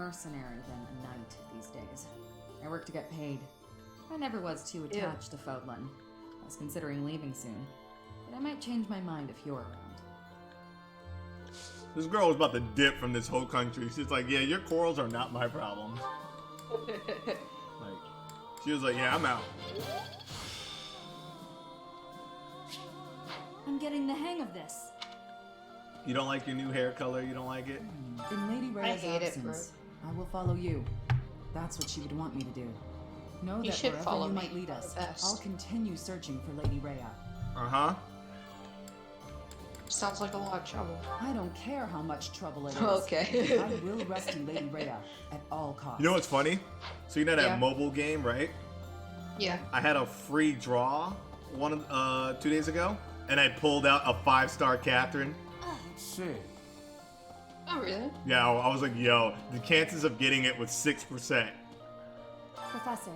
mercenary than a knight these days. I work to get paid. I never was too attached to Fódlan. I was considering leaving soon, but I might change my mind if you're around. This girl was about to dip from this whole country. She's like, yeah, your quarrels are not my problem. Like, she was like, yeah, I'm out. I'm getting the hang of this. You don't like your new hair color? You don't like it? In Lady Rhea's absence, I will follow you. That's what she would want me to do. Know You that should wherever follow you me. might lead us, The best. I'll continue searching for Lady Rhea. Uh-huh. Sounds like a lot of trouble. I don't care how much trouble it is. Okay. I will rescue Lady Rhea at all costs. You know what's funny? So you know that Yeah. mobile game, right? Yeah. I had a free draw 2 days ago, and I pulled out a 5-star Catherine. Shit. Oh, really? Yeah, I was like, yo, the chances of getting it was 6%. Professor,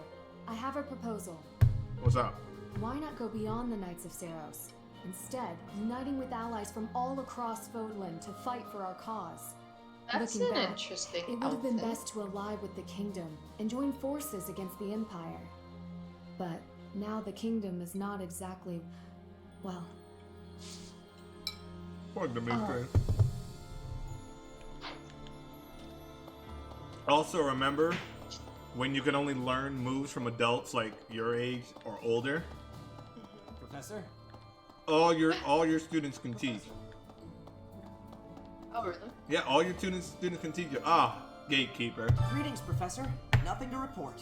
I have a proposal. What's up? Why not go beyond the Knights of Seiros? Instead, uniting with allies from all across Fódlan to fight for our cause. That's Looking an back, interesting it would have been outfit. best to ally with the kingdom and join forces against the Empire. But now the kingdom is not exactly, well, Fuck the mystery. Also, remember when you can only learn moves from adults like your age or older? Professor? All your students can teach. Oh, really? Yeah, all your students can teach you. Ah, gatekeeper. Greetings, Professor. Nothing to report.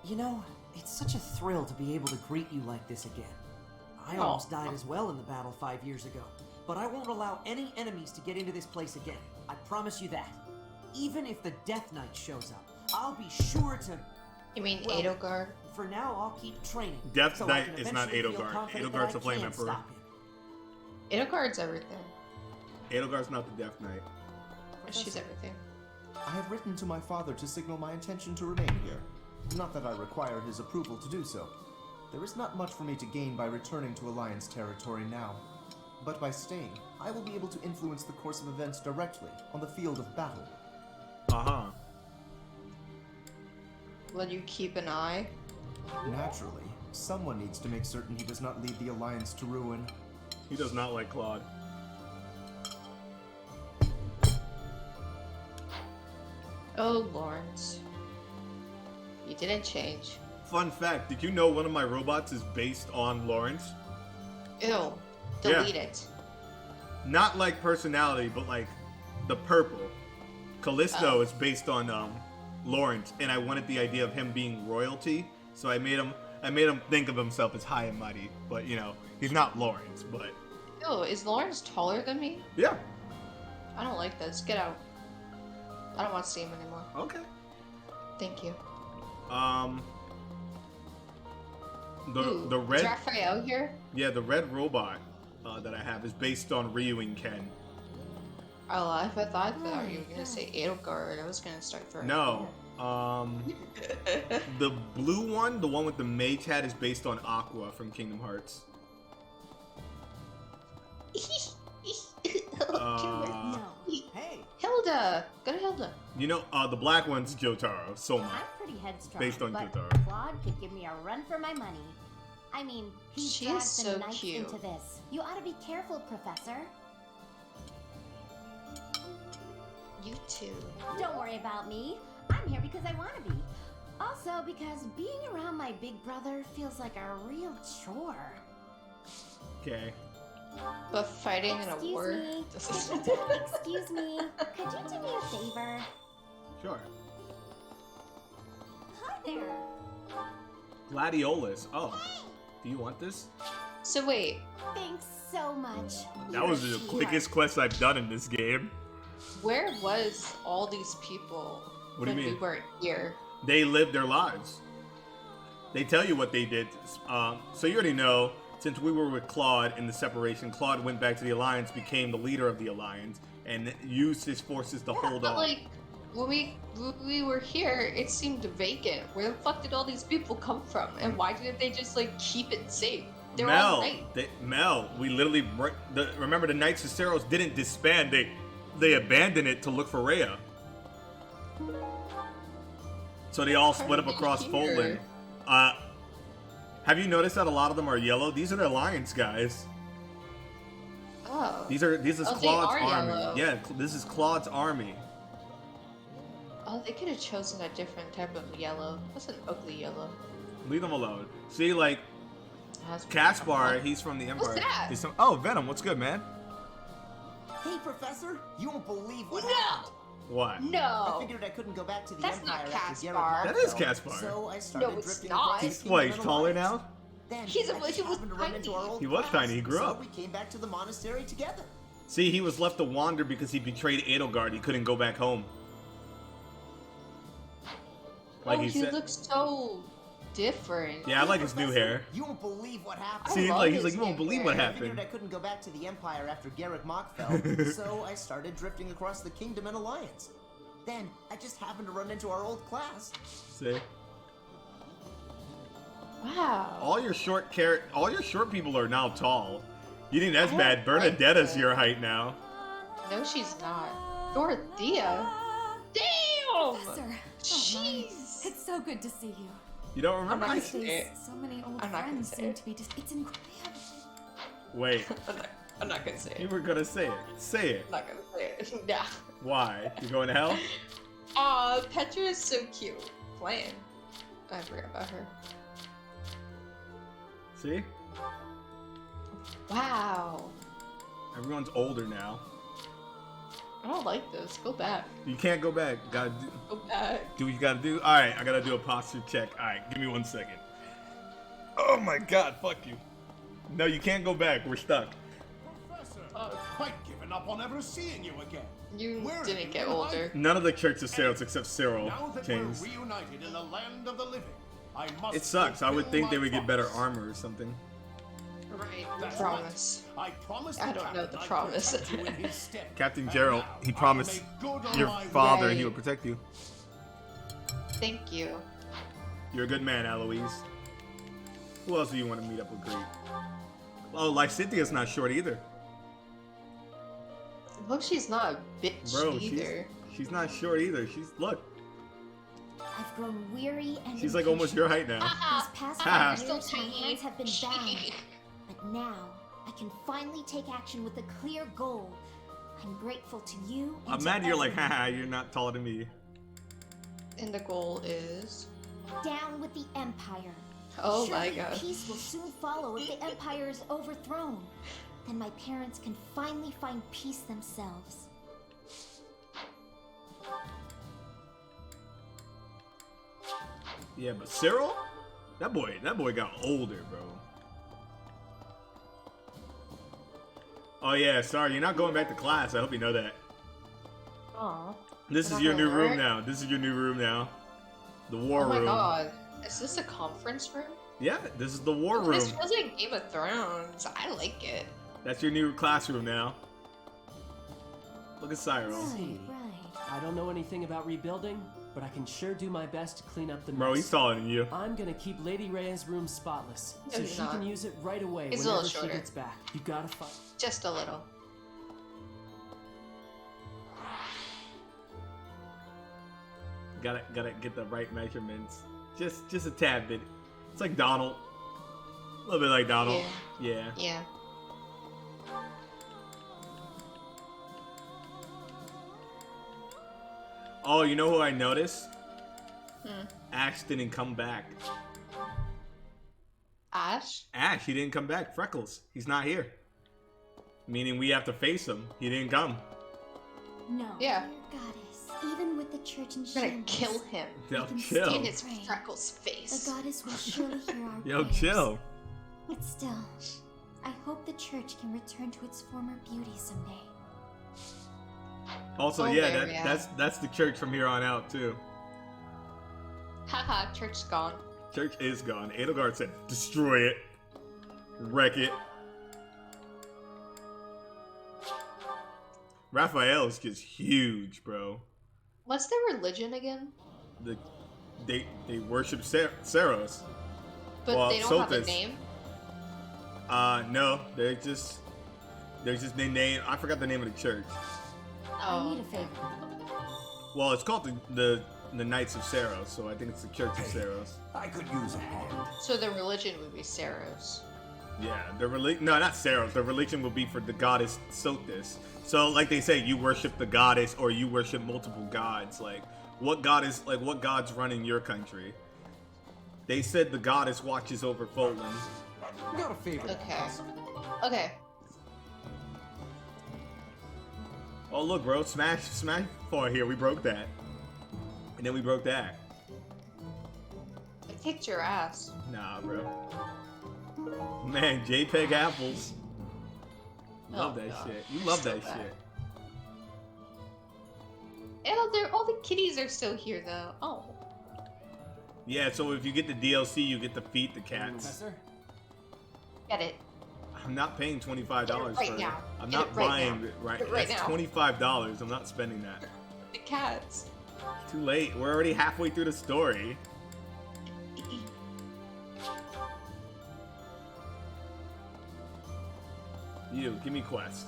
You know, it's such a thrill to be able to greet you like this again. I almost died as well in the battle 5 years ago, but I won't allow any enemies to get into this place again. I promise you that. Even if the Death Knight shows up, I'll be sure to... You mean Well, Edelgard? For now, I'll keep training. Death so Knight I can is not eventually feel Edelgard. confident Edelgard's that the Flame I can Emperor. stop him. Edelgard's everything. Edelgard's not the Death Knight. She's everything. I have written to my father to signal my intention to remain here. Not that I require his approval to do so. There is not much for me to gain by returning to Alliance territory now. But by staying, I will be able to influence the course of events directly on the field of battle. Uh-huh. Will you keep an eye? Naturally, someone needs to make certain he does not lead the Alliance to ruin. He does not like Claude. Oh, Lawrence. You didn't change. Fun fact, did you know one of my robots is based on Lawrence? Ew. Delete it. Not like personality, but like the purple. Callisto is based on Lawrence, and I wanted the idea of him being royalty, so I made him think of himself as high and mighty. But you know, he's not Lawrence, but Ew, is Lawrence taller than me? yeah. I don't like this. Get out. I don't want to see him anymore. Okay. Thank you. The Is red Raphael here? the red robot that I have is based on Ryu and Ken. Oh, if I thought that you were gonna say Edelgard, I was gonna start throwing. No. The blue one, the one with the mage hat, is based on Aqua from Kingdom Hearts. no. Hey! Hilda! Go to Hilda. You know, the black one's Jotaro, Soma. I'm pretty headstrong, Based on but Jotaro. Claude could give me a run for my money. I mean, he She dragged is so the knights cute. into this. You ought to be careful, Professor. You too. Don't worry about me. I'm here because I want to be. Also, because being around my big brother feels like a real chore. Okay. But fighting in a Excuse war. me. Excuse me. Could you do me a favor? Sure. Hi there. Gladiolus. Oh. Do you want this? So wait, Thanks so much. That was the quickest quest I've done in this game. where was all these people What do you when mean? we weren't here? They lived their lives. They tell you what they did. So you already know, since we were with Claude in the separation, Claude went back to the Alliance, became the leader of the Alliance, and used his forces to hold But on. like, when we were here, it seemed vacant. Where the fuck did all these people come from? And why didn't they just like keep it safe? They were all right. Mel, we literally remember the Knights of Seiros didn't disband. They abandoned it to look for Rhea. So they all split up across Fódlan. Have you noticed that a lot of them are yellow? These are the Alliance guys. Oh. This is Oh, they Claude's are army. yellow. Yeah, this is Claude's army. Oh, they could have chosen a different type of yellow. That's an ugly yellow. Leave them alone. See, like Caspar, he's from the Empire. What's that? He's from, oh, Venom, what's good, man? Hey, Professor, you won't believe what No! happened. What? I No! figured I couldn't go back to the That's Empire not after Caspar. Garrett That is fell, Caspar. So I started No, it's drifting not. across the He's Kingdom what? He's and taller Alliance. now. Then He I just was happened to run into our tiny. old He was class, tiny, he grew so up. we came back to the monastery together. See, he was left to wander because he betrayed Edelgard. He couldn't go back home. Like Oh, he he said. looks so different. Yeah, I like Hey, his new Professor, hair. You won't believe what happened. See, love like he's his like, you won't new believe what hair. I figured happened. I couldn't go back to the Empire after Garrett Mock fell, so I started drifting across the Kingdom and Alliance. Then I just happened to run into our old class. See, Wow. all your short people are now tall. You think that's I bad? don't like Bernadetta's that. your height now. No, she's not. Dorothea? Damn! Professor, oh Jeez. it's so good to see you. You don't I'm remember? not this? gonna say it. So many old I'm not gonna friends say seem it. to be just. It's incredible. Wait, I'm not gonna say you it. were gonna say it. Say it. I'm not gonna say it. Nah. Why? You going to hell? Aw, Petra is so cute. Playing. I forgot about her. See? Wow. Everyone's older now. I don't like this. Go back. You can't go back. Gotta Go back. do what you gotta do. Alright, I gotta do a posture check. Alright, give me 1 second. Oh my god, fuck you. No, you can't go back. We're stuck. Professor, quite given up on ever seeing you again. You Where have didn't you get been older. None of the Church of Seiros except Cyril Now that changed. we're reunited in the land of the living, I must. It sucks. I would fulfill think my they would get better promise. armor or something. Right. That's Promise. right. I promise. I the don't know captain the I'd promise. protect you in his stead. Captain And Gerald, now he I'll promised make good on your my father Right. he would protect you. Thank you. You're a good man, Eloise. Who else do you want to meet up with, Greek? Oh, like Cynthia's not short either. Well, she's not a bitch Bro, either. she's not short either. Look, I've grown weary and she's like almost your height now. These past Ah. 5 Still years, my tiny. hands have been bound. But now, I can finally take action with a clear goal. I'm grateful to you and I'm to mad you're like, everyone. haha, you're not taller than me. And the goal is. Down with the Empire. Oh my Surely god. peace will soon follow if the Empire is overthrown. Then my parents can finally find peace themselves. Yeah, but Cyril? That boy got older, bro. Oh yeah, sorry, you're not going back to class. I hope you know that. Aw. This You're is not your gonna new room work? now. This is your new room now. The war Oh my room. god. Is this a conference room? Yeah, this is the war Oh, room. this feels like Game of Thrones. I like it. That's your new classroom now. Look at Cyril. Right. I don't know anything about rebuilding, but I can sure do my best to clean up the mess. Bro, he's taller than you. I'm gonna keep Lady Rhea's room spotless, No, so you're she not. can use it right away He's a little whenever she shorter. gets back. You gotta find. Just a little. Gotta get the right measurements. Just a tad bit. It's like Donald. A little bit like Donald. Yeah. Yeah. Oh, you know who I noticed? Hmm. Ash didn't come back. Ash? Ash, he didn't come back. Freckles, he's not here. Meaning we have to face him. He didn't come. No. Yeah. Dear goddess, even with the church in We're gonna shambles, kill him. Yo, can chill. stand In his Right. freckles the face. goddess will surely hear our Yo, prayers. chill. But still, I hope the church can return to its former beauty someday. Also, Oh, yeah, there, yeah. that's the church from here on out too. Haha, church's gone. Church is gone. Edelgard said, destroy it, wreck it. Raphael is just huge, bro. What's their religion again? They worship Seiros. But Well, they don't have a Soltis. name? No, they're just the name. I forgot the name of the church. I need Oh. a favor. Well, it's called the Knights of Seiros, so I think it's the Church of Seiros. I could use a hand. So the religion would be Seiros. Yeah, no, not Seiros. The religion will be for the goddess Sothis. So, like they say, you worship the goddess or you worship multiple gods. Like, what gods run in your country? They said the goddess watches over Fódlan. Got a favor. Okay. Okay. Oh, look, bro, Smash 4 here. We broke that. And then we broke that. I kicked your ass. Nah, bro. Man, JPEG apples. Love that shit. You love that shit. All the kitties are still here, though. Oh. Yeah, so if you get the DLC, you get to feed the cats. Professor? Get it. I'm not paying $25 Right for it. now. I'm Get not it right buying now. it right. Get it right That's now. $25. I'm not spending that. The cats. Too late. We're already halfway through the story. You, give me quest.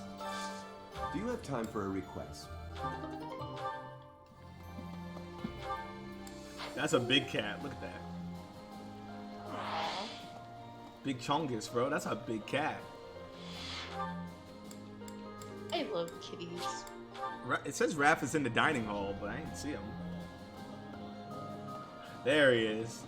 Do you have time for a request? That's a big cat. Look at that. Big chongus, bro. That's a big cat. I love kitties. It says Raph is in the dining hall, but I didn't see him. There he is.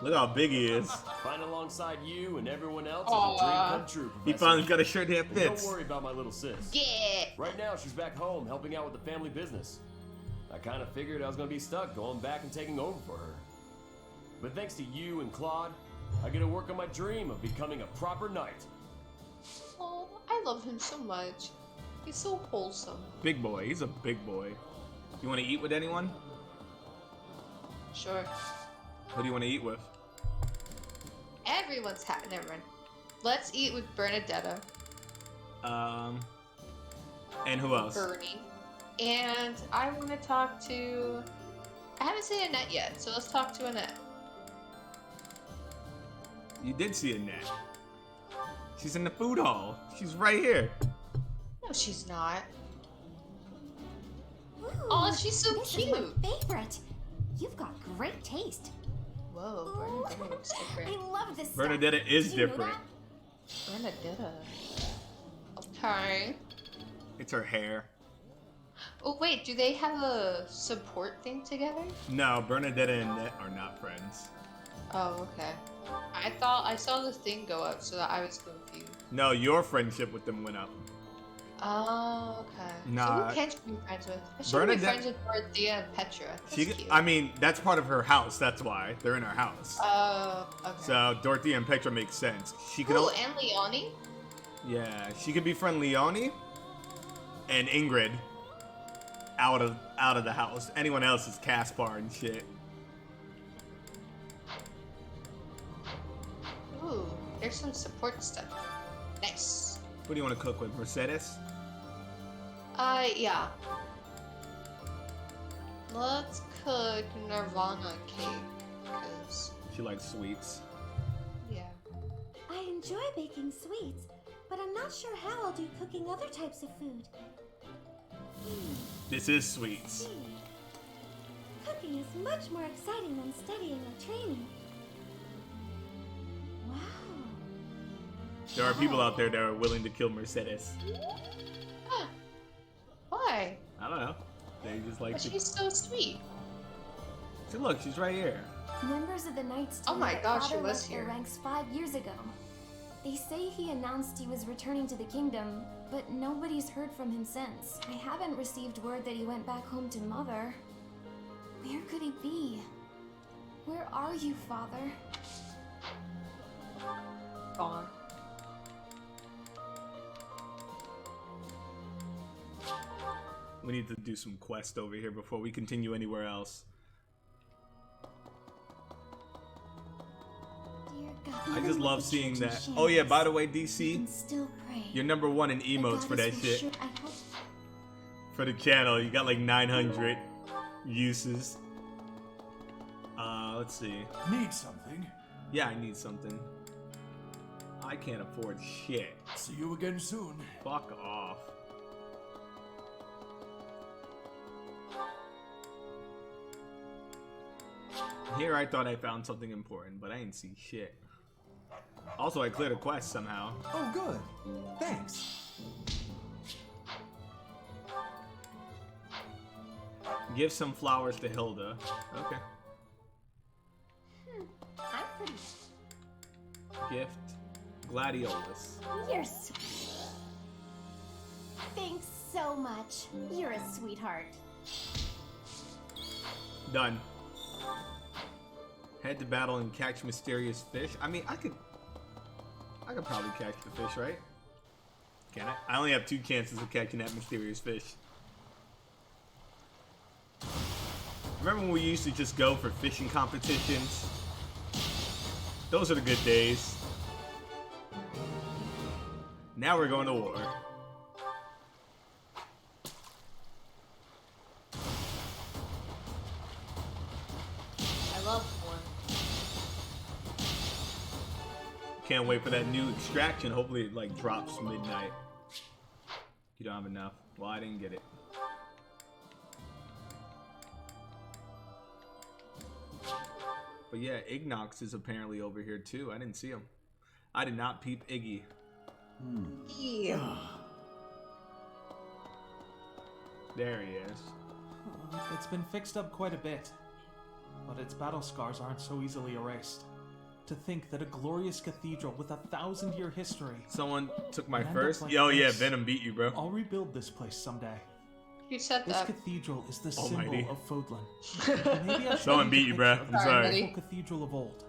Look how big he is. Fine alongside you and everyone else is a dream come true, Professor. He finally got a shirt that And fits. don't worry about my little sis. Yeah. Right now, she's back home helping out with the family business. I kind of figured I was going to be stuck going back and taking over for her. But thanks to you and Claude, I get to work on my dream of becoming a proper knight. Oh, I love him so much. He's so wholesome. Big boy. He's a big boy. You want to eat with anyone? Sure. Who do you want to eat with? Everyone's happy. Never mind. Let's eat with Bernadetta. And who else? Bernie. And I want to talk to... I haven't seen Annette yet, so let's talk to Annette. You did see Annette. She's in the food hall. She's right here. No, she's not. Ooh, Oh, she's so this cute. is my favorite. You've got great taste. Whoa, Ooh, Bernadetta looks I different. love this stuff. Bernadetta is Did you know different. that? Bernadetta. Okay. It's her hair. Oh, wait, do they have a support thing together? No, Bernadetta and Annette are not friends. Oh, okay. I thought I saw the thing go up, so that I was confused. No, your friendship with them went up. Oh, okay. Nah. So who can't she be friends with? I should be Bernadette- friends with Dorothea and Petra. That's cute. I mean, that's part of her house. That's why they're in her house. Oh, okay. So Dorothea and Petra make sense. She could. Ooh, and Leonie? Yeah, she could befriend Leonie and Ingrid out of the house. Anyone else is Caspar and shit. Ooh, there's some support stuff. Nice. What do you want to cook with? Mercedes? Yeah. Let's cook Nirvana cake, because, She likes sweets. yeah. I enjoy baking sweets, but I'm not sure how I'll do cooking other types of food. This is sweets. Cooking is much more exciting than studying or training. Wow. There are people out there that are willing to kill Mercedes. Why? I don't know. They just like But to. she's so sweet. See, look, she's right here. Members of the Knights Oh told my that gosh, Father she was left their here. ranks 5 years ago. They say he announced he was returning to the kingdom, but nobody's heard from him since. I haven't received word that he went back home to Mother. Where could he be? Where are you, Father? Gone. We need to do some quest over here before we continue anywhere else. Dear God, I even just with love the seeing Church of that. Oh yeah, Seiros, by the way, we DC, can still pray. you're number one in The emotes for that goddess will shit. sure- I hope For the channel, you got like 900 uses. Let's see. Need something? Yeah, I need something. I can't afford shit. See you again soon. Fuck off. Here I thought I found something important, but I didn't see shit. Also, I cleared a quest somehow. Oh, good. Thanks. Give some flowers to Hilda. Okay. I'm pretty. Gift Gladiolus. You're sweet. Thanks so much. You're a sweetheart. Done. Head to battle and catch mysterious fish. I mean, I could probably catch the fish, right? Can I? I only have 2 chances of catching that mysterious fish. Remember when we used to just go for fishing competitions? Those are the good days. Now we're going to war. I love war. Can't wait for that new extraction. Hopefully it like drops midnight. You don't have enough. Well, I didn't get it. But yeah, Ignox is apparently over here too. I didn't see him. I did not peep Iggy. Yeah. There he is. It's been fixed up quite a bit, but its battle scars aren't so easily erased. To think that a glorious cathedral with a 1,000-year history. Someone took my End up first. like Yo, yeah, this. Venom beat you, bro. I'll rebuild this place someday. You said This that. cathedral is the Almighty. symbol of Fódlan. Maybe I should Someone paint a beat you, bruh. picture I'm of the sorry. beautiful cathedral of old.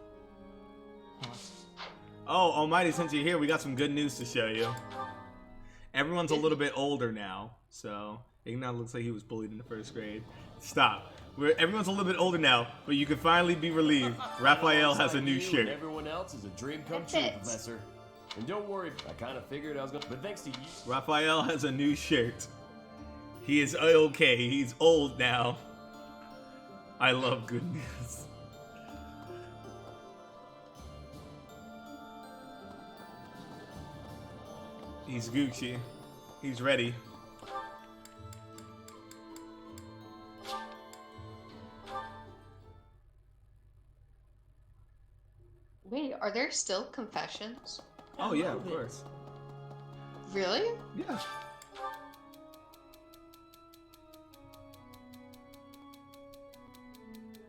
Oh, Almighty, since you're here, we got some good news to show you. Everyone's a little bit older now, so Ignox looks like he was bullied in the 1st grade. Stop. Everyone's a little bit older now, but you can finally be relieved. Raphael has a new You shirt. And everyone else is a dream come It true, fits. Professor. And don't worry, I kind of figured I was gonna. But thanks to you. Raphael has a new shirt. He is okay. He's old now. I love good news. He's Gucci. He's ready. Wait, are there still confessions? Oh yeah, of course. Really? Yeah.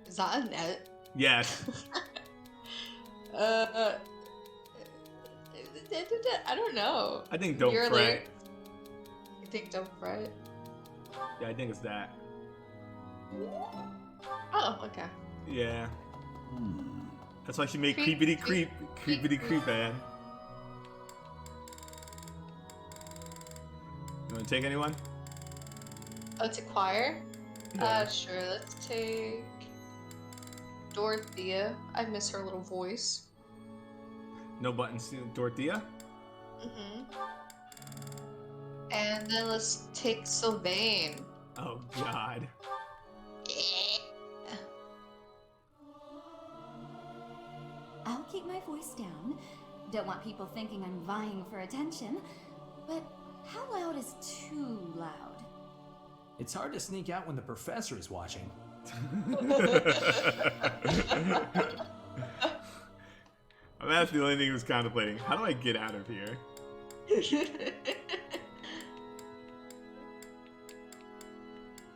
Is that a net? Yes. I don't know. I think don't You're fret. like- You think don't fret? Yeah, I think it's that. Oh, okay. Yeah. That's why she made Creep, creepity creep, creepity creep, man. You wanna take anyone? Oh, to choir? Yeah. Sure. Let's take Dorothea. I miss her little voice. No buttons. Dorothea? Mm-hmm. And then let's take Sylvain. Oh god. I'll keep my voice down. Don't want people thinking I'm vying for attention. But how loud is too loud? It's hard to sneak out when the professor is watching. That's the only thing he was contemplating. How do I get out of here?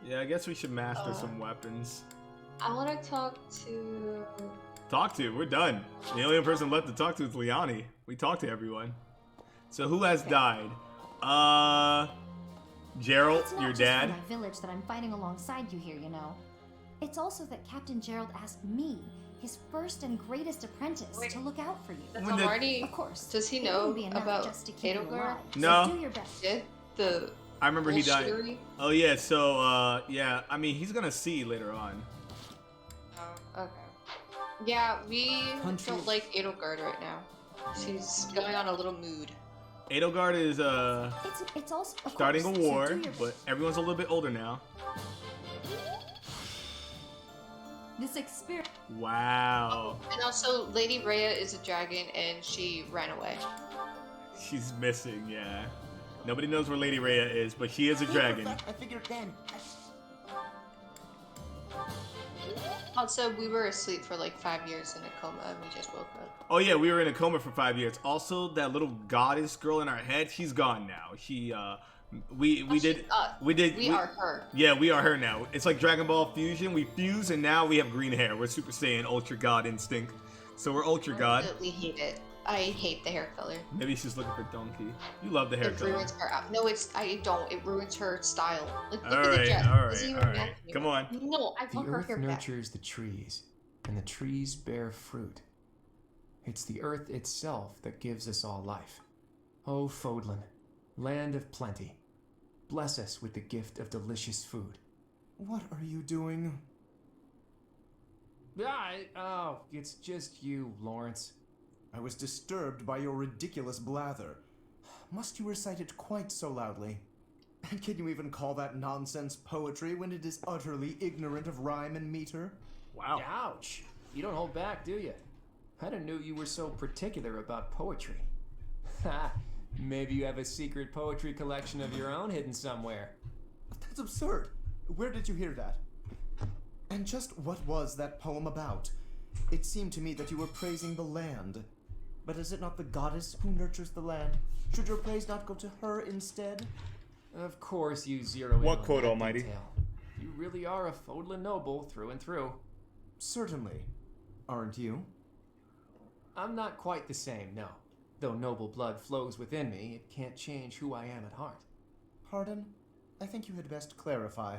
Yeah, I guess we should master some weapons. I want to talk to... Talk to. We're done. The only person left to talk to is Liani. We talked to everyone. So who has died? Gerald, It's not your just dad. for my village that I'm fighting alongside you here, you know. It's also that Captain Gerald asked me, his first and greatest apprentice, Wait. to look out for you. That's When the- already... Of course. Does he it know wouldn't be enough about just to keep you Edelgard? alive, No. So do your best. Yeah, the... I remember he died. bullshittery? Oh yeah, so yeah, I mean he's gonna see later on. Oh, okay. Yeah, we Country- don't like Edelgard right now. She's going on a little mood. Edelgard is It's also of starting course, a so war, do your but everyone's a little bit older now. This experience. Wow. And also, Lady Rhea is a dragon and she ran away. She's missing, yeah. Nobody knows where Lady Rhea is, but she is a dragon. I figured then. Also, we were asleep for like 5 years in a coma, and we just woke up. Oh yeah, we were in a coma for 5 years. Also, that little goddess girl in our head, she's gone now. She we are her. Yeah, we are her now. It's like Dragon Ball Fusion. We fuse and now we have green hair. We're Super Saiyan Ultra God Instinct. So we're Ultra God. I absolutely hate it. I hate the hair color. Maybe she's looking for Donkey. You love the hair It color. ruins her. No, I don't. It ruins her style. Like, look All at the right, dress. all This is right, even all right. matching. Come on. No, I The want her earth hair back. nurtures the trees, and the trees bear fruit. It's the earth itself that gives us all life. O Fódlan, land of plenty, bless us with the gift of delicious food. What are you doing? Oh, it's just you, Lawrence. I was disturbed by your ridiculous blather. Must you recite it quite so loudly? And can you even call that nonsense poetry when it is utterly ignorant of rhyme and meter? Wow. Ouch. You don't hold back, do you? I didn't know you were so particular about poetry. Ha! Maybe you have a secret poetry collection of your own hidden somewhere. That's absurd. Where did you hear that? And just what was that poem about? It seemed to me that you were praising the land. But is it not the goddess who nurtures the land? Should your praise not go to her instead? Of course you zero in What on quote, that Almighty? detail. You really are a Fódlan noble through and through. Certainly. Aren't you? I'm not quite the same, no. Though noble blood flows within me, it can't change who I am at heart. Pardon? I think you had best clarify.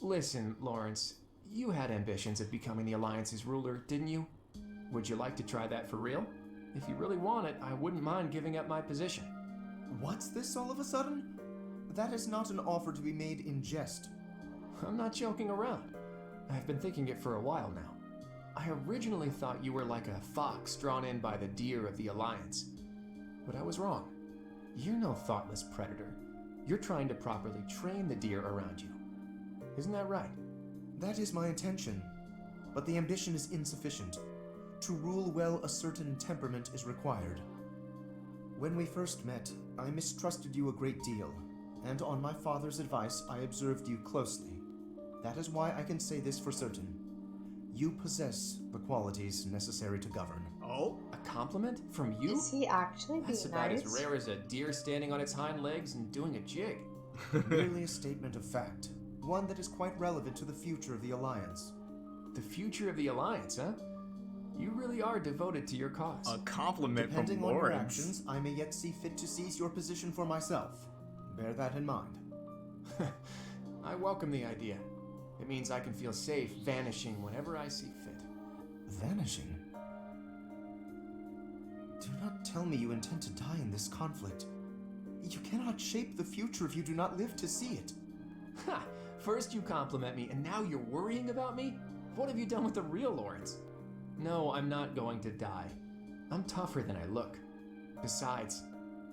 Listen, Lawrence, you had ambitions of becoming the Alliance's ruler, didn't you? Would you like to try that for real? If you really want it, I wouldn't mind giving up my position. What's this all of a sudden? That is not an offer to be made in jest. I'm not joking around. I've been thinking it for a while now. I originally thought you were like a fox drawn in by the deer of the Alliance. But I was wrong. You're no thoughtless predator. You're trying to properly train the deer around you. Isn't that right? That is my intention. But the ambition is insufficient. To rule well, a certain temperament is required. When we first met, I mistrusted you a great deal, and on my father's advice, I observed you closely. That is why I can say this for certain. You possess the qualities necessary to govern. Oh? A compliment from you? Is he actually That's being about nice? as rare as a deer standing on its hind legs and doing a jig. Merely a statement of fact. One that is quite relevant to the future of the Alliance. The future of the Alliance, huh? You really are devoted to your cause. A compliment Depending from on your Lawrence. actions, I may yet see fit to seize your position for myself. Bear that in mind. I welcome the idea. It means I can feel safe vanishing whenever I see fit. Vanishing? Do not tell me you intend to die in this conflict. You cannot shape the future if you do not live to see it. Ha! First you compliment me, and now you're worrying about me? What have you done with the real Lawrence? No, I'm not going to die. I'm tougher than I look. Besides,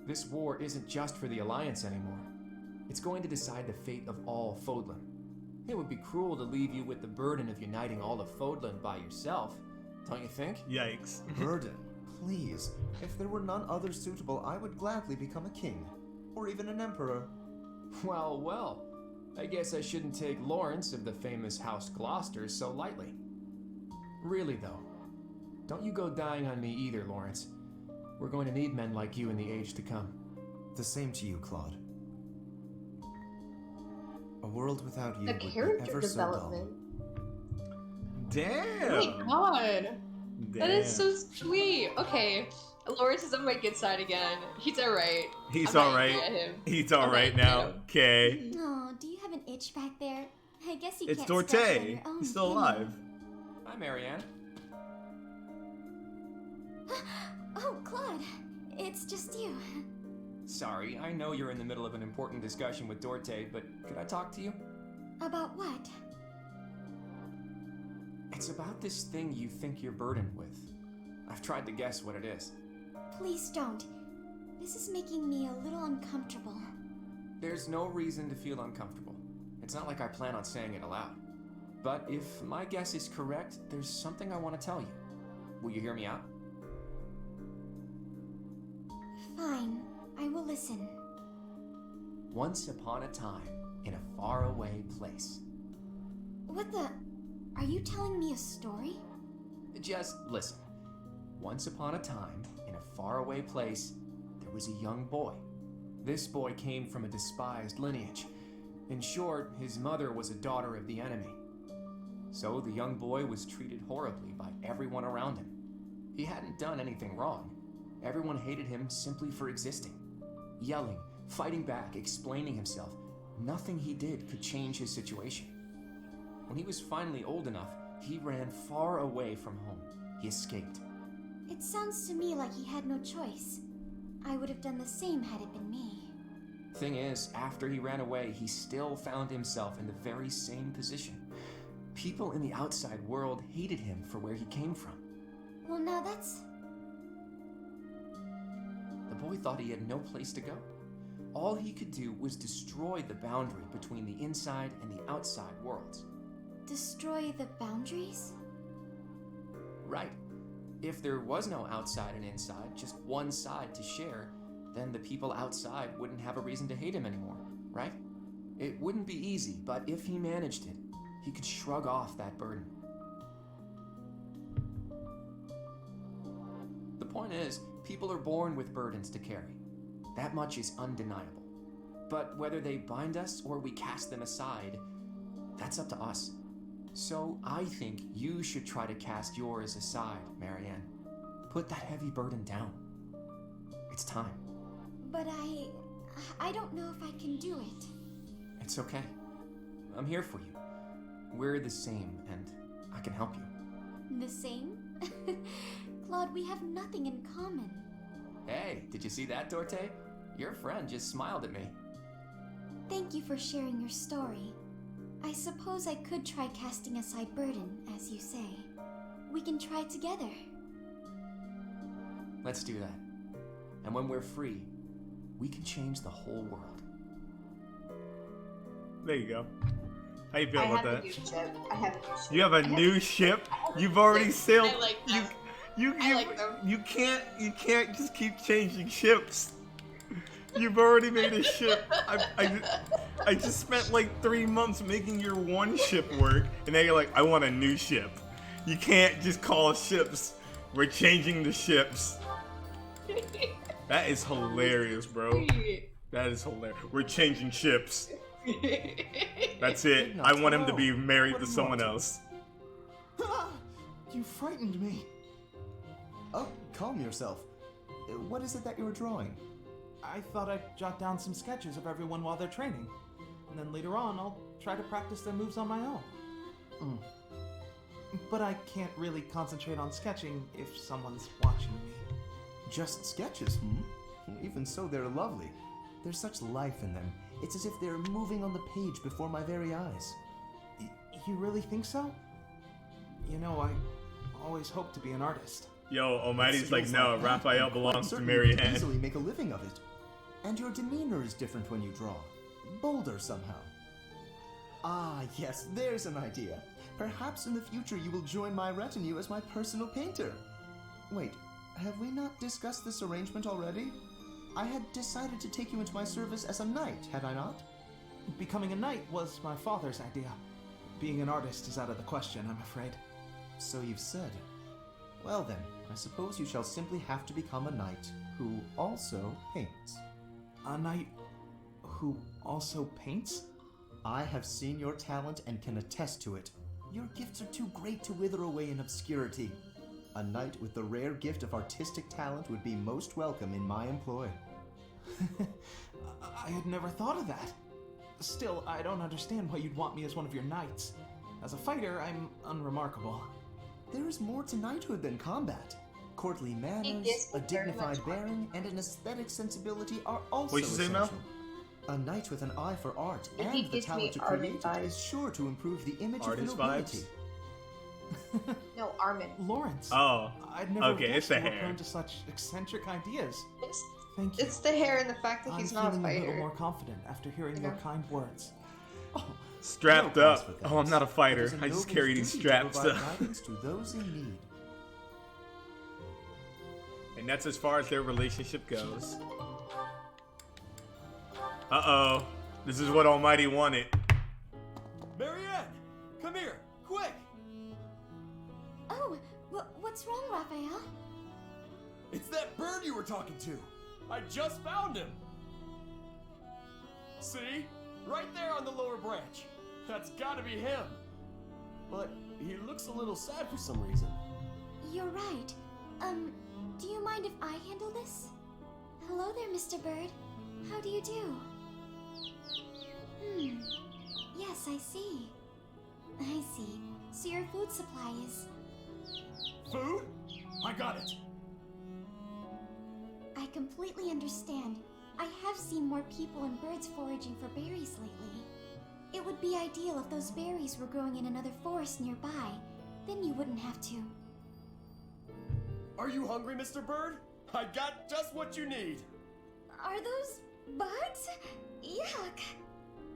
this war isn't just for the Alliance anymore. It's going to decide the fate of all Fódlan. It would be cruel to leave you with the burden of uniting all of Fódlan by yourself, don't you think? Yikes. Burden? Please. If there were none other suitable, I would gladly become a king. Or even an emperor. Well, well. I guess I shouldn't take Lawrence of the famous House Gloucester so lightly. Really, though, don't you go dying on me either, Lawrence. We're going to need men like you in the age to come. The same to you, Claude. A world without you The would be character ever so dull. development. Damn. Oh my god. That is Damn. so sweet. Okay. Lawrence is on my good side again. He's alright. He's I'm not alright. angry at him. He's I'm alright not angry now. at him. Okay. Oh, do you have an itch back there? I guess you It's can't scratch it on Dorte. your own, He's still can you? alive. Hi, Marianne. Oh, Claude. It's just you. Sorry, I know you're in the middle of an important discussion with Dorte, but could I talk to you? About what? It's about this thing you think you're burdened with. I've tried to guess what it is. Please don't. This is making me a little uncomfortable. There's no reason to feel uncomfortable. It's not like I plan on saying it aloud. But if my guess is correct, there's something I want to tell you. Will you hear me out? Fine. I will listen. Once upon a time, in a faraway place. What the... Are you telling me a story? Just listen. Once upon a time, in a faraway place, there was a young boy. This boy came from a despised lineage. In short, his mother was a daughter of the enemy. So the young boy was treated horribly by everyone around him. He hadn't done anything wrong. Everyone hated him simply for existing. Yelling, fighting back, explaining himself. Nothing he did could change his situation. When he was finally old enough, he ran far away from home. He escaped. It sounds to me like he had no choice. I would have done the same had it been me. Thing is, after he ran away, he still found himself in the very same position. People in the outside world hated him for where he came from. Well, now that's... The boy thought he had no place to go. All he could do was destroy the boundary between the inside and the outside worlds. Destroy the boundaries? Right. If there was no outside and inside, just one side to share, then the people outside wouldn't have a reason to hate him anymore, right? It wouldn't be easy, but if he managed it, he could shrug off that burden. The point is, people are born with burdens to carry. That much is undeniable. But whether they bind us or we cast them aside, that's up to us. So I think you should try to cast yours aside, Marianne. Put that heavy burden down. It's time. But I don't know if I can do it. It's okay. I'm here for you. We're the same, and I can help you. The same? Claude, we have nothing in common. Hey, did you see that, Dorte? Your friend just smiled at me. Thank you for sharing your story. I suppose I could try casting aside burden, as you say. We can try together. Let's do that. And when we're free, we can change the whole world. There you go. How you feel about that? I have a new ship. I have a new ship. You have a new ship? You've already sailed. I like them. I like them. You can't just keep changing ships. You've already made a ship. I just spent like 3 months making your one ship work, and now you're like, I want a new ship. You can't just call ships. We're changing the ships. That is hilarious, bro. That is hilarious. We're changing ships. That's it. I want him to be married to someone else. You frightened me. Oh, calm yourself. What is it that you're drawing? I thought I'd jot down some sketches of everyone while they're training. And then later on, I'll try to practice their moves on my own. But I can't really concentrate on sketching if someone's watching me. Just sketches, Even so, they're lovely. There's such life in them. It's as if they're moving on the page before my very eyes. You really think so? You know, I always hoped to be an artist. Yo, Almighty's like, no, that. Raphael I'm belongs to certain Mary you could Ann. easily make a living of it. And your demeanor is different when you draw. Bolder somehow. Ah, yes, there's an idea. Perhaps in the future you will join my retinue as my personal painter. Wait, have we not discussed this arrangement already? I had decided to take you into my service as a knight, had I not? Becoming a knight was my father's idea. Being an artist is out of the question, I'm afraid. So you've said. Well then, I suppose you shall simply have to become a knight who also paints. A knight who also paints? I have seen your talent and can attest to it. Your gifts are too great to wither away in obscurity. A knight with the rare gift of artistic talent would be most welcome in my employ. I had never thought of that. Still, I don't understand why you'd want me as one of your knights. As a fighter, I'm unremarkable. There is more to knighthood than combat. Courtly manners, a dignified bearing, and an aesthetic sensibility are also What'd you say, Mel? essential. A knight with an eye for art and the talent to create it is sure to improve the image of the nobility. No, Armin. Lawrence. Oh, I'd never okay, guessed it's the you were hair. prone to such eccentric ideas. It's, Thank you. it's the hair and the fact that I'm he's not a feeling a little fighter. more confident after hearing your kind words. Oh, Strapped no cause up. for Oh, I'm not a thanks. fighter. It is a I just noble's carry these duty to straps provide up. guidance to those in need. And that's as far as their relationship goes. Uh-oh. This is what Almighty wanted. Marianne, come here, quick! What's wrong, Raphael? It's that bird you were talking to. I just found him. See? Right there on the lower branch. That's gotta be him. But he looks a little sad for some reason. You're right. Do you mind if I handle this? Hello there, Mr. Bird. How do you do? Yes, I see. I see. So your food supply is... Food? I got it. I completely understand. I have seen more people and birds foraging for berries lately. It would be ideal if those berries were growing in another forest nearby. Then you wouldn't have to. Are you hungry, Mr. Bird? I got just what you need. Are those bugs? Yuck.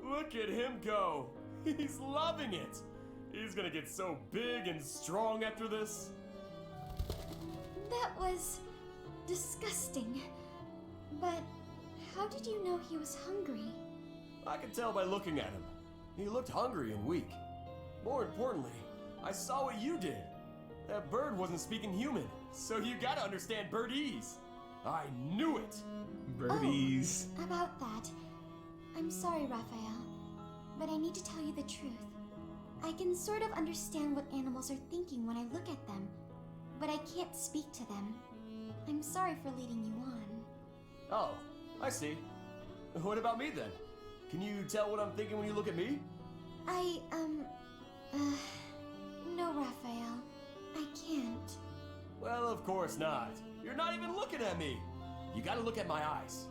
Look at him go. He's loving it. He's gonna get so big and strong after this. That was disgusting. But how did you know he was hungry? I could tell by looking at him. He looked hungry and weak. More importantly, I saw what you did. That bird wasn't speaking human, so you gotta understand birdese. I knew it. Birdies. Oh, about that. I'm sorry, Raphael, but I need to tell you the truth. I can sort of understand what animals are thinking when I look at them, but I can't speak to them. I'm sorry for leading you on. Oh, I see. What about me then? Can you tell what I'm thinking when you look at me? No, Raphael. I can't. Well, of course not. You're not even looking at me. You gotta look at my eyes.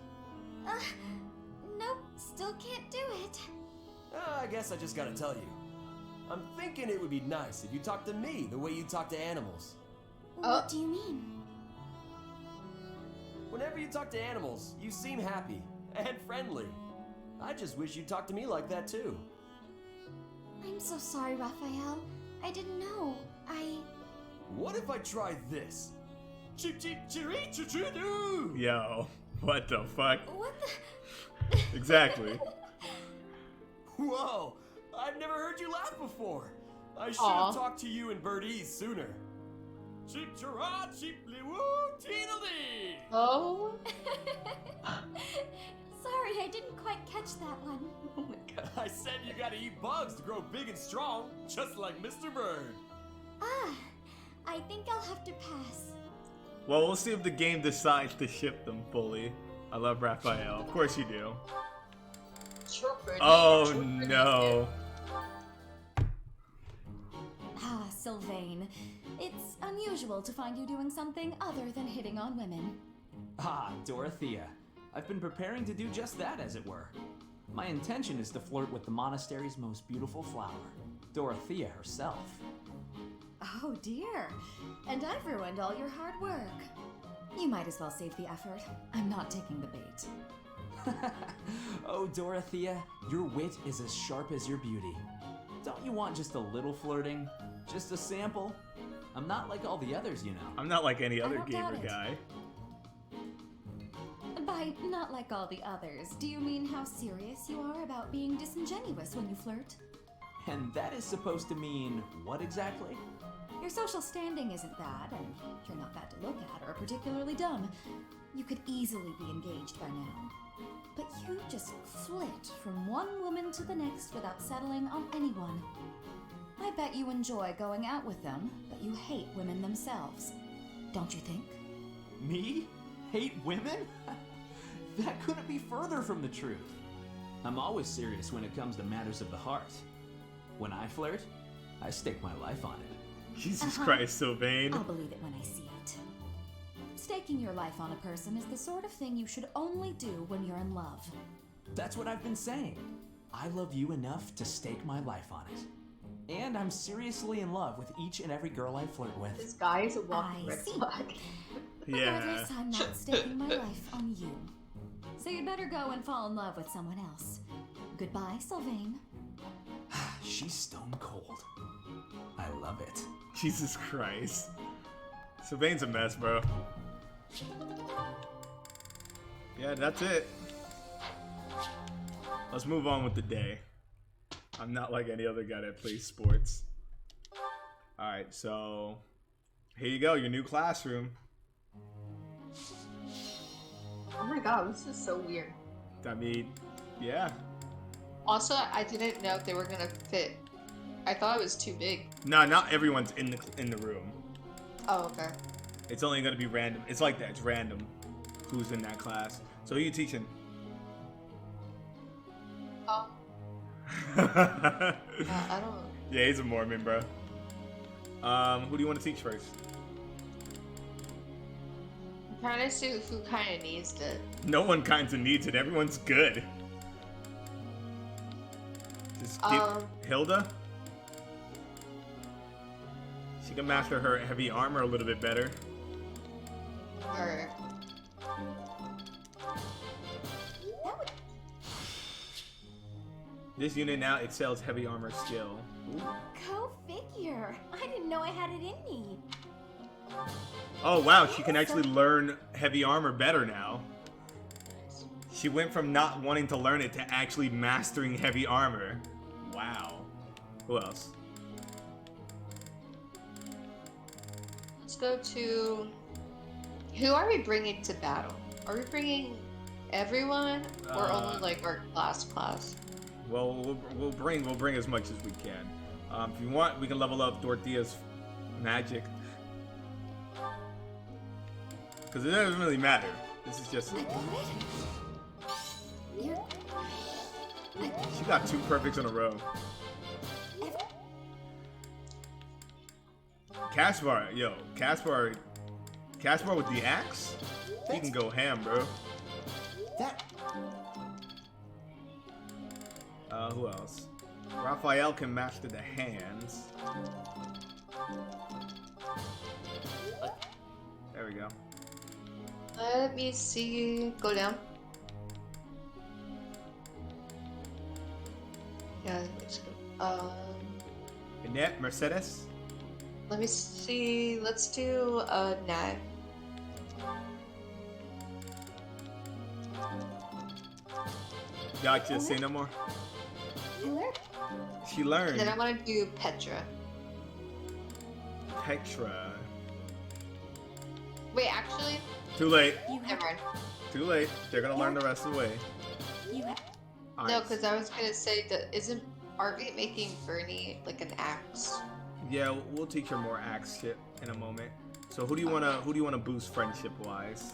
Nope, still can't do it. I guess I just gotta tell you. I'm thinking it would be nice if you talked to me the way you talk to animals. What do you mean? Whenever you talk to animals, you seem happy and friendly. I just wish you'd talk to me like that too. I'm so sorry, Raphael. I didn't know. What if I tried this? Cheep cheep chiree choo choo doo! Yo, what the fuck? What the? Exactly. Whoa! I've never heard you laugh before. I should have talked to you in birdese sooner. Cheep chirah cheep li woo teedledee! Oh? Sorry, I didn't quite catch that one. Oh my god. I said you gotta eat bugs to grow big and strong, just like Mr. Bird. I think I'll have to pass. Well, we'll see if the game decides to ship them fully. I love Raphael. Of course you do. Oh no. Sylvain. It's unusual to find you doing something other than hitting on women. Ah, Dorothea. I've been preparing to do just that, as it were. My intention is to flirt with the monastery's most beautiful flower, Dorothea herself. Oh dear. And I've ruined all your hard work. You might as well save the effort. I'm not taking the bait. Oh, Dorothea, your wit is as sharp as your beauty. Don't you want just a little flirting? Just a sample? I'm not like all the others, you know. I'm not like any other gamer guy. By not like all the others, do you mean how serious you are about being disingenuous when you flirt? And that is supposed to mean what exactly? Your social standing isn't bad, and you're not bad to look at or particularly dumb. You could easily be engaged by now. But you just flit from one woman to the next without settling on anyone. I bet you enjoy going out with them, but you hate women themselves. Don't you think? Me? Hate women? That couldn't be further from the truth. I'm always serious when it comes to matters of the heart. When I flirt, I stake my life on it. Jesus Christ, Sylvain. I'll believe it when I see it. Staking your life on a person is the sort of thing you should only do when you're in love. That's what I've been saying. I love you enough to stake my life on it. And I'm seriously in love with each and every girl I flirt with. This guy is a walking red flag. Regardless, I'm not staking my life on you. So you'd better go and fall in love with someone else. Goodbye, Sylvain. She's stone cold. I love it. Jesus Christ. Sylvain's a mess, bro. Yeah, that's it. Let's move on with the day. I'm not like any other guy that plays sports. Alright, so Here you go, your new classroom. Oh my god, this is so weird. I mean, yeah. Also, I didn't know if they were gonna fit. I thought it was too big. No, not everyone's in the room. Oh, okay. It's only gonna be random. It's like that. It's random. Who's in that class? So who are you teaching? I don't. Yeah, he's a Mormon, bro. Who do you want to teach first? I'm trying to see who kind of needs it. No one kind of needs it. Everyone's good. Just keep Hilda. She can master her heavy armor a little bit better. Alright. This unit now excels heavy armor skill. Ooh. Go figure. I didn't know I had it in me. Oh wow, she can actually learn heavy armor better now. She went from not wanting to learn it to actually mastering heavy armor. Wow. Who else? Let's go to... Who are we bringing to battle? Are we bringing everyone or only like our class? Well, we'll bring as much as we can. If you want, we can level up Dorothea's magic. Because it doesn't really matter. This is just... She got 2 perfects in a row. Caspar, yo, Caspar with the axe? He can go ham, bro. Who else? Raphael can master the hands. There we go. Let me see. Go down. Yeah, let's go. Annette, Mercedes? Let me see. Let's do Nat. Gotcha, say no more. She learned. Then I want to do Petra. Petra. Wait, actually. Too late. Never mind. Too late. They're gonna learn the rest of the way. No, because I was gonna say that aren't we making Bernie like an axe? Yeah, we'll teach her more axe shit in a moment. So who do you wanna boost friendship wise?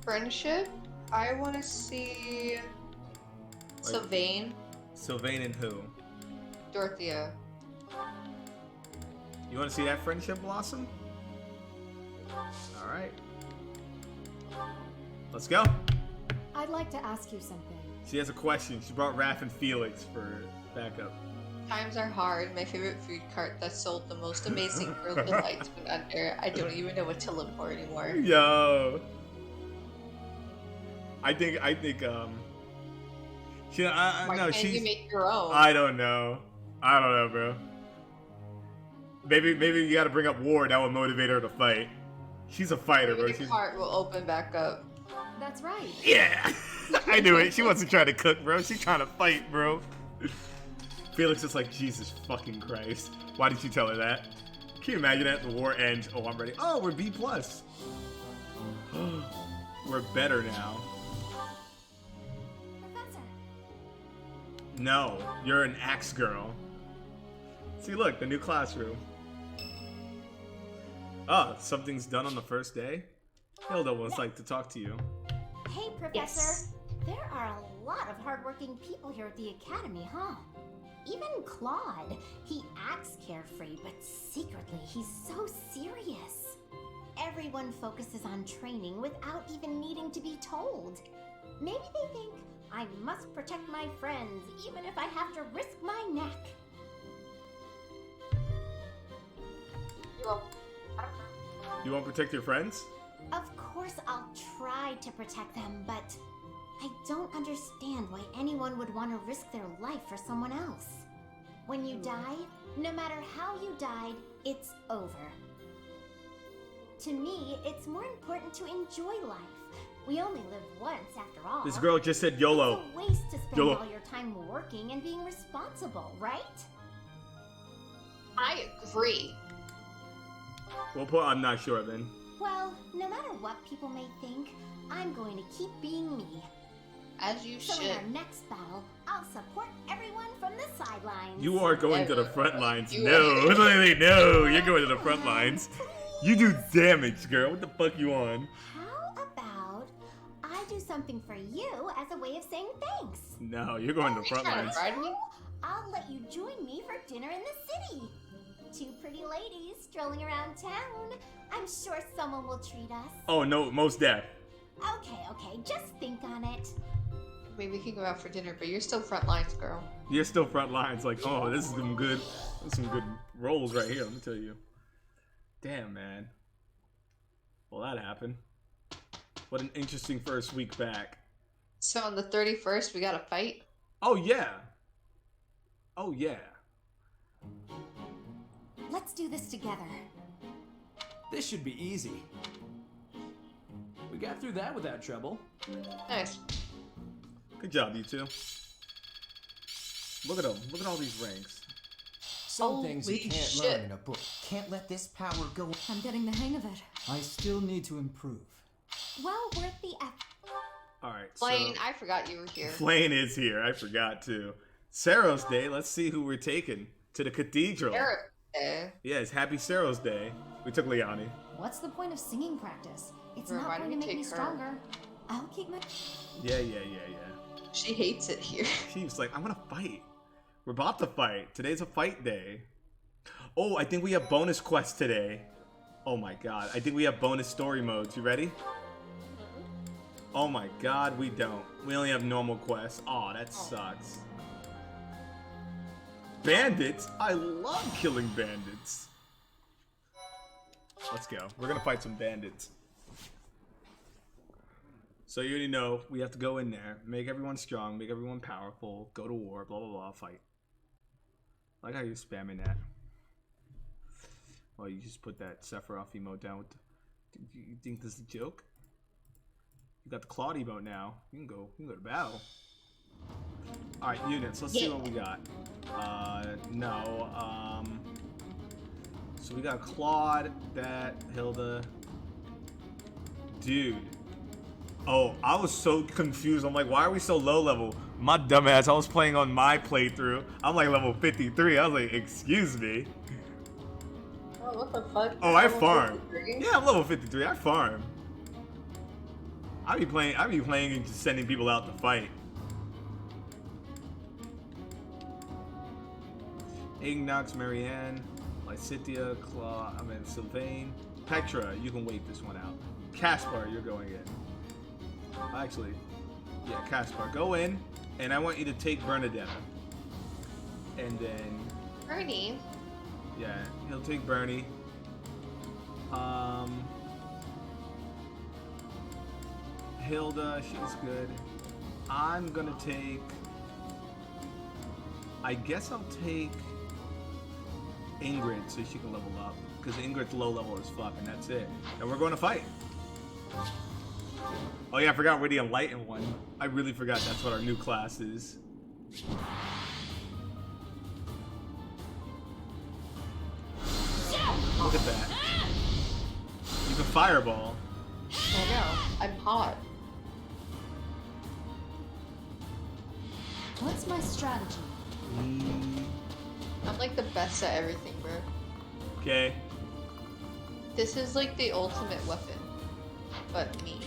Friendship? I wanna see Sylvain. Sylvain and who? Dorothea. You wanna see that friendship blossom? Alright. Let's go. I'd like to ask you something. She has a question. She brought Raph and Felix for backup. Times are hard. My favorite food cart that sold the most amazing grilled delights went under. I don't even know what to look for anymore. Yo. I think she Why no, can't she's you make your own? I don't know, bro. Maybe you gotta bring up war. That will motivate her to fight. She's a fighter, Maybe bro. the cart will open back up. That's right. Yeah. I knew it. She wasn't trying to cook, bro. She's trying to fight, bro. Felix is like, Jesus fucking Christ. Why did you tell her that? Can you imagine that? The war ends. Oh, I'm ready. Oh, we're B+. We're better now. Professor. No, you're an axe girl. See, look, the new classroom. Oh, something's done on the first day? Hilda would like to talk to you. Hey, Professor. Yes. There are a lot of hardworking people here at the Academy, huh? Even Claude. He acts carefree, but secretly he's so serious. Everyone focuses on training without even needing to be told. Maybe they think, I must protect my friends, even if I have to risk my neck. You won't protect your friends? Of course I'll try to protect them, but I don't understand why anyone would want to risk their life for someone else. When you die, no matter how you died, it's over. To me, it's more important to enjoy life. We only live once, after all. This girl just said YOLO. It's a waste to spend YOLO. all your time working and being responsible, right? I agree. I'm not sure then. Well, no matter what people may think, I'm going to keep being me. As you So should. in our next battle, I'll support everyone from the sidelines. You are going to the front lines. You No, are. literally, no. You're going to the front lines. You do damage, girl. What the fuck you on? How about I do something for you as a way of saying thanks? No, you're going to the front trying lines. to ride me? I'll let you join me for dinner in the city. Two pretty ladies strolling around town. I'm sure someone will treat us. Oh no, most deaf. Okay, just think on it. I mean, we can go out for dinner, but you're still front lines, girl. You're still front lines. Like, oh, this is some good rolls right here. Let me tell you. Damn, man. Well, that happened. What an interesting first week back. So on the 31st, we got a fight? Oh yeah. Oh yeah. Let's do this together. This should be easy. We got through that without trouble. Nice. Good job, you two. Look at them. Look at all these ranks. Some things you Holy can't shit. learn in a book. Can't let this power go. I'm getting the hang of it. I still need to improve. Well worth the effort. Alright, Blaine, so... I forgot you were here. Blaine is here. I forgot to. Seiros Day. Let's see who we're taking to the cathedral. Eric. Eh. Yeah, it's Happy Seiros Day. We took Liani. What's the point of singing practice? It's Why not don't going we to make me take her? stronger. I'll keep my... Yeah. She hates it here. She was like, I'm gonna fight. We're about to fight. Today's a fight day. Oh, I think we have bonus quests today. Oh my god. I think we have bonus story modes. You ready? Oh my god, we don't. We only have normal quests. Oh, that sucks. Bandits? I love killing bandits. Let's go. We're gonna fight some bandits. So you already know, we have to go in there, make everyone strong, make everyone powerful, go to war, blah blah blah, fight. I like how you're spamming that. Well, you just put that Sephiroth emote down with the... You think this is a joke? You got the Claude emote now. You can go to battle. Alright, units, let's see what we got. So we got Claude, that, Hilda. Dude. Oh, I was so confused. I'm like, why are we so low level? My dumbass, I was playing on my playthrough. I'm like level 53. I was like, excuse me. Oh, what the fuck? Oh, I Level farm. 53? Yeah, I'm level 53. I farm. I be playing and just sending people out to fight. Ignox, Marianne, Lysithia, Sylvain, Petra, you can wait this one out. Caspar, you're going in. Actually, yeah, Caspar, go in, and I want you to take Bernadetta. And then... Bernie? Yeah, he'll take Bernie. Hilda, she's good. I'm gonna take... I guess I'll take Ingrid so she can level up. Because Ingrid's low level as fuck, and that's it. And we're going to fight. Oh yeah, I forgot we're the Enlightened one. I really forgot that's what our new class is. Look at that. You can fireball. I know. I'm hot. What's my strategy? I'm like the best at everything, bro. Okay. This is like the ultimate weapon. But me.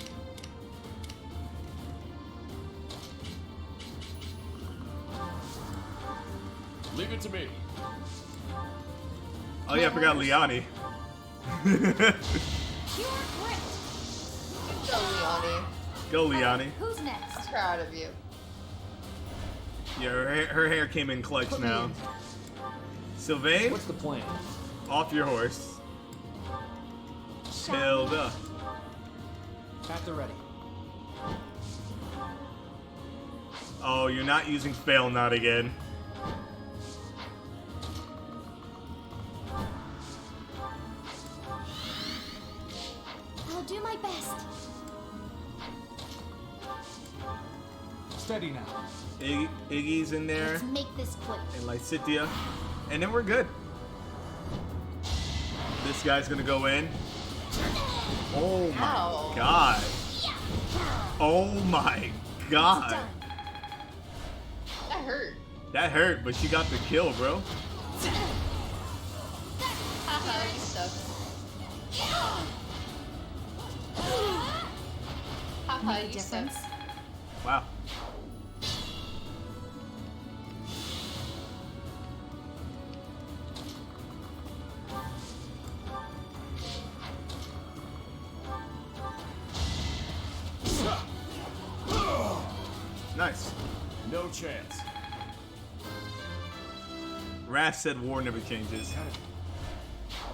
Leave it to me. Oh yeah, I forgot Liani. Go, Liani. Go, Liani. Who's next? I'm proud of you. Yeah, her hair came in clutch now. Sylvain? What's the plan? Off your horse. Hilda. At the ready. Oh, you're not using Fail Not again. I'll do my best. Steady now. Iggy's in there. Let's make this quick. And Lysithia. And then we're good. This guy's gonna go in. Oh my Ow. god. Oh my god. That hurt. That hurt, but she got the kill, bro. Haha, you suck. Haha, Make a you difference. suck. Wow. Nice. No chance. Raph said war never changes.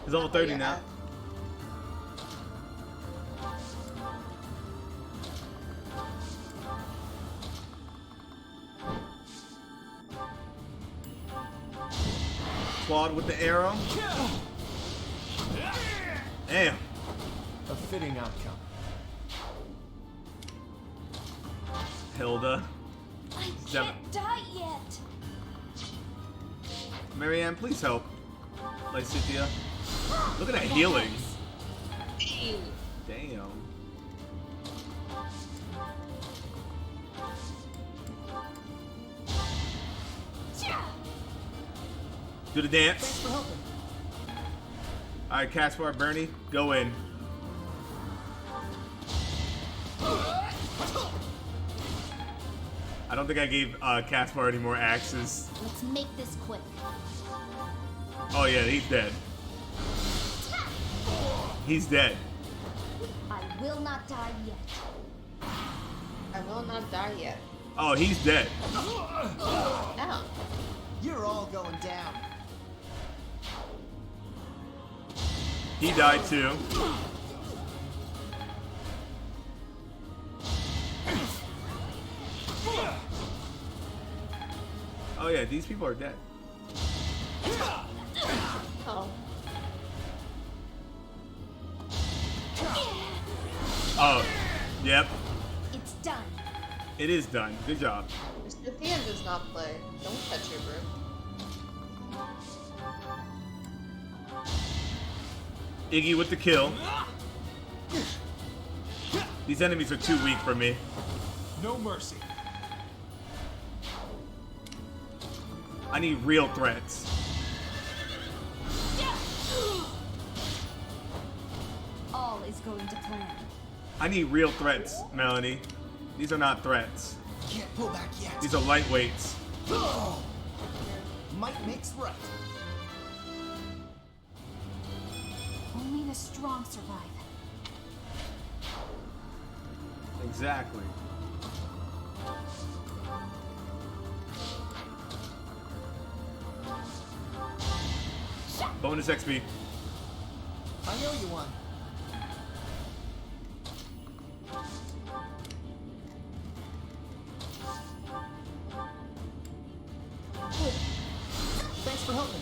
He's level 30 now. Claude with the arrow. Damn. A fitting outcome. Hilda. I Seven. can't die yet. Marianne, please help. Lysithea. Look at that healing. Damn. Do the dance. Thanks for helping. Alright, Caspar, Bernie, go in. I don't think I gave Caspar any more axes. Let's make this quick. Oh yeah, he's dead. He's dead. I will not die yet. I will not die yet. Oh, he's dead. No. You're all going down. He died too. Oh yeah, these people are dead. Oh. Oh, yep. It's done. It is done. Good job. Mr. Thean does not play. Don't touch your broom. Iggy with the kill. These enemies are too weak for me. No mercy. I need real threats. All is going to plan. I need real threats, Melanie. These are not threats. Can't pull back yet. These are lightweights. Might makes right. Only the strong survive. Exactly. Bonus XP. I know you won. Thanks for helping.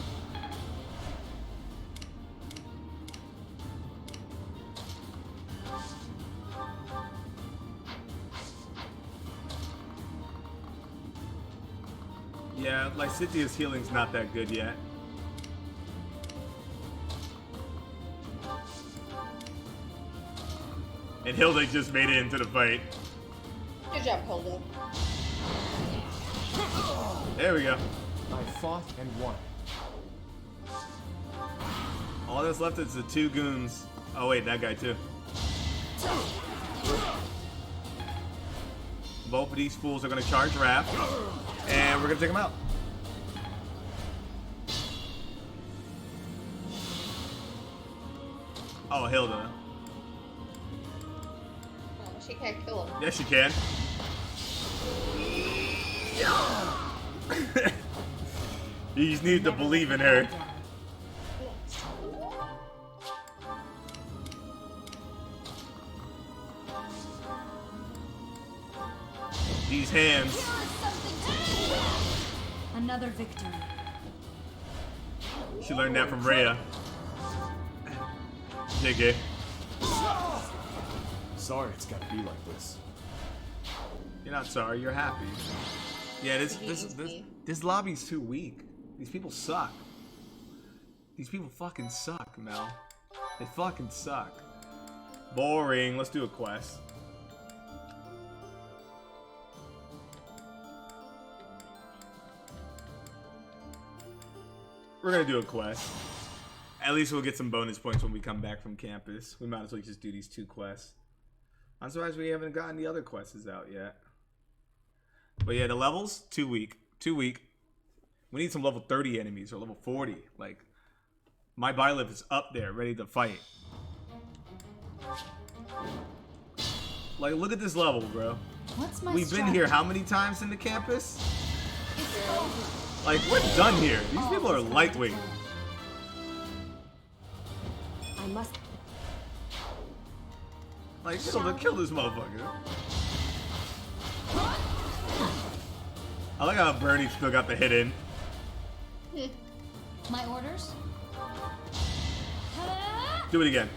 Yeah, Lysithea's healing's not that good yet. And Hilda just made it into the fight. Good job, Hilda. There we go. I fought and won. All that's left is the two goons. Oh wait, that guy too. Both of these fools are gonna charge Raph. And we're gonna take them out. Oh, Hilda. Oh, she can't kill him. Yes, she can. You just need to believe in her. These hands. Another victory. She learned that from Rhea. JK. Sorry it's gotta be like this. You're not sorry, you're happy. Yeah, this lobby's too weak. These people suck. These people fucking suck, Mel. They fucking suck. Boring. Let's do a quest. We're gonna do a quest. At least we'll get some bonus points when we come back from campus. We might as well just do these 2 quests. I'm surprised we haven't gotten the other quests out yet. But yeah, the levels, 2 weak. 2 weak. We need some level 30 enemies or level 40. Like, my Byleth is up there, ready to fight. Like, look at this level, bro. What's my We've been strat? here how many times in the campus? Like, we're done here. These people are lightweight. I must. Like, kill this motherfucker. I like how Bernie still got the hit in. My orders? Do it again.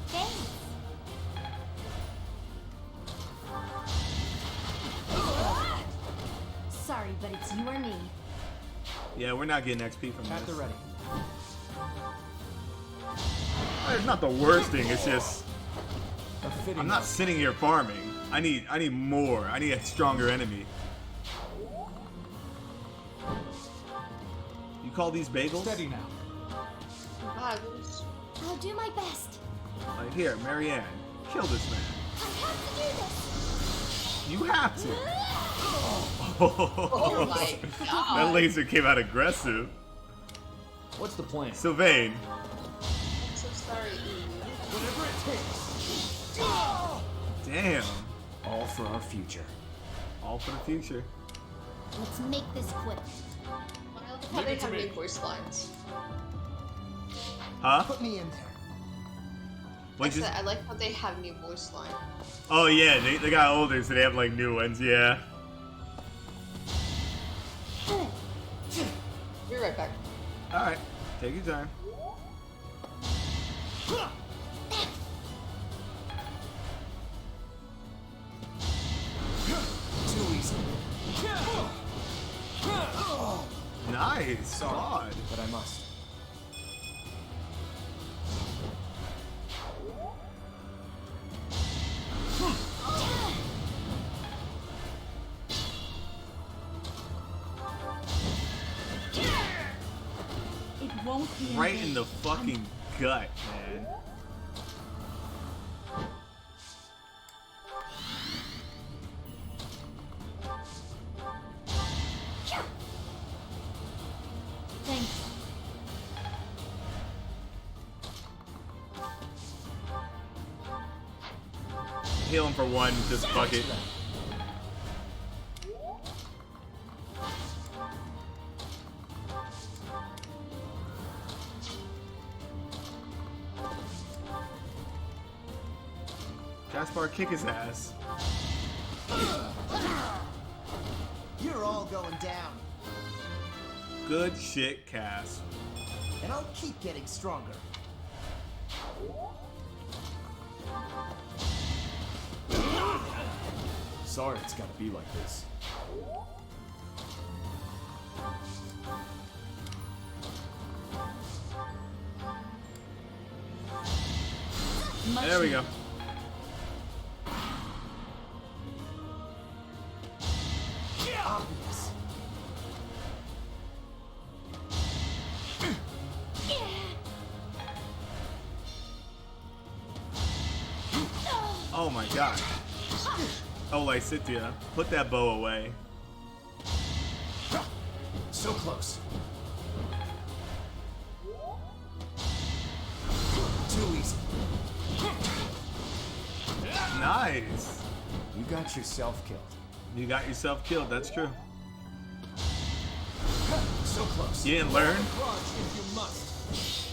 Thanks. Sorry, but it's you or me. Yeah, we're not getting XP from At the this. ready. It's not the worst thing, it's just... A fitting I'm not sitting here farming. I need more. I need a stronger enemy. You call these bagels? Steady now. I'll do my best. Like, here, Marianne, kill this man. I have to do this. You have to. Oh my god. That laser came out aggressive. What's the plan? Sylvain. I'm so sorry. Whatever it takes. Damn. All for our future. All for the future. Let's make this quick. I love how they have new voice lines. Huh? Put me in there. What you... I like how they have new voice lines. Oh yeah, they got older, so they have like new ones. Yeah. Be right back. All right, take your time. Too easy. Nice, Sorry, Claude. but I must. It won't be Right in the fucking gut, man. Thanks. Heal him for 1, just fuck it. Gaspar, kick his ass. You're all going down. Good shit, Cass. And I'll keep getting stronger. Sorry it's gotta be like this. There we go. Obvious. Oh my god. Oh, Lysithea, put that bow away. So close. Too easy. Nice. You got yourself killed. You got yourself killed, that's true. So close. You didn't learn? Grudge if you must.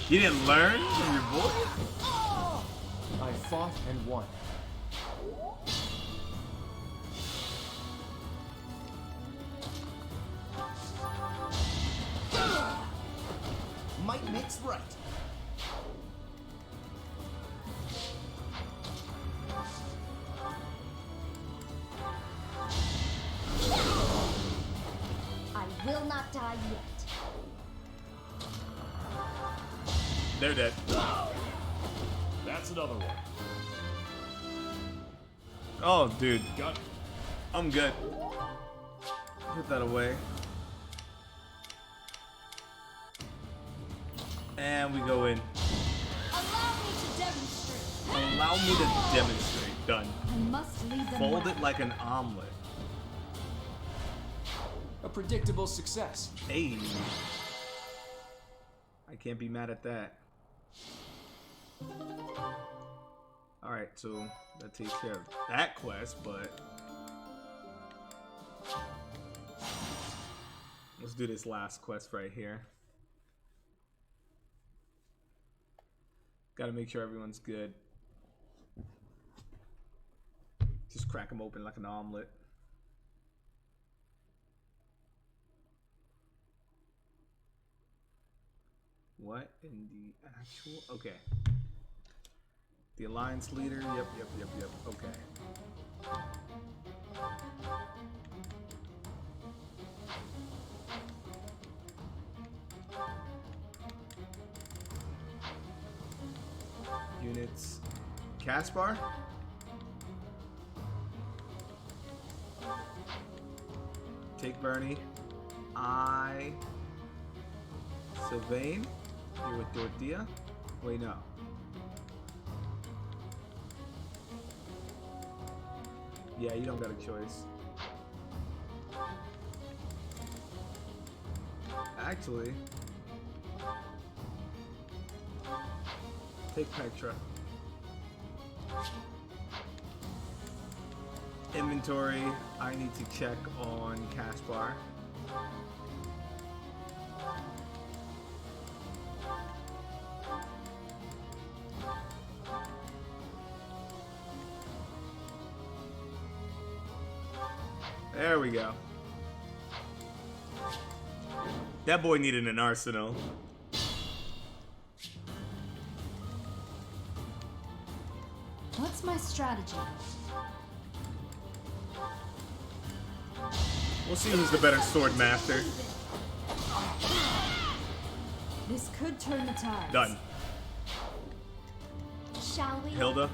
You didn't learn from your boy? I fought and won. Might makes right. I will not die yet. They're dead. That's another one. Oh, dude. Got it. I'm good. Put that away. And we go in. Allow me to demonstrate. Allow me to demonstrate. Done. I must lead them Fold well. it like an omelet. A predictable success. Hey. I can't be mad at that. Alright, so that takes care of that quest, but let's do this last quest right here. Gotta make sure everyone's good. Just crack them open like an omelet. What in the actual? Okay. The alliance leader. Yep. Okay. Units. Caspar. Take Bernie. Sylvain. You're with Dorothea? Wait, no. Yeah, you don't got a choice. Actually, take Petra. Inventory, I need to check on Caspar. There we go. That boy needed an arsenal. What's my strategy? We'll see who's the better sword master. This could turn the tide. Done. Shall we? Hilda.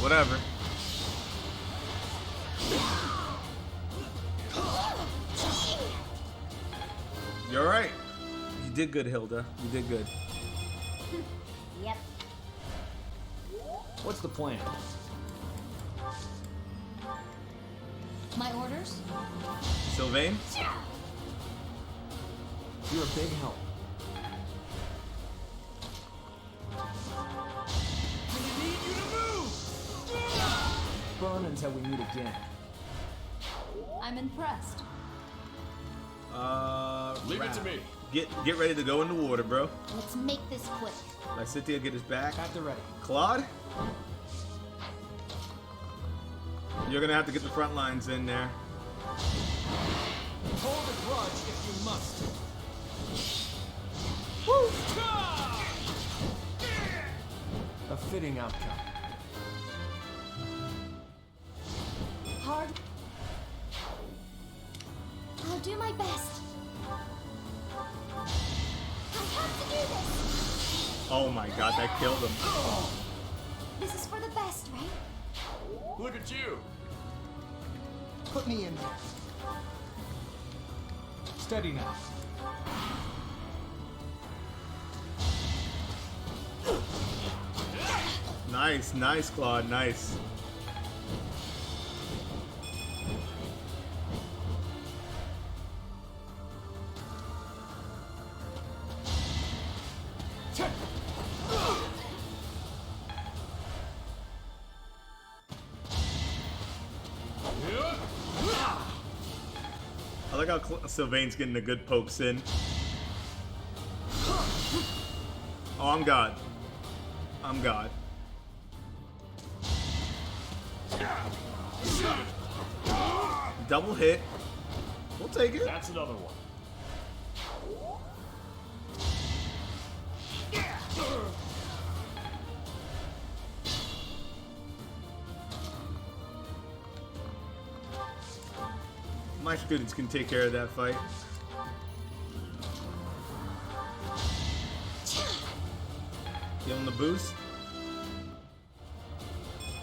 Whatever. You're right. You did good, Hilda. You did good. Yep. What's the plan? My orders? Sylvain? You're a big help. Burn until we meet again. I'm impressed. Leave it to me. Get ready to go in the water, bro. Let's make this quick. Let Cynthia get his back. At the ready. Claude? You're gonna have to get the front lines in there. Hold a grudge if you must. A fitting outcome. Hard. I'll do my best. I have to do this. Oh my god, that killed him. This is for the best, right? Look at you. Put me in there. Steady now. Nice, Claude, nice. I like how Sylvain's getting the good pokes in. Oh, I'm God. I'm God. Double hit. We'll take it. That's another one. My students can take care of that fight. Give him the boost.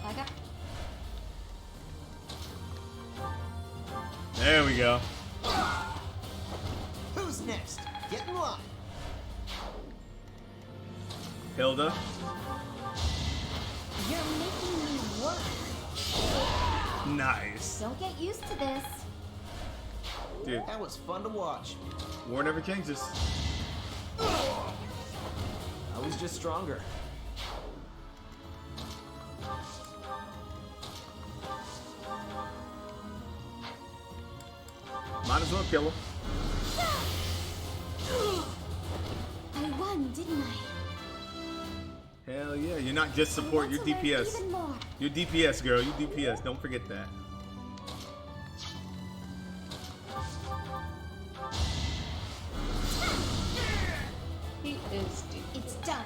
Back up. There we go. Who's next? Get in line. Hilda. You're making me work. Nice. Don't get used to this. Dude, That was fun to watch. war never changes. I was just stronger. Might as well kill him. I won, didn't I? Hell yeah, you're not just support, you're DPS. Even more. You're DPS, girl. You DPS. Don't forget that. He is deep. It's done.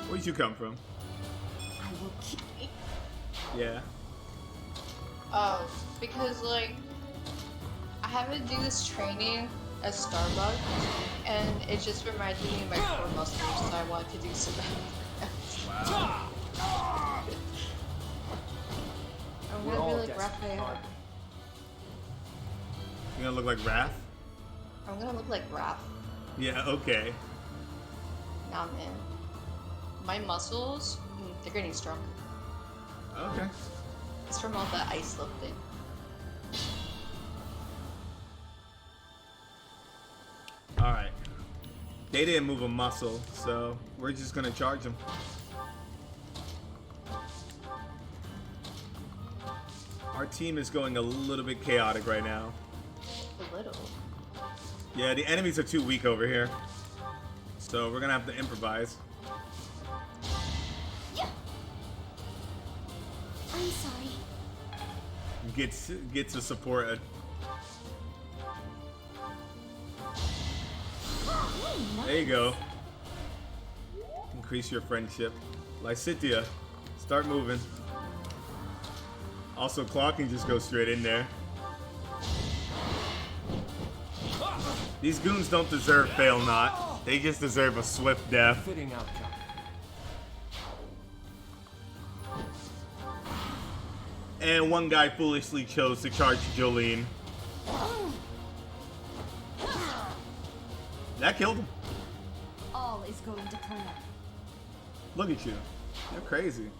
Where'd you come from? I will keep it. Yeah. Because like I have to do this training at Starbucks, and it just reminded me of my core muscles, so I want to do some. Wow. I'm We're gonna all be like desperate. Raphael. You gonna look like Wrath? I'm gonna look like Raph. Yeah, okay. Nah, man. My muscles, they're getting stronger. Okay. It's from all the ice lifting. Alright. They didn't move a muscle, so we're just gonna charge them. Our team is going a little bit chaotic right now. A little. Yeah, the enemies are too weak over here. So we're gonna have to improvise. I'm sorry. Get to support a There you go. Increase your friendship. Lysithia, start moving. Also, Claude can just go straight in there. These goons don't deserve fail not. They just deserve a swift death. Fitting outcome. And one guy foolishly chose to charge Jolene. That killed him. All is going to plan. Look at you. You're crazy.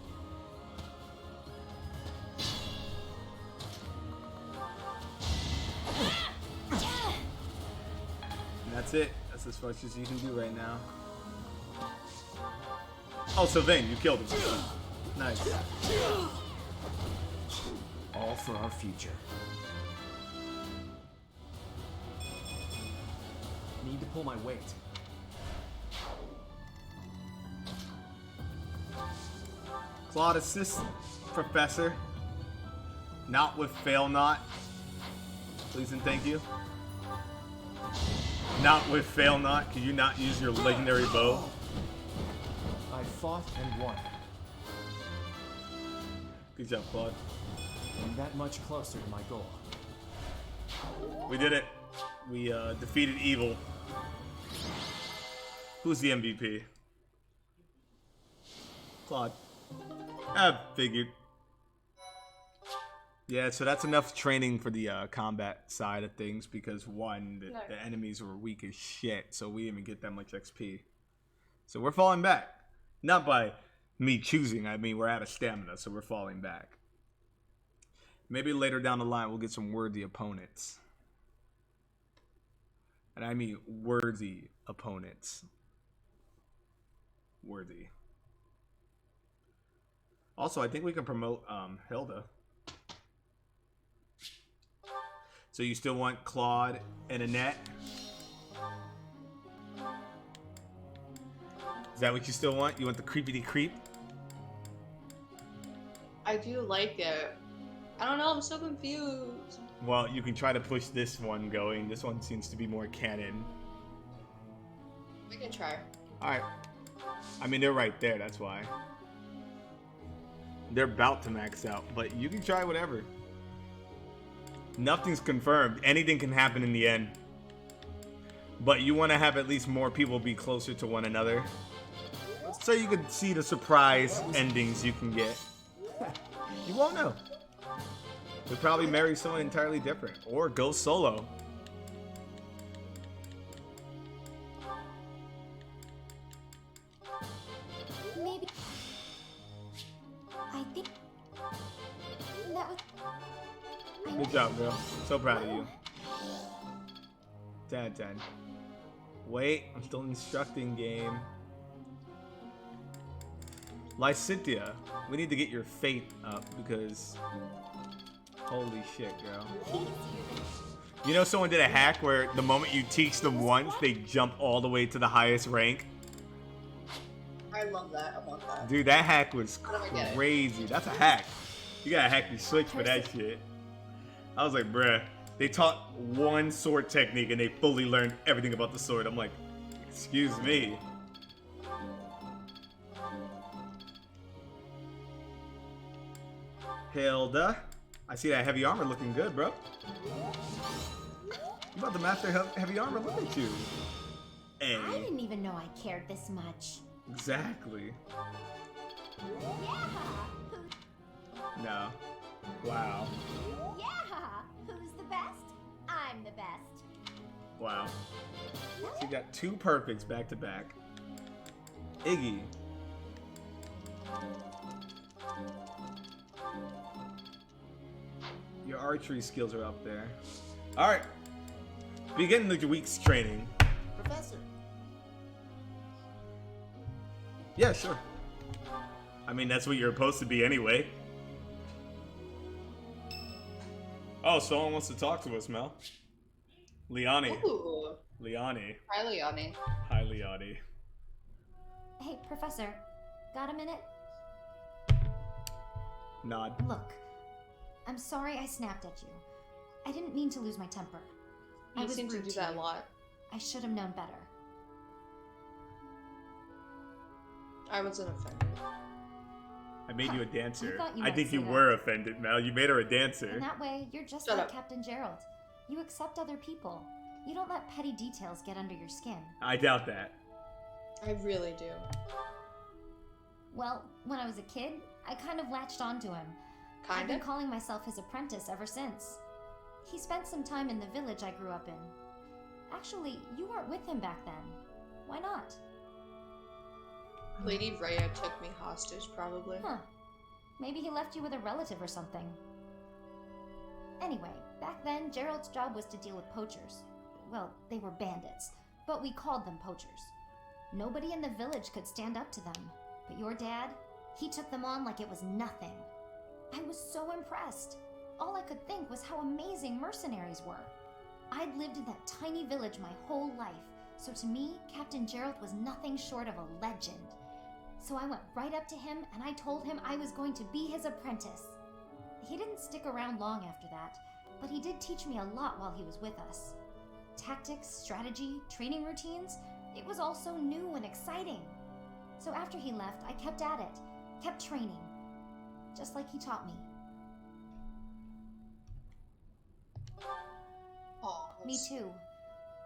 And that's it. That's as much as you can do right now. Oh, Sylvain, you killed him. Nice. All for our future. Need to pull my weight. Claude assist, Professor. Not with fail not. Please and thank you. Not with fail not. Can you not use your legendary bow? I fought and won. Good job, Claude. I'm that much closer to my goal. We did it. We defeated evil. Who's the MVP? Claude. I figured. Yeah, so that's enough training for the combat side of things because one, the enemies were weak as shit, so we didn't even get that much XP. So we're falling back. Not by me choosing, I mean we're out of stamina, so we're falling back. Maybe later down the line we'll get some worthy opponents. And I mean worthy opponents. Worthy. Also, I think we can promote Hilda. So you still want Claude and Annette? Is that what you still want? You want the creepity creep? I do like it. I don't know, I'm so confused. Well, you can try to push this one going. This one seems to be more canon. We can try. Alright. I mean, they're right there, that's why. They're about to max out, but you can try whatever. Nothing's confirmed. Anything can happen in the end. But you want to have at least more people be closer to one another, so you can see the surprise endings you can get. You won't know. You'll probably marry someone entirely different, or go solo. Maybe. I think that was. Good job, girl. So proud of you. 10 out of 10. Wait, I'm still instructing game. Lysithea, we need to get your fate up because holy shit, girl. You know someone did a hack where the moment you teach them once, they jump all the way to the highest rank? I love that. I want that. Dude, that hack was How do I get it? crazy. That's a hack. You gotta hack your switch for that shit. I was like, bruh, they taught one sword technique and they fully learned everything about the sword. I'm like, excuse me. Hilda, I see that heavy armor looking good, bro. You about to master heavy armor? Look at you. Hey. I didn't even know I cared this much. Exactly. Yeah. No. Wow. Yeah. Who's the best? I'm the best. Wow. So you got 2 perfects back to back. Iggy. Your archery skills are up there. Alright. Begin the week's training. Professor. Yeah, sure. I mean, that's what you're supposed to be anyway. Oh, someone wants to talk to us, Mel. Liani. Ooh. Liani. Hi, Liani. Hi, Liani. Hey, Professor. Got a minute? Nod. Look, I'm sorry I snapped at you. I didn't mean to lose my temper. I You was seem to rude do that a you. lot. I should have known better. I wasn't offended. I made you a dancer. thought you I might think say you that. were offended, Mel. You made her a dancer. And that way, you're just Shut like up. Captain Gerald. You accept other people. You don't let petty details get under your skin. I doubt that. I really do. Well, when I was a kid, I kind of latched onto him. I've been Kinda? calling myself his apprentice ever since. He spent some time in the village I grew up in. Actually, you weren't with him back then. Why not? Lady Rhea took me hostage, probably. Huh. Maybe he left you with a relative or something. Anyway, back then, Gerald's job was to deal with poachers. Well, they were bandits, but we called them poachers. Nobody in the village could stand up to them, but your dad, he took them on like it was nothing. I was so impressed. All I could think was how amazing mercenaries were. I'd lived in that tiny village my whole life, so to me, Captain Gerald was nothing short of a legend. So I went right up to him and I told him I was going to be his apprentice. He didn't stick around long after that, but he did teach me a lot while he was with us. Tactics, strategy, training routines, it was all so new and exciting. So after he left, I kept at it, kept training, just like he taught me. Oh, Me too.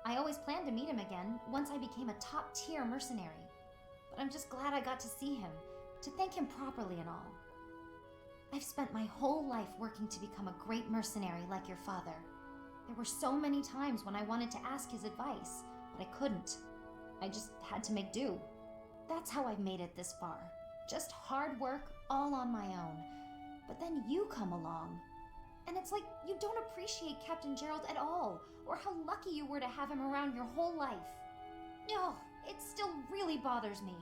I always planned to meet him again once I became a top-tier mercenary. But I'm just glad I got to see him, to thank him properly and all. I've spent my whole life working to become a great mercenary like your father. There were so many times when I wanted to ask his advice, but I couldn't. I just had to make do. That's how I've made it this far. Just hard work, all on my own. But then you come along. And it's like you don't appreciate Captain Gerald at all, or how lucky you were to have him around your whole life. No, it still really bothers me.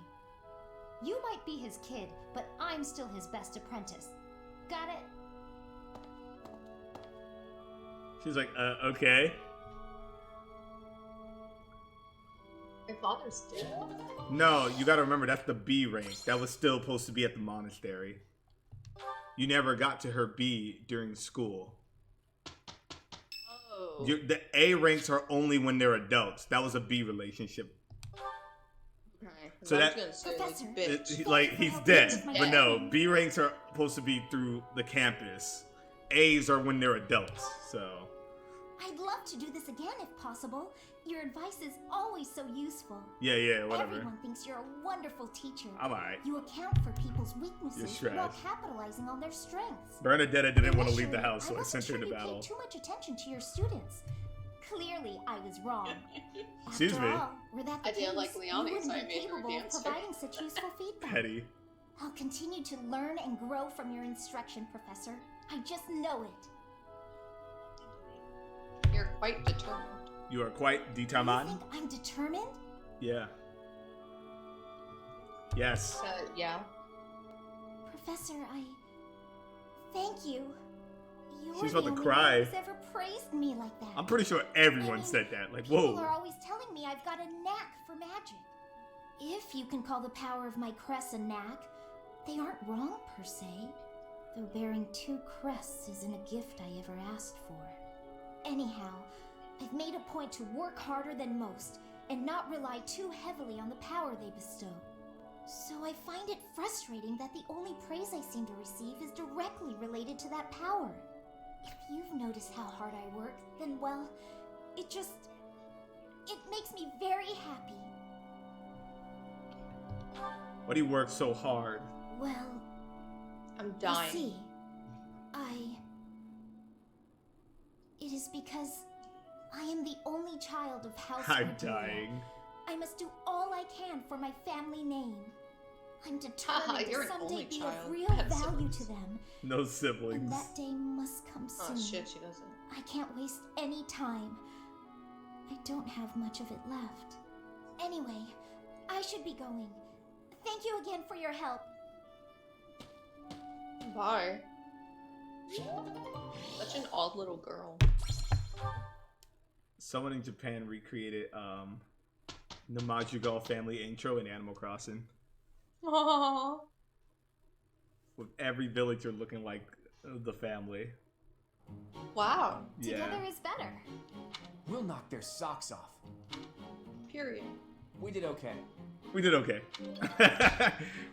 You might be his kid, but I'm still his best apprentice. Got it? She's like, okay. my father's dead. No, you gotta remember, that's the B rank. That was still supposed to be at the monastery. You never got to her B during school. Oh. The A ranks are only when they're adults. That was a B relationship. Okay. So I was that gonna say, like, bitch. like he's dead, but no. B ranks are supposed to be through the campus. A's are when they're adults, so. I'd love to do this again if possible. Your advice is always so useful. Yeah, whatever. Everyone thinks you're a wonderful teacher. I'm alright. You account for people's weaknesses You're while trash. capitalizing on their strengths. Bernadetta didn't want to leave the Initially, house, so I wasn't sent her sure to you battle. paid too much attention to your students. Clearly, I was wrong. Excuse After me. all, were that the I didn't case, like Leonie, you wouldn't so I be made her a capable of dancer. providing such useful feedback. Petty. I'll continue to learn and grow from your instruction, Professor. I just know it. You're quite determined. You are quite You determined. think I'm determined? Yeah. Yes. Yeah. Professor, thank you. You're She's the about to only cry. one who's ever praised me like that. I'm pretty sure everyone said that. Like, People whoa. are always telling me I've got a knack for magic. If you can call the power of my crests a knack, they aren't wrong per se. Though bearing 2 crests isn't a gift I ever asked for. Anyhow, I've made a point to work harder than most and not rely too heavily on the power they bestow. So I find it frustrating that the only praise I seem to receive is directly related to that power. If you've noticed how hard I work, then well, it makes me very happy. Why do you work so hard? Well, I'm you dying. see, it is because I am the only child of House I'm Cordelia. dying. I must do all I can for my family name. I'm determined You're to an someday only be child. of real I have value siblings. to them. No And siblings. that day must come Oh soon. shit, she doesn't. I can't waste any time. I don't have much of it left. Anyway, I should be going. Thank you again for your help. Bye. Such an odd little girl. Someone in Japan recreated the Madrigal family intro in Animal Crossing. Aww. With every villager looking like the family. Wow. Yeah. Together is better. We'll knock their socks off. Period. We did okay. We did okay.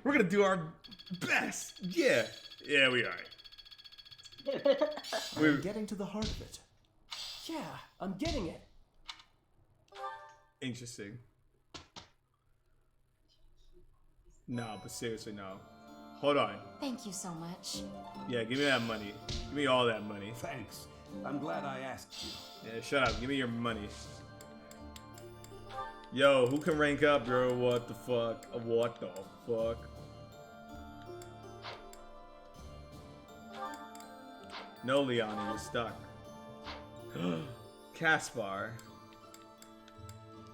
We're gonna do our best. Yeah. Yeah, we are. I'm getting to the heart of it. Yeah, I'm getting it. Interesting. No, but seriously, no. Hold on. Thank you so much. Yeah, give me that money. Give me all that money. Thanks. I'm glad I asked you. Yeah, shut up. Give me your money. Yo, who can rank up, bro? What the fuck? What the fuck? No, Leonie, you're stuck. Caspar.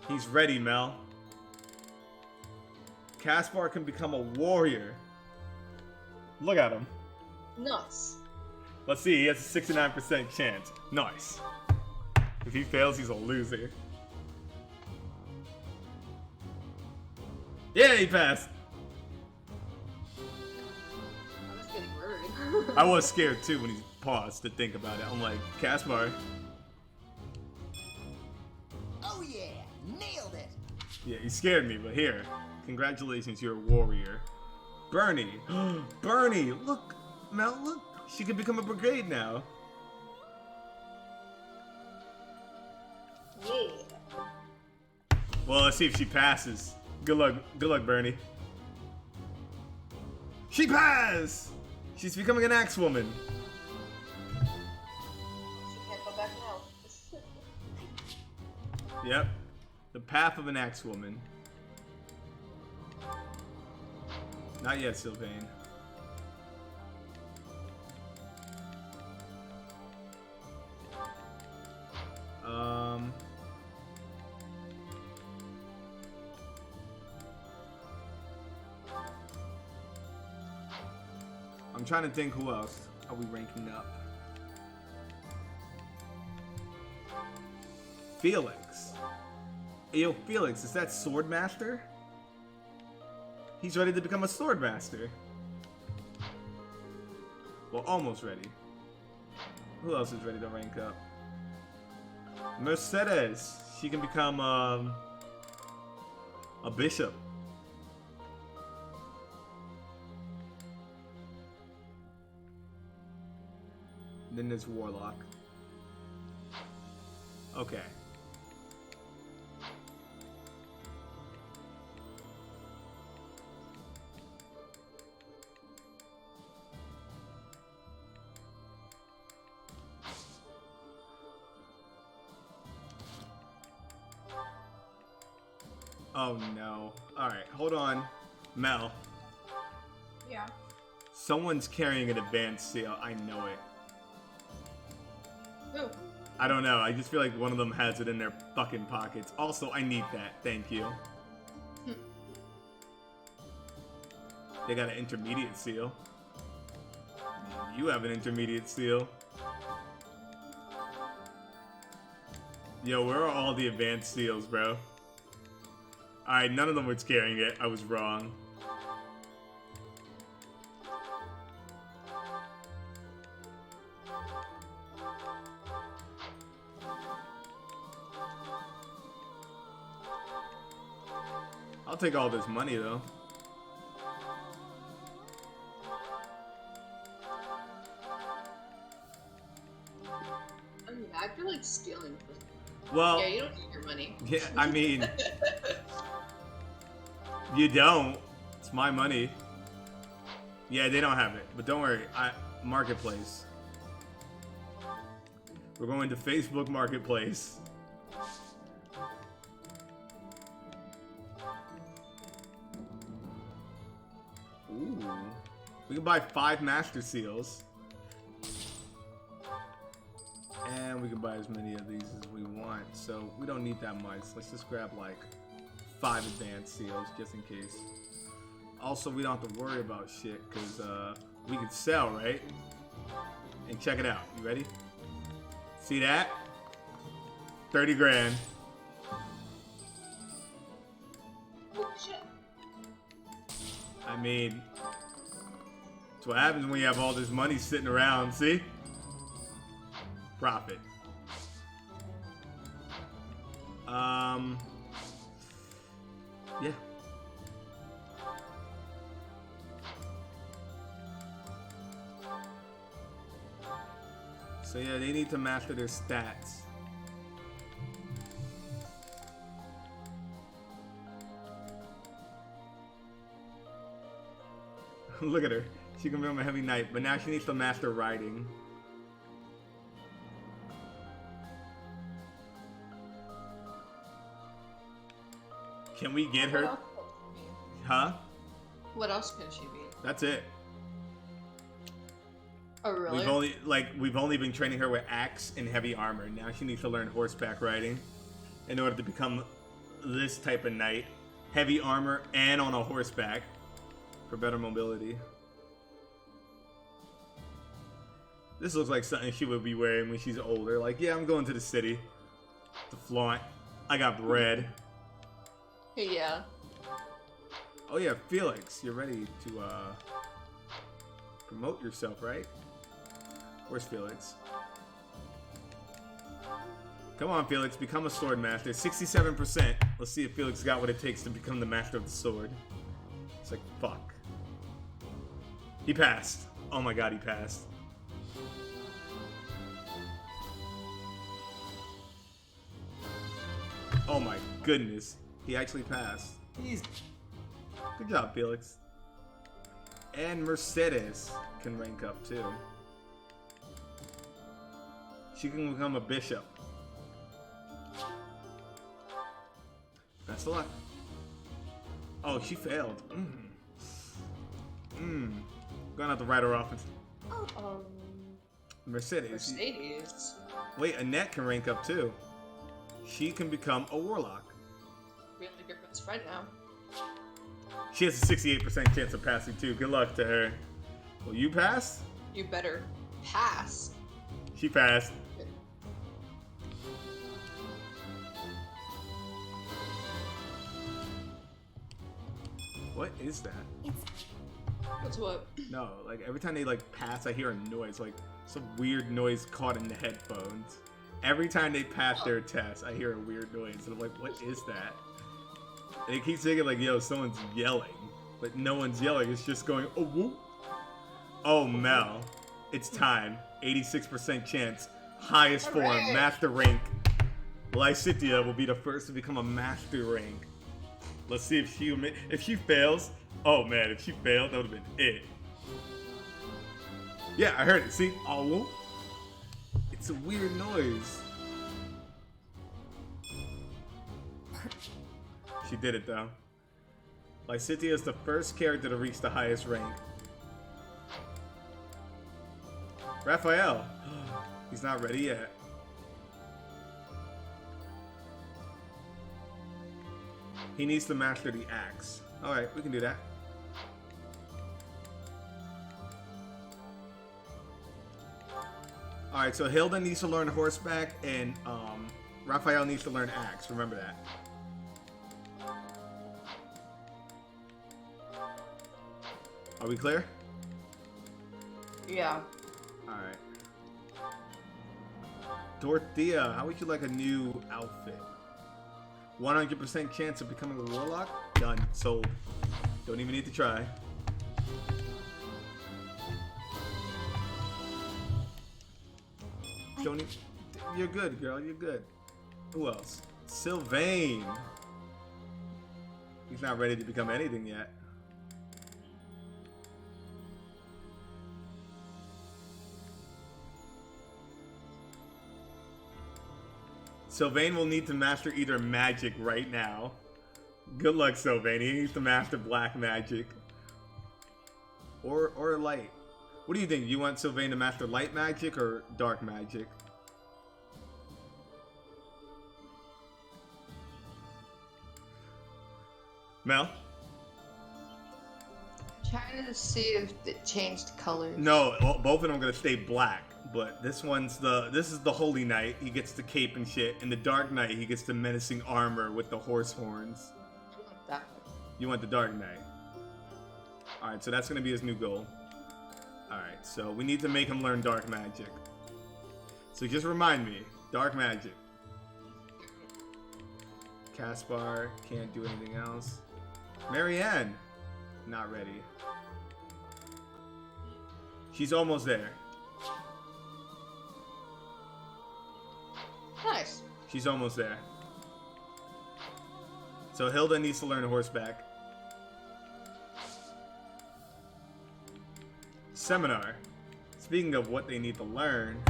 He's ready, Mel. Caspar can become a warrior. Look at him. Nuts. Let's see, he has a 69% chance. Nice. If he fails, he's a loser. Yeah, he passed. I was getting worried. I was scared too when he paused to think about it. I'm like, Caspar. Oh yeah, nailed it. Yeah, he scared me, but here. Congratulations, you're a warrior. Bernie. Bernie, look. Mel, look. She can become a brigade now. Yeah. Well, let's see if she passes. Good luck, Bernie. She passed! She's becoming an axe woman. She can't go back now. Yep. The path of an axe woman. Not yet, Sylvain. I'm trying to think who else are we ranking up. Felix. Yo, Felix, is that Sword Master? He's ready to become a Sword Master. Well, almost ready. Who else is ready to rank up? Mercedes. She can become a bishop. Then there's Warlock. Okay. Oh no. Alright, hold on. Mel. Yeah. Someone's carrying an advanced seal. I know it. Who? I don't know. I just feel like one of them has it in their fucking pockets. Also, I need that. Thank you. They got an intermediate seal. You have an intermediate seal. Yo, where are all the advanced seals, bro? Alright, none of them was carrying it. I was wrong. I'll take all this money, though. I mean, I feel like stealing. Well, yeah, you don't need your money. Yeah, I mean, you don't. It's my money. Yeah, they don't have it, but don't worry. Marketplace. We're going to Facebook Marketplace. Ooh. We can buy 5 Master Seals. And we can buy as many of these as we want. So we don't need that much. Let's just grab like 5 advanced seals just in case. Also, we don't have to worry about shit because we can sell, right? And check it out. You ready? See that? 30 grand. Oh, shit. I mean, that's what happens when you have all this money sitting around, see? Profit. Yeah. So yeah, they need to master their stats. Look at her. She can become a heavy knight, but now she needs to master riding. Can we get her? Huh? What else can she be? That's it. Oh, really? We've only been training her with axe and heavy armor. Now she needs to learn horseback riding in order to become this type of knight. Heavy armor and on a horseback for better mobility. This looks like something she would be wearing when she's older. Like, yeah, I'm going to the city to flaunt. I got bread. Yeah. Oh yeah, Felix, you're ready to promote yourself, right? Where's Felix? Come on, Felix, become a sword master. 67%. Let's see if Felix got what it takes to become the master of the sword. It's like, fuck. He passed. Oh my god, he passed. Oh my goodness. He actually passed. Good job, Felix. And Mercedes can rank up too. She can become a bishop. Best of luck. Oh, she failed. Gonna have to write her off. Mercedes. Wait, Annette can rank up too. She can become a warlock. Really good friend now. She has a 68% chance of passing too. Good luck to her. Will you pass? You better pass. She passed. What is that? What's what? No, like every time they like pass, I hear a noise, like some weird noise caught in the headphones. Every time they pass their test, I hear a weird noise, and I'm like, what is that? And it keeps thinking like, yo, someone's yelling, but no one's yelling. It's just going, oh, whoop. Oh, Mel. It's time. 86% chance. Highest form, Hooray. master rank. Lysithea will be the first to become a master rank. Let's see if she fails. Oh man, if she failed, that would have been it. Yeah, I heard it. See? Oh, it's a weird noise. She did it though. Lysithea is the first character to reach the highest rank. Raphael. He's not ready yet. He needs to master the axe. Alright, we can do that. Alright, so Hilda needs to learn horseback and Raphael needs to learn axe. Remember that. Are we clear? Yeah. Alright. Dorothea, how would you like a new outfit? 100% chance of becoming a warlock? Done. Sold. Don't even need to try. Don't even... You're good, girl. You're good. Who else? Sylvain. He's not ready to become anything yet. Sylvain will need to master either magic right now. Good luck, Sylvain. He needs to master black magic. Or light. What do you think? You want Sylvain to master light magic or dark magic? Mel? Trying to see if it changed colors. No, both of them are gonna stay black. But this is the Holy Knight. He gets the cape and shit. And the Dark Knight, he gets the menacing armor with the horse horns. You want the Dark Knight. Alright, so that's gonna be his new goal. Alright, so we need to make him learn dark magic. So just remind me, dark magic. Caspar, can't do anything else. Marianne, not ready. She's almost there. Nice. She's almost there. So Hilda needs to learn horseback. Seminar. Speaking of what they need to learn.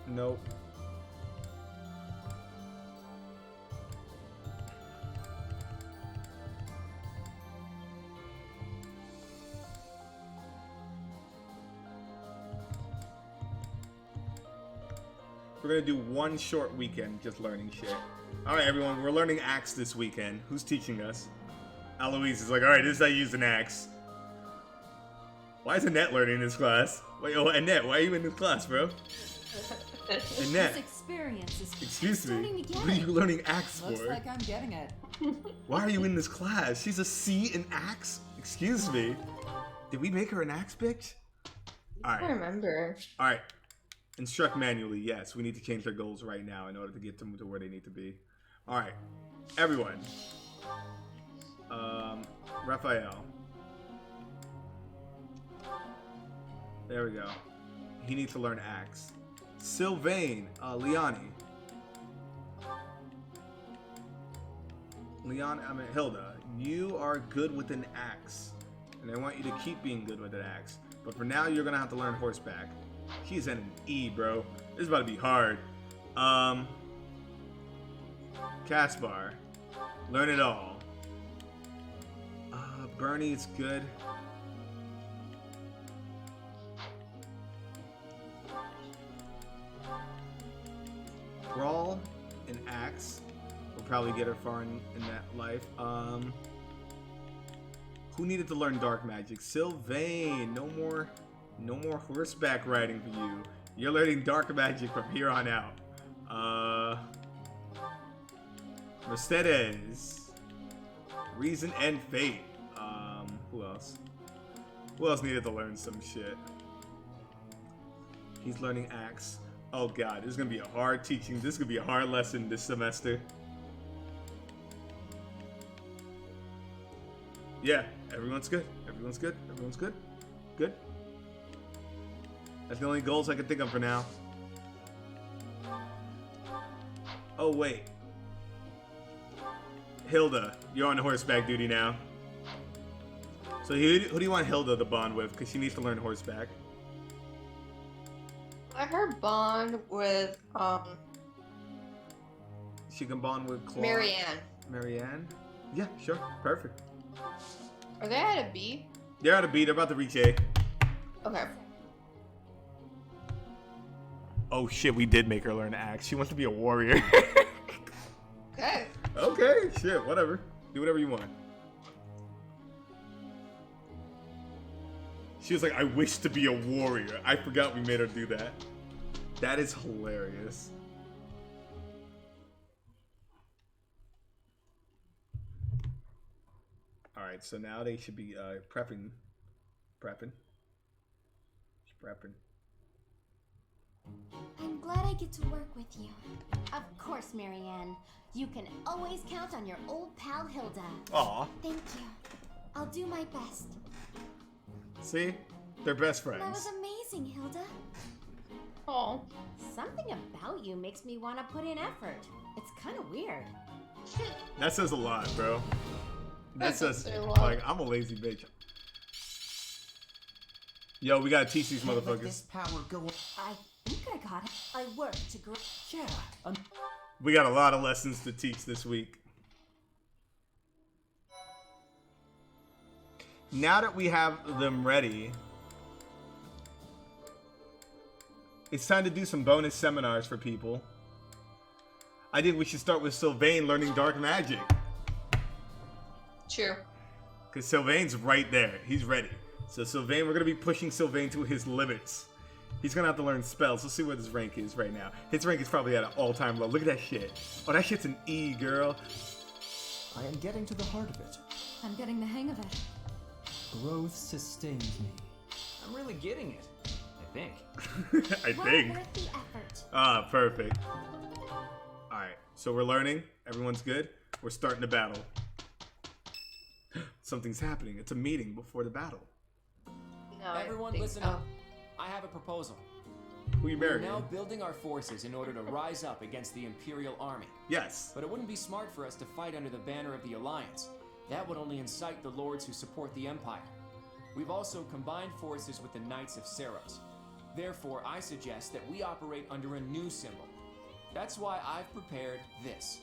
Nope. We're gonna do one short weekend just learning shit. Alright everyone, we're learning axe this weekend. Who's teaching us? Eloise is like, alright, this is how you use an axe. Why is Annette learning this class? Wait, oh, Annette, why are you in this class, bro? Annette. This experience is Excuse me. starting to get What are you learning axe Looks for? like I'm getting it. Why are you in this class? She's a C in axe? Excuse me. Did we make her an axe bitch? Alright. I remember. Alright. Instruct manually, yes. We need to change their goals right now in order to get them to where they need to be. Alright. Everyone. Raphael. There we go. He needs to learn axe. Sylvain. Liani. Hilda. You are good with an axe. And I want you to keep being good with an axe. But for now, you're going to have to learn horseback. She's at an E, bro. This is about to be hard. Caspar. Learn it all. Bernie's good. Brawl and axe will probably get her far in that life. Who needed to learn dark magic? Sylvain. No more horseback riding for you. You're learning dark magic from here on out. Mercedes. Reason and fate. Who else? Who else needed to learn some shit? He's learning axe. Oh god, this is gonna be a hard teaching. This is gonna be a hard lesson this semester. Yeah, everyone's good. Everyone's good. Everyone's good. Good. That's the only goals I can think of for now. Oh wait. Hilda, you're on horseback duty now. So who do you want Hilda to bond with? Because she needs to learn horseback. Let her bond with She can bond with Claude. Marianne. Marianne? Yeah, sure. Perfect. Are they at a B? They're at a B. They're about to reach A. Okay. Oh shit, we did make her learn to axe. She wants to be a warrior. Okay. Okay, shit, whatever. Do whatever you want. She was like, I wish to be a warrior. I forgot we made her do that. That is hilarious. Alright, so now they should be prepping. Prepping. I'm glad I get to work with you. Of course, Marianne. You can always count on your old pal Hilda. Aw. Thank you. I'll do my best. See? They're best That was friends. amazing, Hilda. Oh. Something about you makes me want to put in effort. It's kind of weird. That says a lot, bro. That says, a lot. like, I'm a lazy bitch. Yo, we gotta teach these Can't let motherfuckers. this power go. I think I got it. I work to grow. Yeah. We got a lot of lessons to teach this week. Now that we have them ready, it's time to do some bonus seminars for people. I think we should start with Sylvain learning dark magic. True. Because Sylvain's right there. He's ready. So Sylvain, we're going to be pushing Sylvain to his limits. He's going to have to learn spells. Let's see what his rank is right now. His rank is probably at an all-time low. Look at that shit. Oh, that shit's an E, girl. I am getting to the heart of it. I'm getting the hang of it. Growth sustains me. I'm really getting it. I think. I think. Well worth the effort. Ah, perfect. Alright, so we're learning. Everyone's good. We're starting the battle. Something's happening. It's a meeting before the battle. No, I Everyone, think- listen up. I have a proposal. Who you We're marrying? now building our forces in order to rise up against the Imperial Army. Yes. But it wouldn't be smart for us to fight under the banner of the Alliance. That would only incite the lords who support the Empire. We've also combined forces with the Knights of Seiros. Therefore, I suggest that we operate under a new symbol. That's why I've prepared this.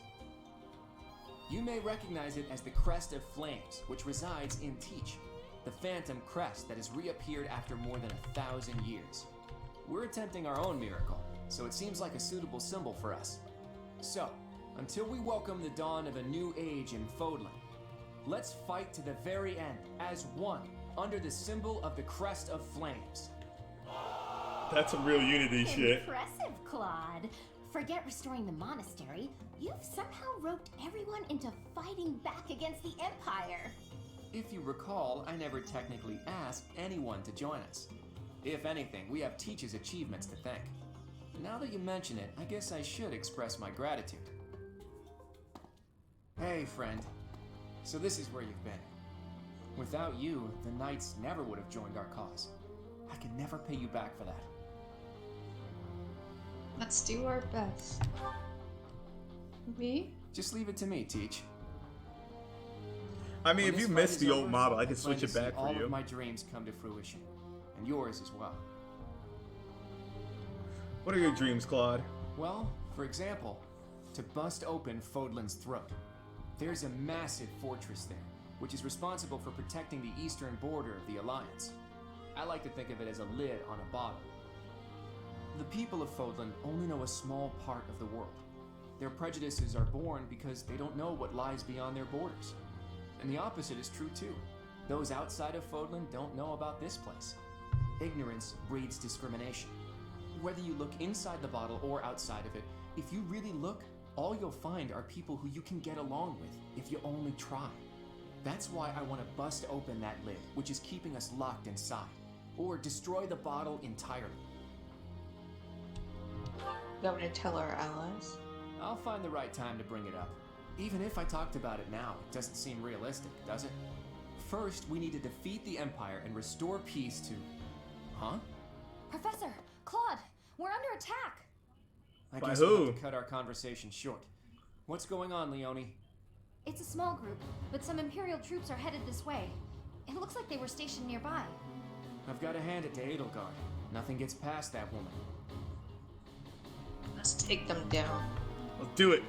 You may recognize it as the Crest of Flames, which resides in Teach, the phantom crest that has reappeared after more than 1,000 years. We're attempting our own miracle, so it seems like a suitable symbol for us. So, until we welcome the dawn of a new age in Fódlan, let's fight to the very end as one under the symbol of the Crest of Flames. That's some real unity shit. Impressive, Claude. Forget restoring the monastery. You've somehow roped everyone into fighting back against the Empire. If you recall, I never technically asked anyone to join us. If anything, we have Teach's achievements to thank. Now that you mention it, I guess I should express my gratitude. Hey, friend. So this is where you've been. Without you, the Knights never would have joined our cause. I can never pay you back for that. Let's do our best. Me? Just leave it to me, Teach. I mean, When if you this fight missed is the old over, model, I I can plan switch to it see back for all you. of my dreams come to fruition, and yours as well. What are your dreams, Claude? Well, for example, to bust open Fódlan's throat. There's a massive fortress there, which is responsible for protecting the eastern border of the Alliance. I like to think of it as a lid on a bottle. The people of Fódlan only know a small part of the world. Their prejudices are born because they don't know what lies beyond their borders. And the opposite is true too. Those outside of Fódlan don't know about this place. Ignorance breeds discrimination. Whether you look inside the bottle or outside of it, if you really look, all you'll find are people who you can get along with if you only try. That's why I want to bust open that lid, which is keeping us locked inside, or destroy the bottle entirely. going to tell our allies? I'll find the right time to bring it up. Even if I talked about it now, it doesn't seem realistic, does it? First, we need to defeat the Empire and restore peace to... Huh? Professor! Claude! We're under attack! I By guess who? we'll have to cut our conversation short. What's going on, Leonie? It's a small group, but some Imperial troops are headed this way. It looks like they were stationed nearby. I've got to hand it to Edelgard. Nothing gets past that woman. Let's take them down. Let's do it.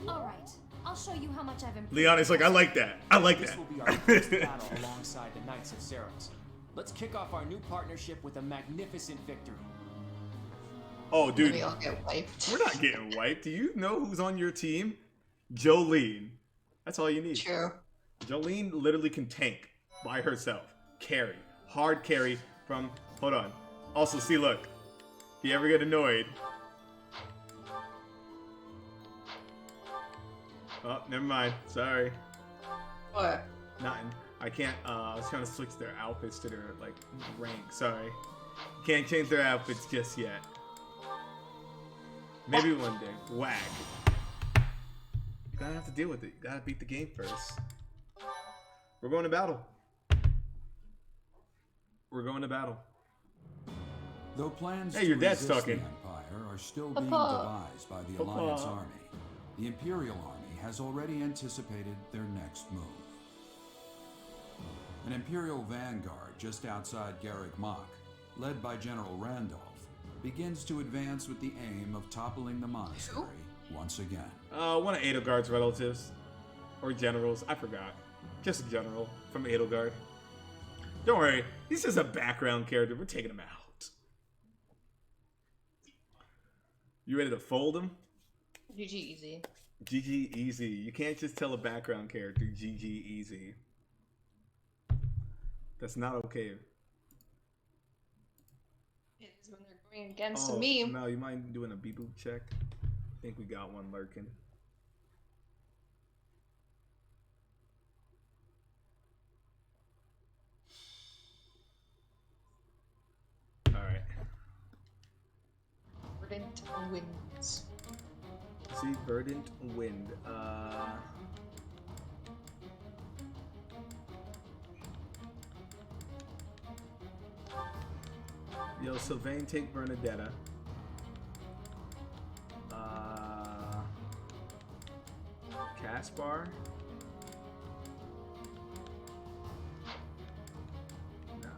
Alright, I'll show you how much I've improved. Leon is like, I like that. I like This that. will be our first battle alongside the Knights of Seiros. Let's kick off our new partnership with a magnificent victory. Oh, dude. We all get wiped. We're not getting wiped. Do you know who's on your team? Jolene. That's all you need. True. Jolene literally can tank by herself. Carry. Hard carry from... Hold on. Also, see, look. If you ever get annoyed... Oh, never mind. Sorry. What? Nothing. I can't, I was trying to switch their outfits to their, like, rank. Sorry. Can't change their outfits just yet. Maybe one day. Whack. You gotta have to deal with it. You gotta beat the game first. We're going to battle. We're going to battle. Though plans Hey, your to dad's resist talking. the Empire are still being Papa. devised by the Papa. Alliance Army, the Imperial Army has already anticipated their next move. An Imperial vanguard just outside Garrick Mach, led by General Randolph, begins to advance with the aim of toppling the monastery once again. One of Edelgard's relatives. Or generals. I forgot. Just a general from Edelgard. Don't worry. He's just a background character. We're taking him out. You ready to fold him? GG easy. GG easy. You can't just tell a background character GG easy. That's not okay. It is when they're going against Oh, me. Mel, you mind doing a beep boop check? I think we got one lurking. Alright. Verdant wins. See, verdant wind. Yo, Sylvain, take Bernadetta. Caspar. No.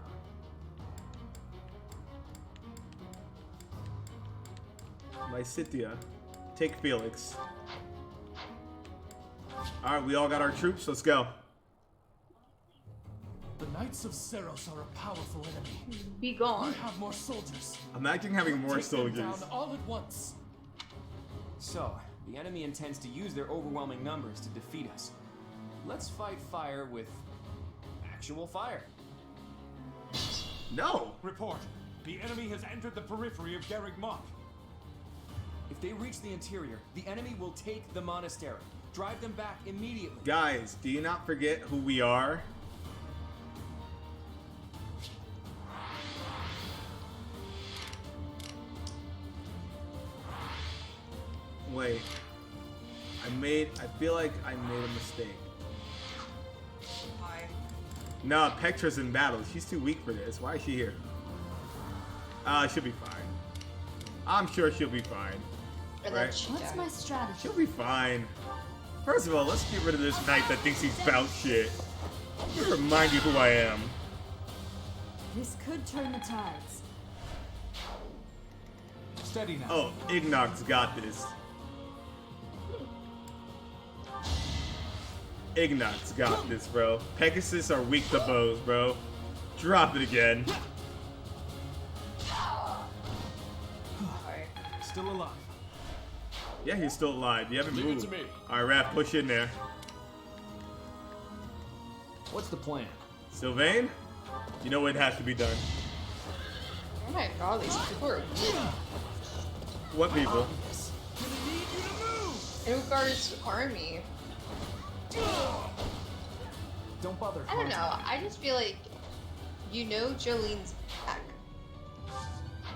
Lysithea, take Felix. Alright, we all got our troops, let's go. The Knights of Seiros are a powerful enemy. Be gone. We have more soldiers. Imagine having more Take them soldiers. down all at once. So, the enemy intends to use their overwhelming numbers to defeat us. Let's fight fire with actual fire. No! Report. The enemy has entered the periphery of Garrick Mach. If they reach the interior, the enemy will take the monastery. Drive them back immediately. Guys, do you not forget who we are? Wait. I feel like I made a mistake. Why? Nah, Petra's in battle. She's too weak for this. Why is she here? She'll be fine. I'm sure she'll be fine. Right? What's my strategy? She'll be fine. First of all, let's get rid of this knight that thinks he's bout shit. Let me remind you who I am. This could turn the tides. Steady now. Oh, Ignoc's got this. Ignoc's got this, bro. Pegasus are weak to bows, bro. Drop it again. Still alive. Yeah, he's still alive. You haven't Leave it moved. to me. Alright, Raph, push in there. What's the plan? Sylvain, you know what has to be done. Oh my god, these people are weird. What people? Edelgard's army. Don't bother. I don't know. I just feel like you know Jolene's back.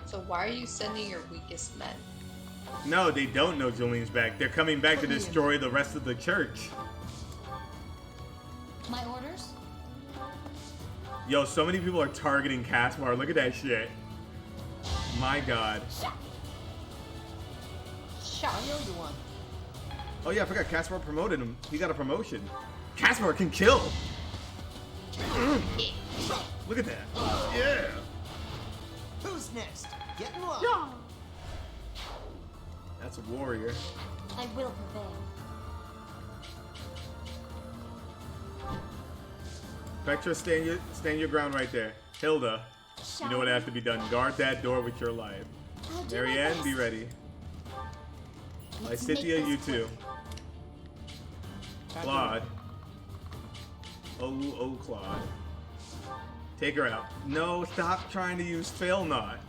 So why are you sending your weakest men? No, they don't know Julian's back. They're coming back to destroy the rest of the church. My orders? Yo, so many people are targeting Caspar. Look at that shit. My god. Shut. I owe you one. Oh yeah, I forgot Caspar promoted him. He got a promotion. Caspar can kill. Look at that. Yeah. Who's next? Get in line. Yeah. That's a warrior. I will prevail. Petra, stand your ground right there. Hilda, you know what has to be done. Guard that door with your life. Marianne, be ready. Lysithia, you too. Claude. Oh, Claude. Take her out. No, stop trying to use Fail Not.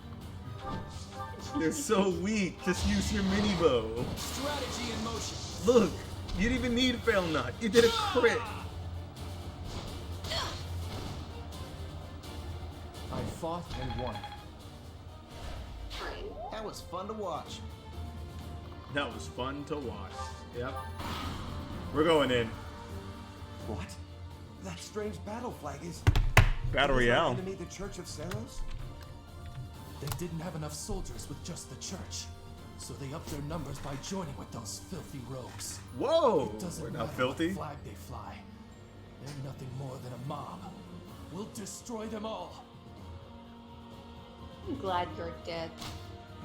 They're so weak. Just use your mini bow. Strategy in motion. Look, you didn't even need Fail Not. You did a crit. I fought and won. That was fun to watch. That was fun to watch. Yep. We're going in. What? That strange battle flag is... Battle Is our Royale. enemy the Church of Seiros? They didn't have enough soldiers with just the church, so they upped their numbers by joining with those filthy rogues. Whoa! It doesn't We're matter not filthy. what flag they fly. They're nothing more than a mob. We'll destroy them all. I'm glad you're dead.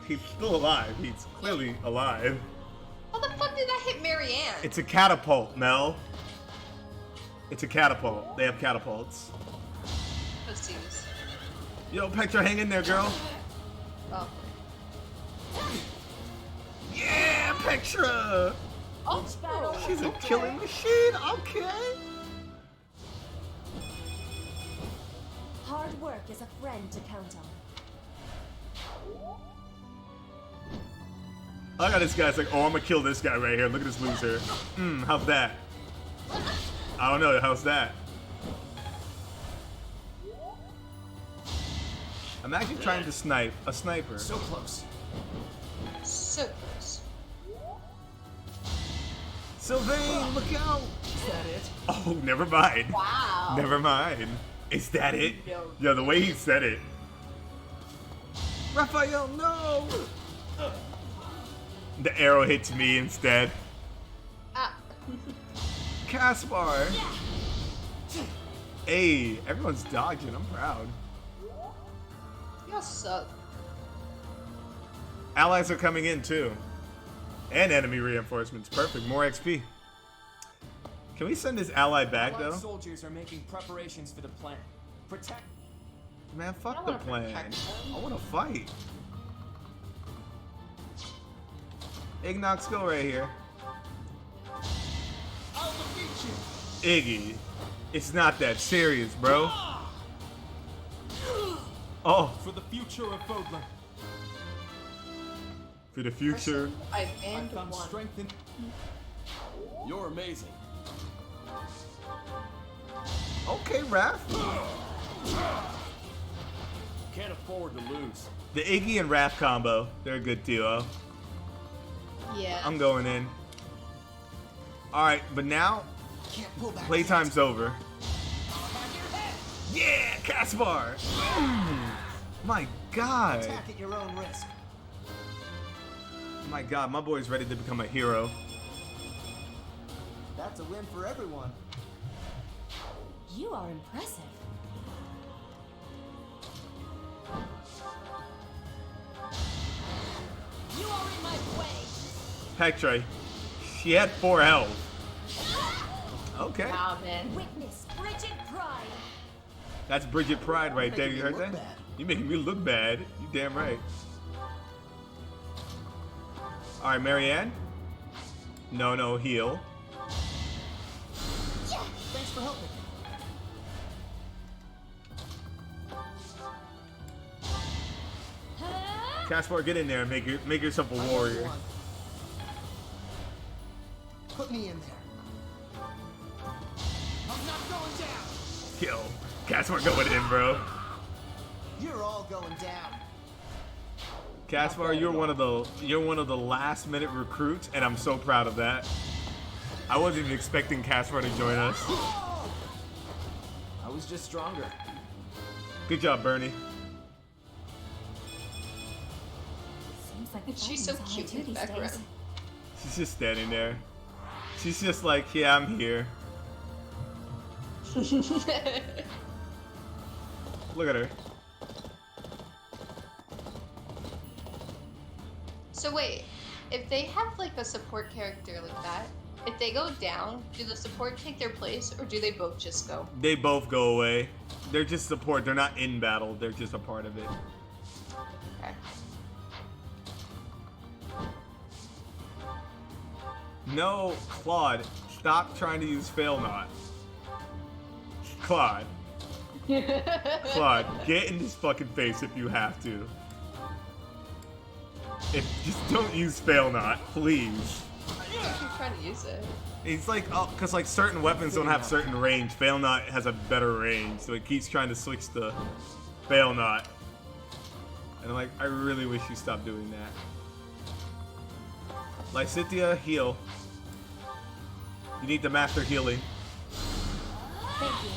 He's still alive. He's clearly alive. How the fuck did that hit Marianne? It's a catapult, Mel. It's a catapult. They have catapults. Let's see this. Yo, Petra, hang in there, girl. Oh. Yeah, Petra! Oh, She's a killing machine, okay. Hard work is a friend to count on. I got this guy's like, oh, I'm gonna kill this guy right here. Look at this loser. How's that? I don't know, how's that? I'm actually trying to snipe a sniper. So close. So close. Sylvain, look out! Is that it? Oh, never mind. Wow. Never mind. Is that it? No. Yeah, the way he said it. Raphael, no! The arrow hits me instead. Ah. Caspar! Hey, everyone's dodging. I'm proud. Y'all suck. Allies are coming in too. And enemy reinforcements. Perfect. More XP. Can we send this ally back Allied though? soldiers are making preparations for the plan. Protect. Man, fuck I the wanna plan. protect them. I want to fight. Ignox, go right here. I'll defeat you. Iggy, it's not that serious, bro. Oh, For the future of Fódlan. for the future. I I banned found one. strength in... You're amazing. Okay, Raph. Can't afford to lose. The Iggy and Raph combo, they're a good duo. Yeah. I'm going in. Alright, but now, Can't pull back. playtime's over. Yeah, Caspar! My god. Attack at your own risk. My god, my boy's ready to become a hero. That's a win for everyone. You are impressive. You are in my way. Petra, she had 4 health. Okay. Wow, man. Witness Bridget Pride. That's Bridget Pride right there. Making You me heard look that? bad. You making me look bad. You damn right. Alright, Marianne. No, heal. Thanks for helping. Caspar, get in there and make yourself a warrior. Put me in there. I'm not going down. Kill. Caspar going in, bro. You're all going down. Caspar, you're one of the last minute recruits, and I'm so proud of that. I wasn't even expecting Caspar to join us. I was just stronger. Good job, Bernie. Seems like the She's so fighting's all I cute do in the these background. days. She's just standing there. She's just like, yeah, I'm here. Look at her. So wait, if they have like a support character like that, if they go down, do the support take their place, or do they both just go? They both go away. They're just support. They're not in battle. They're just a part of it. Okay. No, Claude, stop trying to use fail not. Claude. Claude, get in his fucking face if you have to. Just don't use fail not, please. I'm trying to use it. It's like, oh, because like certain weapons don't have certain range. Fail not has a better range, so it keeps trying to switch to fail not. And I'm like, I really wish you stopped doing that. Lysithia, heal. You need to master healing. Thank you.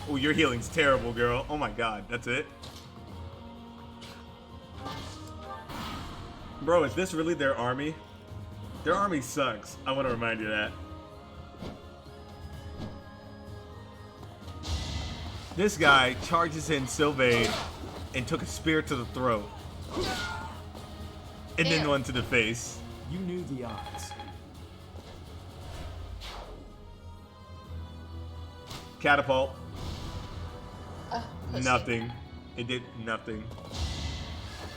Oh, your healing's terrible, girl. Oh my god, that's it? Bro, is this really their army? Their army sucks. I want to remind you of that. This guy charges in Sylvain and took a spear to the throat. And then one to the face. You knew the odds. Catapult. Pussy. Nothing. It did nothing.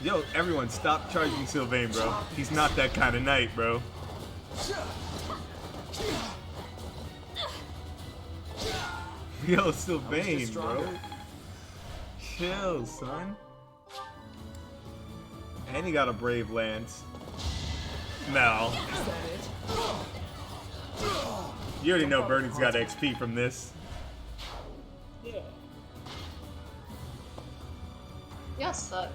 Yo, everyone, stop charging Sylvain, bro. He's not that kind of knight, bro. Yo, Sylvain, bro. Chill, son. And he got a brave lance. Mel. You already know Bernie's got XP from this. Yeah. Yes, son.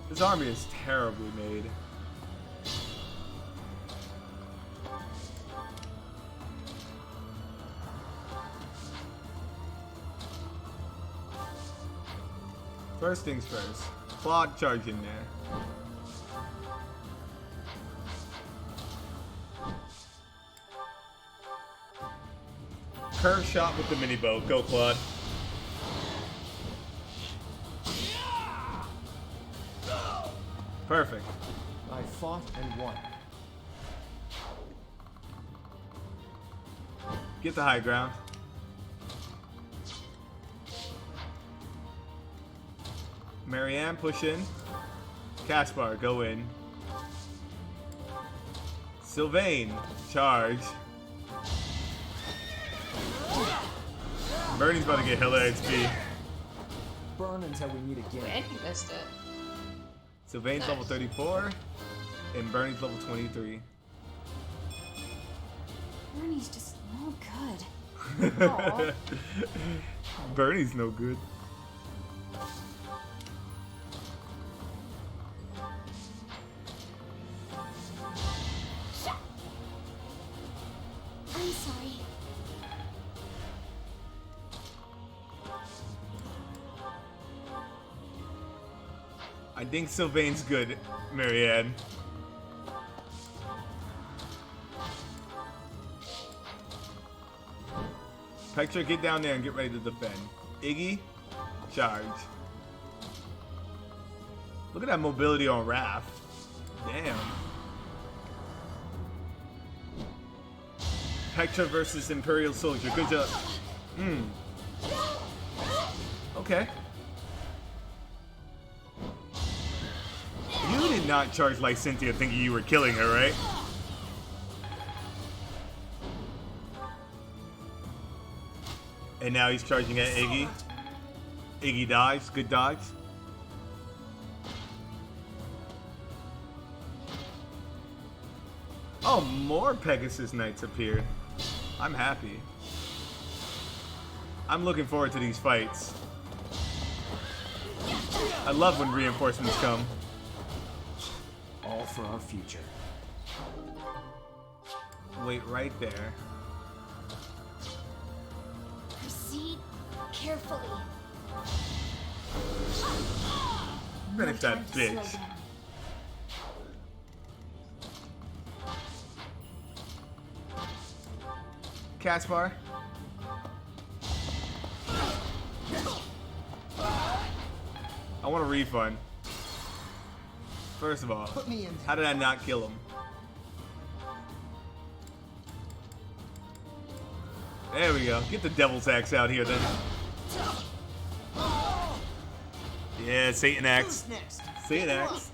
This army is terribly made. First things first. Claude charge in there. Curve shot with the mini bow. Go, Claude. Perfect. I fought and won. Get the high ground. Marianne, push in. Caspar, go in. Sylvain, charge. Bernie's about to get hella XP. Burn until we meet again. And he missed it. Sylvain's level 34, and Bernie's level 23. Bernie's just no good. Aw. Bernie's no good. I'm sorry. I think Sylvain's good, Marianne. Petra, get down there and get ready to defend. Iggy, charge. Look at that mobility on Raph. Damn. Petra versus Imperial Soldier. Good job. Okay. You did not charge like Cynthia thinking you were killing her, right? And now he's charging at Iggy. Iggy dies. Good dodge. Oh, more Pegasus Knights appeared. I'm happy. I'm looking forward to these fights. I love when reinforcements come. for our future. Wait right there. Proceed carefully. Finish that bitch. Caspar. I want a refund. First of all, how did I not kill him? There we go. Get the devil's axe out here then. Yeah, Satan axe. Satan axe.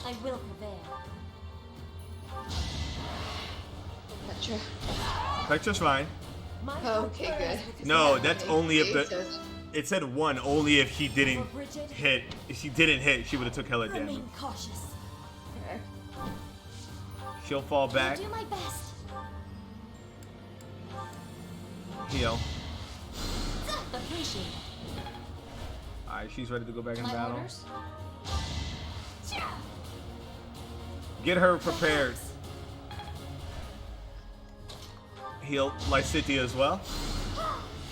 I will prevail. Petra. Petra's fine. Okay, good. No, that's only if the. says- It said one only if she didn't hit. If she didn't hit, she would have took hella damage. Remain cautious. She'll fall back. I'll do my best. Heal. Appreciate it. Alright, she's ready to go back in My battle. orders? Get her prepared. Heal Lycitia as well.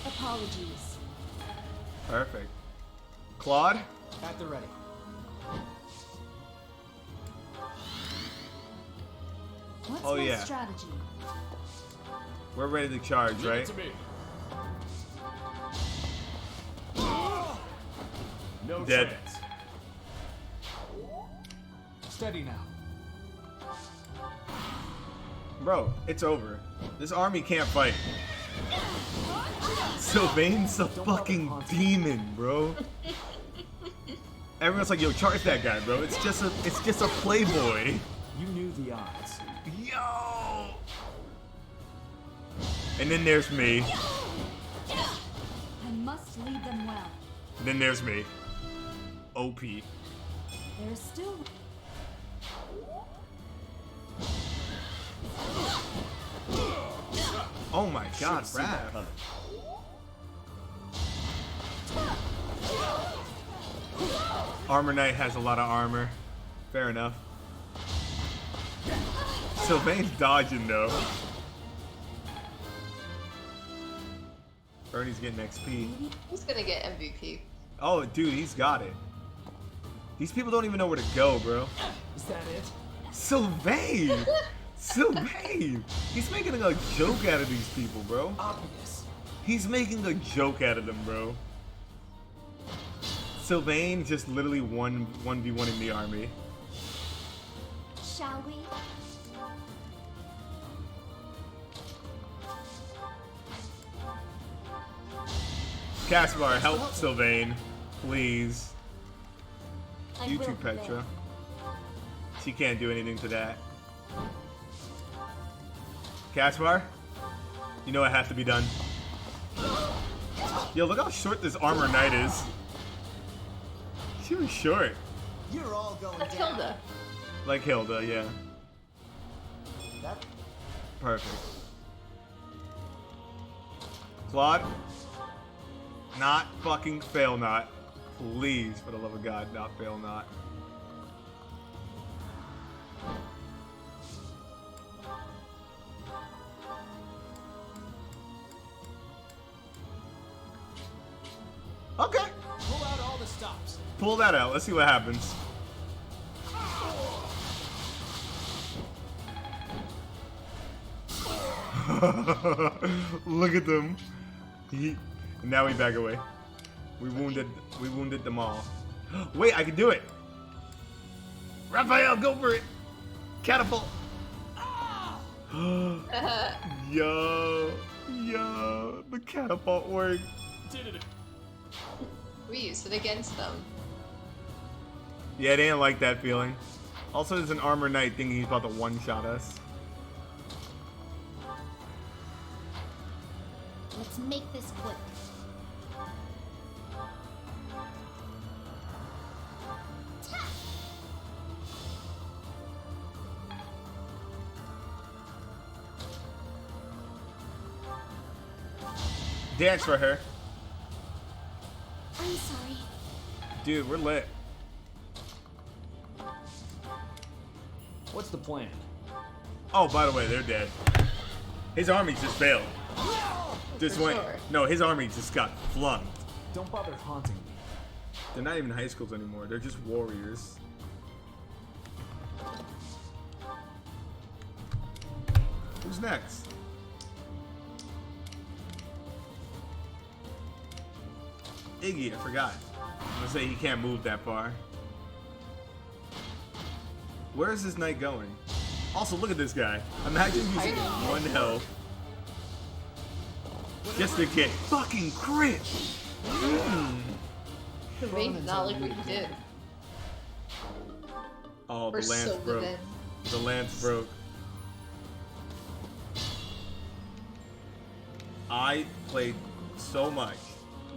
Apologies. Perfect. Claude? At the ready. What's Oh, my yeah. strategy? We're ready to charge, Leave it right? to me. No Dead. chance. Steady now. Bro, it's over. This army can't fight. Sylvain's a fucking demon, bro. Everyone's like, yo, charge that guy, bro. It's just a playboy. You knew the odds. Yo! And then there's me. I must lead them well. Then there's me. OP. There's still. Oh my god, Raph. Armor Knight has a lot of armor. Fair enough. Sylvain's dodging though. Bernie's getting XP. He's gonna get MVP. Oh, dude, he's got it. These people don't even know where to go, bro. Is that it? Sylvain! Sylvain! He's making a joke out of these people, bro. Obvious. He's making a joke out of them, bro. Sylvain just literally 1v1 in the army. Shall we? Caspar, help Sylvain, please. I You will too, prevail. Petra. She can't do anything to that. Caspar, you know what has to be done. Yo, look how short this armor knight is. She was short. You're all going That's down. Hilda. Like Hilda, yeah. That Perfect. Claude, not fucking fail not. Please, for the love of God, not fail not. Okay. Pull out all the stops. Pull that out. Let's see what happens. Look at them. Now we back away. We wounded them all. Wait, I can do it. Raphael, go for it. Catapult. Yo, the catapult worked. Did it. We used it against them. Yeah, they didn't like that feeling. Also, there's an armor knight thinking he's about to one-shot us. Let's make this quick. Dance for her. I'm sorry. Dude, we're lit. What's the plan? Oh, by the way, they're dead. His army just failed. Just For went. sure. No, his army just got flunked. Don't bother haunting me. They're not even high schools anymore. They're just warriors. Who's next? Iggy, I forgot. I'm gonna say he can't move that far. Where is this knight going? Also, look at this guy. Imagine using one health just to get fucking crit. Sylvain did not like what you did. Oh, We're the lance so broke. good. The lance broke. I played so much.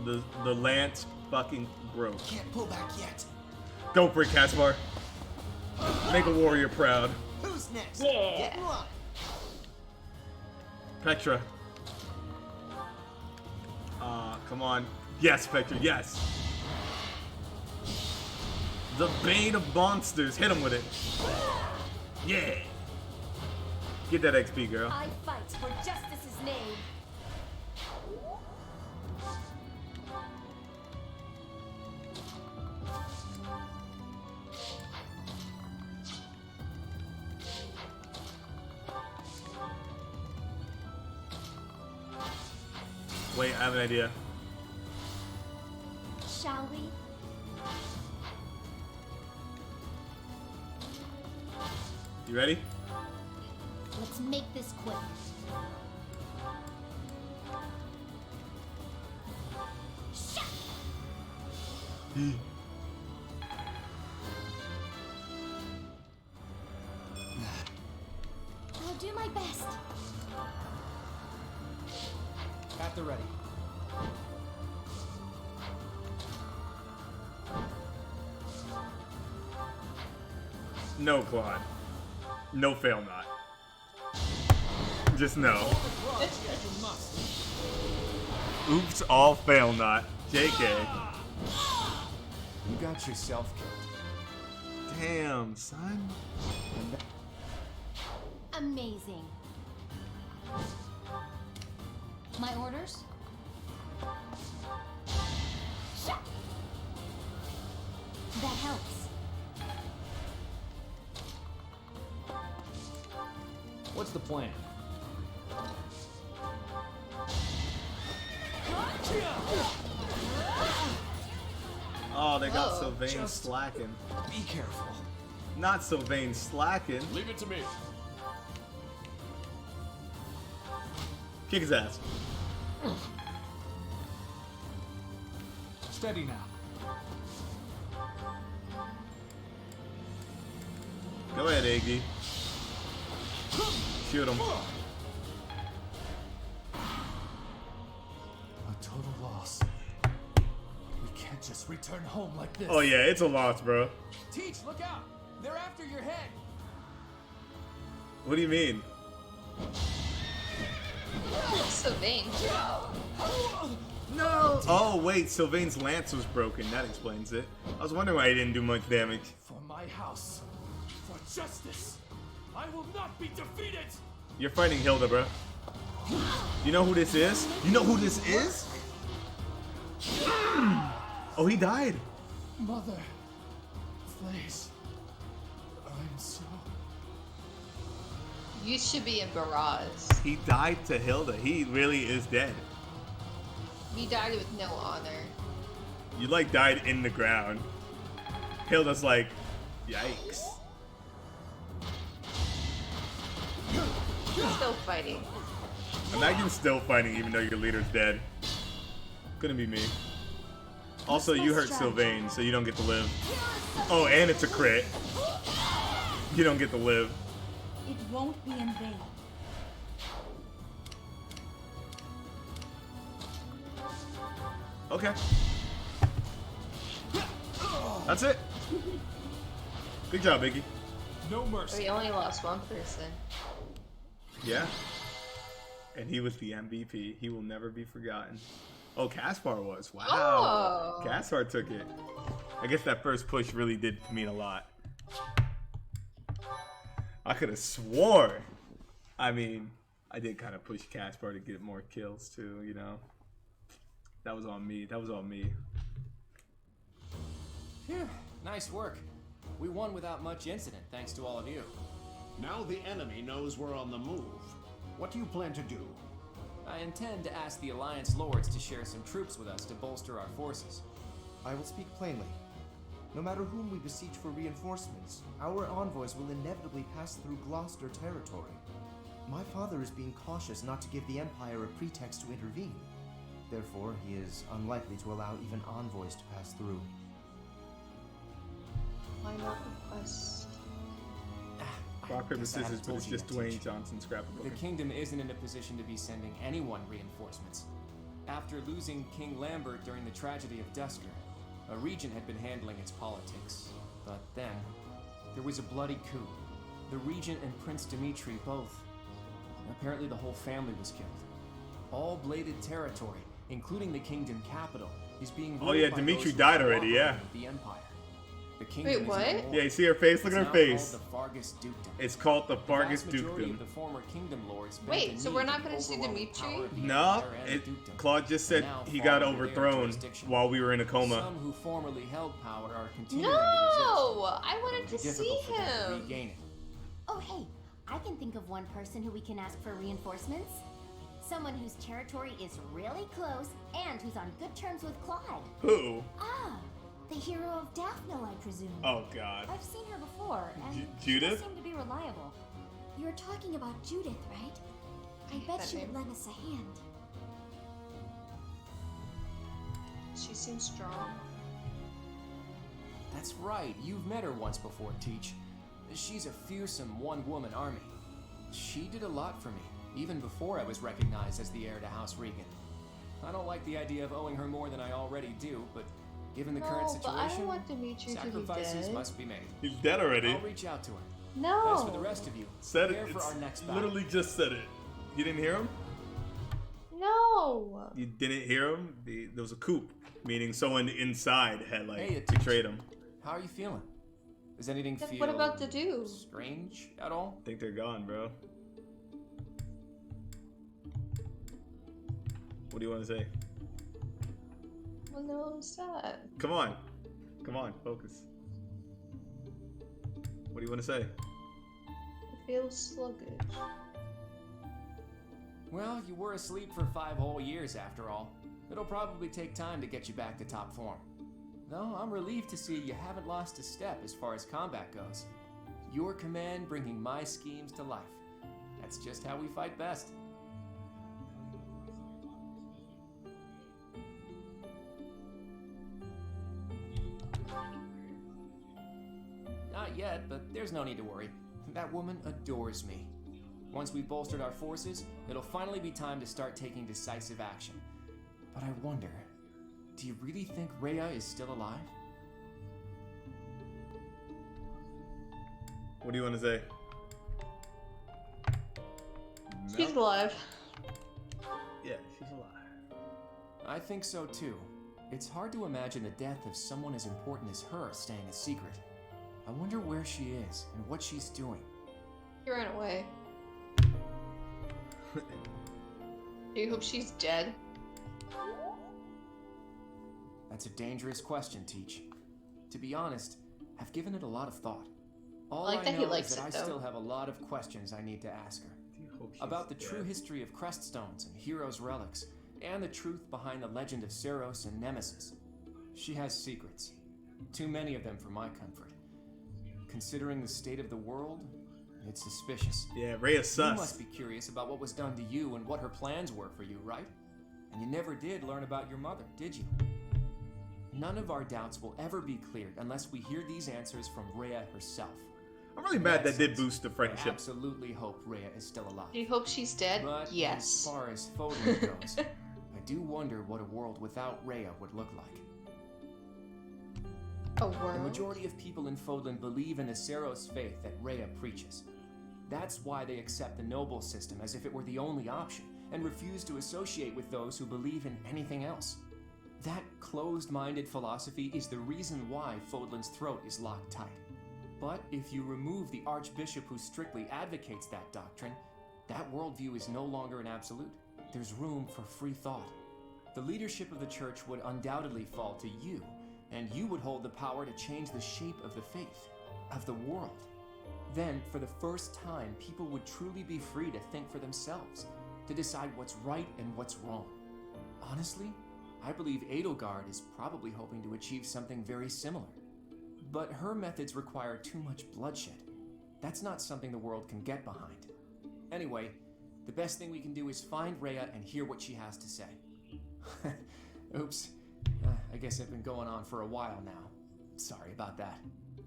The lance fucking broke. Can't pull back yet. Go for it, Caspar. Make a warrior proud. Who's next? Yeah. Get in line. Petra. Come on. Yes, Petra, yes. The bane of monsters. Hit him with it. Yeah. Get that XP, girl. I fight for justice's name. Wait, I have an idea. Shall we? You ready? Let's make this quick. I'll do my best. At the ready. No, Claude. No fail not. Just no. Oops, all fail not. JK. You got yourself killed. Damn, son. Amazing. My orders? That helps. What's the plan? Oh, they got Oh, Sylvain just- slacking. Be careful. Not Sylvain slacking. Leave it to me. Kick his ass. Steady now. Go ahead, Iggy. Shoot him. A total loss. We can't just return home like this. Oh yeah, it's a loss, bro. Teach, look out! They're after your head. What do you mean? Sylvain. No! Oh wait, Sylvain's lance was broken. That explains it. I was wondering why he didn't do much damage. For my house. For justice. I will not be defeated. You're fighting Hilda, bro. You know who this is? You know who this is? Oh, he died. Mother. Please. I'm so... You should be in Barrage. He died to Hilda. He really is dead. He died with no honor. You like died in the ground. Hilda's like, yikes. Still fighting. Imagine still fighting even though your leader's dead. Couldn't be me. Also, you hurt Sylvain, so you don't get to live. Oh, and it's a crit. You don't get to live. It won't be in vain. Okay. That's it. Good job, Iggy. No mercy. We only lost one person. Yeah. And he was the MVP. He will never be forgotten. Oh, Caspar was. Wow. Oh. Caspar took it. I guess that first push really did mean a lot. I could have swore. I mean, I did kind of push Caspar to get more kills too, you know. That was on me. That was on me. Phew, nice work. We won without much incident, thanks to all of you. Now the enemy knows we're on the move. What do you plan to do? I intend to ask the Alliance Lords to share some troops with us to bolster our forces. I will speak plainly. No matter whom we beseech for reinforcements, our envoys will inevitably pass through Gloucester territory. My father is being cautious not to give the Empire a pretext to intervene. Therefore, he is unlikely to allow even envoys to pass through. Why not request? Rock, paper, scissors, but it's just Dwayne Johnson scrapbook. The kingdom isn't in a position to be sending anyone reinforcements. After losing King Lambert during the tragedy of Dusker, a regent had been handling its politics. But then, there was a bloody coup. The regent and Prince Dimitri both. Apparently the whole family was killed. All bladed territory, including the kingdom capital, is being ruled by Dimitri those died who already, yeah. The Empire. The kingdom Wait, is what? no more. Yeah, you see her face? Look at her face. Called the Fargus Dukedom. It's called the Fargus The vast majority Dukedom. of the former kingdom lords bent Wait, the so knee we're to not the gonna see overwhelming Dimitri? power of the No, Empire and the dukedom. Claude just said Now he got fall under their overthrown jurisdiction. while we were in a coma. Some who formerly held power are continuing No! to I resist. wanted It to will be see difficult for them to him. regain it. Oh, hey, I can think of one person who we can ask for reinforcements. Someone whose territory is really close and who's on good terms with Claude. Who? Ah, the hero of Daphne, I presume. Oh, God. I've seen her before, and Judith? she does seem to be reliable. You're talking about Judith, right? I bet that she would name. lend us a hand. She seems strong. That's right, you've met her once before, Teach. She's a fearsome one-woman army. She did a lot for me, even before I was recognized as the heir to House Regan. I don't like the idea of owing her more than I already do, but given the current No, but I don't situation, want Dimitri to be sacrifices dead. must be made. He's dead already. I'll reach out to her. No. As for the rest of you, Said prepare it. for It's our next battle. literally just said it. You didn't hear him? No. You didn't hear him? There was a coup, meaning someone inside had like Hey, betrayed him. How are you feeling? Does anything Then feel what about the dude? strange at all? I think they're gone, bro. What do you want to say? Well, no, I'm sad. Come on. Come on, focus. What do you want to say? I feel sluggish. Well, you were asleep for 5 whole years after all. It'll probably take time to get you back to top form. Though I'm relieved to see you haven't lost a step as far as combat goes. Your command bringing my schemes to life. That's just how we fight best. Not yet, but there's no need to worry. That woman adores me. Once we've bolstered our forces, it'll finally be time to start taking decisive action. But I wonder, do you really think Rhea is still alive? What do you want to say? She's alive. Yeah, she's alive. I think so too. It's hard to imagine the death of someone as important as her staying a secret. I wonder where she is and what she's doing. He ran away. Do you hope she's dead? That's a dangerous question, Teach. To be honest, I've given it a lot of thought. All I like that he know likes is that it, I though. still have a lot of questions I need to ask her. About the true history of Creststones and Heroes' relics, and the truth behind the legend of Seiros and Nemesis. She has secrets. Too many of them for my comfort. Considering the state of the world, it's suspicious. Yeah, Rhea's sus. You must be curious about what was done to you and what her plans were for you, right? And you never did learn about your mother, did you? None of our doubts will ever be cleared unless we hear these answers from Rhea herself. I'm really mad that did boost the I friendship. absolutely hope Rhea is still alive. Do you hope she's dead? But Yes. as far as Fódlan goes, I do wonder what a world without Rhea would look like. A The world? majority of people in Fódlan believe in the Seiros faith that Rhea preaches. That's why they accept the noble system as if it were the only option, and refuse to associate with those who believe in anything else. That closed-minded philosophy is the reason why Fódlan's throat is locked tight. But if you remove the archbishop who strictly advocates that doctrine, that worldview is no longer an absolute. There's room for free thought. The leadership of the church would undoubtedly fall to you, and you would hold the power to change the shape of the faith, of the world. Then, for the first time, people would truly be free to think for themselves, to decide what's right and what's wrong. Honestly, I believe Edelgard is probably hoping to achieve something very similar. But her methods require too much bloodshed. That's not something the world can get behind. Anyway, the best thing we can do is find Rhea and hear what she has to say. Oops. I guess I've been going on for a while now. Sorry about that.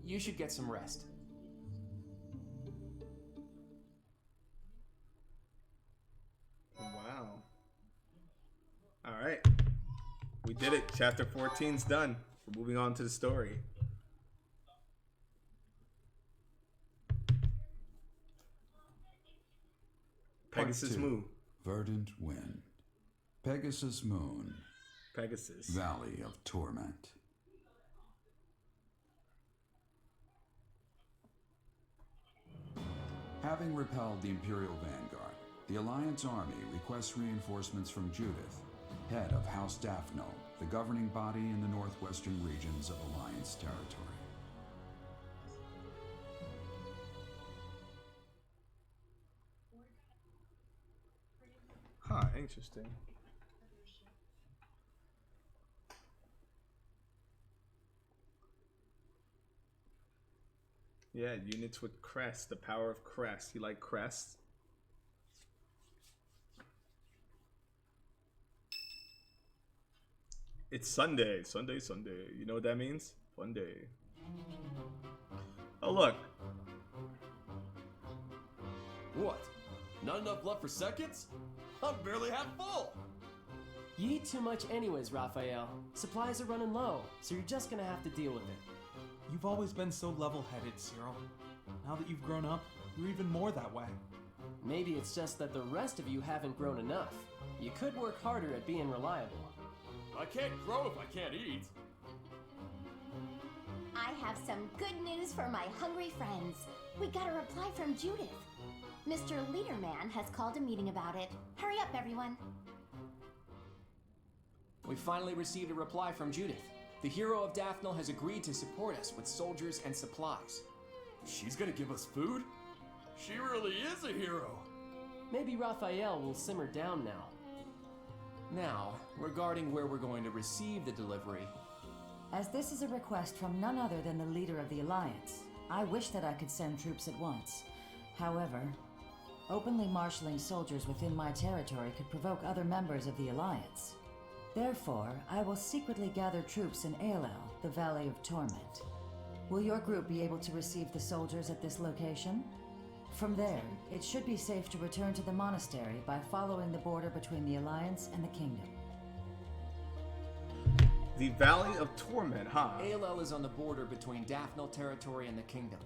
You should get some rest. Wow. Alright. We did it. Chapter 14's done. We're moving on to the story. Pegasus Moon. Verdant Wind. Pegasus Moon. Pegasus. Valley of Torment. Having repelled the Imperial Vanguard, the Alliance Army requests reinforcements from Judith, head of House Daphno, the governing body in the northwestern regions of Alliance territory. Huh, interesting. Yeah, units with crest, the power of crest. You like crest? It's Sunday. Sunday. You know what that means? Fun day. Oh, look. What? Not enough left for seconds? I'm barely half full! You eat too much anyways, Raphael. Supplies are running low, so you're just gonna have to deal with it. You've always been so level-headed, Cyril. Now that you've grown up, you're even more that way. Maybe it's just that the rest of you haven't grown enough. You could work harder at being reliable. I can't grow if I can't eat. I have some good news for my hungry friends. We got a reply from Judith. Mr. Leaderman has called a meeting about it. Hurry up, everyone. We finally received a reply from Judith. The hero of Daphnel has agreed to support us with soldiers and supplies. She's gonna give us food? She really is a hero. Maybe Raphael will simmer down now. Now, regarding where we're going to receive the delivery. As this is a request from none other than the leader of the Alliance, I wish that I could send troops at once. However, openly marshaling soldiers within my territory could provoke other members of the Alliance. Therefore, I will secretly gather troops in Aelel, the Valley of Torment. Will your group be able to receive the soldiers at this location? From there, it should be safe to return to the monastery by following the border between the Alliance and the Kingdom. The Valley of Torment, huh? Aelel is on the border between Daphnel territory and the Kingdom.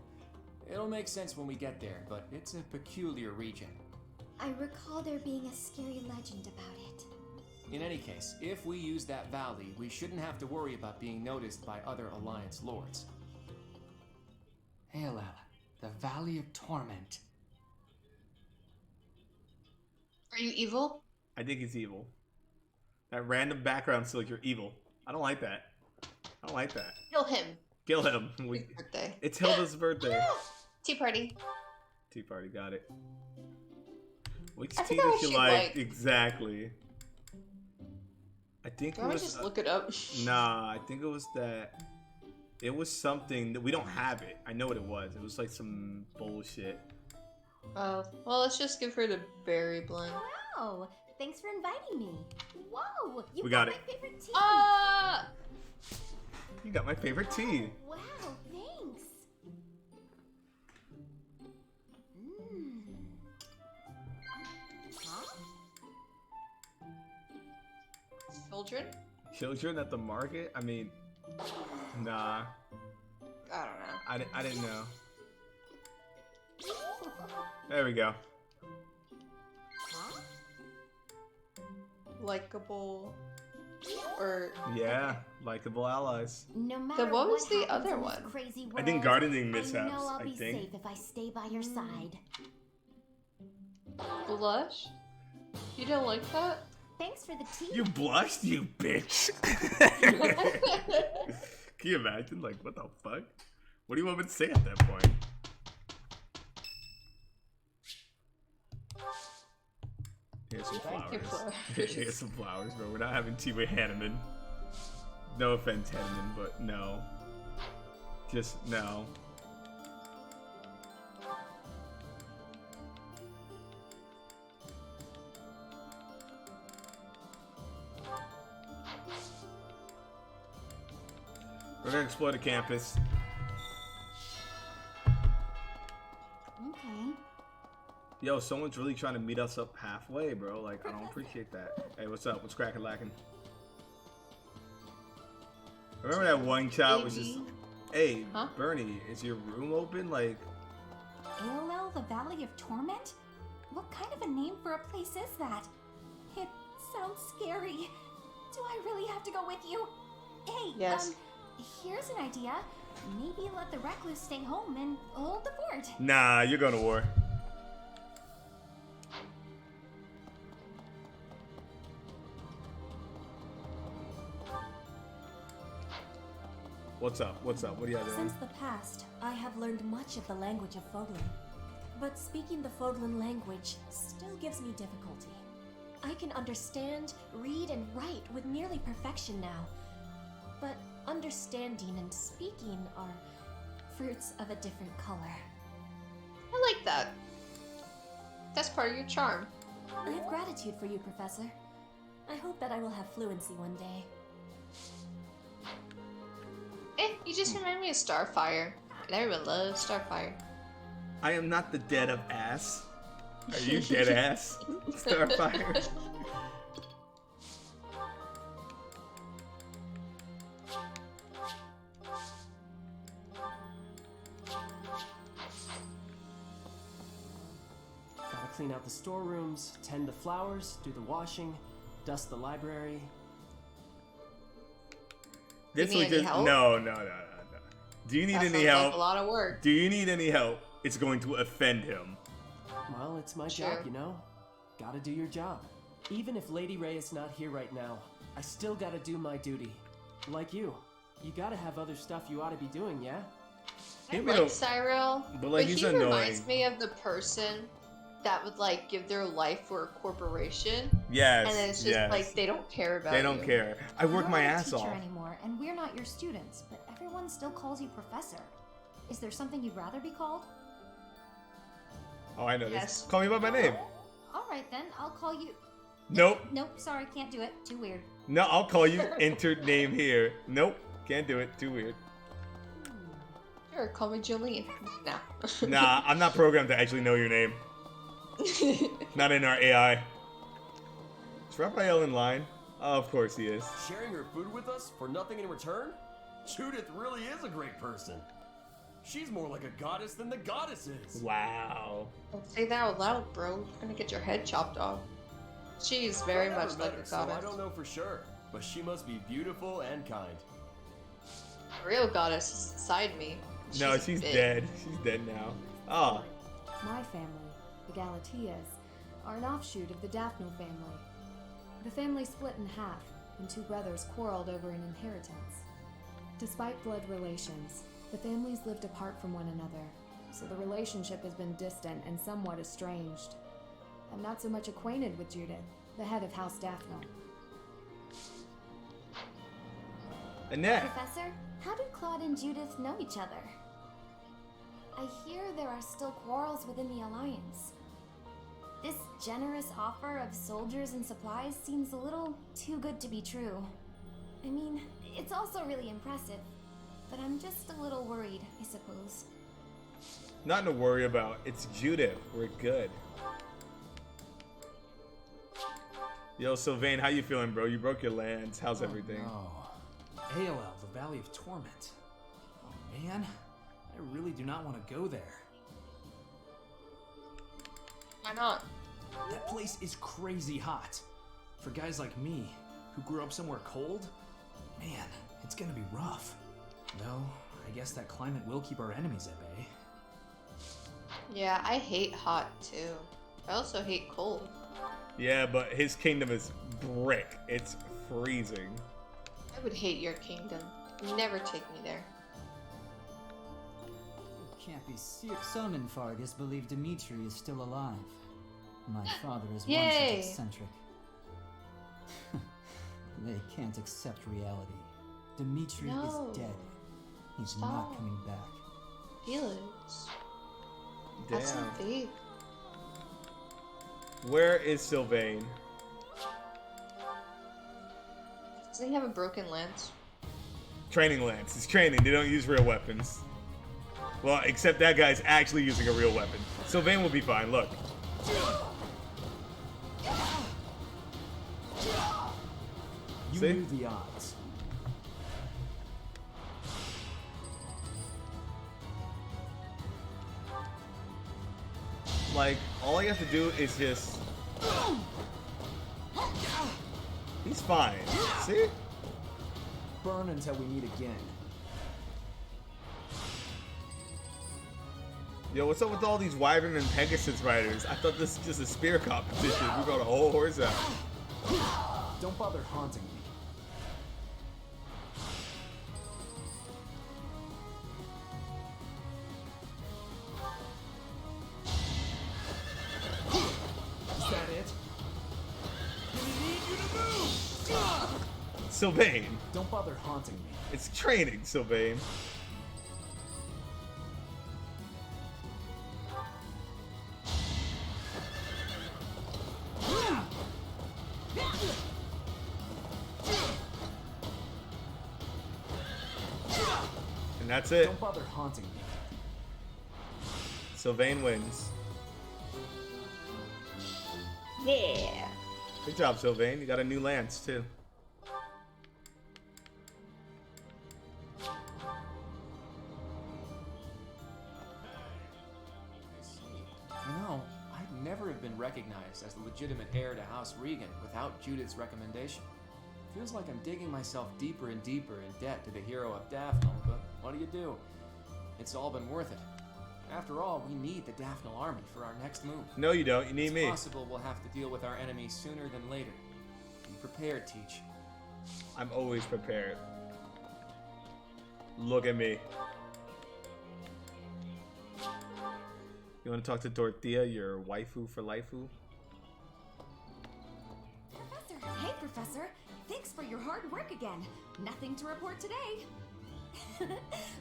It'll make sense when we get there, but it's a peculiar region. I recall there being a scary legend about it. In any case, if we use that valley, we shouldn't have to worry about being noticed by other Alliance lords. Aelel, the Valley of Torment. Are you evil? I think he's evil. That random background still like you're evil. I don't like that. I don't like that. Kill him. Kill him. Birthday. It's Hilda's birthday. Tea party. Tea party, got it. Which I tea forgot does what she she like? liked. Exactly. I think Can it I was. just look it up? Nah, I think it was that. It was something that we don't have it. I know what it was. It was like some bullshit. Oh, well, let's just give her the berry blend. Wow, thanks for inviting me. Whoa, you We got my it. favorite tea. You got my favorite tea. Wow, thanks. Huh? Children? Children at the market? I mean, nah. I don't know. I didn't know. There we go. Likeable. Or Yeah, likable allies. No matter then what was the happens other in this one? crazy I think world, gardening mishaps, I know I'll I be think. safe if I stay by your side. Blush? You don't like that? Thanks for the tea. You blushed, you bitch. Can you imagine? Like, what the fuck? What do you want me to say at that point? Here's some Thank you, flowers. flowers. Here's some flowers, bro. We're not having tea with Hanneman. No offense, Hanneman, but no. Just no. We're gonna explore the campus. Okay. Yo, someone's really trying to meet us up halfway, bro. Like, I don't appreciate that. Hey, what's up? What's cracking lacking? Remember that one child was just, hey, Huh? Bernie, is your room open? Like, AOL, the Valley of Torment? What kind of a name for a place is that? It sounds scary. Do I really have to go with you? Hey, Yes. Here's an idea. Maybe let the recluse stay home and hold the fort. nah, you're going to war. What's up? What's up? What are y'all doing? Since the past, I have learned much of the language of Fódlan. But speaking the Fódlan language still gives me difficulty. I can understand, read, and write with nearly perfection now. But understanding and speaking are fruits of a different color. I like that. That's part of your charm. I have gratitude for you, Professor. I hope that I will have fluency one day. You just remind me of Starfire. And everyone loves Starfire. I am not the dead of ass. Are you dead ass? Starfire. Gotta clean out the storerooms, tend the flowers, do the washing, dust the library. This need was any just help? no. Do you need That any sounds help? like a lot of work. Do you need any help? It's going to offend him. Well, it's my Sure. job, you know? Gotta do your job. Even if Lady Ray is not here right now, I still gotta do my duty. Like you. You gotta have other stuff you ought to be doing, yeah? I Maybe like don't- Cyril, but, like, but he's he annoying. reminds me of the person that would like give their life for a corporation. Yes, And then it's just yes. like they don't care about They don't you. care. I work You're my not a ass teacher off. anymore, and we're not your students, but everyone still calls you professor. Is there something you'd rather be called? Oh, I know Yes. this. Call me by my name. All right then, I'll call you. Nope. Nope, sorry, can't do it. Too weird. No, I'll call you. Enter name here. Nope. Can't do it. Too weird. Sure, call me Jolene. Nah. Nah, I'm not programmed to actually know your name. Not in our AI. Is Raphael in line? Oh, of course he is. Sharing her food with us for nothing in return? Judith really is a great person. She's more like a goddess than the goddess is. Wow. Don't say that out loud, bro. You're gonna get your head chopped off. She's very I never much met like her, a so I goddess. don't know for sure, but she must be beautiful and kind. The real goddess is inside me. No, she's big. dead. She's dead now. Oh. My family, the Galatias, are an offshoot of the Daphne family. The family split in half, and two brothers quarreled over an inheritance. Despite blood relations, the families lived apart from one another, so the relationship has been distant and somewhat estranged. I'm not so much acquainted with Judith, the head of House Daphne. Annette. Professor, how do Claude and Judith know each other? I hear there are still quarrels within the Alliance. This generous offer of soldiers and supplies seems a little too good to be true. I mean, it's also really impressive, but I'm just a little worried, I suppose. Nothing to worry about. It's Judith. We're good. Yo, Sylvain, how you feeling, bro? You broke your lands. How's everything? AOL, the Valley of Torment. Oh man, I really do not want to go there. Why not? That place is crazy hot. For guys like me, who grew up somewhere cold? Man, it's gonna be rough. Though, I guess that climate will keep our enemies at bay. Yeah, I hate hot too. I also hate cold. Yeah, but his kingdom is brick. It's freezing. I would hate your kingdom. Never take me there. Can't be Sonnenfarg is believed Dimitri is still alive. My father is one Yay! such eccentric. They can't accept reality. Dimitri No. is dead. He's Stop. not coming back. Felix. Have some Damn. faith. Where is Sylvain? Doesn't he have a broken lance? Training lance. He's training. They don't use real weapons. Well, except that guy's actually using a real weapon. Sylvain will be fine. Look. You See? knew the odds. Like, all you have to do is just... He's fine. See? Burn until we meet again. Yo, what's up with all these Wyvern and Pegasus riders? I thought this was just a spear competition. We brought a whole horse out. Don't bother haunting me. Is that it? We need you to move! Sylvain. Don't bother haunting me. It's training, Sylvain. And that's it. Don't bother haunting me. Sylvain wins. Yeah. Good job, Sylvain. You got a new lance, too. You know, I'd never have been recognized as the legitimate heir to House Regan without Judith's recommendation. Feels like I'm digging myself deeper and deeper in debt to the hero of Daphnel, but what do? It's all been worth it. After all, we need the Daphnel army for our next move. No, you don't. You need me. It's possible we'll have to deal with our enemies sooner than later. Be prepared, Teach. I'm always prepared. Look at me. You want to talk to Dorothea, your waifu for lifeu? Professor! Hey, Professor! Thanks for your hard work again. Nothing to report today.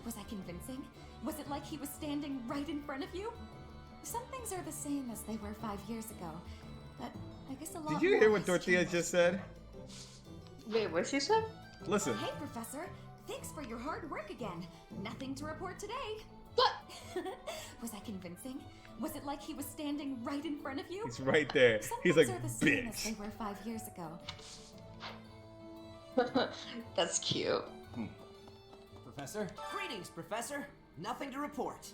Was I convincing? Was it like he was standing right in front of you? Some things are the same as they were 5 years ago, but I guess a lot Did you more hear what has Dorothea changed. just said? Wait, what she said? Listen. Hey, Professor! Thanks for your hard work again. Nothing to report today. What? Was I convincing? Was it like he was standing right in front of you? He's right there. Some He's things like, are the same as bitch. they were 5 years ago. That's cute. Professor? Greetings, Professor. Nothing to report.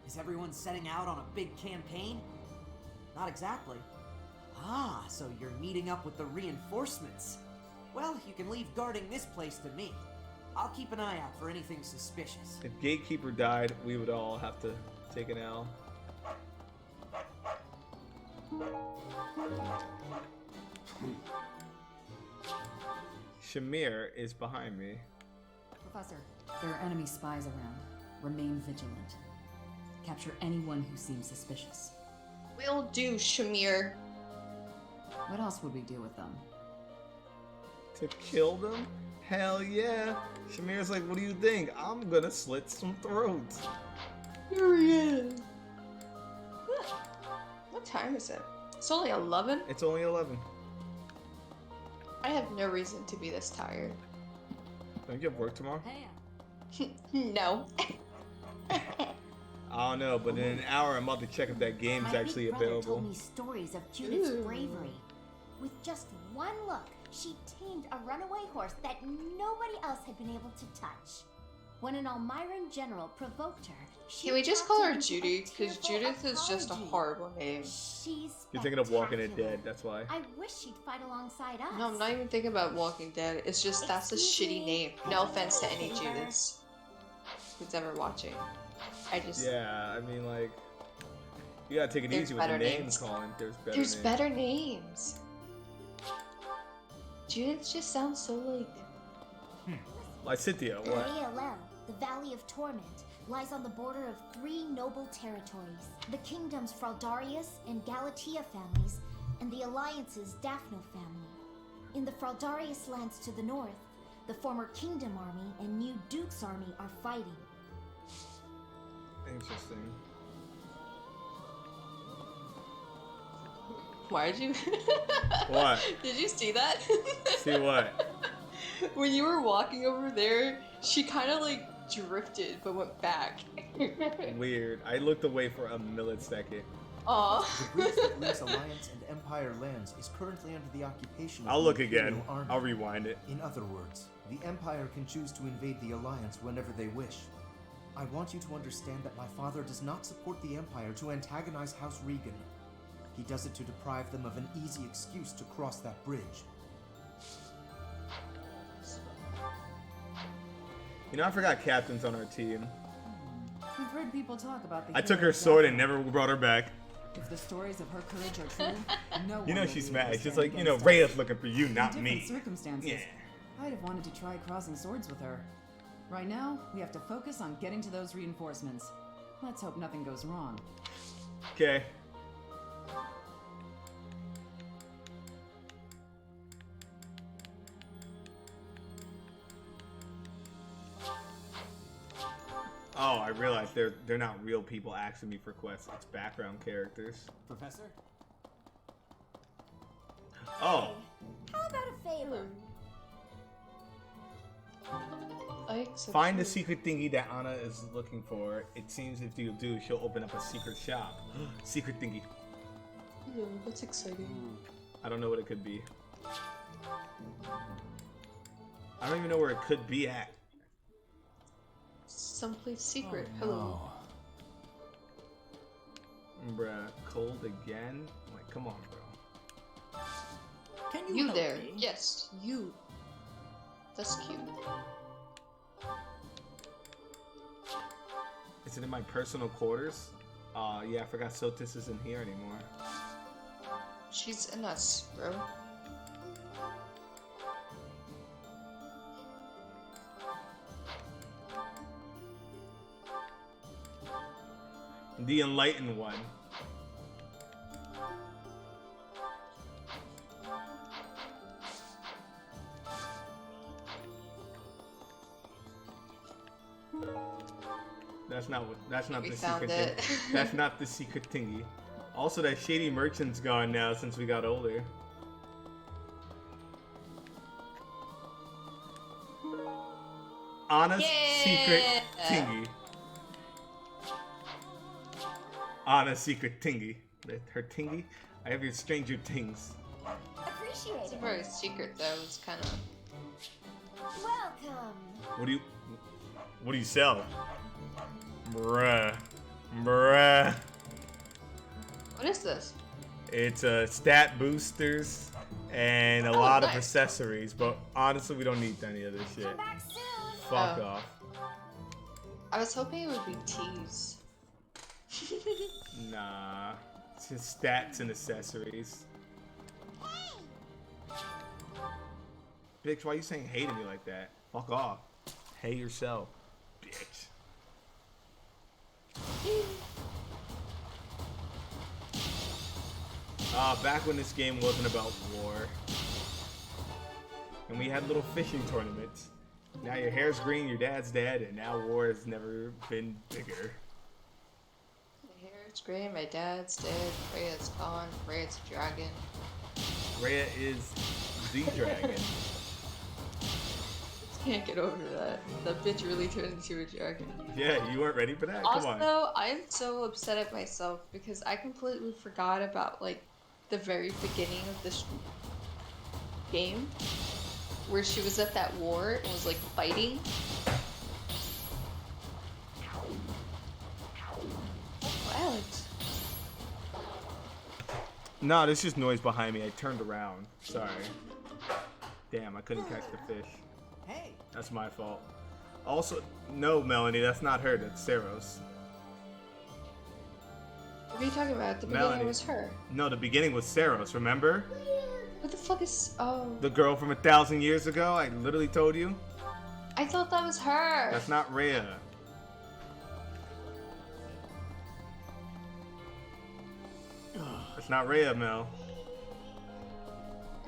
Is everyone setting out on a big campaign? Not exactly. Ah, so you're meeting up with the reinforcements. Well, you can leave guarding this place to me. I'll keep an eye out for anything suspicious. If Gatekeeper died, we would all have to take an L. Shamir is behind me. Professor, there are enemy spies around. Remain vigilant. Capture anyone who seems suspicious. Will do, Shamir. What else would we do with them? To kill them? Hell yeah. Shamir's like, what do you think? I'm gonna slit some throats. Period. What time is it? It's only 11? It's only 11. I have no reason to be this tired. Don't you have work tomorrow? No. I don't know, but in an hour I'm about to check if that game's My actually big brother available. told me stories of Judith's Ooh. bravery. With just one look, she tamed a runaway horse that nobody else had been able to touch. When an Almiran general provoked her, Can we just call her Judy? Because Judith is just a horrible name. She's You're thinking of Walking Dead, spectacular. that's why. I wish she'd fight alongside us. No, I'm not even thinking about Walking Dead. It's just that's a shitty name. No offense to any Judiths who's ever watching. I just Yeah, I mean, like, you gotta take it There's easy with the better name names. calling. There's There's better names. Judith just sounds so like. Like Cynthia, what? Mellabell, the Valley of Torment, lies on the border of 3 noble territories: the kingdoms Fraldarius and Galatea families, and the Alliance's Daphno family. In the Fraldarius lands to the north, the former Kingdom Army and New Duke's Army are fighting. Interesting. Why'd you? What? Did you see that? See what? When you were walking over there, she kind of like drifted but went back. Weird. I looked away for a millisecond. Aw. The bridge that links Alliance and Empire lands is currently under the occupation of I'll the look Imperial again. Army. I'll rewind it. In other words, the Empire can choose to invade the Alliance whenever they wish. I want you to understand that my father does not support the Empire to antagonize House Regan. He does it to deprive them of an easy excuse to cross that bridge. You know, I forgot Captain's on our team. We've heard people talk about the I took hero her sword and Daphne. never brought her back. If the stories of her courage are true, no You know one she's will mad. leave She's us like, you know, against Rhea's us. looking for you, not In me. different circumstances, Yeah. I'd have wanted to try crossing swords with her. Right now, we have to focus on getting to those reinforcements. Let's hope nothing goes wrong. Okay. Oh, I realized they're not real people asking me for quests. It's background characters. Professor? Oh. How about a favor? Find the secret thingy that Anna is looking for. It seems if you do, she'll open up a secret shop. Secret thingy. Yeah, that's exciting. I don't know what it could be. I don't even know where it could be at. Someplace secret. Oh, Hello. Bruh, cold again? Like, come on, bro. Can you help there? Me? Yes, you. That's cute. Is it in my personal quarters? Yeah, I forgot Sotis isn't here anymore. She's in us, bro. The Enlightened One. That's not We the found secret it. thing. That's not the secret thingy. Also, that shady merchant's gone now since we got older. Anna's secret thingy. Anna's secret thingy. Her thingy? I have your Stranger Things. Appreciate It's it. very secret though. It's kind of. Welcome. What do you sell? Bruh. Bruh. What is this? It's stat boosters and a lot of nice. accessories, but honestly, we don't need any of this shit. Come back soon. Fuck Oh. off. I was hoping it would be teas. Nah. It's just stats and accessories. Bitch, why you saying hey to me like that? Fuck off. Hey yourself, bitch. Back when this game wasn't about war. And we had little fishing tournaments. Now your hair's green, your dad's dead, and now war has never been bigger. My hair is green, my dad's dead, Freya's gone, Freya's a dragon. Rhea is the dragon. Can't get over that. That bitch really turned into a dragon. Yeah, you weren't ready for that? Come on. Also, I'm so upset at myself because I completely forgot about like the very beginning of this game where she was at that war and was like fighting. No, there's just noise behind me. I turned around. Sorry. Damn, I couldn't catch the fish. Hey. That's my fault. Also, no, Melanie, that's not her. That's Seiros. What are you talking about? The beginning was her. No, the beginning was Seiros, remember? What the fuck is... Oh. The girl from 1,000 years ago? I literally told you. I thought that was her. That's not Rhea. It's not Rhea, Mel.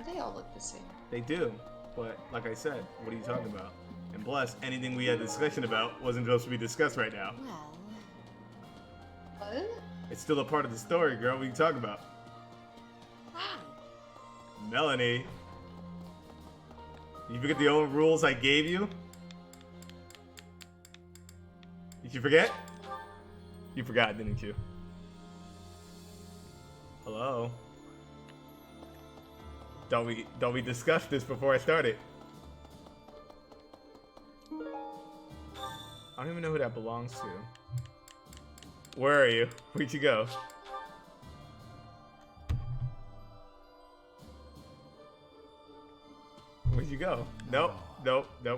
They all look the same. They do. But, like I said, what are you talking about? And plus, anything we had a discussion about wasn't supposed to be discussed right now. What? It's still a part of the story, girl. What are you talking about? Melanie. You forget the old rules I gave you? Did you forget? You forgot, didn't you? Hello? Don't we discuss this before I started? I don't even know who that belongs to. Where are you? Where'd you go? Where'd you go? Nope.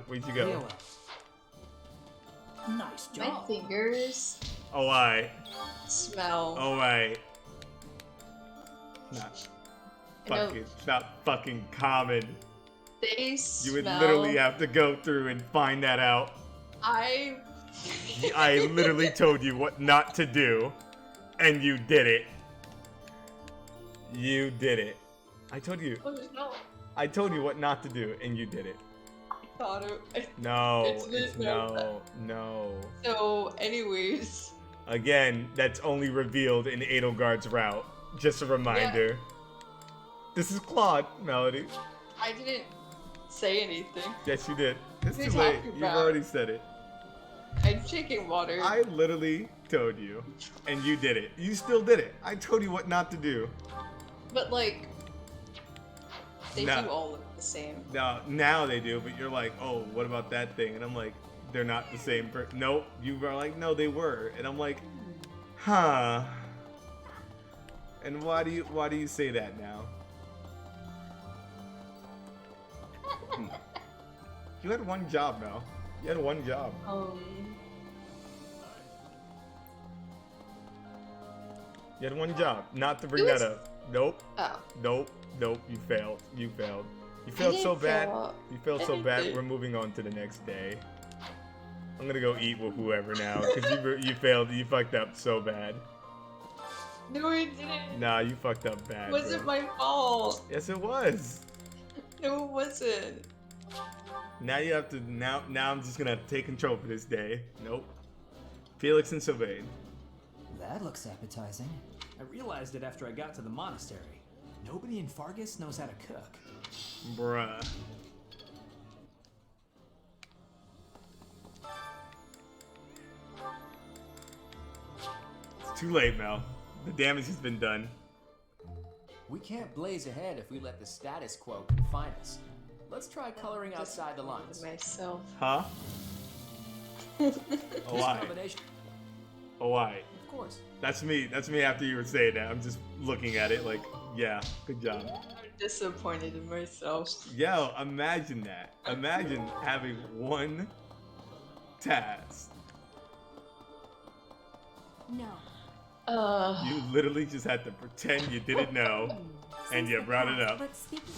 Where'd you go? Nice job. My fingers. Oh, I. Smell. Oh, I. It's not fucking common. They smell. You would literally have to go through and find that out. I literally told you what not to do, and you did it. You did it. I told you. I told you what not to do, and you did it. No. So, anyways. Again, that's only revealed in Edelgard's route. Just a reminder. Yeah. This is Claude, Melody. I didn't say anything. Yes, you did. It's too late. You've already said it. I'm taking water. I literally told you, and you did it. You still did it. I told you what not to do. But, like, they do all look the same. Now they do, but you're like, oh, what about that thing? And I'm like, they're not the same person. Nope. You are like, no, they were. And I'm like, huh. And why do you say that now? You had one job, Mel. You had one job. You had one job, not to bring that up. Nope. Oh. Nope. You failed. You failed so bad. You failed so bad. We're moving on to the next day. I'm gonna go eat with whoever now, because you failed. You fucked up so bad. No, I didn't. Nah, you fucked up bad. It wasn't my fault. Yes, it was. No, it wasn't. Now you have to. Now I'm just gonna have to take control for this day. Nope. Felix and Sylvain. That looks appetizing. I realized it after I got to the monastery. Nobody in Fargus knows how to cook. Bruh. It's too late, Mel. The damage has been done. We can't blaze ahead if we let the status quo confine us. Let's try coloring outside the lines. Myself. Huh? Oh, why? Oh, why? Of course. That's me. That's me after you were saying that. I'm just looking at it like, yeah, good job. I'm disappointed in myself. Yo, imagine that. Imagine having one task. No. You literally just had to pretend you didn't know, and you brought it up. But speaking...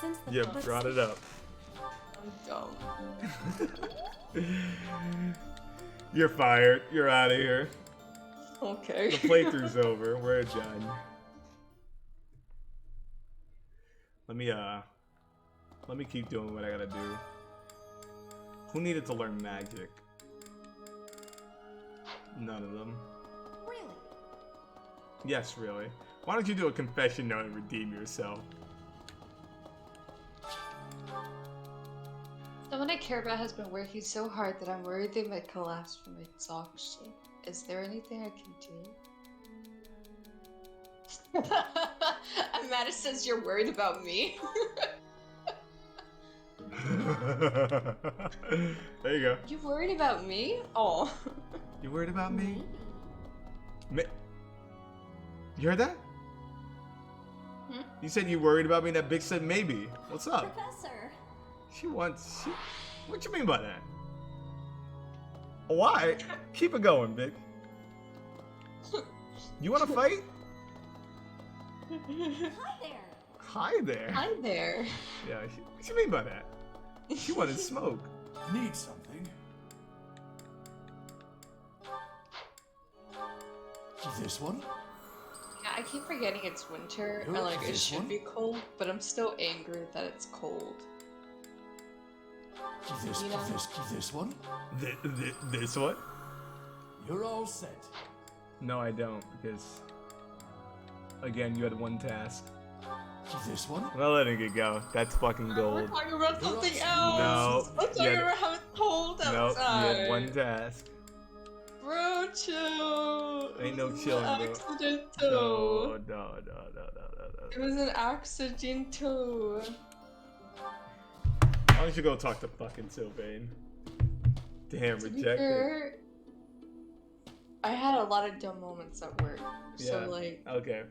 Since the You brought it up. I'm dumb. You're fired. You're out of here. Okay. The playthrough's over. We're done. Let me keep doing what I gotta do. Who needed to learn magic? None of them. Really? Yes, really. Why don't you do a confession note and redeem yourself? Someone I care about has been working so hard that I'm worried they might collapse from exhaustion. Is there anything I can do? Amanda says you're worried about me. There you go. You worried about me? Oh. You worried about me? You heard that? You said you worried about me, that Big said maybe. What's up? Professor. What you mean by that? Why? Keep it going, Big. You want to fight? Hi there. Hi there. Hi there. Yeah, what you mean by that? She wanted smoke. Need something? This one? Yeah, I keep forgetting it's winter and Yours like is it this should one? be cold, but I'm still angry that it's cold. This, You know? this one? This one? You're all set. No, I don't, because again, you had one task. This one? Well, letting it go. That's fucking We're gold. talking about something else. No. I'm talking about how it's cold No, outside. you had one task. Bro, chill. Ain't no It was chilling, bro. accidental. No. It was an accidental. Why don't you go talk to fucking Sylvain? Damn, To be rejected. fair, I had a lot of dumb moments at work, so Yeah. like. Okay.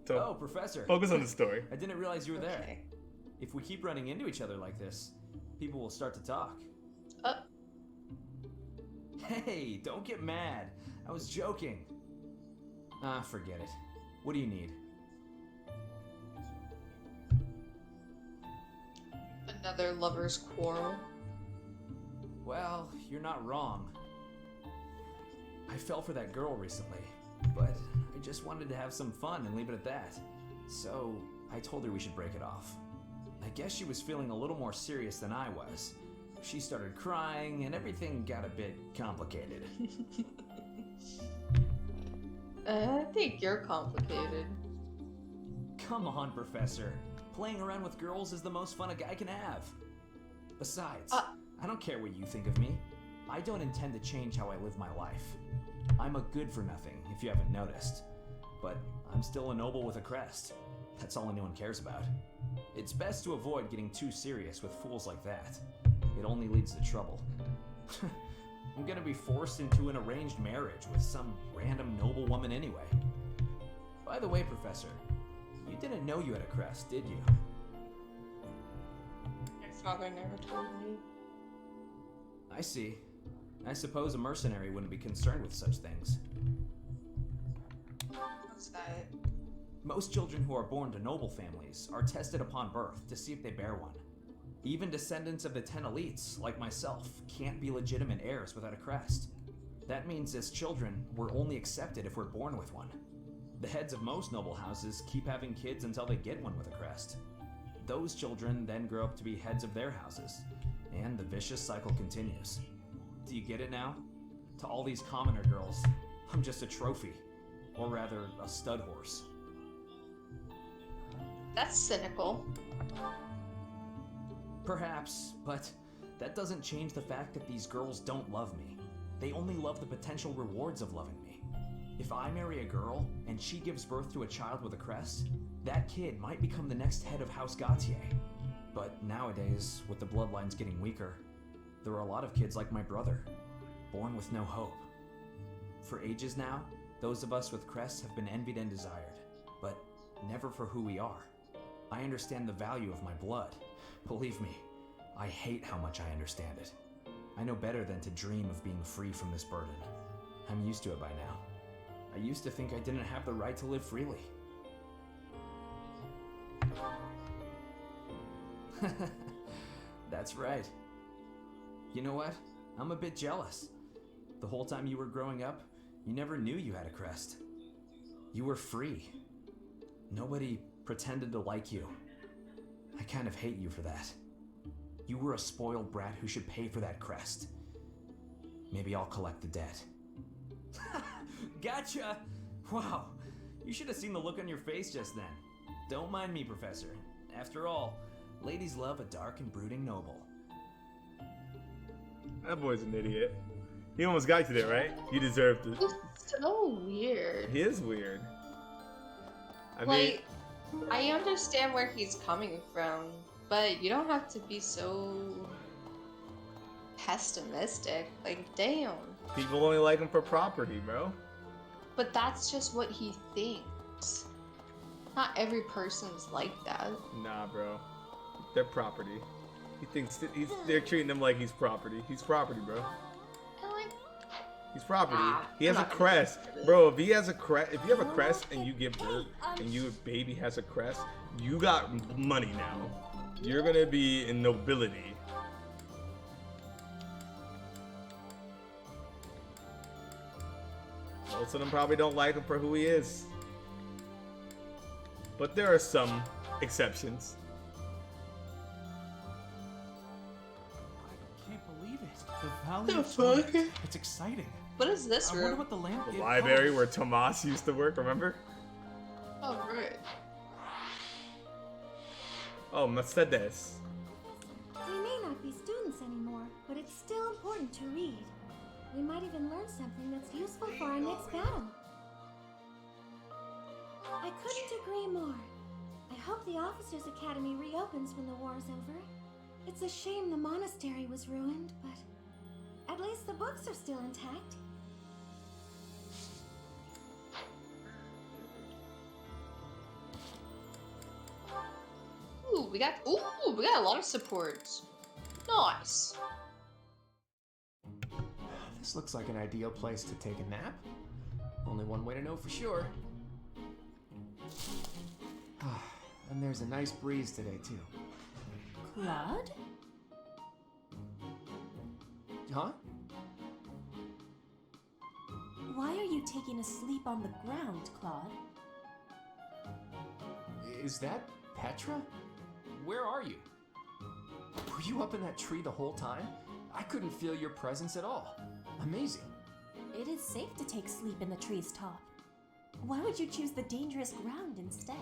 So, Oh, Professor. focus on the story. I didn't realize you were there. Okay. If we keep running into each other like this, people will start to talk. Hey, don't get mad. I was joking. Ah, forget it. What do you need? Another lover's quarrel. Well, you're not wrong. I fell for that girl recently, but I just wanted to have some fun and leave it at that. So, I told her we should break it off. I guess she was feeling a little more serious than I was. She started crying, and everything got a bit complicated. I think you're complicated. Come on, Professor. Playing around with girls is the most fun a guy can have. Besides, I don't care what you think of me. I don't intend to change how I live my life. I'm a good-for-nothing, if you haven't noticed. But I'm still a noble with a crest. That's all anyone cares about. It's best to avoid getting too serious with fools like that. It only leads to trouble. I'm gonna be forced into an arranged marriage with some random noble woman anyway. By the way, Professor, you didn't know you had a crest, did you? My father never told me. I see. I suppose a mercenary wouldn't be concerned with such things. What's that? Most children who are born to noble families are tested upon birth to see if they bear one. Even descendants of the 10 elites, like myself, can't be legitimate heirs without a crest. That means as children, we're only accepted if we're born with one. The heads of most noble houses keep having kids until they get one with a crest. Those children then grow up to be heads of their houses, and the vicious cycle continues. Do you get it now? To all these commoner girls, I'm just a trophy. Or rather, a stud horse. That's cynical. Perhaps, but that doesn't change the fact that these girls don't love me. They only love the potential rewards of loving me. If I marry a girl and she gives birth to a child with a crest, that kid might become the next head of House Gautier. But nowadays, with the bloodlines getting weaker, there are a lot of kids like my brother, born with no hope. For ages now, those of us with crests have been envied and desired, but never for who we are. I understand the value of my blood. Believe me, I hate how much I understand it. I know better than to dream of being free from this burden. I'm used to it by now. I used to think I didn't have the right to live freely. That's right. You know what? I'm a bit jealous. The whole time you were growing up, you never knew you had a crest. You were free. Nobody pretended to like you. I kind of hate you for that. You were a spoiled brat who should pay for that crest. Maybe I'll collect the debt. Gotcha! Wow, you should have seen the look on your face just then. Don't mind me, Professor. After all, ladies love a dark and brooding noble. That boy's an idiot. He almost got you there, right? You deserved it. It's so weird. He is weird. I mean, Like, I understand where he's coming from, but you don't have to be so pessimistic. Like, damn. people only like him for property, bro. But that's just what he thinks. Not every person's like that. Nah, bro. They're property. He thinks that they're treating him like he's property. He's property, bro. He's property. He has a crest, bro. If he has a crest, if you have a crest and you give birth and your baby has a crest, you got money now. You're gonna be in nobility. Most of them probably don't like him for who he is, but there are some exceptions. I can't believe it. The Valley of Torment. It's exciting. What is this I room? wonder what the lamp. The library where Tomas used to work, remember? Oh, right. Oh, Mercedes. We may not be students anymore, but it's still important to read. We might even learn something that's useful for our next battle. I couldn't agree more. I hope the Officers' Academy reopens when the war's over. It's a shame the monastery was ruined, but at least the books are still intact. Ooh, we got a lot of supports. Nice. This looks like an ideal place to take a nap. Only one way to know for sure. And there's a nice breeze today, too. Claude? Huh? Why are you taking a sleep on the ground, Claude? Is that Petra? Where are you? Were you up in that tree the whole time? I couldn't feel your presence at all. Amazing. It is safe to take sleep in the tree's top. Why would you choose the dangerous ground instead?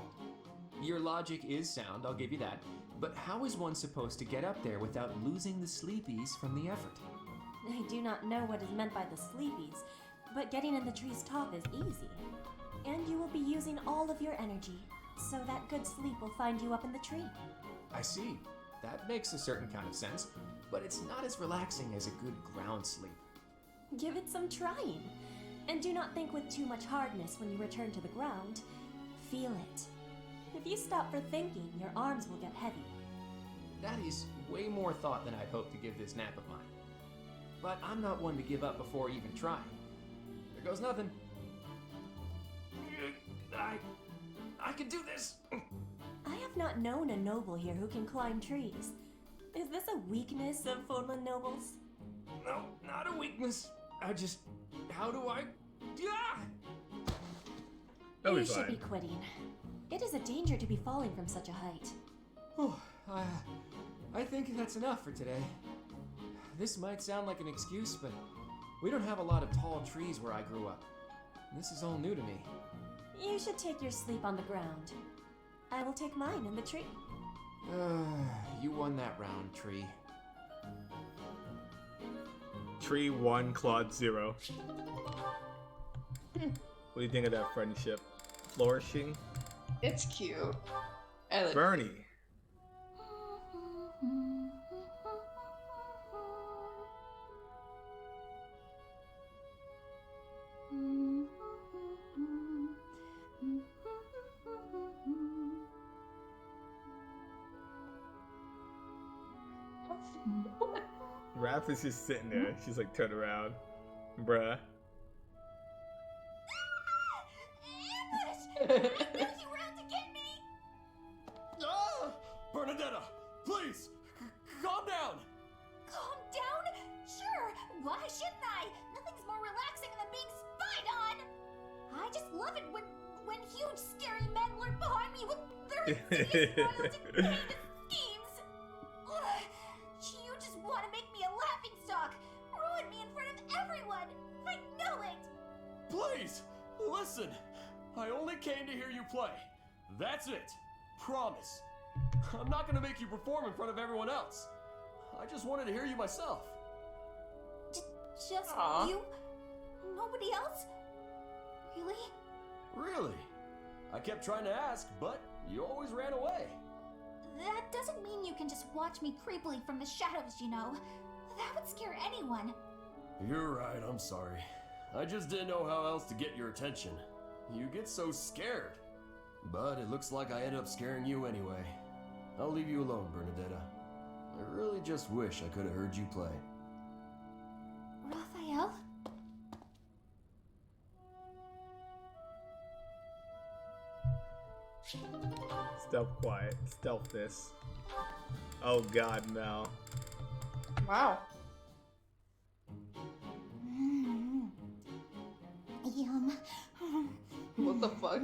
Your logic is sound, I'll give you that. But how is one supposed to get up there without losing the sleepies from the effort? I do not know what is meant by the sleepies, but getting in the tree's top is easy. And you will be using all of your energy, so that good sleep will find you up in the tree. I see. That makes a certain kind of sense, but it's not as relaxing as a good ground sleep. Give it some trying. And do not think with too much hardness when you return to the ground. Feel it. If you stop for thinking, your arms will get heavy. That is way more thought than I'd hoped to give this nap of mine. But I'm not one to give up before even trying. There goes nothing. I can do this! I have not known a noble here who can climb trees. Is this a weakness of Fódlan nobles? No, not a weakness. How do I... You should be quitting. It is a danger to be falling from such a height. I think that's enough for today. This might sound like an excuse, but we don't have a lot of tall trees where I grew up. This is all new to me. You should take your sleep on the ground. I will take mine in the tree. You won that round, Tree. Tree 1, Claude 0. What do you think of that friendship? Flourishing? It's cute. I like Bernie. Raph is just sitting there. She's like, turn around. Bruh. You ran to get me! Bernadetta, please, calm down. Calm down? Sure, why shouldn't I? Nothing's more relaxing than being spied on! I just love it when huge, scary men lurk behind me with their insidious smiles and heinous schemes! Ugh, you just want to make me a laughingstock! Ruin me in front of everyone! I know it! Please, listen. I only came to hear you play. That's it. Promise. I'm not gonna make you perform in front of everyone else. I just wanted to hear you myself. Just you? Nobody else? Really? Really? I kept trying to ask, but you always ran away. That doesn't mean you can just watch me creepily from the shadows, you know. That would scare anyone. You're right, I'm sorry. I just didn't know how else to get your attention. You get so scared. But it looks like I ended up scaring you anyway. I'll leave you alone, Bernadetta. I really just wish I could have heard you play. Raphael? Stealth quiet. Stealth this. Oh god, no. Wow. Yum. What the fuck?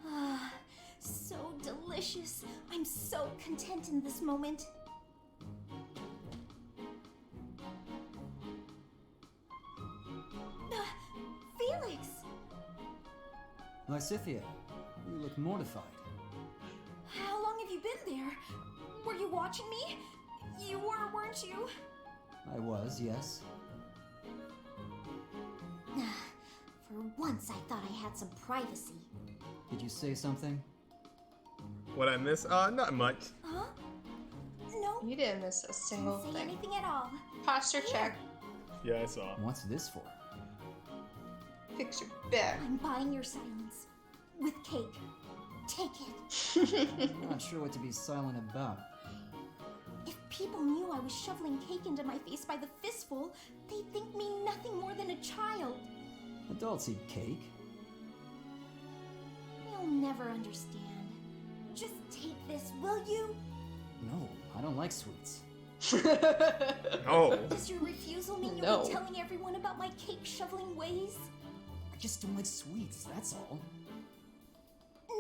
Ah, so delicious. I'm so content in this moment. Felix! Lysithea, you look mortified. How long have you been there? Were you watching me? You were, weren't you? I was, yes. For once, I thought I had some privacy. Did you say something? What I miss? Not much. Huh? No. You didn't miss a single Didn't say thing. anything at all. Posture check. Yeah, I saw. What's this for? Fix your bed. I'm buying your silence. With cake. Take it. I'm not sure what to be silent about. If people knew I was shoveling cake into my face by the fistful, they'd think me nothing more than a child. Adults eat cake. You'll never understand. Just take this, will you? No, I don't like sweets. No. Does your refusal mean No. you'll be telling everyone about my cake shoveling ways? I just don't like sweets, that's all.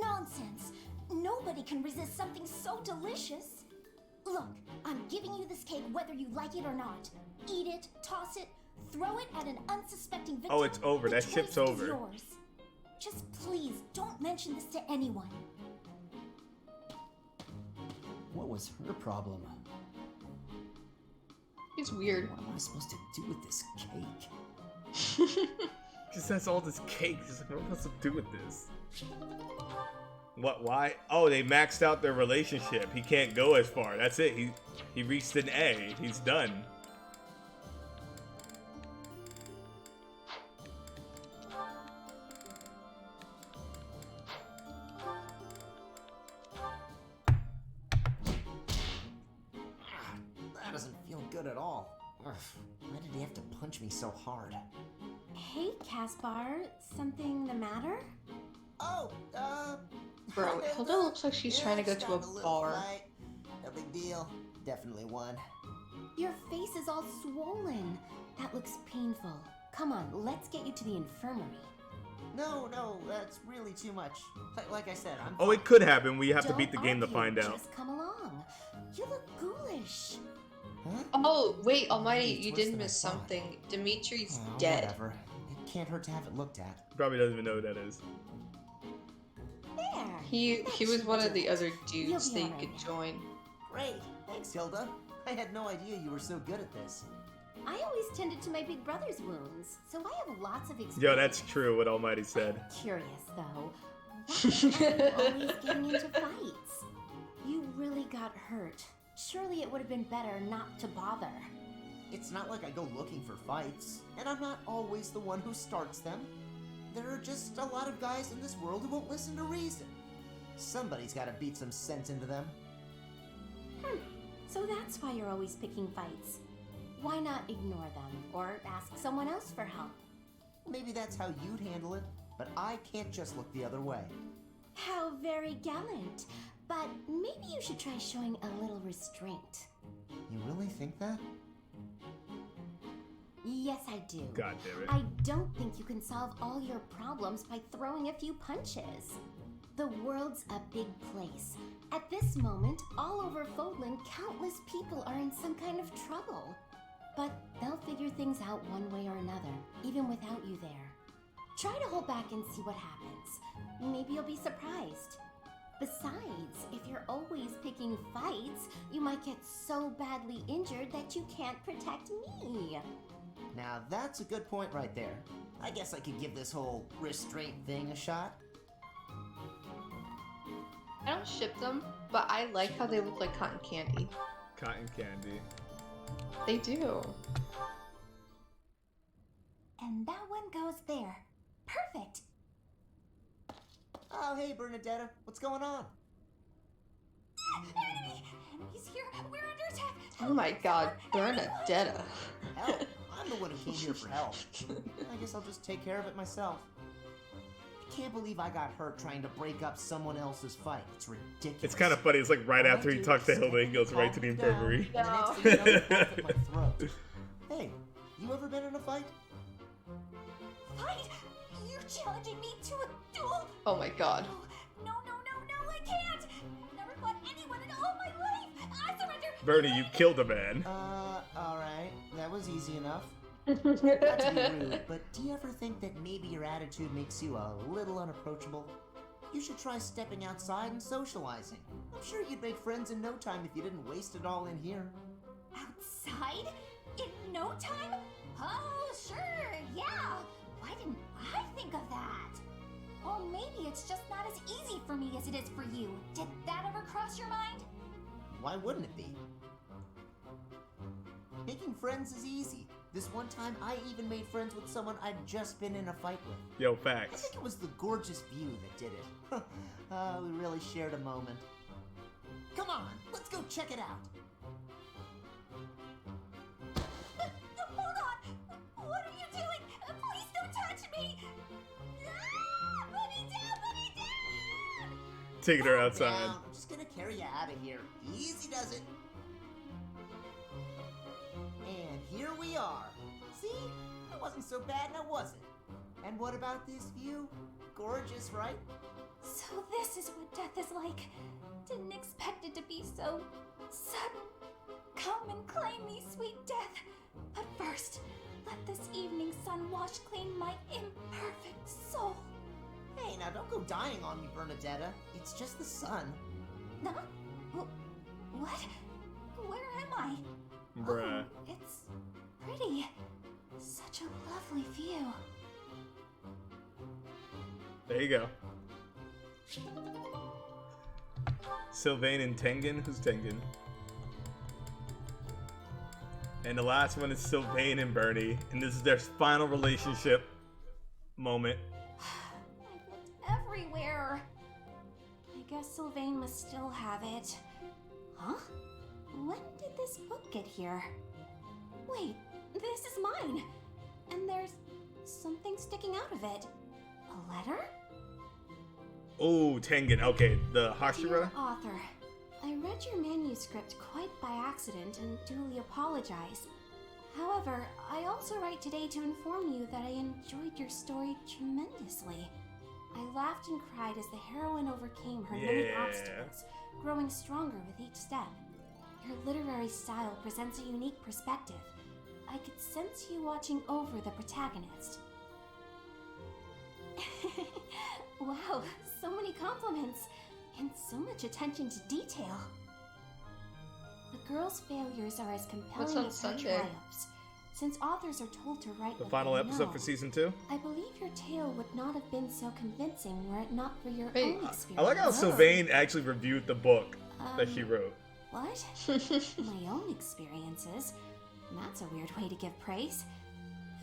Nonsense. Nobody can resist something so delicious. Look, I'm giving you this cake whether you like it or not. Eat it, toss it, throw it at an unsuspecting victim. Oh, it's over. The That ship's choice is over. yours. Just please don't mention this to anyone. What was her problem? He's weird. What am I supposed to do with this cake? Just has all this cake. She's like, what am I supposed to do with this? What? Why? Oh, they maxed out their relationship. He can't go as far. That's it. He reached an A. He's done. That doesn't feel good at all. Ugh, why did he have to punch me so hard? Hey, Caspar, something the matter? Oh, Bro, Hilda looks like she's trying to go to a bar. No big deal. Definitely one. Your face is all swollen. That looks painful. Come on, let's get you to the infirmary. No, that's really too much. Like I said, I'm. Oh, it could happen. We have to beat the Don't game to argue, find out. Just come along. You look ghoulish. Huh? Oh, wait, Almighty, It's you worse did than I miss thought. something. Dimitri's Oh, dead. Whatever. It can't hurt to have it looked at. Probably doesn't even know who that is. There. He was one of the other dudes You'll that be you could join. Great. Thanks, Hilda. I had no idea you were so good at this. I always tended to my big brother's wounds, so I have lots of experience. Yo, that's true what Almighty said. Curious, though. Why are you always getting into fights? You really got hurt. Surely it would have been better not to bother. It's not like I go looking for fights, and I'm not always the one who starts them. There are just a lot of guys in this world who won't listen to reason. Somebody's gotta beat some sense into them. So that's why you're always picking fights. Why not ignore them, or ask someone else for help? Maybe that's how you'd handle it, but I can't just look the other way. How very gallant. But maybe you should try showing a little restraint. You really think that? Yes, I do. God damn it. I don't think you can solve all your problems by throwing a few punches. The world's a big place. At this moment, all over Fódlan, countless people are in some kind of trouble. But they'll figure things out one way or another, even without you there. Try to hold back and see what happens. Maybe you'll be surprised. Besides, if you're always picking fights, you might get so badly injured that you can't protect me. Now that's a good point right there. I guess I could give this whole restraint thing a shot. I don't ship them, but I like how they look like cotton candy. Cotton candy. They do. And that one goes there. Perfect. Oh, hey, Bernadetta. What's going on? Enemy! Enemies here! We're under attack! Oh my god, Bernadetta. Hell, I'm the one who came here for help. I guess I'll just take care of it myself. I can't believe I got hurt trying to break up someone else's fight. It's ridiculous. It's kind of funny. It's like right after he talks to Hilda, he goes right to the infirmary. And the next thing you know, it's off at my throat. Hey, you ever been in a fight? Fight? You're challenging me to a duel? Oh my god. No, I can't! Never fought anyone in all my life! I surrender! Bernie, you killed a man. Alright. That was easy enough. Not to be rude, but do you ever think that maybe your attitude makes you a little unapproachable? You should try stepping outside and socializing. I'm sure you'd make friends in no time if you didn't waste it all in here. Outside? In no time? Oh, sure, yeah! Why didn't I think of that? Or maybe it's just not as easy for me as it is for you. Did that ever cross your mind? Why wouldn't it be? Making friends is easy. This one time, I even made friends with someone I'd just been in a fight with. Yo, I facts. think it was the gorgeous view that did it. We really shared a moment. Come on, let's go check it out. Hold on! What are you doing? Please don't touch me! Ah! Put me down! Taking her Calm outside. down. I'm just gonna carry you out of here. Easy does it. And here we are. See? It wasn't so bad now, was it? And what about this view? Gorgeous, right? So this is what death is like. Didn't expect it to be so sudden. Come and claim me, sweet death. But first, let this evening sun wash clean my imperfect soul. Hey, now don't go dying on me, Bernadetta. It's just the sun. Huh? What? Where am I? Bruh. Oh, it's pretty. Such a lovely view. There you go. Sylvain and Tengen? Who's Tengen? And the last one is Sylvain and Bernie. And this is their final relationship moment. I've looked everywhere. I guess Sylvain must still have it. Huh? When did this book get here? Wait, this is mine. And there's something sticking out of it. A letter? Oh, Tengen. Okay, the Hashira. Dear author, I read your manuscript quite by accident and duly apologize. However, I also write today to inform you that I enjoyed your story tremendously. I laughed and cried as the heroine overcame her many obstacles, growing stronger with each step. Your literary style presents a unique perspective. I could sense you watching over the protagonist. Wow, so many compliments, and so much attention to detail. The girl's failures are as compelling on as her Sunday? triumphs. Since authors are told to write The what final they episode know, for season 2. I believe your tale would not have been so convincing were it not for your Wait, own experience. I like how Sylvain actually reviewed the book that she wrote. What? My own experiences? That's a weird way to give praise.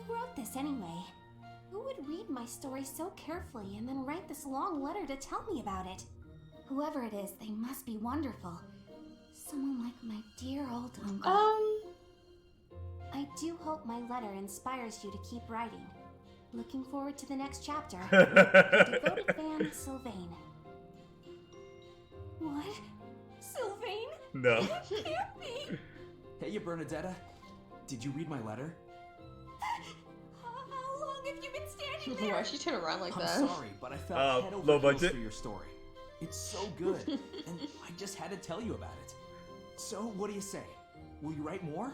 Who wrote this anyway? Who would read my story so carefully and then write this long letter to tell me about it? Whoever it is, they must be wonderful. Someone like my dear old uncle. I do hope my letter inspires you to keep writing. Looking forward to the next chapter. Your devoted fan, Sylvain. What? Sylvain? No. That can't be! Hey, you Bernadetta. Did you read my letter? How long have you been standing there? Why'd she turn around like I'm that? sorry, but I felt head over low heels budget? for your story. It's so good, and I just had to tell you about it. So, what do you say? Will you write more?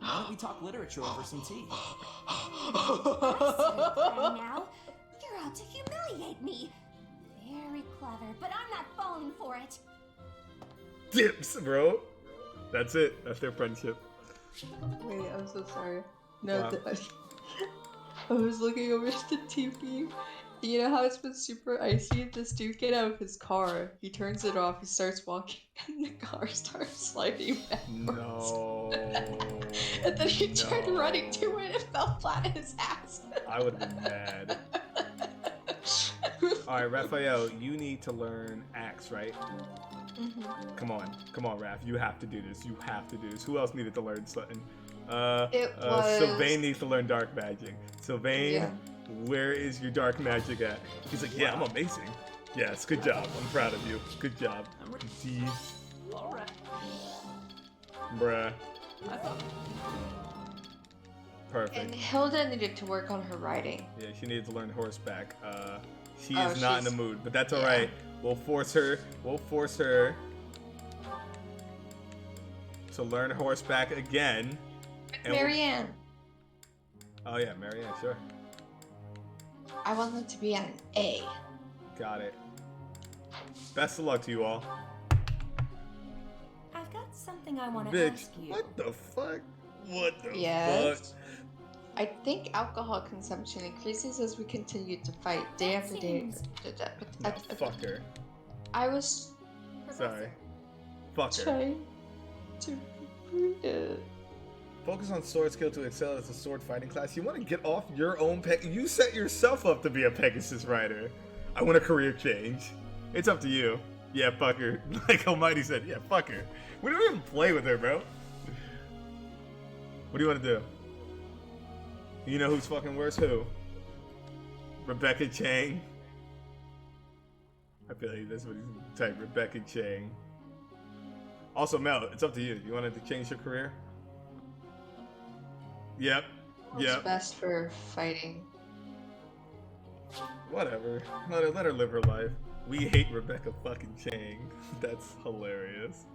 Why don't we talk literature over some tea? Right now, you're out to humiliate me. Very clever, but I'm not falling for it. Dips, bro. That's it. That's their friendship. Wait, I'm so sorry. No, Wow. I was looking over at the TV. You know how it's been super icy? This dude get out of his car. He turns it off. He starts walking, and the car starts sliding backwards. No. And then he turned running to it and fell flat on his ass. I would have been mad. All right, Raphael, you need to learn axe, right? Mm-hmm. Come on, Raph. You have to do this. You have to do this. Who else needed to learn something? It was... Sylvain needs to learn dark magic. Sylvain, Yeah. where is your dark magic at? He's like, yeah, I'm amazing. Yes, good job. I'm proud of you. Good job. Jeez. All right. Bruh. I thought. Perfect. And Hilda needed to work on her writing. Yeah, she needed to learn horseback. She Oh, is not in the she's- mood, but that's all yeah. right. We'll force her to learn horseback again. And Marianne. Oh yeah, Marianne, sure. I want them to be at an A. Got it. Best of luck to you all. I've got something I want to Bitch, ask you. what the fuck? What the Yes. fuck? I think alcohol consumption increases as we continue to fight day after day. No, fuck her. I was Sorry. Fuck her. trying to read it. Focus on sword skill to excel as a sword fighting class. You want to get off your own You set yourself up to be a Pegasus rider. I want a career change. It's up to you. Yeah, fuck her. Like Almighty said, yeah, fuck her. We don't even play with her, bro. What do you want to do? You know who's fucking worse? Who? Rebecca Chang. I feel like that's what he's type. Rebecca Chang. Also, Mel, it's up to you. You wanted to change your career? Yep. What's Yep. best for fighting? Whatever. Let her live her life. We hate Rebecca fucking Chang. That's hilarious.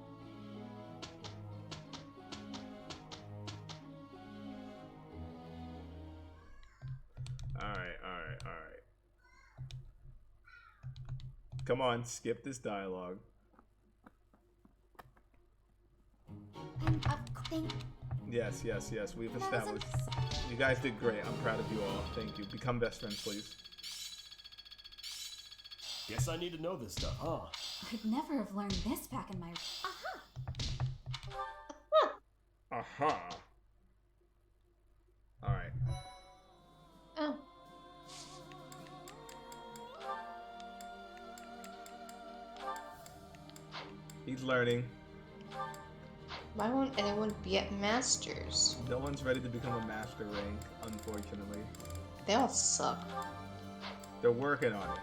Alright. Come on, skip this dialogue. Yes, we've established. You guys did great. I'm proud of you all. Thank you. Become best friends, please. Guess I need to know this stuff, huh? I'd never have learned this back in my. Aha. Alright. Oh. He's learning. Why won't anyone be at Masters? No one's ready to become a master rank, unfortunately. They all suck. They're working on it.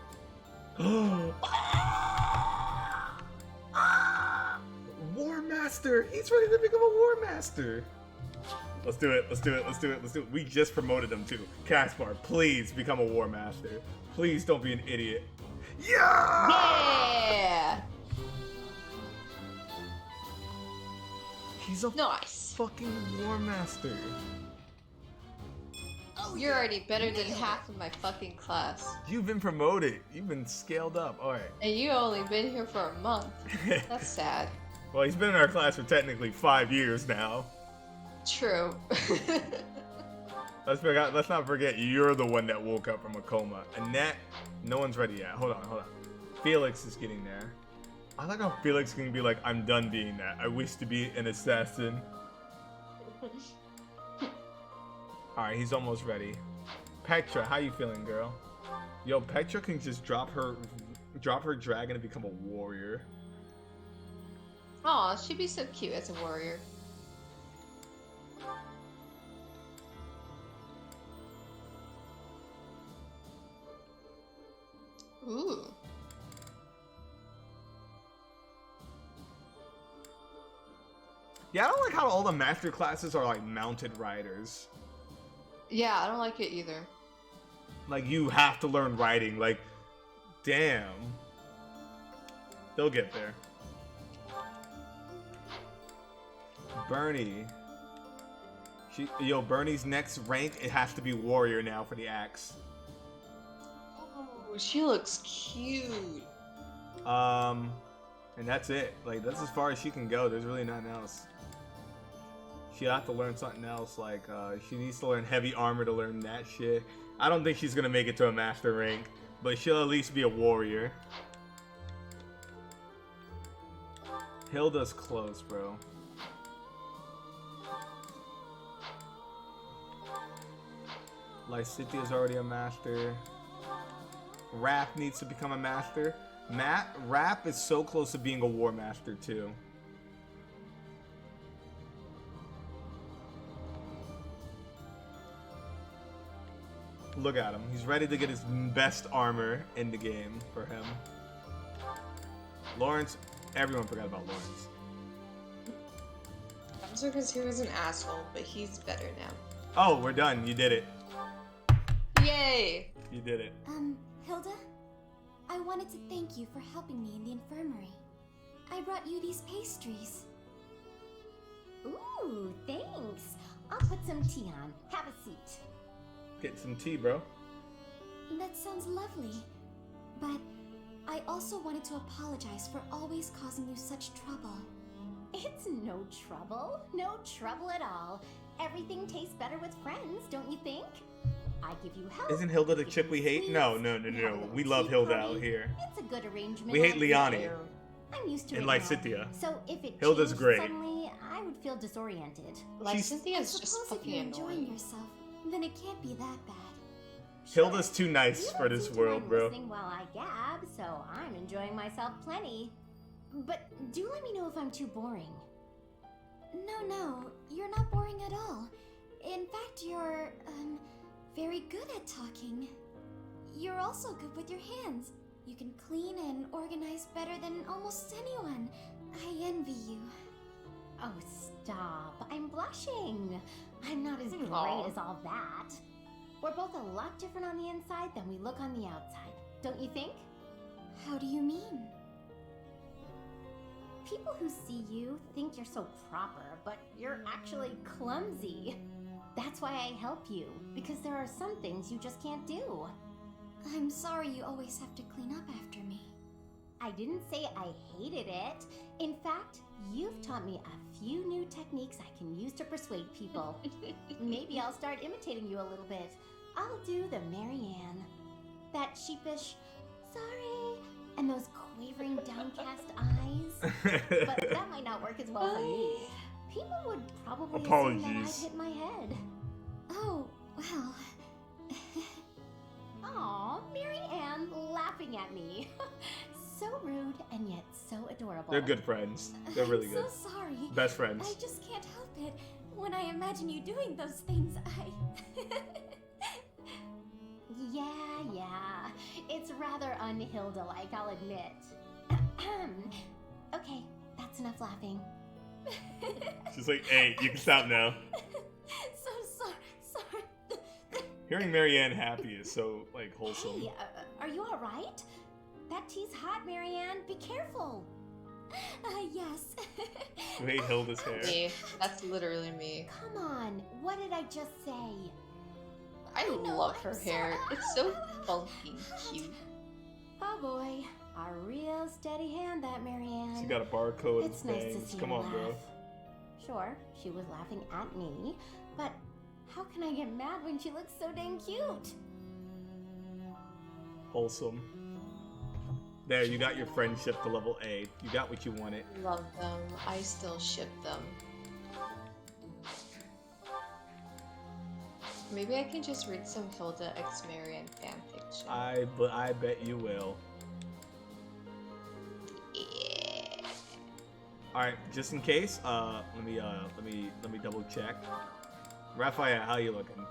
War Master! He's ready to become a War Master! Let's do it. We just promoted him too. Caspar, please become a War Master. Please don't be an idiot. Yeah! Yeah! He's a nice fucking War Master. You're already better than half of my fucking class. You've been promoted. You've been scaled up. Alright. And you only been here for a month. That's sad. Well, he's been in our class for technically 5 years now. True. Let's not forget you're the one that woke up from a coma. Annette, no one's ready yet. Hold on. Felix is getting there. I like how Felix can be like, I'm done being that. I wish to be an assassin. Alright, he's almost ready. Petra, how you feeling, girl? Yo, Petra can just drop her dragon and become a warrior. Aw, she'd be so cute as a warrior. Ooh. Yeah, I don't like how all the master classes are like mounted riders. Yeah, I don't like it either. Like, you have to learn riding. Like, damn. They'll get there. Bernie. Bernie's next rank, it has to be warrior now for the axe. Oh, she looks cute. And that's it. Like, that's as far as she can go. There's really nothing else. She'll have to learn something else. Like, she needs to learn heavy armor to learn that shit. I don't think she's gonna make it to a master rank, but she'll at least be a warrior. Hilda's close, bro. Lysithia's already a master. Raph needs to become a master. Raph is so close to being a war master too. Look at him. He's ready to get his best armor in the game for him. Lawrence, everyone forgot about Lawrence. I'm sorry because he was an asshole, but he's better now. Oh, we're done. You did it. Yay! You did it. Hilda? I wanted to thank you for helping me in the infirmary. I brought you these pastries. Ooh, thanks. I'll put some tea on. Have a seat. Get some tea, bro. That sounds lovely. But I also wanted to apologize for always causing you such trouble. It's no trouble. No trouble at all. Everything tastes better with friends, don't you think? I give you help. Isn't Hilda the chick we hate? No. We love Hilda out here. It's a good arrangement. We hate Liani. I'm used to and it Lysithea. now. So if it Hilda's changed great. suddenly, I would feel disoriented. Lysithea's just Suppose if fucking you're enjoying annoying. yourself, then it can't be that bad. Hilda's too nice for this Seem to world, mind bro. listening while I gab, so I'm enjoying myself plenty. But do let me know if I'm too boring. No, you're not boring at all. In fact, you're, very good at talking. You're also good with your hands. You can clean and organize better than almost anyone. I envy you. Oh, stop. I'm blushing. I'm not as great Aw. as all that. We're both a lot different on the inside than we look on the outside, don't you think? How do you mean? People who see you think you're so proper, but you're actually clumsy. That's why I help you, because there are some things you just can't do. I'm sorry you always have to clean up after me. I didn't say I hated it. In fact, you've taught me a few new techniques I can use to persuade people. Maybe I'll start imitating you a little bit. I'll do the Marianne. That sheepish, sorry, and those quavering downcast eyes. But that might not work as well for me. People would probably assume that I'd hit my head. Oh, well. Aw, Marianne laughing at me. So rude and yet so adorable. They're good friends. They're really good. I'm so sorry. Best friends. I just can't help it. When I imagine you doing those things, Yeah. It's rather un-Hilda-like, I'll admit. Okay, that's enough laughing. She's like, hey, you can stop now. So sorry. Hearing Marianne happy is so, like, wholesome. Hey, are you alright? That tea's hot, Marianne. Be careful. Yes. You hate Hilda's hair. Me. That's literally me. Come on, what did I just say? I love her hair. It's so funky, cute. Oh boy, a real steady hand, that Marianne. She got a barcode It's and nice to things. see Come her on, bro. laugh. Sure, she was laughing at me, but how can I get mad when she looks so dang cute? Wholesome. There, you got your friendship to level A. You got what you wanted. Love them. I still ship them. Maybe I can just read some Hilda x Marianne fanfiction. I bet you will. Yeah. All right, just in case, let me double check. Raphael, how you looking?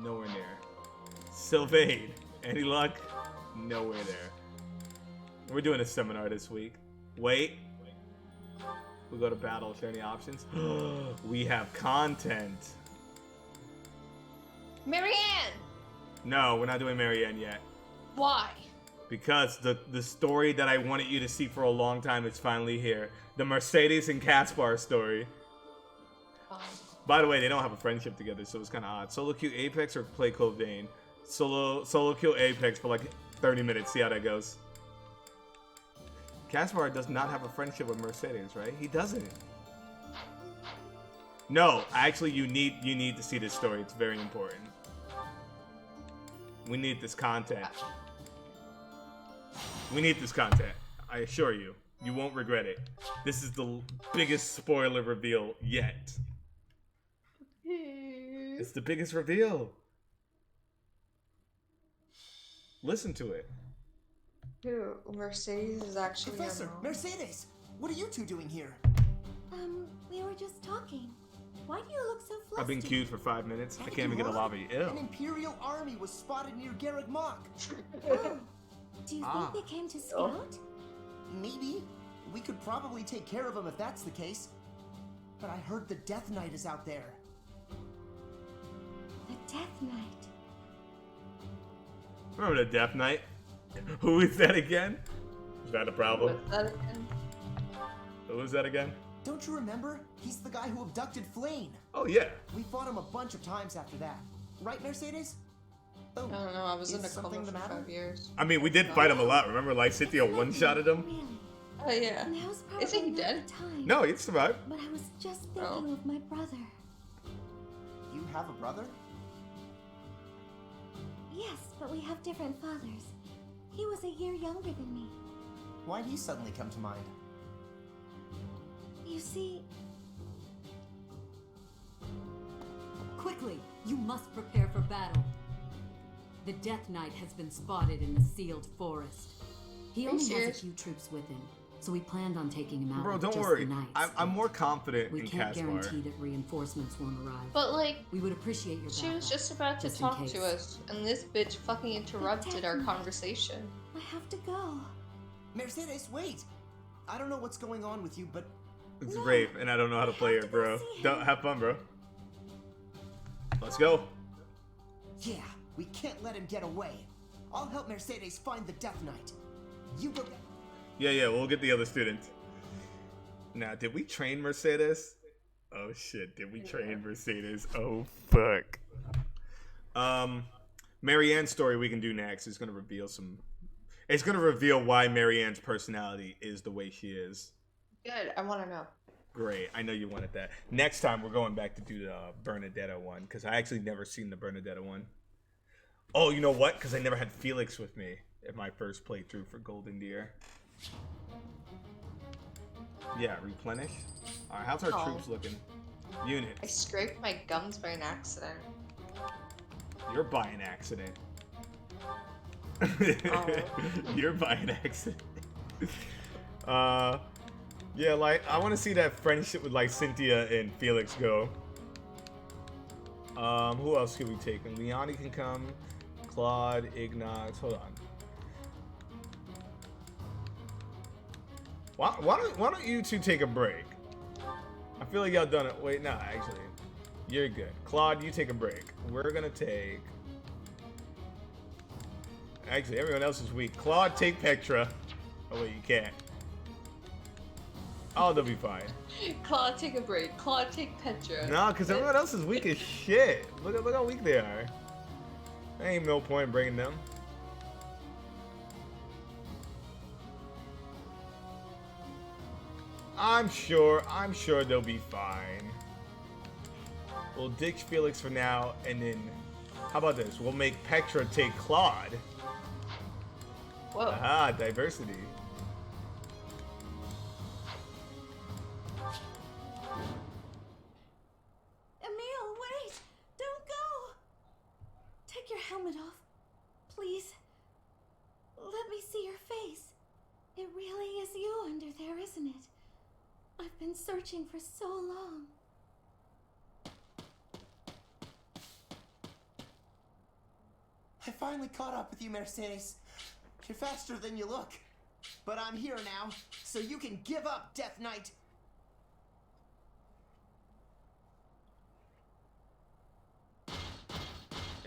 Nowhere near. Sylvain, any luck? Nowhere there. We're doing a seminar this week. Wait. We go to battle. Share any options? We have content. Marianne! No, we're not doing Marianne yet. Why? Because the story that I wanted you to see for a long time is finally here. The Mercedes and Caspar story. By the way, they don't have a friendship together, so it's kind of odd. Solo queue Apex or play Code Vein? Solo queue Apex for like 30 minutes. See how that goes. Caspar does not have a friendship with Mercedes, right? He doesn't. No, actually, you need to see this story. It's very important. We need this content. We need this content. I assure you. You won't regret it. This is the biggest spoiler reveal yet. It's the biggest reveal. Listen to it. Who? Mercedes is actually Professor, your mom. Mercedes, what are you two doing here? We were just talking. Why do you look so flustered? I've been queued for 5 minutes. I can't even get a lobby. Ew. An Imperial army was spotted near Garreg Mach. Oh, do you think they came to scout? Maybe. We could probably take care of them if that's the case. But I heard the Death Knight is out there. The Death Knight. Remember the Death Knight? Who is that again? Is that a problem? What's that again? Who is that again? Don't you remember? He's the guy who abducted Flane. Oh, yeah. We fought him a bunch of times after that. Right, Mercedes? Oh, I don't know, I was in a is coma something for the matter? 5 years. I mean, we did fight him a lot. Remember, like, Cynthia one-shotted him? Oh, yeah. Now's Is he probably dead? not the time. No, he survived. But I was just thinking of my brother. You have a brother? Yes, but we have different fathers. He was a year younger than me. Why'd he suddenly come to mind? You see, Quickly, you must prepare for battle. The Death Knight has been spotted in the sealed forest. He only has a few troops with him, so we planned on taking him out Bro, with don't just worry. the knights. I'm more confident We in can't Caspar. guarantee that reinforcements won't arrive. But, like, we would appreciate your she was backup, just about to just in talk case. to us, and this bitch fucking interrupted our conversation. I have to go. Mercedes, wait! I don't know what's going on with you, but... It's rape, and I don't know how to play it, bro. Don't have fun, bro. Let's go. Yeah, we can't let him get away. I'll help Mercedes find the Death Knight. You go... Yeah, we'll get the other student. Now, did we train Mercedes? Oh shit, did we train Mercedes? Oh fuck. Marianne's story we can do next is gonna reveal some... It's gonna reveal why Marianne's personality is the way she is. Good, I want to know. Great, I know you wanted that. Next time we're going back to do the Bernadetta one, because I actually never seen the Bernadetta one. Oh, you know what? Because I never had Felix with me at my first playthrough for Golden Deer. Yeah, replenish. Alright, how's our troops looking? Unit. I scraped my gums by an accident. You're by an accident. You're by an accident. Yeah, like, I want to see that friendship with, like, Cynthia and Felix go. Who else can we take? And Leonie can come. Claude, Ignox, hold on. Why don't you two take a break? I feel like y'all done it. Wait, no, actually. You're good. Claude, you take a break. We're gonna take... Actually, everyone else is weak. Claude, take Petra. Oh, wait, you can't. Oh, they'll be fine. Claude, take a break. Claude, take Petra. No, because everyone else is weak as shit. Look how weak they are. There ain't no point in bringing them. I'm sure they'll be fine. We'll ditch Felix for now, and then, how about this? We'll make Petra take Claude. Whoa. Aha, diversity. Emil, wait! Don't go! Take your helmet off, please. Let me see your face. It really is you under there, isn't it? I've been searching for so long. I finally caught up with you, Mercedes. You're faster than you look. But I'm here now, so you can give up, Death Knight.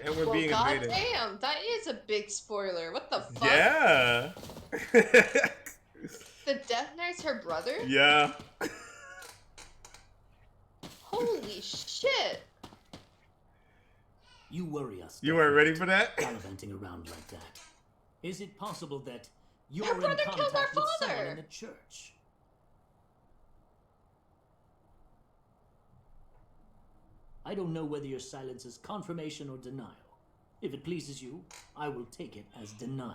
And we're being invaded. Damn, that is a big spoiler. What the fuck? Yeah. The Death Knight's her brother? Yeah. Holy shit. You worry us. You weren't ready for that? Gallivanting around like that. Is it possible that you're Her in brother killed our contact with someone father. in the church? I don't know whether your silence is confirmation or denial. If it pleases you, I will take it as denial.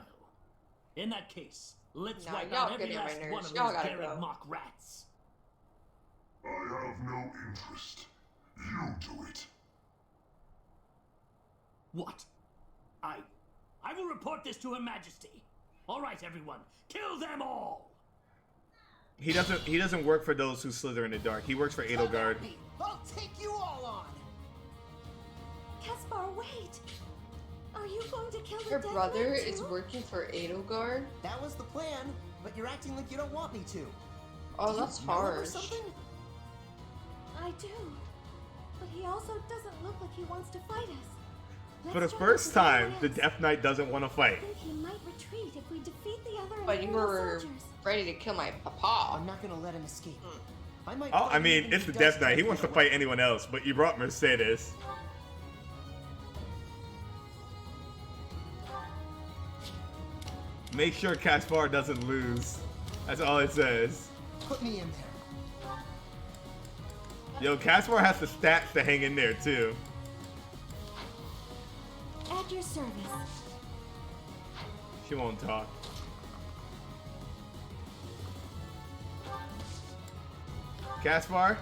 In that case, let's Nah, wipe y'all out every getting on my last one nerves. of Y'all those gotta Garrett go. mock rats. I have no interest. You do it. What? I will report this to Her Majesty. All right, everyone, kill them all. He doesn't work for those who slither in the dark. He works for Edelgard. I'll take you all on. Caspar, wait. Are you going to kill Her the dead brother man is too? working for Edelgard? That was the plan, but you're acting like you don't want me to. Oh, Do you that's know him or harsh. something? I do. But he also doesn't look like he wants to fight us. For the Let's try to first prevent time, anyone the else. Death Knight doesn't want to fight. I think he might retreat if we defeat the other But you Imperial were soldiers. ready to kill my papa. I'm not gonna let him escape. I might. Oh, fight I him mean, even it's if the he Death does Knight. try He to wants to get fight away. anyone else, but you brought Mercedes. Make sure Caspar doesn't lose. That's all it says. Put me in there. Yo, Caspar has the stats to hang in there, too. At your service. She won't talk. Caspar,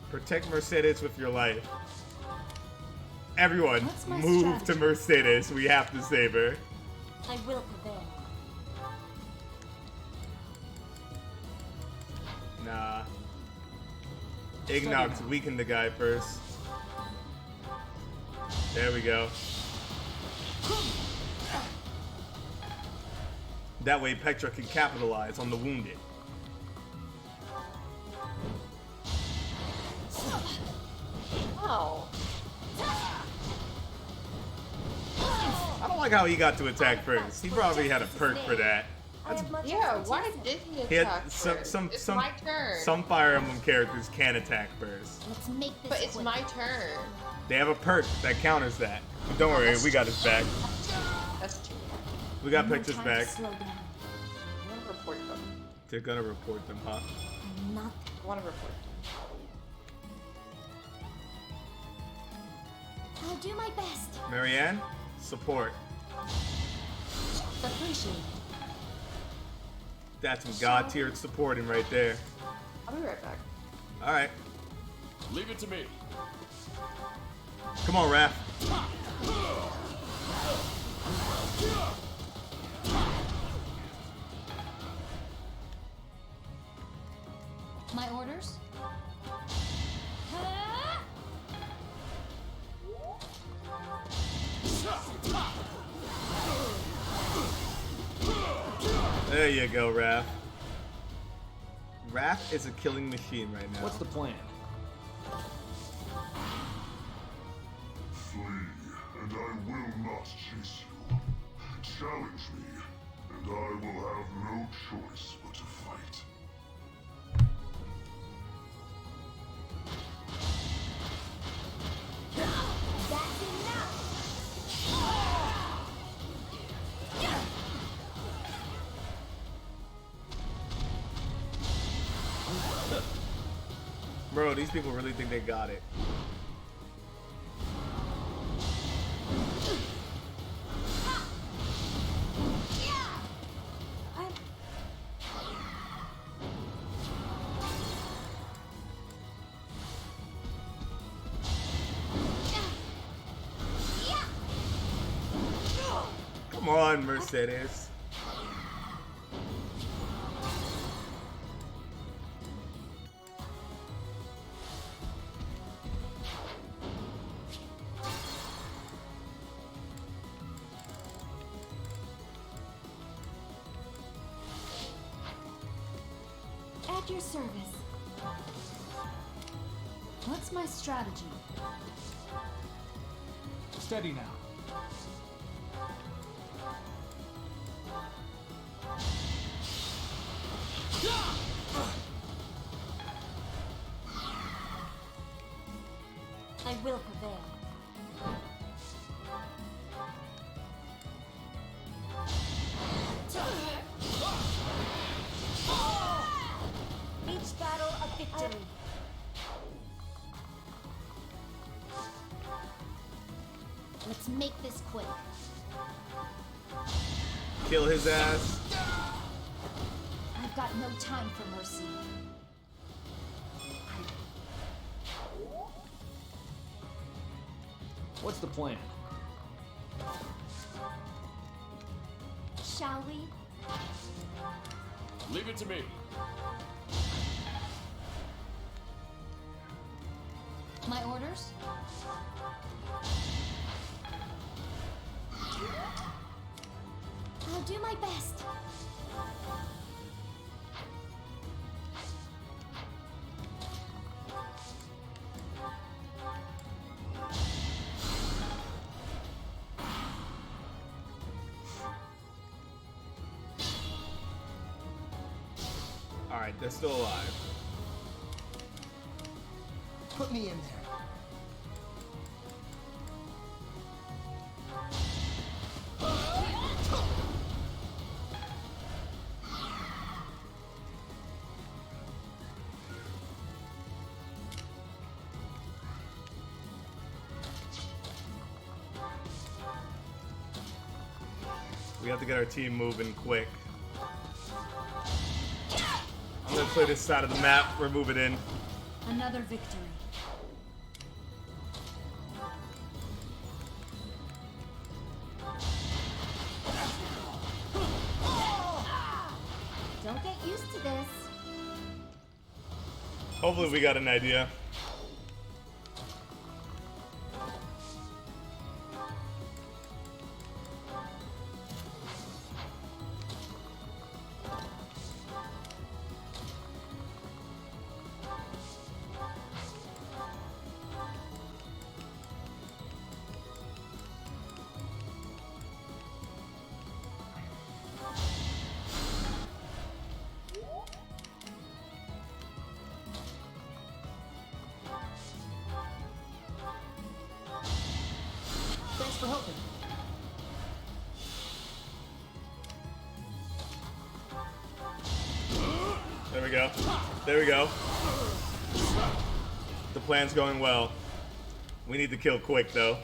protect Mercedes with your life. Everyone, What's my move strategy? to Mercedes. We have to save her. I will prevail. Nah. Ignox weakened the guy first. There we go. That way Petra can capitalize on the wounded. Oh. I don't like how he got to attack first. He probably had a perk for that. Yeah, why did he He had attack first? It's my turn. some Fire Emblem characters can attack first. Let's make this But it's quick. my turn. They have a perk that counters that. But don't worry, we got his back. That's too We got No Petra's time to back. slow down. I want to report them. They're gonna report them, huh? I'm not. I want to report them. I'll do my best. Marianne, support. Appreciate it. That's some god-tiered supporting right there. I'll be right back. Alright. Leave it to me. Come on, Raph. My orders? There you go, Raph. Raph is a killing machine right now. What's the plan? Flee, and I will not chase you. Challenge me, and I will have no choice but to fight. That's enough. Bro, these people really think they got it. Come on, Mercedes. At your service. What's my strategy? Steady now. I will prevail. Each battle a victory. Let's make this quick. Kill his ass. I've got no time for mercy. What's the plan? Shall we? Leave it to me. My orders? I'll do my best. Alright, they're still alive. Put me in there. We have to get our team moving quick. I'm gonna clear this side of the map. We're moving in. Another victory. Don't get used to this. Hopefully we got an idea. Thanks for helping. There we go. There we go. The plan's going well. We need to kill quick, though.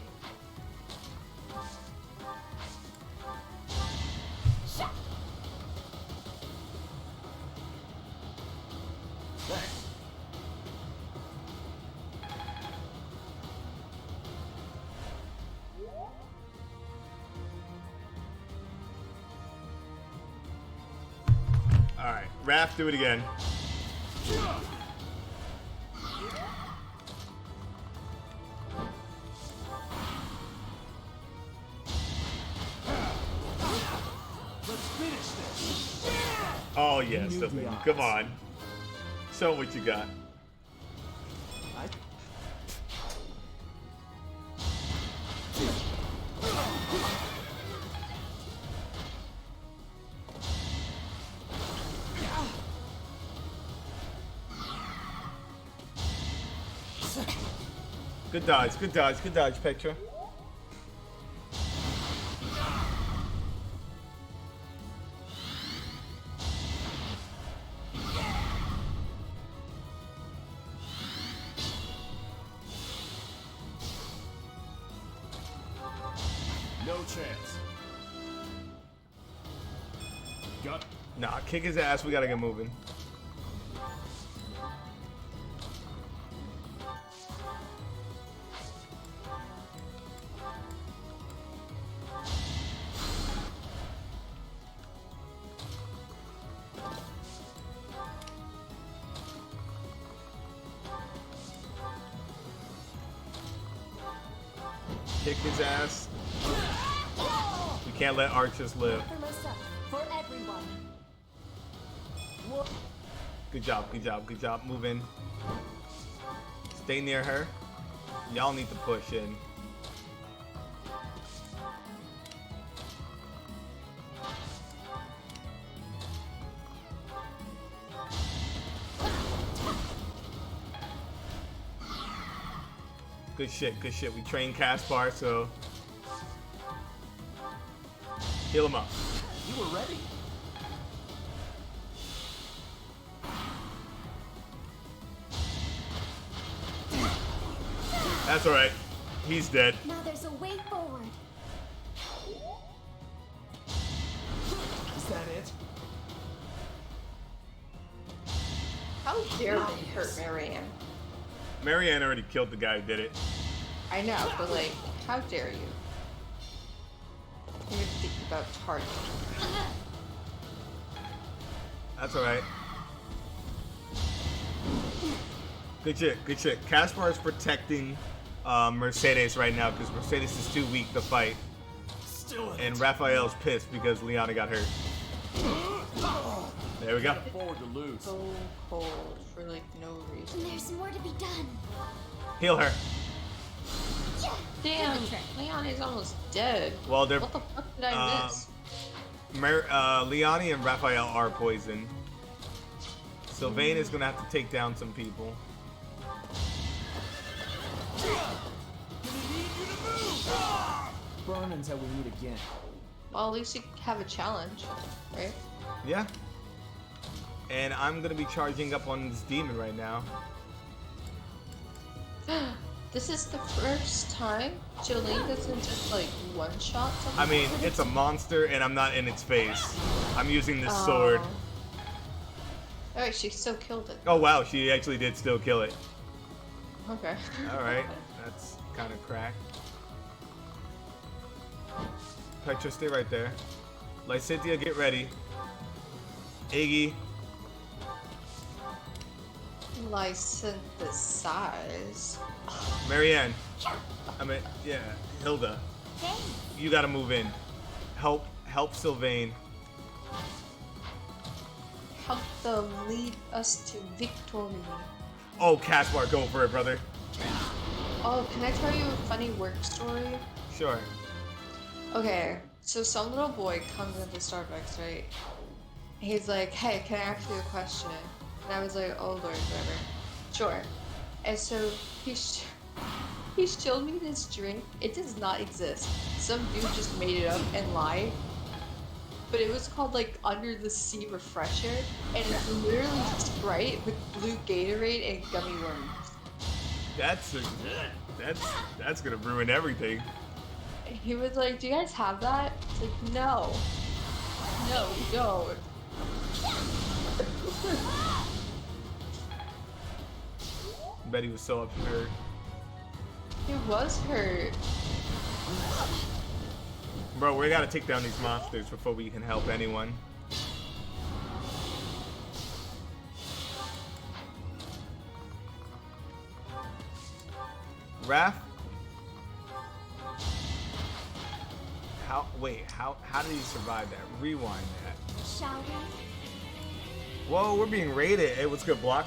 Alright, Raph, do it again. Let's finish this. Oh, yes, Sylvan. Come on. Show what you got. Good dodge, good dodge, Petra. No chance. Got. Nah, kick his ass. We gotta get moving. Kick his ass. We can't let Archers live. For myself, for everyone. Good job, good job, good job. Move in. Stay near her. Y'all need to push in. Good shit, good shit. We trained Caspar, so heal him up. You were ready. That's alright. He's dead. Now there's a way forward. Is that it? How dare they hurt Marianne? Marianne already killed the guy who did it. I know, but like, how dare you? You're thinking about targeting. That's alright. Good shit, good shit. Caspar is protecting Mercedes right now because Mercedes is too weak to fight. And Raphael's pissed because Liana got hurt. There we go. Forward to lose. So cold for like no reason. There's more to be done. Heal her. Damn, Liana's almost dead. Well, they're. What the fuck did I miss? Liani and Raphael are poisoned. Sylvain is gonna have to take down some people. Burn until we meet again. Well, at least you have a challenge, right? Yeah. And I'm gonna be charging up on this demon right now. This is the first time Jolene doesn't just like one-shot something. I mean, it's a monster and I'm not in its face. I'm using this sword. Alright, she still killed it. Oh wow, she actually did still kill it. Okay. Alright, that's kind of cracked. Petra, stay right there. Lysithea, get ready. Iggy. Synthesize. Marianne. I mean, yeah, Hilda. You gotta move in. Help Sylvain. Help them lead us to victory. Oh, Caspar, go for it, brother. Oh, can I tell you a funny work story? Sure. Okay, so some little boy comes into Starbucks, right? He's like, hey, can I ask you a question? And I was like, oh lord, whatever. Sure. And so he showed me this drink. It does not exist. Some dude just made it up and lied. But it was called like Under the Sea Refresher, and it's literally Sprite with blue Gatorade and gummy worms. That's gonna ruin everything. He was like, do you guys have that? It's like, no. No, we don't. Betty was so hurt. He was hurt. Bro, we gotta take down these monsters before we can help anyone. Raph? How did he survive that? Rewind that. Shall we? Whoa, we're being raided. Hey, what's good, Block?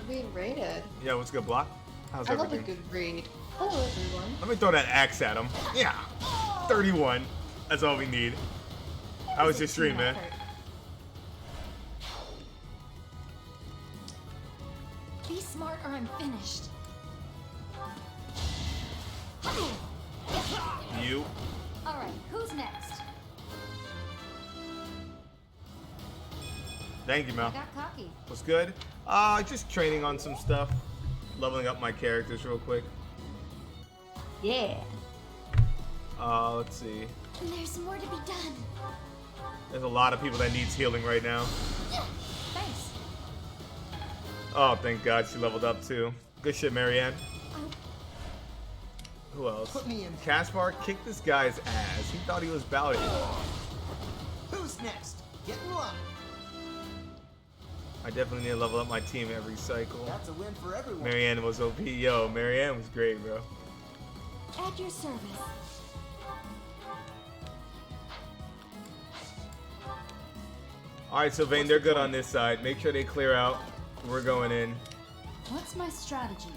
We're being raided. Yeah, what's good, Block? How's I everything? love a good raid. Hello, everyone. Let me throw that axe at him. Yeah. 31. That's all we need. I was just streaming. Be smart or I'm finished. You. Alright, who's next? Thank you, Mel. I got cocky. What's good? Just training on some stuff. Leveling up my characters real quick. Yeah. Let's see. There's more to be done. There's a lot of people that needs healing right now. Thanks. Oh, thank God she leveled up too. Good shit, Marianne. Who else? Put me in. Caspar kicked this guy's ass. He thought he was about it. Who's next? Get in line. I definitely need to level up my team every cycle. That's a win for everyone. Marianne was OP. Yo, Marianne was great, bro. At your service. Alright, Sylvain, they're good on this side. Make sure they clear out. We're going in. What's my strategy?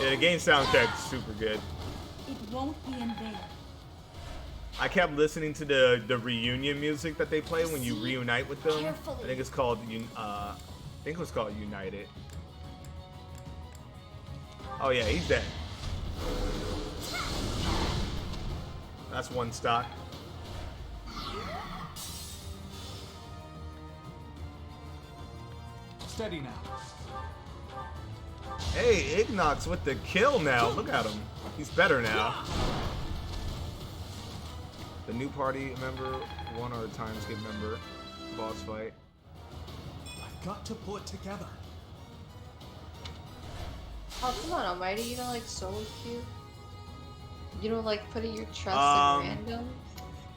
Yeah, the game soundtrack's super good. It won't be in vain. I kept listening to the reunion music that they play when you reunite with them. Carefully. I think it's called I think it was called United. Oh yeah, he's dead. That's one stock. Steady now. Hey, Ignox with the kill now. Look at him. He's better now. The new party member, one or time skip member, boss fight. I've got to pull it together. Oh, come on, Almighty. You don't like solo queue? You don't like putting your trust in random?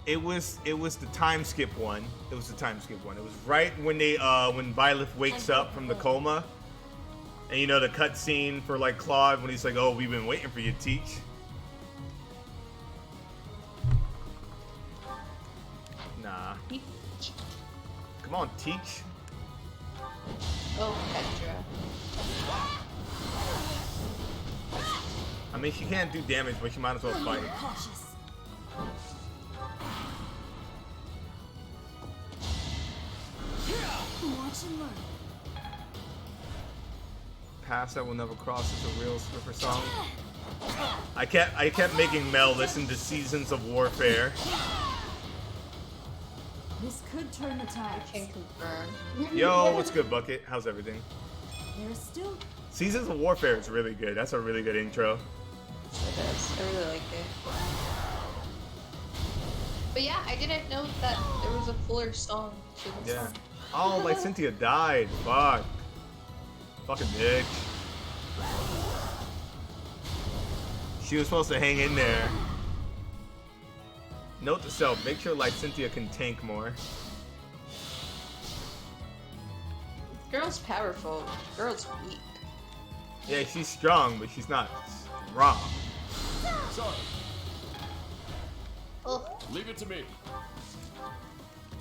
It was the time skip one. It was the time skip one. It was right when they when Byleth wakes up from the coma. And you know the cutscene for like Claude when he's like, "Oh, we've been waiting for you, Teach." Nah. Come on, Teach. Oh, Petra. I mean, she can't do damage, but she might as well fight. Watch and learn. Paths that will never cross is a real Swiffer song. I kept making Mel listen to Seasons of Warfare. This could turn the tide. I can confirm. Yo, what's good, Bucket? How's everything? There's still Seasons of Warfare is really good. That's a really good intro. It is. I really like it. But yeah, I didn't know that there was a fuller song to the Yeah. song. Oh, like Cynthia died. Fuck. Fucking bitch. She was supposed to hang in there. Note to self, make sure like Cynthia can tank more. Girl's powerful. Girl's weak. Yeah, she's strong, but she's not strong. Sorry. Oh. Leave it to me.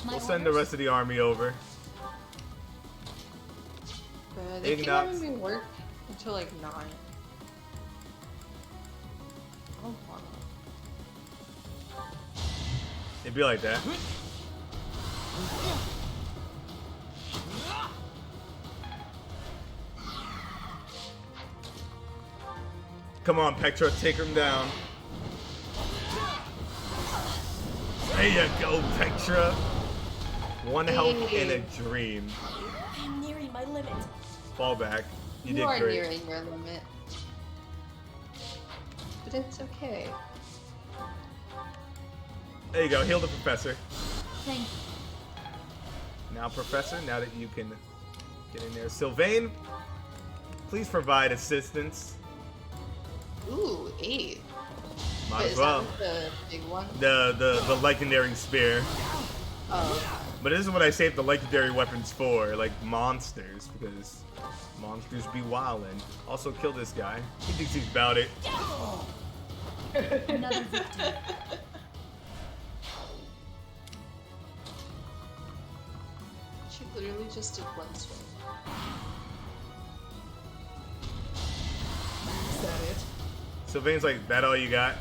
We'll send the rest of the army over. They keep having me work until like 9. Oh, wow. It'd be like that. Come on, Petra, take him down. There you go, Petra. One health in a dream. I'm nearing my limit. Fall back. You did are great. nearing your limit. But it's okay. There you go, heal the professor. Thank you. Now, Professor, now that you can get in there. Sylvain, please provide assistance. Ooh, 8. Might But as is well. that the big one? The legendary spear. Oh. But this is what I saved the legendary weapons for, like monsters, because monsters be wildin'. Also, kill this guy. He thinks he's about it. Another victim. She literally just did one swing. Is that it? Sylvain's like, that all you got?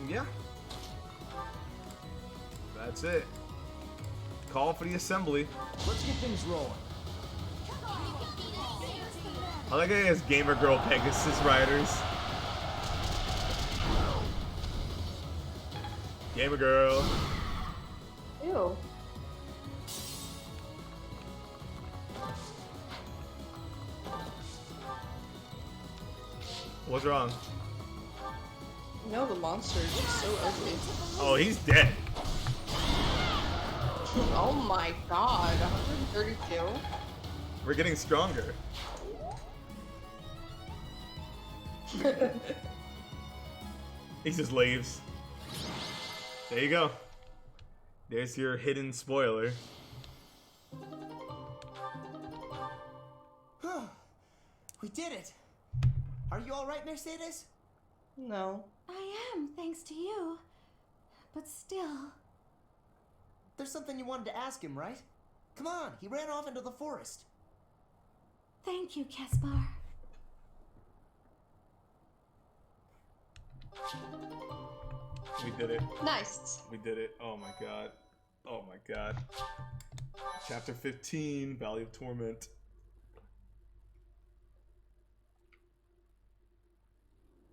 Yeah. That's it. Call for the assembly. Let's get things rolling. I like it as Gamer Girl Pegasus Riders. Gamer Girl. Ew. What's wrong? No, the monster is just so ugly. Oh, he's dead. Oh my god, 132? We're getting stronger. He just leaves. There you go. There's your hidden spoiler. We did it! Are you alright, Mercedes? No. I am, thanks to you. But still. There's something you wanted to ask him, right? Come on, he ran off into the forest. Thank you, Caspar. We did it. Nice. We did it. Oh my god. Oh my god. Chapter 15, Valley of Torment.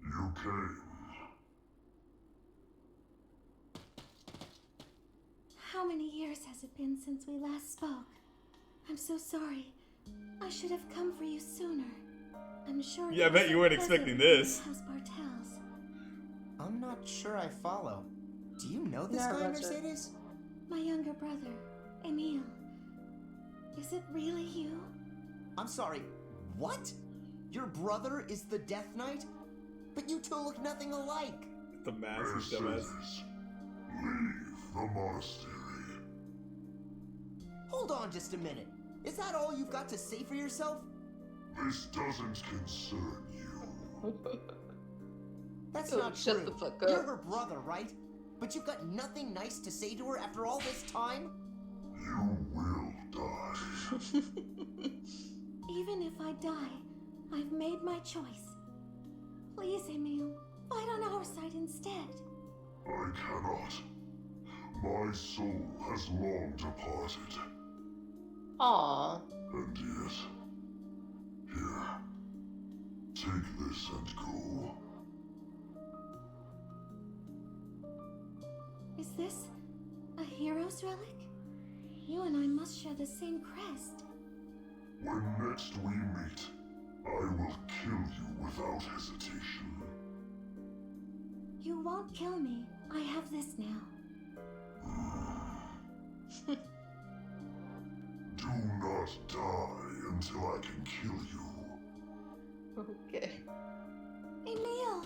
You came. How many years has it been since we last spoke? I'm so sorry. I should have come for you sooner. I'm sure. Yeah, I bet you weren't expecting this. House Bartels. I'm not sure I follow. Do you know this guy, Mercedes? My younger brother, Emil. Is it really you? I'm sorry, what? Your brother is the Death Knight? But you two look nothing alike. The mask, dumbass. Leave the monastery. Hold on just a minute. Is that all you've got to say for yourself? This doesn't concern you. That's Oh, not shut true. the fuck You're up. her brother, right? But you've got nothing nice to say to her after all this time? You will die. Even if I die, I've made my choice. Please, Emil, fight on our side instead. I cannot. My soul has long departed. Aww. And yet, here, take this and go. Is this a hero's relic? You and I must share the same crest. When next we meet, I will kill you without hesitation. You won't kill me. I have this now. Do not die until I can kill you. Okay. Emil!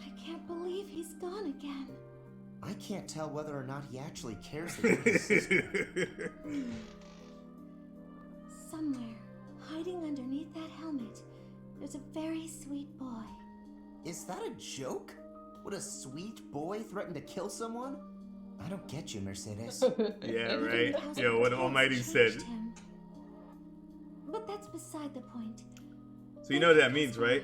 I can't believe he's gone again. I can't tell whether or not he actually cares that you're his sister. Somewhere, hiding underneath that helmet, there's a very sweet boy. Is that a joke? Would a sweet boy threaten to kill someone? I don't get you, Mercedes. Yeah, right? Yo, what Almighty said. But that's beside the point. So you know what that means, right?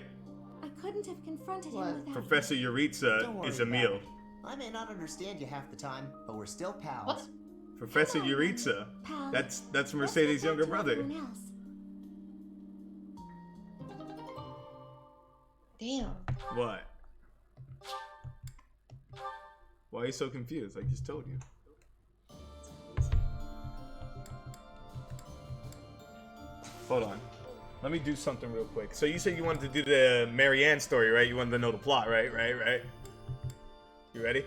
I couldn't have confronted him without Professor Don't Yuritsa worry is about Emil. it. I may not understand you half the time, but we're still pals. Professor Yuritsa. Pal. That's Mercedes' younger brother. everyone else. Damn. What? Why are you so confused? I just told you. Hold on. Let me do something real quick. So you said you wanted to do the Marianne story, right? You wanted to know the plot, right? Right? You ready?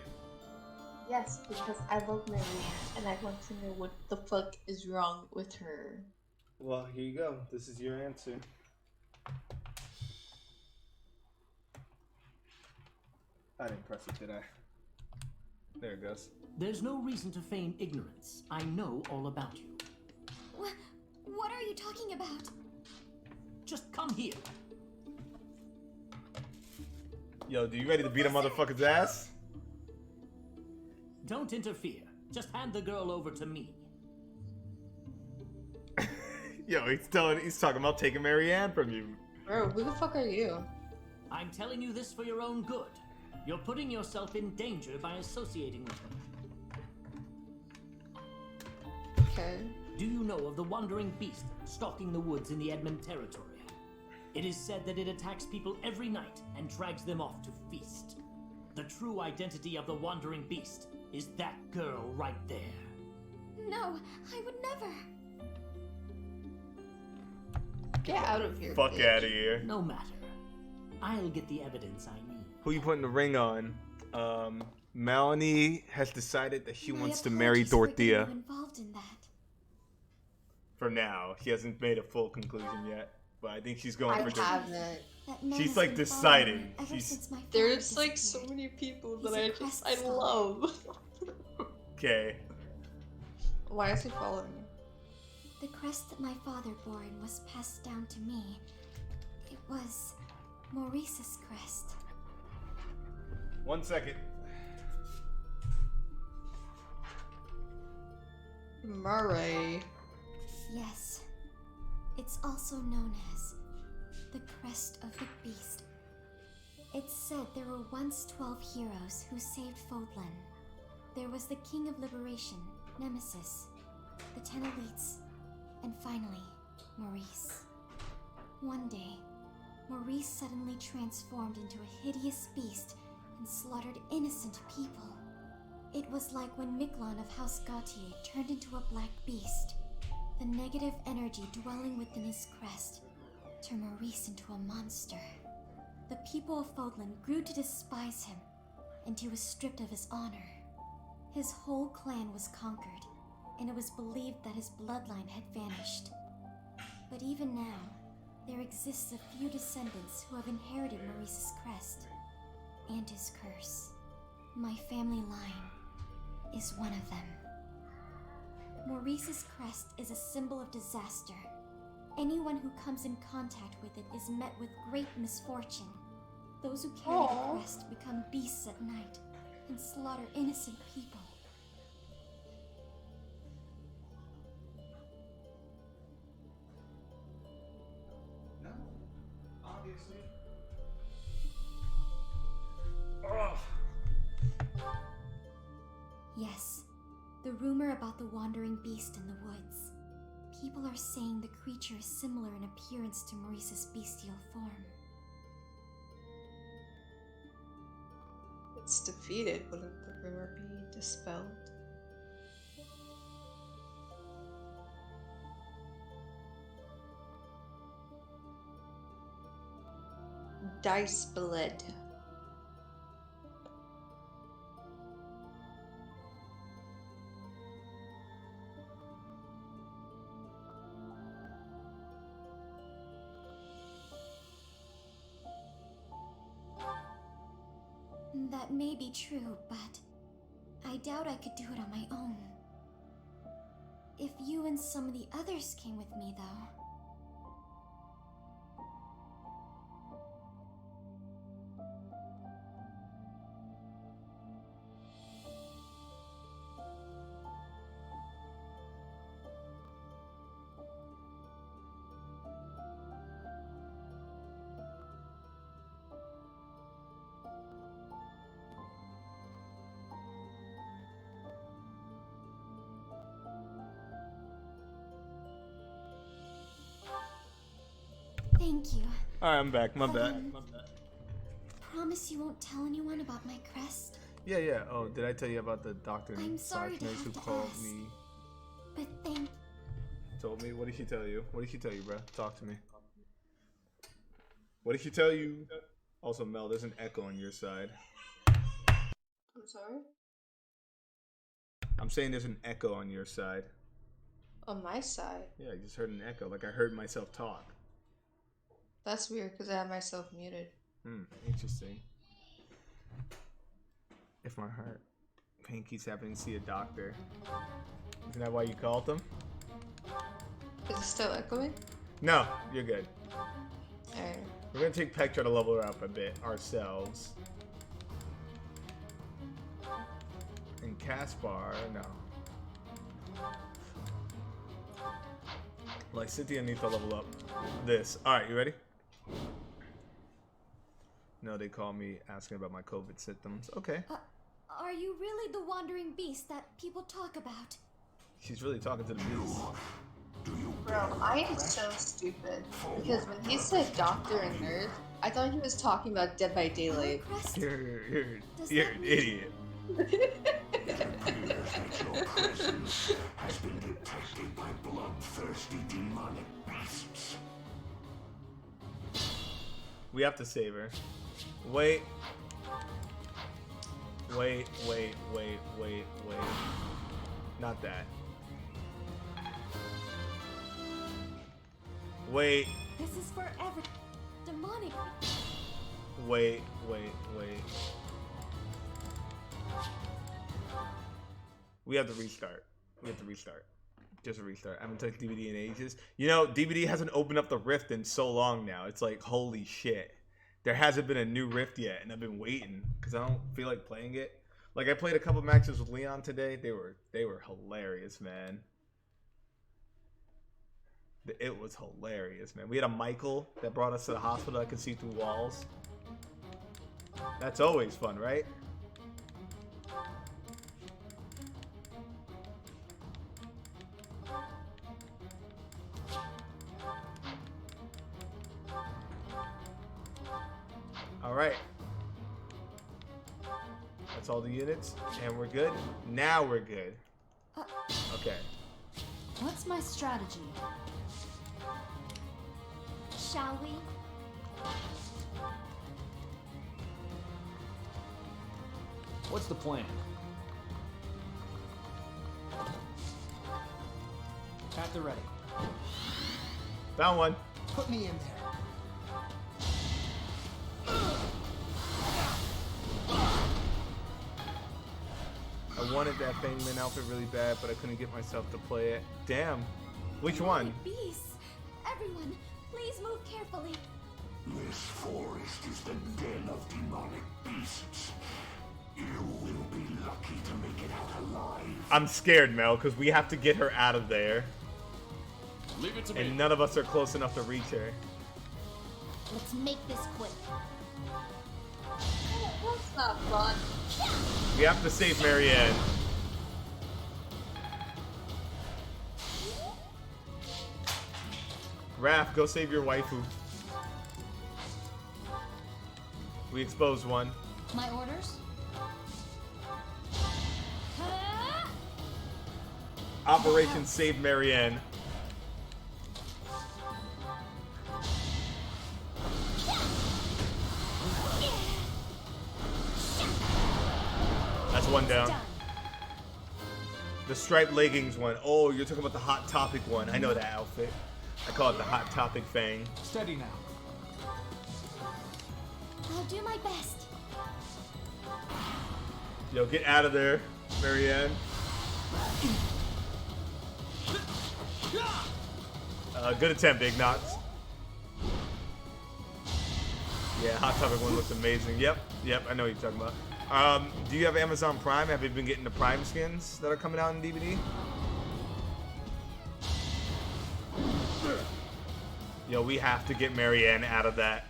Yes, because I love Marianne, and I want to know what the fuck is wrong with her. Well, here you go. This is your answer. I didn't press it, did I? There it goes. There's no reason to feign ignorance. I know all about you. What are you talking about? Just come here. Yo, do you ready to beat a motherfucker's ass? Don't interfere. Just hand the girl over to me. Yo, he's talking about taking Marianne from you. Bro, who the fuck are you? I'm telling you this for your own good. You're putting yourself in danger by associating with her. Okay. Do you know of the wandering beast stalking the woods in the Edmund territory? It is said that it attacks people every night and drags them off to feast. The true identity of the wandering beast is that girl right there. No, I would never. Get out of here. Fuck bitch. out of here. No matter. I'll get the evidence I need. Who you putting the ring on? Melanie has decided that she wants to marry Dorothea. Involved in that. For now, she hasn't made a full conclusion yet, but I think she's going I for. haven't. That man She's has like been deciding. following me ever She's since my father There's like so disappeared. many people He's that a I crest love. okay. Why is he following me? The crest that my father bore and was passed down to me. It was Maurice's crest. 1 second. Murray. Yes. It's also known as the crest of the beast. It's said there were once 12 heroes who saved Fódlan. There was the King of Liberation, Nemesis, the 10 elites, and finally, Maurice. One day, Maurice suddenly transformed into a hideous beast and slaughtered innocent people. It was like when Miklon of House Gautier turned into a black beast. The negative energy dwelling within his crest turned Maurice into a monster. The people of Fódlan grew to despise him, and he was stripped of his honor. His whole clan was conquered, and it was believed that his bloodline had vanished. But even now, there exists a few descendants who have inherited Maurice's crest and his curse. My family line is one of them. Maurice's crest is a symbol of disaster. Anyone who comes in contact with it is met with great misfortune. Those who carry the crest become beasts at night and slaughter innocent people. No, obviously. Yes, the rumor about the wandering beast in the woods. People are saying the creature is similar in appearance to Maurice's bestial form. It's defeated, wouldn't the rumor be dispelled? Dice blood. That may be true, but I doubt I could do it on my own. If you and some of the others came with me, though. Thank you. Alright, I'm back. My bad. Promise you won't tell anyone about my crest? Yeah. Oh, did I tell you about the doctor I'm sorry to nurse have who to called ask. me? But thank... Told me? What did she tell you? What did she tell you, bro? Talk to me. What did she tell you? Also, Mel, there's an echo on your side. I'm sorry? I'm saying there's an echo on your side. On my side? Yeah, I just heard an echo. Like I heard myself talk. That's weird because I have myself muted. Interesting. If my heart pain keeps happening, see a doctor. Isn't that why you called them? Is it still echoing? No, you're good. Alright. We're gonna take Pectra to level her up a bit ourselves. And Caspar, no. Like Cynthia needs to level up this. Alright, you ready? No, they call me asking about my COVID symptoms. Okay. Are you really the wandering beast that people talk about? She's really talking to the beast. Bro, I am so stupid. Because when he said doctor and nurse, I thought he was talking about Dead by Daylight. You're an idiot. Your presence has been detected by bloodthirsty demonic beasts. We have to save her. Wait. Not that. Wait. This is forever demonic. Wait. We have to restart. Just a restart. I haven't touched DVD in ages. You know, DVD hasn't opened up the Rift in so long now. It's like, holy shit. There hasn't been a new Rift yet, and I've been waiting because I don't feel like playing it. Like, I played a couple matches with Leon today. They were hilarious, man. It was hilarious, man. We had a Michael that brought us to the hospital that could see through walls. That's always fun, right? Alright. That's all the units, and we're good. Now we're good. Okay. What's my strategy? Shall we? What's the plan? At the ready. Found one. Put me in there. I wanted that Fangman outfit really bad, but I couldn't get myself to play it. Damn. Which one? Beasts! Everyone, please move carefully. This forest is the den of demonic beasts. You will be lucky to make it out alive. I'm scared, Mel, because we have to get her out of there. Leave it to me. And none of us are close enough to reach her. Let's make this quick. That's not fun. We have to save Marianne. Raph, go save your waifu. We exposed one. My orders? Operation Save Marianne. That's one down. The striped leggings one. Oh, you're talking about the Hot Topic one. I know that outfit. I call it the Hot Topic Fang. Steady now. I'll do my best. Yo, get out of there, Marianne. Good attempt, Big Knots. Yeah, Hot Topic one looks amazing. Yep, I know what you're talking about. Do you have Amazon Prime? Have you been getting the Prime skins that are coming out in DVD? Yo, we have to get Marianne out of that.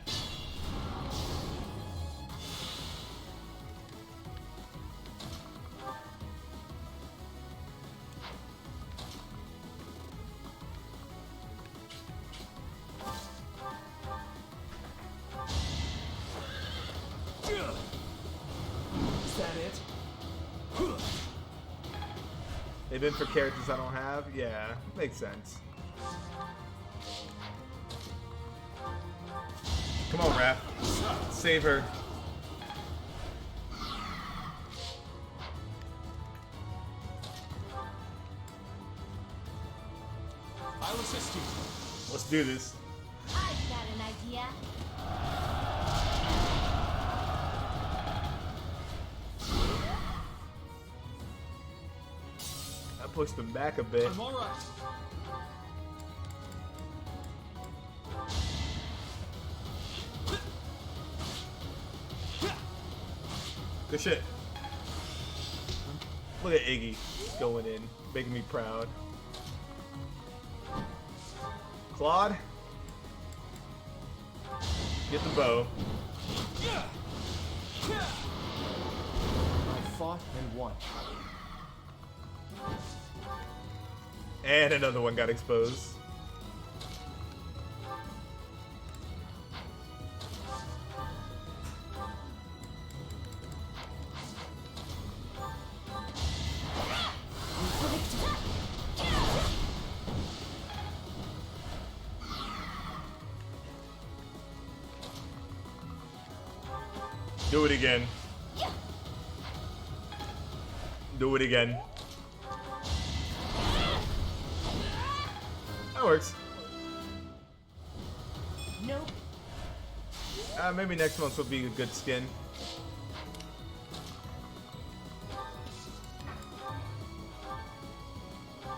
Is that it? They've been for characters I don't have? Yeah, makes sense. Come on, Raph. Save her. I'll assist you. Let's do this. I've got an idea. I pushed him back a bit. I'm all right. Good shit. Look at Iggy going in, making me proud. Claude, get the bow. I fought and won. And another one got exposed. Do it again. Do it again. That works. Nope. Maybe next month will be a good skin.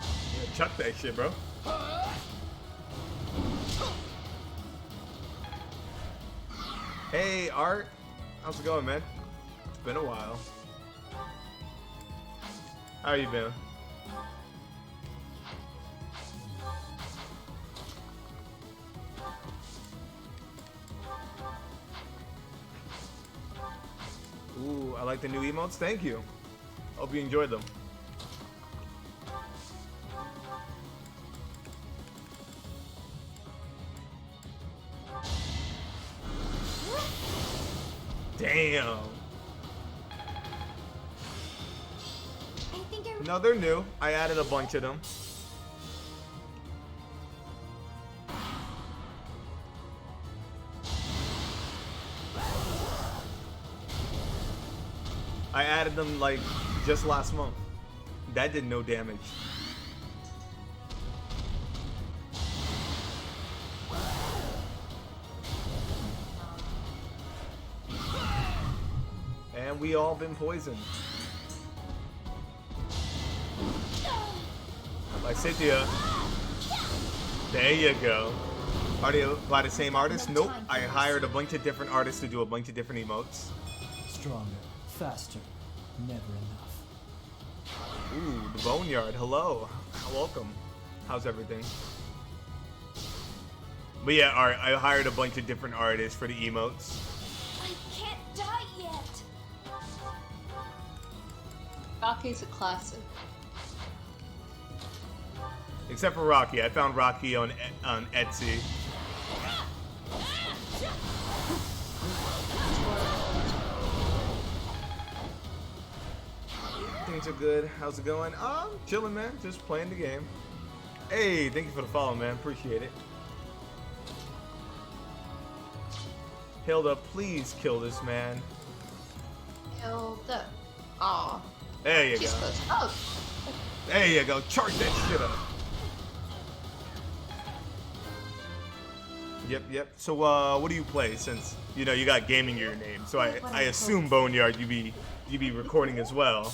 Yeah, chuck that shit, bro. Hey, Art. How's it going, man? It's been a while. How you been? Ooh, I like the new emotes. Thank you. Hope you enjoyed them. Damn. No, they're new. I added a bunch of them. I added them like just last month. That did no damage. man. We all been poisoned. Lysithia. There you go. Are they by the same artist? Nope. I hired a bunch of different artists to do a bunch of different emotes. Stronger, faster, never enough. Ooh, the Boneyard. Hello. Welcome. How's everything? But yeah, alright, I hired a bunch of different artists for the emotes. I can't die yet. Rocky's a classic. Except for Rocky. I found Rocky on Etsy. Things are good. How's it going? Chilling, man. Just playing the game. Hey, thank you for the follow, man. Appreciate it. Hilda, please kill this man. Hilda. Aw. There you She's go. close. Oh. There you go. Charge that shit up. Yep. So, what do you play? Since you know you got gaming in your name, so I assume Boneyard you be recording as well.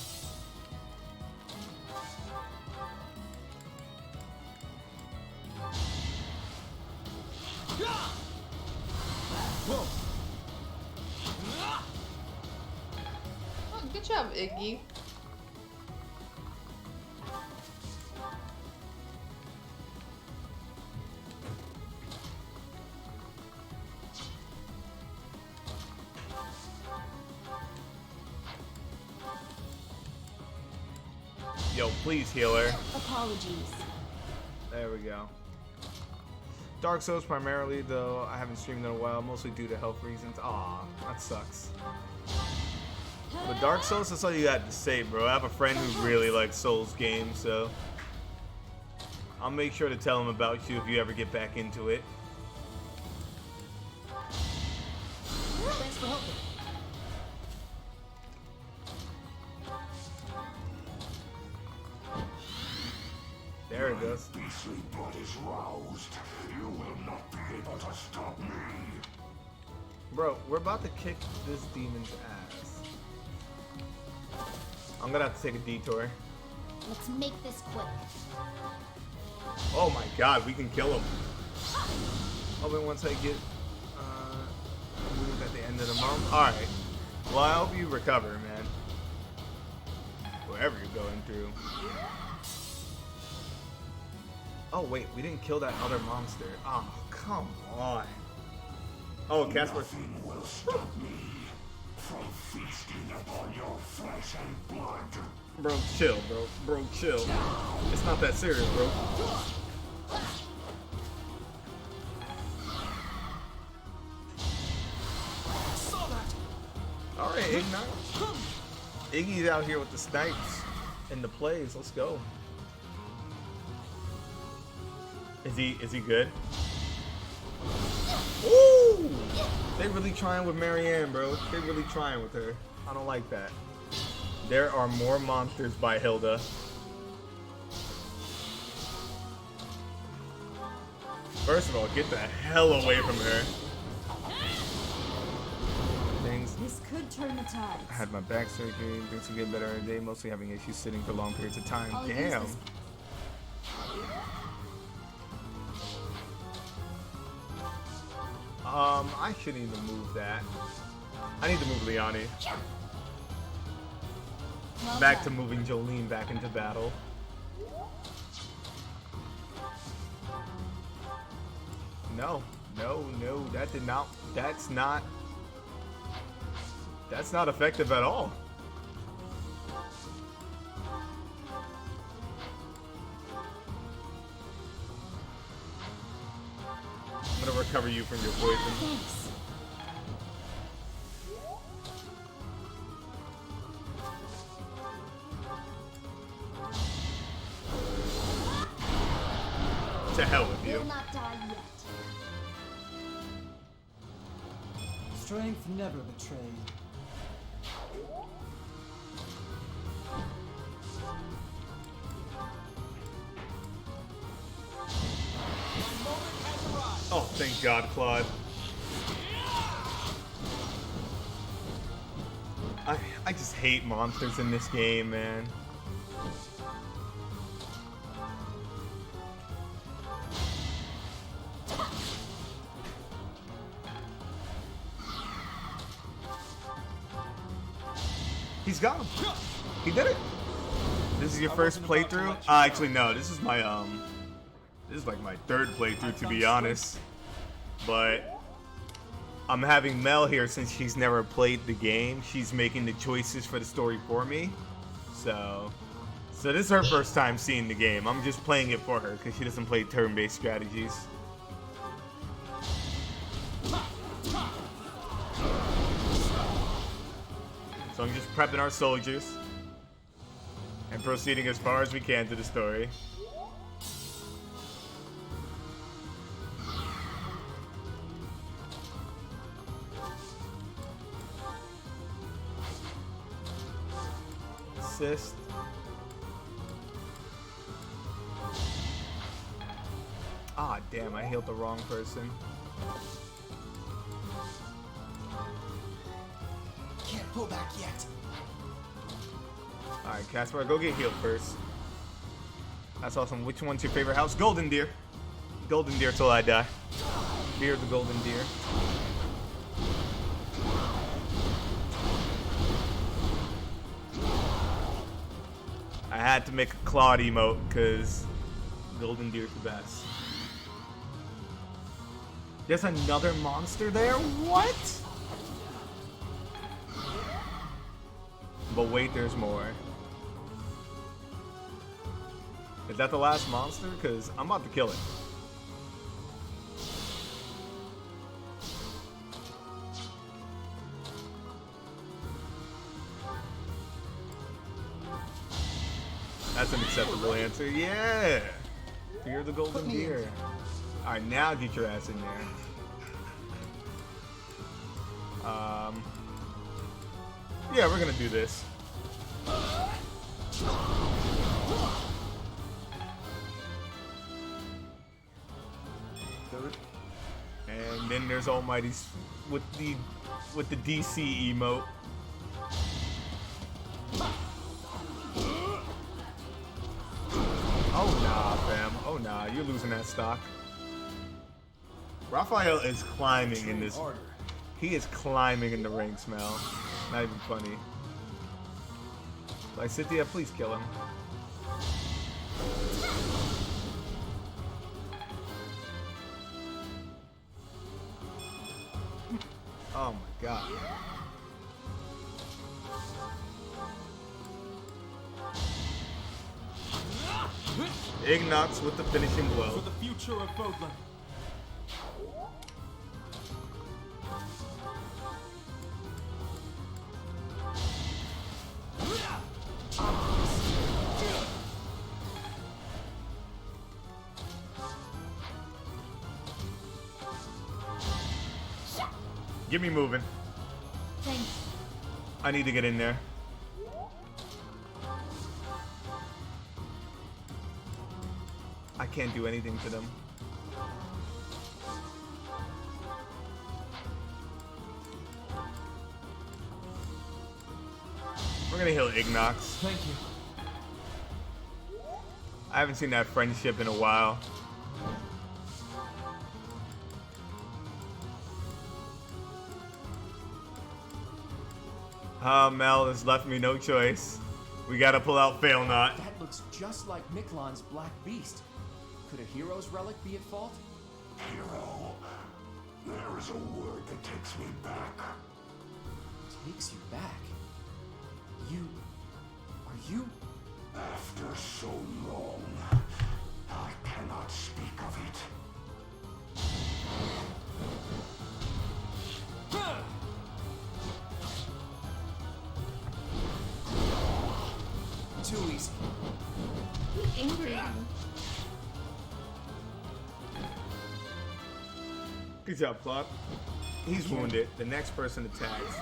Oh, good job, Iggy. Yo, please heal her. Apologies. There we go. Dark Souls primarily, though I haven't streamed in a while, mostly due to health reasons. Aw, that sucks. But Dark Souls, that's all you got to say, bro. I have a friend who really likes Souls games, so I'll make sure to tell him about you if you ever get back into it. Thanks for helping. There it goes. Beastly blood is roused. You will not be able to stop me. Bro, we're about to kick this demon's ass. I'm gonna have to take a detour. Let's make this quick. Oh my god, we can kill him. Oh, but once I get moved at the end of the month. Alright. Well, I hope you recover, man. Whatever you're going through. Oh wait, we didn't kill that other monster. Oh, come on. Oh, Casper. Nothing will stop me from feasting upon your flesh and blood. Bro, chill, bro. Bro, chill. It's not that serious, bro. Alright, Ignite. Iggy's out here with the snipes and the plays. Let's go. Is he good? Ooh! They really trying with Marianne, bro. They really trying with her. I don't like that. There are more monsters by Hilda. First of all, get the hell away from her. Things. This could turn the tide. I had my back surgery. Things will get better every day. Mostly having issues sitting for long periods of time. I'll use Damn. this. I shouldn't even move that. I need to move Liani. Back to moving Jolene back into battle. No, that did not, that's not effective at all. I'm gonna recover you from your poison. Thanks. To hell with you. Will not die yet. Strength never betrayed. Oh, thank God, Claude. I just hate monsters in this game, man. He's got him. He did it. This is your first playthrough? Actually, no. This is my this is like my third playthrough, to be honest. But I'm having Mel here since she's never played the game. She's making the choices for the story for me. So this is her first time seeing the game. I'm just playing it for her because she doesn't play turn-based strategies. So I'm just prepping our soldiers and proceeding as far as we can to the story. Assist. Ah, damn, I healed the wrong person. Can't pull back yet. Alright, Casper, go get healed first. That's awesome. Which one's your favorite house? Golden Deer. Golden Deer till I die. Fear the Golden Deer. I had to make a Claude emote because Golden Deer's the best. There's another monster there? What? But wait, there's more. Is that the last monster? Because I'm about to kill it. That's an acceptable answer. Yeah! Fear the Golden Deer. Alright, now get your ass in there. Yeah, we're gonna do this. And then there's Almighty's with the DC emote. Oh nah, fam. Oh nah, you're losing that stock. Raphael is climbing in this. He is climbing in the ranks, Mel. Not even funny. Like, Cynthia, please kill him. Oh my god. Ignox with the finishing blow. For the future of Fódlan. Get me moving. Thanks. I need to get in there. I can't do anything to them. We're gonna heal Ignox. Thank you. I haven't seen that friendship in a while. Mel has left me no choice. We gotta pull out Fail Not. That looks just like Miklon's Black Beast. Could a hero's relic be at fault? Hero, there is a word that takes me back. Takes you back? Are you? After so long, I cannot speak of it. Too easy. Angry. Good job, Claude. He's wounded. The next person attacks.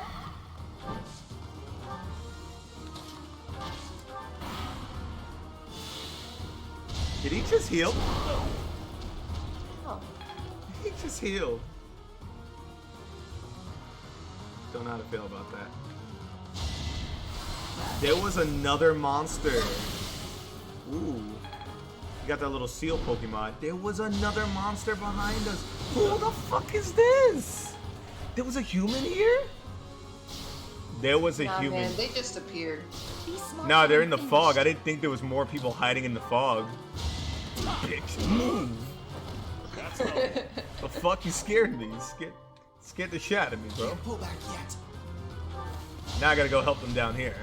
Did he just heal? Oh. He just healed. Don't know how to feel about that. There was another monster. Ooh. You got that little seal Pokemon. There was another monster behind us. Who the fuck is this? There was a human here? There was a human. Man, they just appeared. Nah, they're in the fog. I didn't think there was more people hiding in the fog. Bitch, move. The fuck, you scared me. You scared the shit out of me, bro. Can't pull back yet. Now I gotta go help them down here.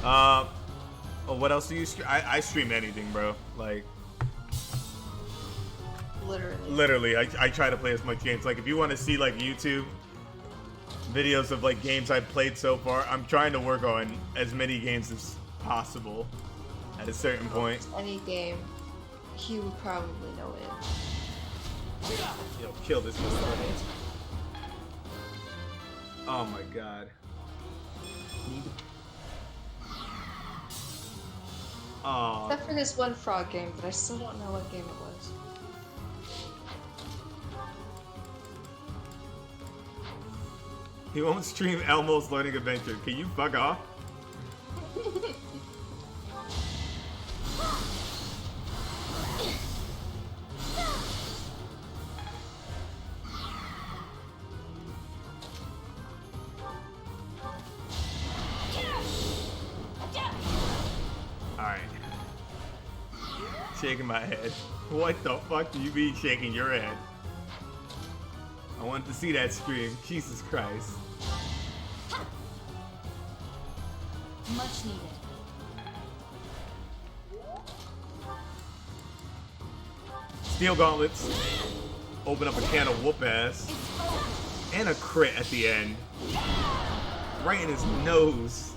Oh, what else do you stream? I stream anything, bro. Like, literally, I try to play as much games. Like, if you want to see like YouTube videos of like games I've played so far, I'm trying to work on as many games as possible at a certain point. Any game, he would probably know it. Yo, kill this motherfucker. Oh my god. Oh. Except for this one frog game, but I still don't know what game it was. He won't stream Elmo's Learning Adventure. Can you fuck off? Alright. Shaking my head. What the fuck do you mean shaking your head? I wanted to see that stream. Jesus Christ. Much needed. Steel gauntlets. Open up a can of whoop ass. And a crit at the end. Right in his nose.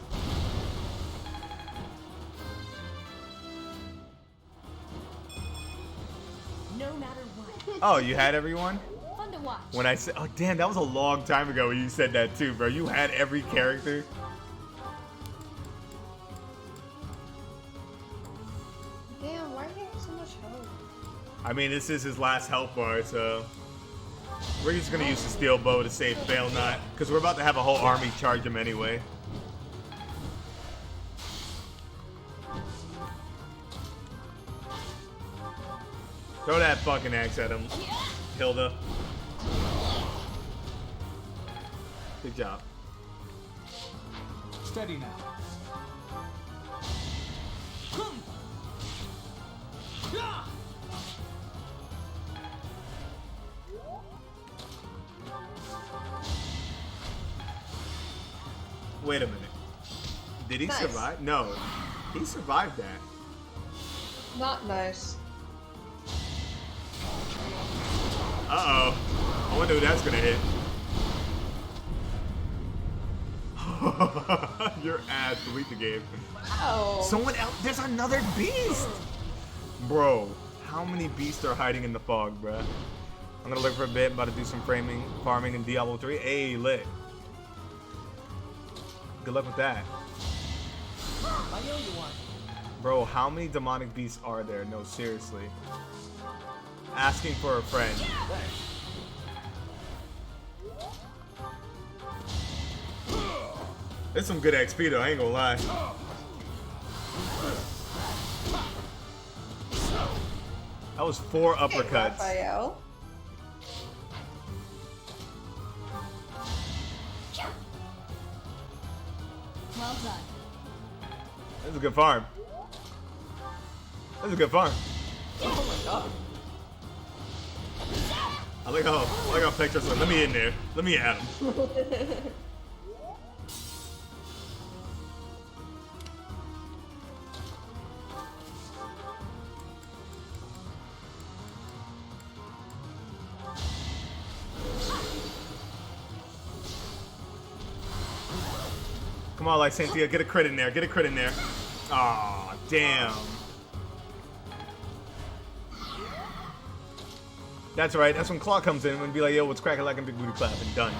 No matter what. Oh, you had everyone? Fun to watch. When I said, oh damn, that was a long time ago when you said that too, bro. You had every character. Damn, why do you have so much health? I mean, this is his last health bar, so we're just gonna use the steel bow to save Fail Not, because we're about to have a whole army charge him anyway. Throw that fucking axe at him, Hilda. Good job. Steady now. Wait a minute. Did he survive? No. He survived that. Not nice. Uh-oh. I wonder who that's gonna hit. Your ass, delete the game. Ow. Someone else, there's another beast! Bro, how many beasts are hiding in the fog, bruh? I'm gonna look for a bit, about to do some farming in Diablo 3. Hey, lit. Good luck with that. I owe you one. Bro, how many demonic beasts are there? No, seriously. Asking for a friend. There's some good XP though, I ain't gonna lie. That was 4 uppercuts. Raphael. Well done. That's a good farm. That's a good farm. Oh my god. I like how Pector said, let me in there. Let me at him. Come on, like Cynthia, get a crit in there. Get a crit in there. Aw, damn. That's right. That's when Claude comes in and be like, yo, what's cracking like a big booty clap and done.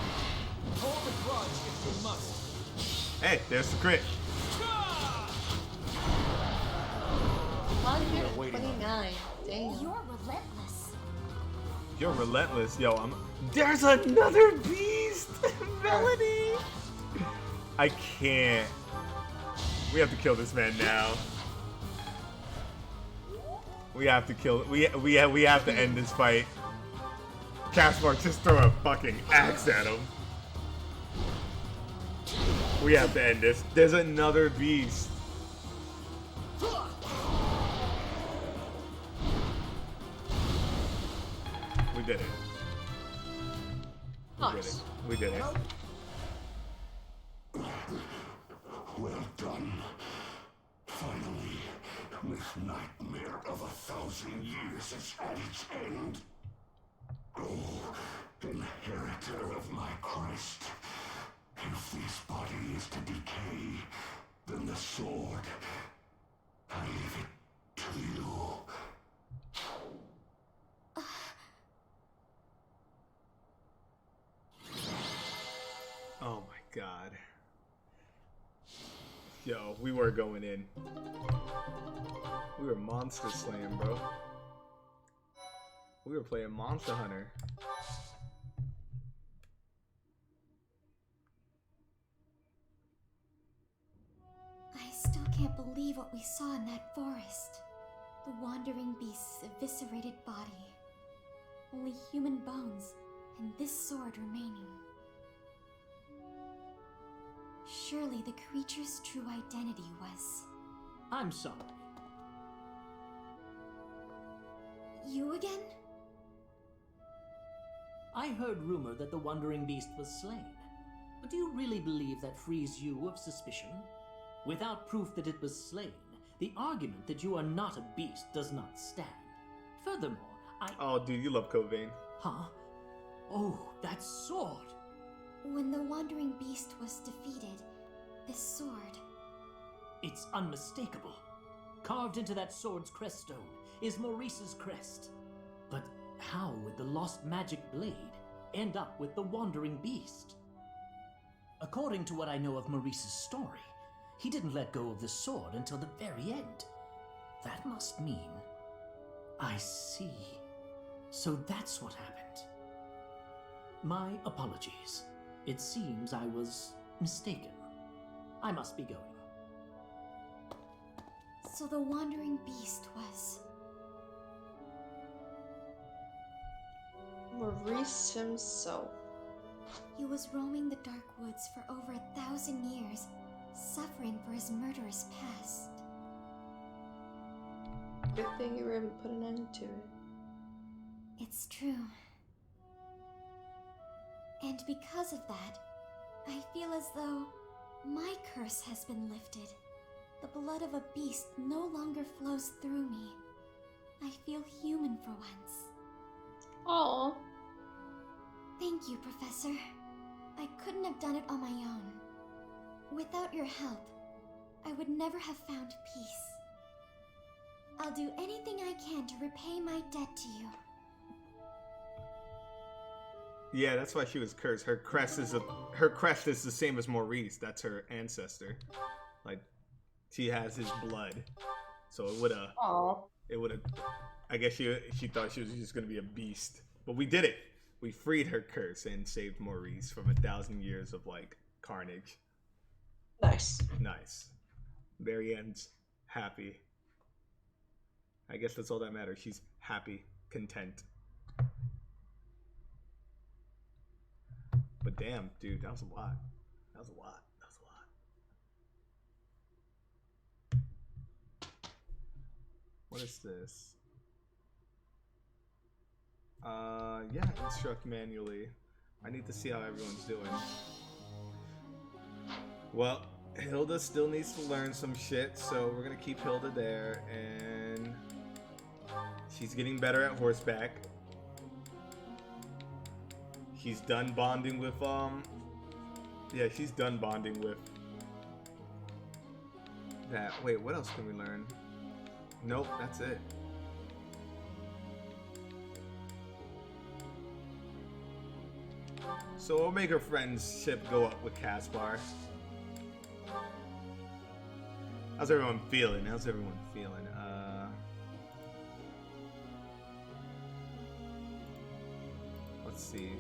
Hold the grudge if you must. Hey, there's the crit. 129. Dang. You're relentless. You're relentless, yo. There's another beast. beast! Melody! I can't. We have to kill this man now. We have to kill. We have to end this fight. Caspar, just throw a fucking axe at him. We have to end this. There's another beast. We did it. Nice. We did it. Well done. Finally, this nightmare of 1,000 years is at its end. Oh, inheritor of my Christ. If this body is to decay, then the sword, I leave it to you. Oh my god. Yo, we were going in. We were monster slaying, bro. We were playing Monster Hunter. I still can't believe what we saw in that forest. The wandering beast's eviscerated body. Only human bones, and this sword remaining. Surely the creature's true identity was... I'm sorry. You again? I heard rumor that the wandering beast was slain. But do you really believe that frees you of suspicion? Without proof that it was slain, the argument that you are not a beast does not stand. Furthermore, Oh, dude, you love Covain. Huh? Oh, that sword! When the wandering beast was defeated, this sword... It's unmistakable. Carved into that sword's crest stone is Maurice's crest. But how would the lost magic blade end up with the wandering beast? According to what I know of Maurice's story, he didn't let go of the sword until the very end. That must mean... I see. So that's what happened. My apologies. It seems I was mistaken. I must be going. So the wandering beast was... Maurice himself. He was roaming the dark woods for over 1,000 years, suffering for his murderous past. Good thing you were able to put an end to it. It's true. And because of that, I feel as though my curse has been lifted. The blood of a beast no longer flows through me. I feel human for once. Aww. Thank you, Professor. I couldn't have done it on my own. Without your help, I would never have found peace. I'll do anything I can to repay my debt to you. Yeah, that's why she was cursed. Her crest is the same as Maurice. That's her ancestor. Like, she has his blood. So it would've. I guess she thought she was just gonna be a beast. But we did it. We freed her curse and saved Maurice from 1,000 years of like carnage. Nice. Nice. Very ends happy. I guess that's all that matters. She's happy, content. But damn, dude, that was a lot. That was a lot. That was a lot. What is this? Yeah, instruct manually. I need to see how everyone's doing. Well, Hilda still needs to learn some shit, so we're gonna keep Hilda there, and she's getting better at horseback. She's done bonding with, yeah, she's done bonding with that. Wait, what else can we learn? Nope, that's it. So we'll make her friendship go up with Caspar. How's everyone feeling? How's everyone feeling? Let's see.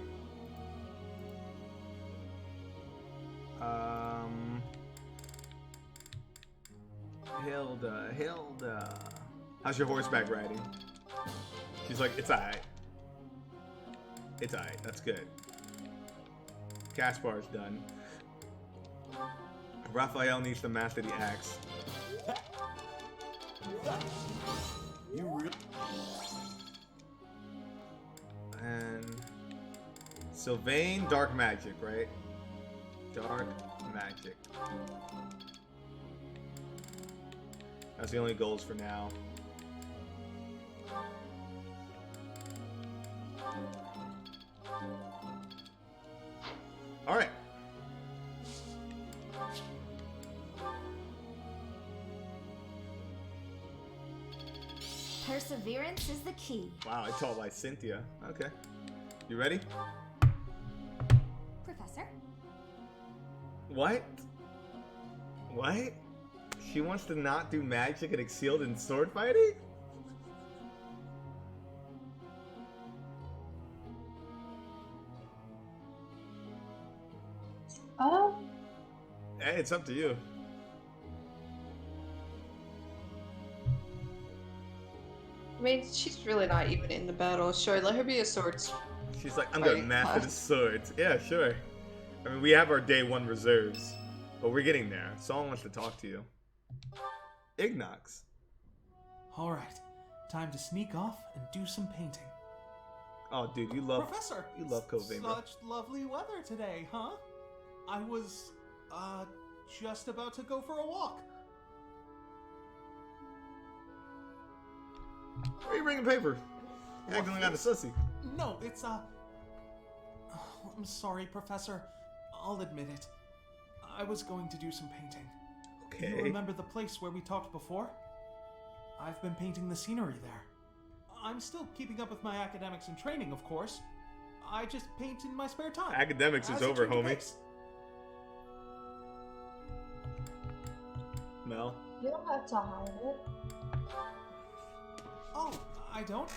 Hilda. How's your horseback riding? She's like, it's alright. It's alright, that's good. Caspar's done. Raphael needs to master the axe. And Sylvain, dark magic, right? Dark magic. That's the only goals for now. All right. Perseverance is the key. Wow, I told by Cynthia. Okay. You ready? Professor? What? What? She wants to not do magic and excelled in sword fighting? Hey, it's up to you. I mean, she's really not even in the battle. Sure, let her be a swords. She's like, I'm gonna master the swords. Yeah, sure. I mean, we have our day one reserves, but we're getting there. Someone wants to talk to you. Ignox. Alright, time to sneak off and do some painting. Oh, dude, you love Professor, you love Covember. Such lovely weather today, huh? I was, just about to go for a walk. Why are you bringing paper? You're acting like I'm a sussy. No, it's, I'm sorry, Professor. I'll admit it. I was going to do some painting. Okay. You remember the place where we talked before? I've been painting the scenery there. I'm still keeping up with my academics and training, of course. I just paint in my spare time. Academics is over, homie. Mel? You don't have to hide it. Oh, I don't?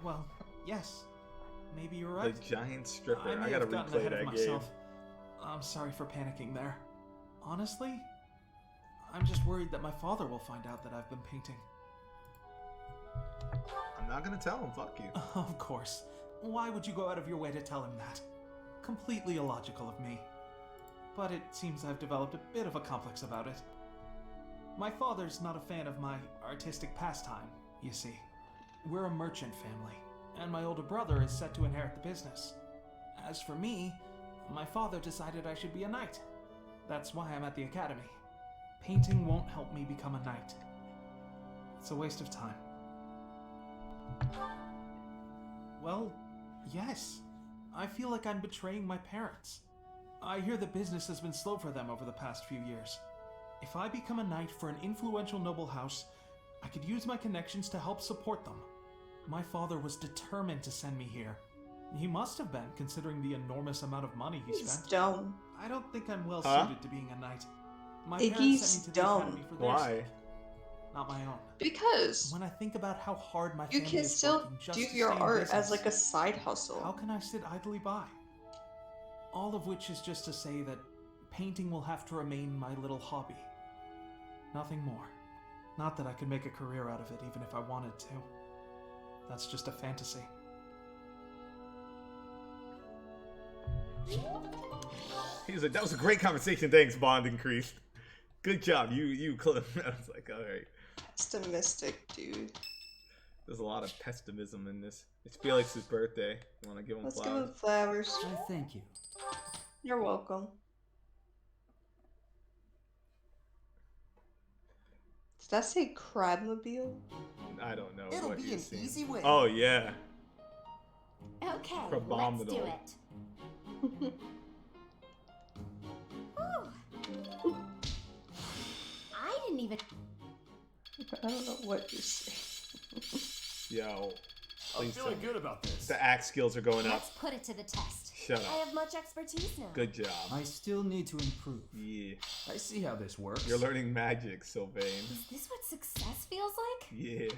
Well, yes. Maybe you're right. The giant stripper. I I gotta have gotten replay ahead of that myself. game. I'm sorry for panicking there. Honestly, I'm just worried that my father will find out that I've been painting. I'm not gonna tell him, fuck you. Of course. Why would you go out of your way to tell him that? Completely illogical of me. But it seems I've developed a bit of a complex about it. My father's not a fan of my artistic pastime, you see. We're a merchant family, and my older brother is set to inherit the business. As for me, my father decided I should be a knight. That's why I'm at the academy. Painting won't help me become a knight. It's a waste of time. Well, yes. I feel like I'm betraying my parents. I hear the business has been slow for them over the past few years. If I become a knight for an influential noble house, I could use my connections to help support them. My father was determined to send me here. He must have been, considering the enormous amount of money he spent. He's dumb. I don't think I'm well suited to being a knight. My parents Iggy's sent me to the dumb. academy for their Why? sake, not my own. Because When I think about how hard my you family can is still working just do to your stay in art business, as like a side hustle. how can I sit idly by? All of which is just to say that painting will have to remain my little hobby. Nothing more. Not that I could make a career out of it even if I wanted to. That's just a fantasy. He was like, that was a great conversation. Thanks, Bond increased. Good job. You close. I was like, all right. Pessimistic, dude. There's a lot of pessimism in this. It's Felix's birthday. You want to give him Let's flowers? give him flowers. Oh, thank you. You're welcome. Did that say crabmobile? I don't know. It'll what be you're an seeing. easy win. Oh, yeah. Okay, Crabominal. let's do it. Whew. I didn't even. I don't know what you're saying. Yo. I'm Please feeling tell me. good about this. The axe skills are going up. Let's put it to the test. Shut I up. have much expertise now. Good job. I still need to improve. Yeah. I see how this works. You're learning magic, Sylvain. Is this what success feels like? Yeah.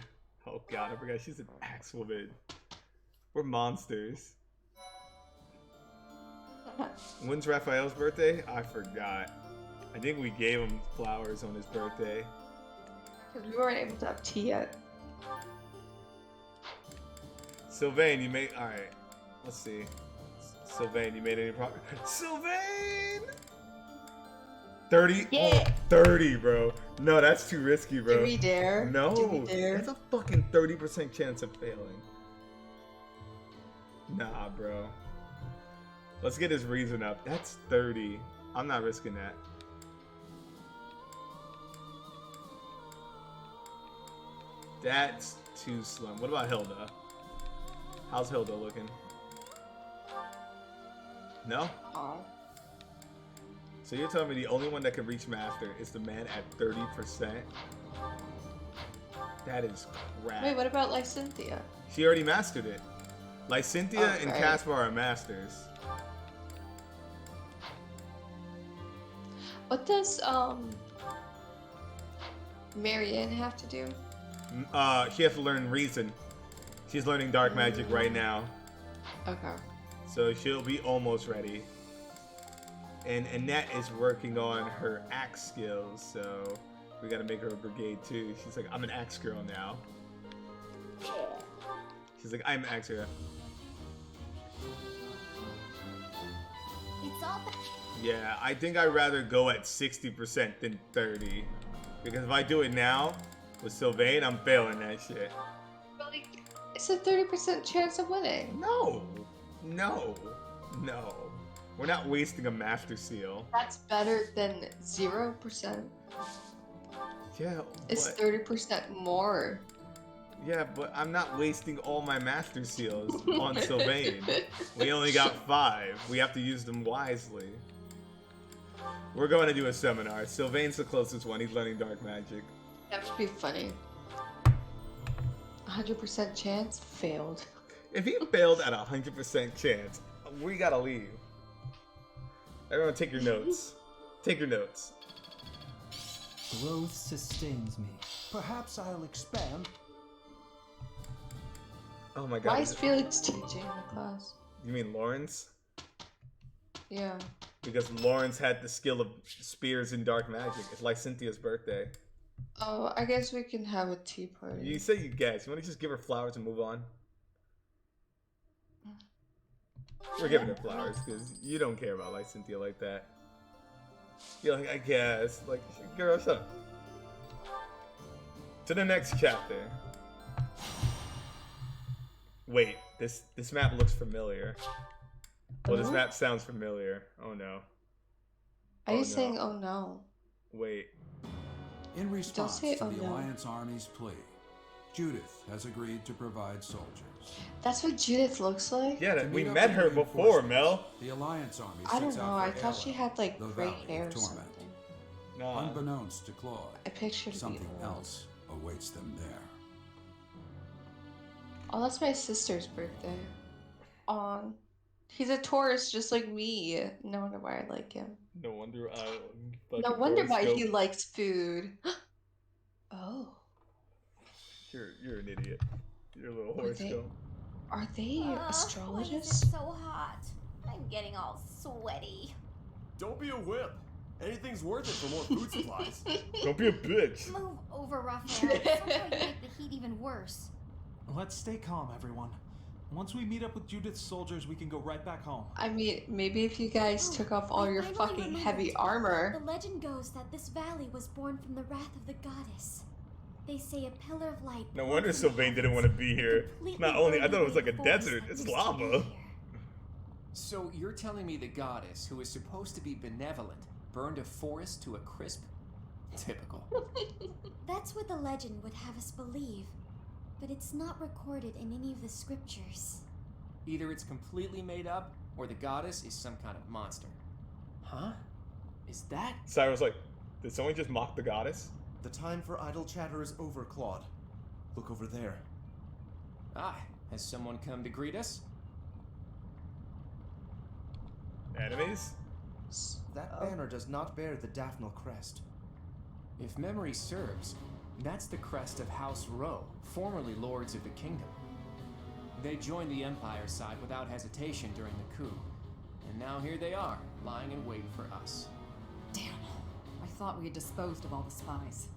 Oh god, I forgot she's an axe woman. We're monsters. When's Raphael's birthday? I forgot. I think we gave him flowers on his birthday. Because we weren't able to have tea yet. Sylvain, you made... Alright. Let's see. Sylvain, you made any progress? Sylvain! 30? Yeah. Oh, 30, bro. No, that's too risky, bro. Do we dare? No. Do we dare? That's a fucking 30% chance of failing. Nah, bro. Let's get his reason up. That's 30. I'm not risking that. That's too slim. What about Hilda? How's Hilda looking? No? Aw. So you're telling me the only one that can reach master is the man at 30%? That is crap. Wait, what about Lysynthia? She already mastered it. Lysynthia and Okay. Caspar are masters. What does Marianne have to do? She has to learn reason. She's learning dark magic right now. Okay. So she'll be almost ready. And Annette is working on her axe skills, so we gotta make her a brigade too. She's like, I'm an axe girl now. She's like, I'm an axe girl. It's all that. Yeah, I think I'd rather go at 60% than 30. Because if I do it now, with Sylvain, I'm failing that shit. But like, it's a 30% chance of winning. No. No. No. We're not wasting a master seal. That's better than 0%. Yeah, It's but, 30% more. yeah, but I'm not wasting all my master seals on Sylvain. We only got 5. We have to use them wisely. We're going to do a seminar. Sylvain's the closest one. He's learning dark magic. That would be funny. 100% chance? Failed. If he failed at 100% chance, we gotta leave. Everyone take your notes. Take your notes. Growth sustains me. Perhaps I'll expand. Oh my god. Why is Felix teaching in the class? You mean Lawrence? Yeah. Because Lawrence had the skill of spears and dark magic. It's like Cynthia's birthday. Oh, I guess we can have a tea party. You say you guess. You want to just give her flowers and move on? We're giving her flowers because you don't care about like Cynthia like that. You're like, I guess. Like, girl, shut up. To the next chapter. Wait, this map looks familiar. Well, this map sounds familiar. Oh no. Are you saying oh no? Wait. In response say to oh the no. Alliance Army's plea, Judith has agreed to provide soldiers. That's what Judith looks like? Yeah, we met her before, Mel. The Alliance Army I don't sets know. out I for thought she Ela, had like the gray Valley of hair or Torment. something. Nah. Unbeknownst to Claude, I pictured her to be something old. else awaits them there. Oh, that's my sister's birthday. He's a Taurus just like me. No wonder why I like him. No wonder No wonder why he likes food. Oh. You're an idiot. You're a little horoscope. Are they Why is astrologists? it so hot? I'm getting all sweaty. Don't be a whip. Anything's worth it for more food supplies. Don't be a bitch. Move over, Raphael. Somehow you make the heat even worse. Let's stay calm, everyone. Once we meet up with Judith's soldiers, we can go right back home. I mean, maybe if you guys took off all your finally fucking remembered. heavy armor. The legend goes that this valley was born from the wrath of the goddess. They say a pillar of light. No wonder Sylvain didn't want to be here. Not only, I thought it was like a desert. It's lava. So you're telling me the goddess, who is supposed to be benevolent, burned a forest to a crisp? Typical. That's what the legend would have us believe, but it's not recorded in any of the scriptures. Either it's completely made up, or the goddess is some kind of monster. Huh? Is that? Cyrus like, did someone just mock the goddess? The time for idle chatter is over, Claude. Look over there. Ah, has someone come to greet us? Enemies? That banner does not bear the Daphnal crest. If memory serves, that's the crest of House Rowe, formerly lords of the kingdom. They joined the Empire side without hesitation during the coup. And now here they are, lying in wait for us. Damn. I thought we had disposed of all the spies.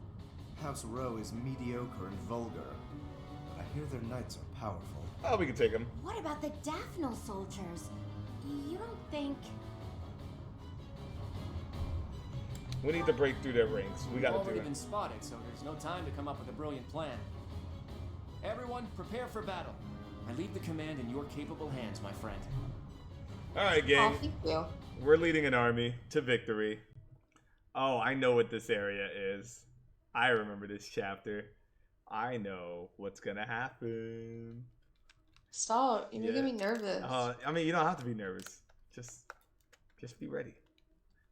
House Row is mediocre and vulgar. I hear their knights are powerful. Oh, we can take them. What about the Daphnal soldiers? You don't think... We need to break through their ranks. We gotta do already it. been spotted, so there's no time to come up with a brilliant plan. Everyone, prepare for battle. I leave the command in your capable hands, my friend. Alright, gang. Oh, thank you. We're leading an army to victory. Oh, I know what this area is. I remember this chapter. I know what's gonna happen. Stop. You're making me nervous. I mean, you don't have to be nervous. Just be ready.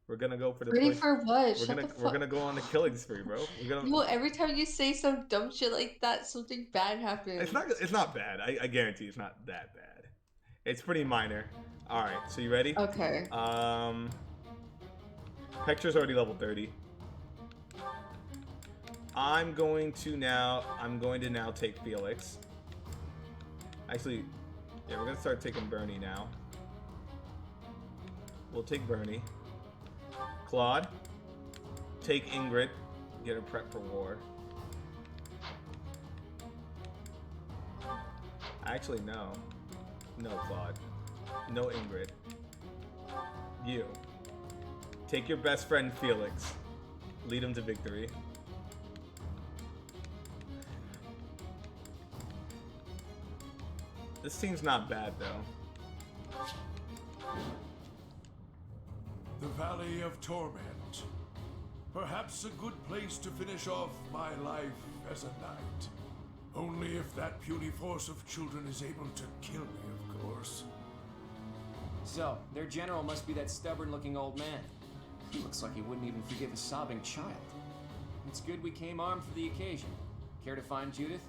We're gonna go for the Ready push. for what? We're gonna go on the killing spree, bro. Well, every time you say some dumb shit like that, something bad happens. It's not bad. I guarantee it's not that bad. It's pretty minor. All right, so you ready? Okay. Hector's already level 30. I'm going to now take Felix. Actually, yeah, we're gonna start taking Bernie now. We'll take Bernie. Claude, take Ingrid, get her prepped for war. Actually, no. No, Claude. No, Ingrid. You. Take your best friend, Felix. Lead him to victory. This team's not bad, though. The Valley of Torment. Perhaps a good place to finish off my life as a knight. Only if that puny force of children is able to kill me, of course. So, their general must be that stubborn-looking old man. He looks like he wouldn't even forgive a sobbing child. It's good we came armed for the occasion. Care to find Judith?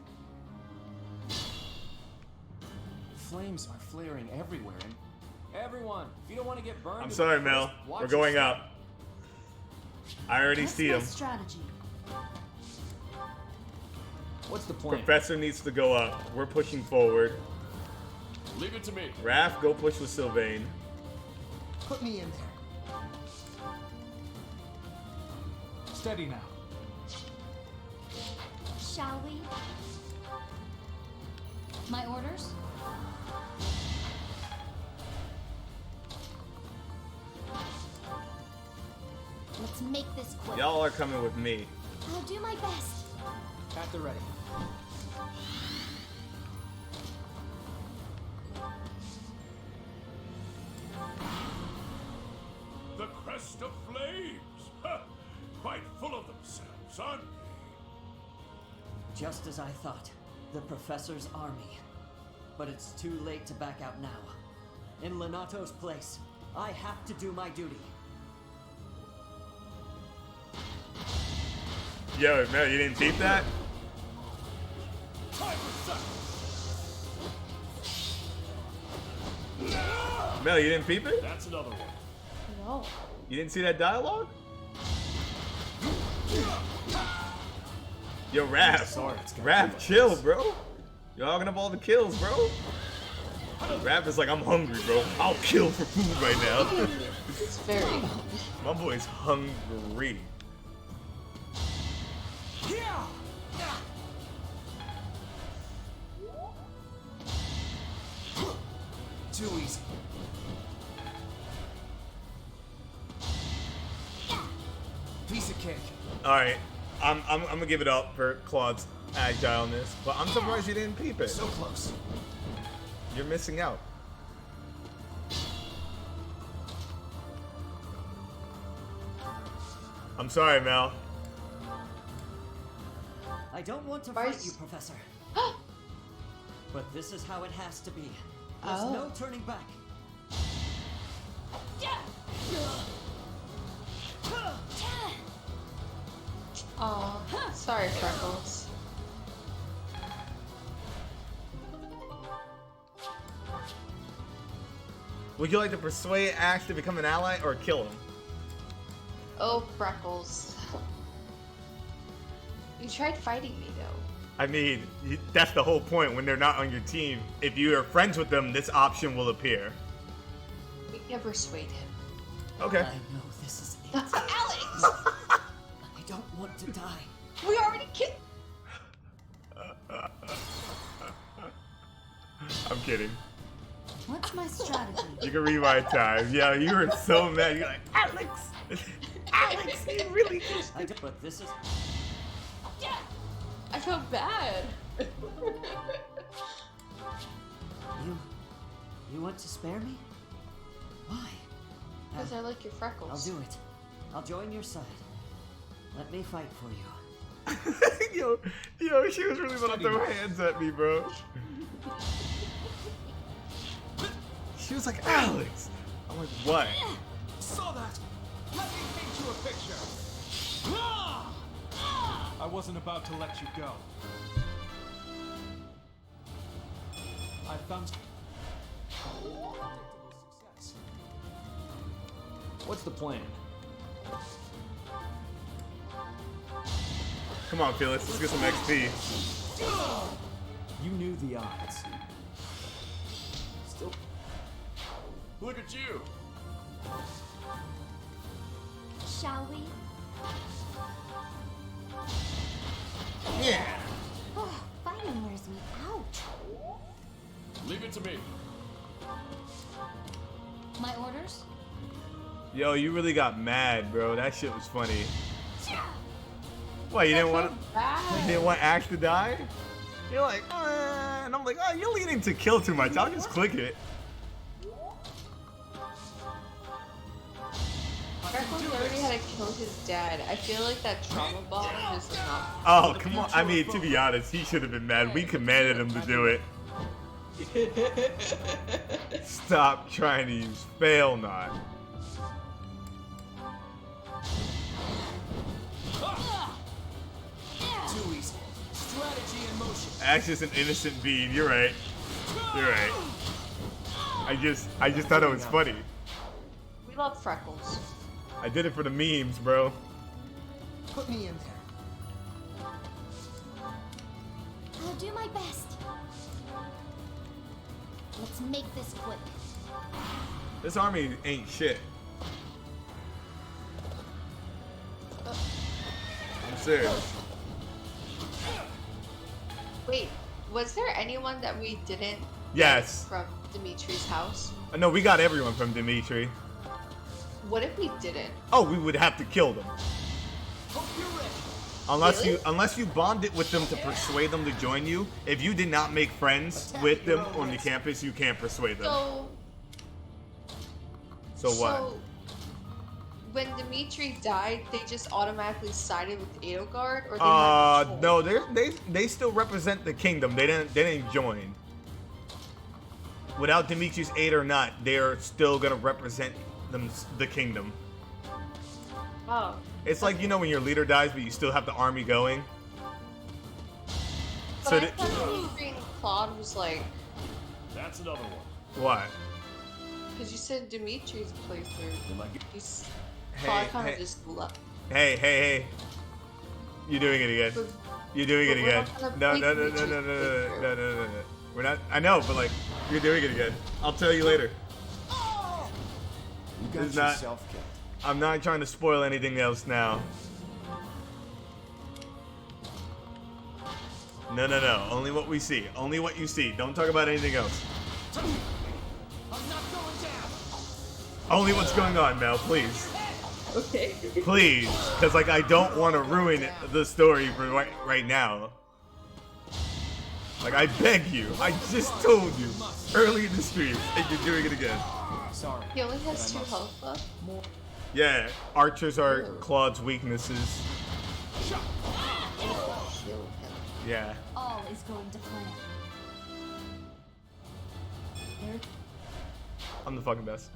Flames are flaring everywhere, and everyone, if you don't want to get burned... I'm sorry, Mel. We're going up. I already see him. Strategy. What's the plan? Professor needs to go up. We're pushing forward. Leave it to me. Raph, go push with Sylvain. Put me in there. Steady now. Shall we? My orders? Let's make this quick. Y'all are coming with me. I'll do my best. At the ready. The Crest of Flames! Ha! Quite full of themselves, aren't they? Just as I thought. The Professor's army. But it's too late to back out now. In Lenato's place, I have to do my duty. Yo, Mel, you didn't peep that? Mel, you didn't peep it? That's another one. No. You didn't see that dialogue? Yo, Raph, chill, bro. You're hogging up all the kills, bro. Raph is like, I'm hungry, bro. I'll kill for food right now. It's very. My boy's hungry. Too easy. Piece of cake. All right, I'm gonna give it up for Claude's agileness, but I'm surprised you didn't peep it. So close. You're missing out. I'm sorry, Mel. I don't want to fight you, Professor. But this is how it has to be. There's no turning back. Oh, sorry, Freckles. Would you like to persuade Ash to become an ally or kill him? Oh, Freckles. You tried fighting me, though. I mean, that's the whole point when they're not on your team. If you are friends with them, this option will appear. Yeah, persuade him. Okay. I know this is it. Alex! I don't want to die. We already killed. I'm kidding. What's my strategy? You can rewind time. Yeah, you were so mad. You're like, Alex! Alex, you really just... But this is... Yeah! I felt bad. You want to spare me? Why? Because I like your freckles. I'll do it. I'll join your side. Let me fight for you. yo, she was really gonna throw hands at me, bro. She was like, Alex! I'm like, what? Saw that! Let me paint you a picture! I wasn't about to let you go. I found... success. What's the plan? Come on, Felix, let's get some XP. You knew the odds. Still. Look at you! Shall we? Yeah! Oh, fighting wears me out. Leave it to me. My orders? Yo, you really got mad, bro. That shit was funny. What, you didn't want Axe to die? You're like, and I'm like, oh, you're leaning to kill too much. I'll just click it. Freckles already had to kill his dad. I feel like that trauma bomb is enough. Oh, come on. I mean, to be honest, he should have been mad. We commanded him to do it. Stop trying to use fail not. Too easy. Strategy in motion. Axe is an innocent being. You're right. You're right. I just thought it was funny. We love Freckles. I did it for the memes, bro. Put me in there. I'll do my best. Let's make this quick. This army ain't shit. I'm serious. Wait, was there anyone that we didn't Yes. get from Dimitri's house? No, we got everyone from Dimitri. What if we didn't? Oh, we would have to kill them. Unless you bonded with them to persuade them to join you. If you did not make friends with them on the campus, you can't persuade them. So what? So, when Dimitri died, they just automatically sided with Edelgard, or they had control? No, they still represent the kingdom. They didn't join. Without Dimitri's aid or not, they're still gonna represent the kingdom. Oh. It's like, you know, when your leader dies, but you still have the army going. But So I thought Dimitri and Claude was like... That's another one. What? Because you said Dimitri's playthrough. He's... Hey, Claude kind of hey. just left. Hey. You're doing it again. You're doing it but we're again. not No. gonna play Dimitri's No. We're not. I know, but like, you're doing it again. I'll tell you later. You got It's not- yourself killed. I'm not trying to spoil anything else now. No. Only what we see. Only what you see. Don't talk about anything else. I'm not going down. Only what's going on, Mel, please. Okay. Please, because like I don't want to ruin the story for right now. Like I beg you, I just told you early in the stream, and you're doing it again. Sorry. He only has 2 health left. Yeah, archers are Claude's weaknesses. Yeah. All is going to plan. I'm the fucking best.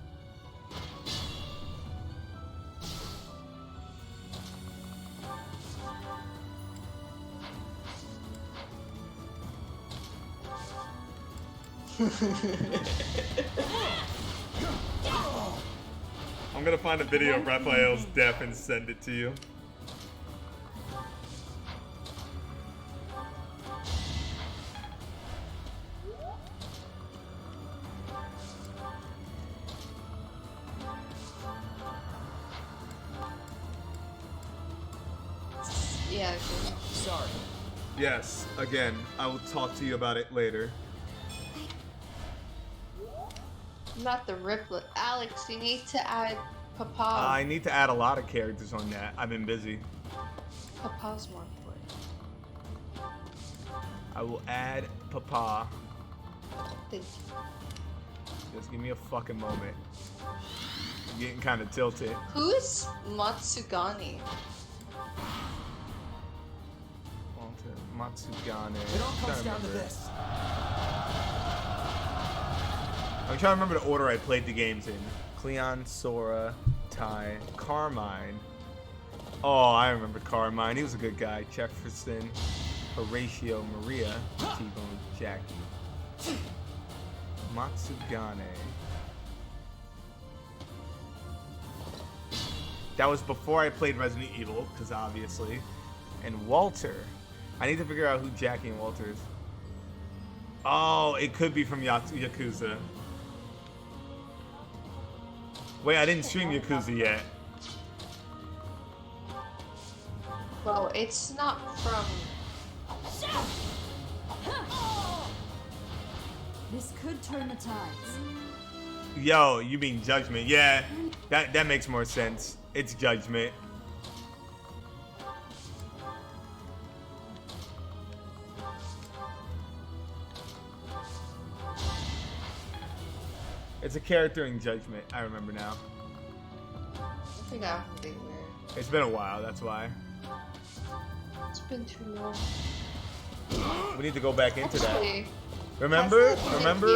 I'm gonna find a video of Raphael's death and send it to you. Yeah, okay. Sorry. Yes, again, I will talk to you about it later. Not the Riplet. Alex, you need to add Papa. I need to add a lot of characters on that. I've been busy. Papa's more important. I will add Papa. Thank you. Just give me a fucking moment. I'm getting kind of tilted. Who's Matsugane? Matsugane. It all comes down to this. I'm trying to remember the order I played the games in. Cleon, Sora, Ty, Carmine. Oh, I remember Carmine. He was a good guy. Jefferson, Horatio, Maria, T-Bone, Jackie. Matsugane. That was before I played Resident Evil, because obviously. And Walter. I need to figure out who Jackie and Walter is. Oh, it could be from Yakuza. Wait, I didn't stream Yakuza yet. Well, it's not from... This could turn the tides. Yo, you mean Judgment? Yeah, that makes more sense. It's Judgment. It's a character in Judgment. I remember now. I forgot who they were. It's been a while. That's why. It's been too long. We need to go back into that. Actually, Remember?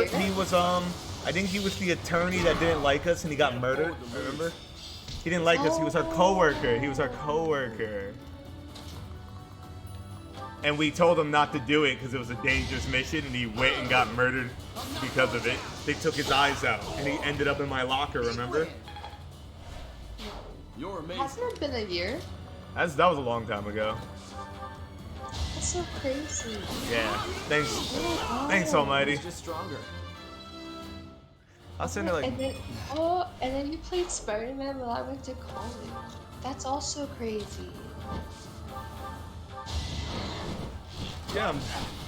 He was I think he was the attorney that didn't like us and he got murdered. Remember? He didn't like us. He was our coworker. He was our coworker. And we told him not to do it because it was a dangerous mission, and he went and got murdered because of it. They took his eyes out, and he ended up in my locker. Remember? You're amazing. Hasn't it been a year? That was a long time ago. That's so crazy. Yeah. Thanks, Almighty. Just stronger. I was sitting there like. And then you played Spider-Man while I went to college. That's also crazy. Yeah, I'm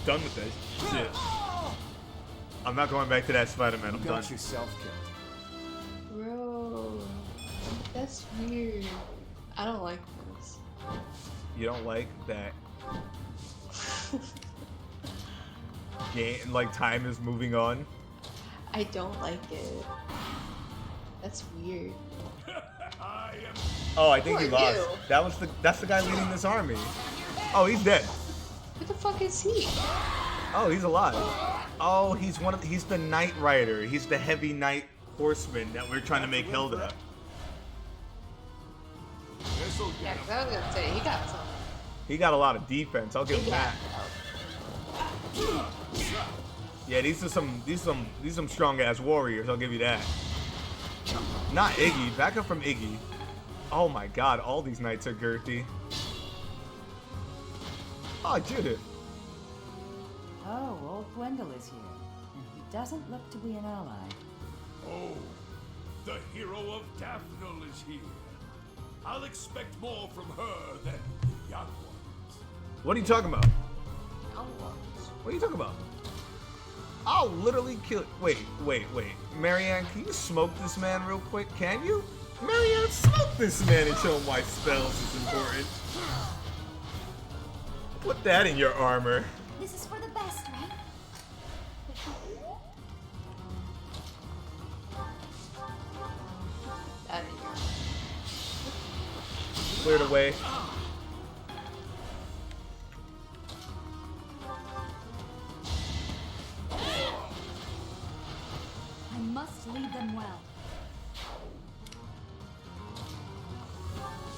done with this shit. I'm not going back to that Spider-Man. I'm done. Got yourself killed. Bro, that's weird. I don't like this. You don't like that? Game, like time is moving on. I don't like it. That's weird. Oh, I think Who he are lost. you? That's the guy leading this army. Oh, he's dead. Who the fuck is he? Oh, he's alive. Oh, he's the Knight Rider. He's the heavy Knight Horseman that we're trying to make Hilda. Yeah, 'cause I was gonna say he got some. He got a lot of defense. I'll give him that. Yeah, these are some strong ass warriors. I'll give you that. Not Iggy. Back up from Iggy. Oh my God, all these knights are girthy. Oh, Judith. Oh, old Gwendol is here, and he doesn't look to be an ally. Oh, the hero of Daphne is here. I'll expect more from her than the young ones. What are you talking about? Young ones. What are you talking about? I'll literally kill. Wait. Marianne, can you smoke this man real quick? Can you? Marianne, smoke this man and show him why spells is important. Put that in your armor. This is for the best, right? Cleared away. I must lead them well.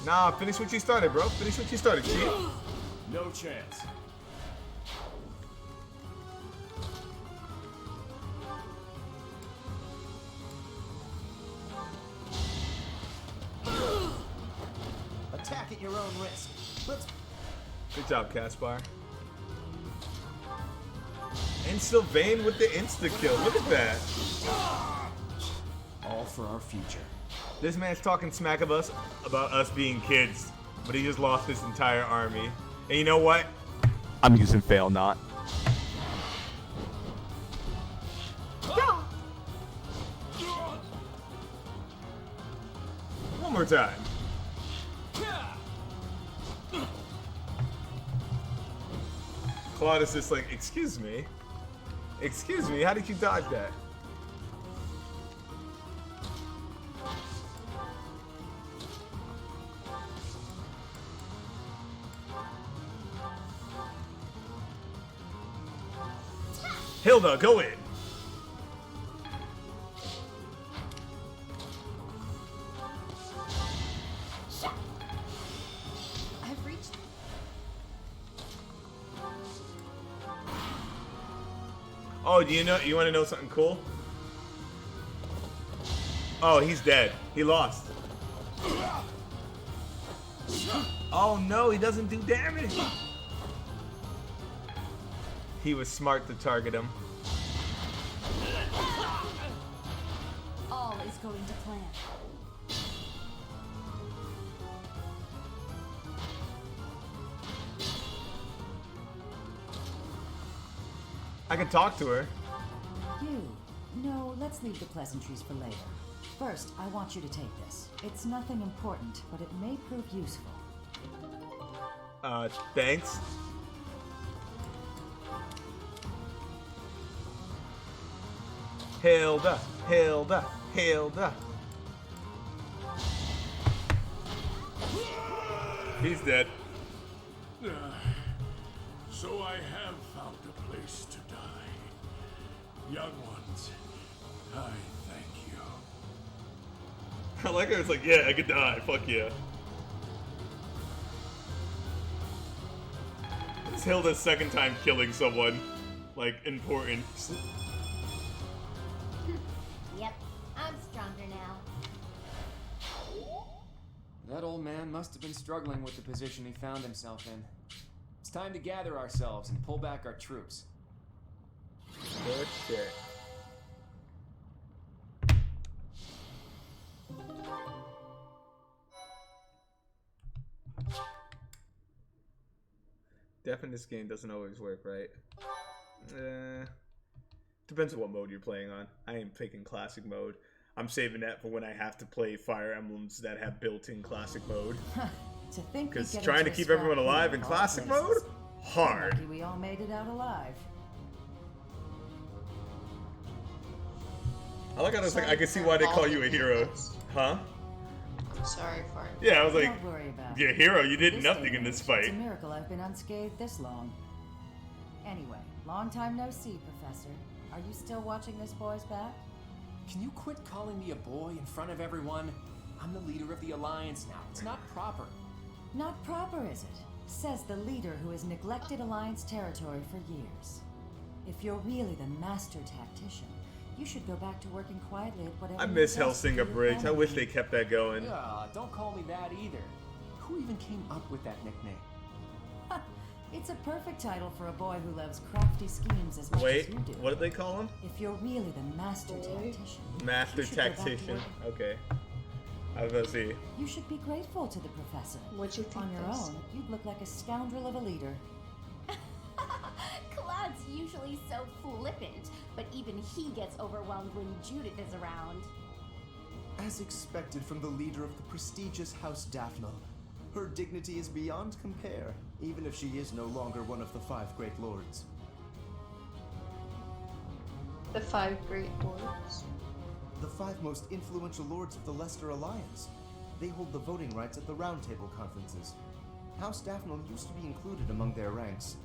Nah, finish what you started, bro. Finish what you started, Chief. No chance. Attack at your own risk. Let's. Good job, Caspar. And Sylvain with the insta-kill. Look at that. All for our future. This man's talking smack of us about us being kids, but he just lost his entire army. And you know what? I'm using fail not. One more time. Claude is just like, excuse me, how did you dodge that? Hilda, go in. I've reached. Oh, do you know? You want to know something cool? Oh, he's dead. He lost. Oh no, he doesn't do damage. He was smart to target him. All is going to plan. I can talk to her. No, let's leave the pleasantries for later. First, I want you to take this. It's nothing important, but it may prove useful. Thanks. Hilda. He's dead. So I have found a place to die. Young ones, I thank you. I like her. It's like, yeah, I could die. Fuck yeah. It's Hilda's second time killing someone, like, important. Yep, I'm stronger now. That old man must have been struggling with the position he found himself in. It's time to gather ourselves and pull back our troops. Good shit. Def in this game doesn't always work, right? Depends on what mode you're playing on. I am picking classic mode. I'm saving that for when I have to play Fire Emblems that have built-in classic mode. To think Because trying to keep everyone alive in classic mode? Hard. Lucky we all made it out alive. I like how it's like, I can see why they call you a hero. Huh? I'm sorry for it. Yeah, I was like, Don't worry about you're a it. hero, you did This nothing day in this It's fight. a miracle I've been unscathed this long. Anyway, long time no see, Professor. Are you still watching this boy's back? Can you quit calling me a boy in front of everyone? I'm the leader of the Alliance now. It's not proper. Not proper, is it? Says the leader who has neglected Alliance territory for years. If you're really the master tactician, you should go back to working quietly at whatever. I miss you best for Helsinger your Bridge. I family. wish they kept that going. Don't call me that either. Who even came up with that nickname? It's a perfect title for a boy who loves crafty schemes as much Wait, as you do. what did they call him? If you're really the master tactician, Master you should go back to Tactician. work- Okay. I was gonna see. You should be grateful to the professor. What'd you think On your this? own, you'd look like a scoundrel of a leader. Claude's usually so flippant, but even he gets overwhelmed when Judith is around. As expected from the leader of the prestigious House Daphne, her dignity is beyond compare, even if she is no longer one of the 5 great lords. The 5 great lords. The 5 most influential lords of the Leicester Alliance. They hold the voting rights at the Round Table conferences. House Daphne used to be included among their ranks,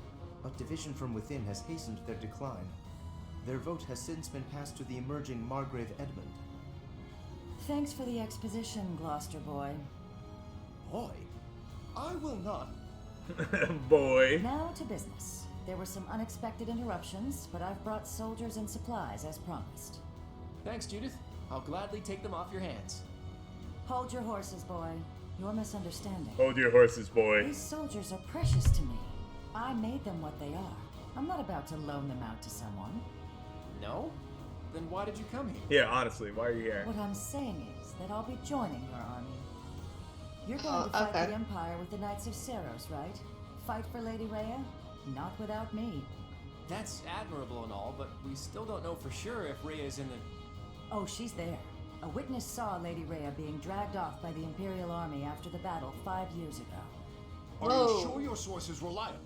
but division from within has hastened their decline. Their vote has since been passed to the emerging Margrave Edmund. Thanks for the exposition, Gloucester boy. Boy? I will not. Boy. Now to business. There were some unexpected interruptions, but I've brought soldiers and supplies as promised. Thanks, Judith. I'll gladly take them off your hands. Hold your horses, boy. You're misunderstanding. Hold your horses, boy. These soldiers are precious to me. I made them what they are. I'm not about to loan them out to someone. No? Then why did you come here? Yeah, honestly, why are you here? What I'm saying is that I'll be joining your army. You're going to fight the Empire with the Knights of Seiros, right? Fight for Lady Rhea? Not without me. That's admirable and all, but we still don't know for sure if Rhea's in the... Oh, she's there. A witness saw Lady Rhea being dragged off by the Imperial Army after the battle 5 years ago. Are you sure your source is reliable?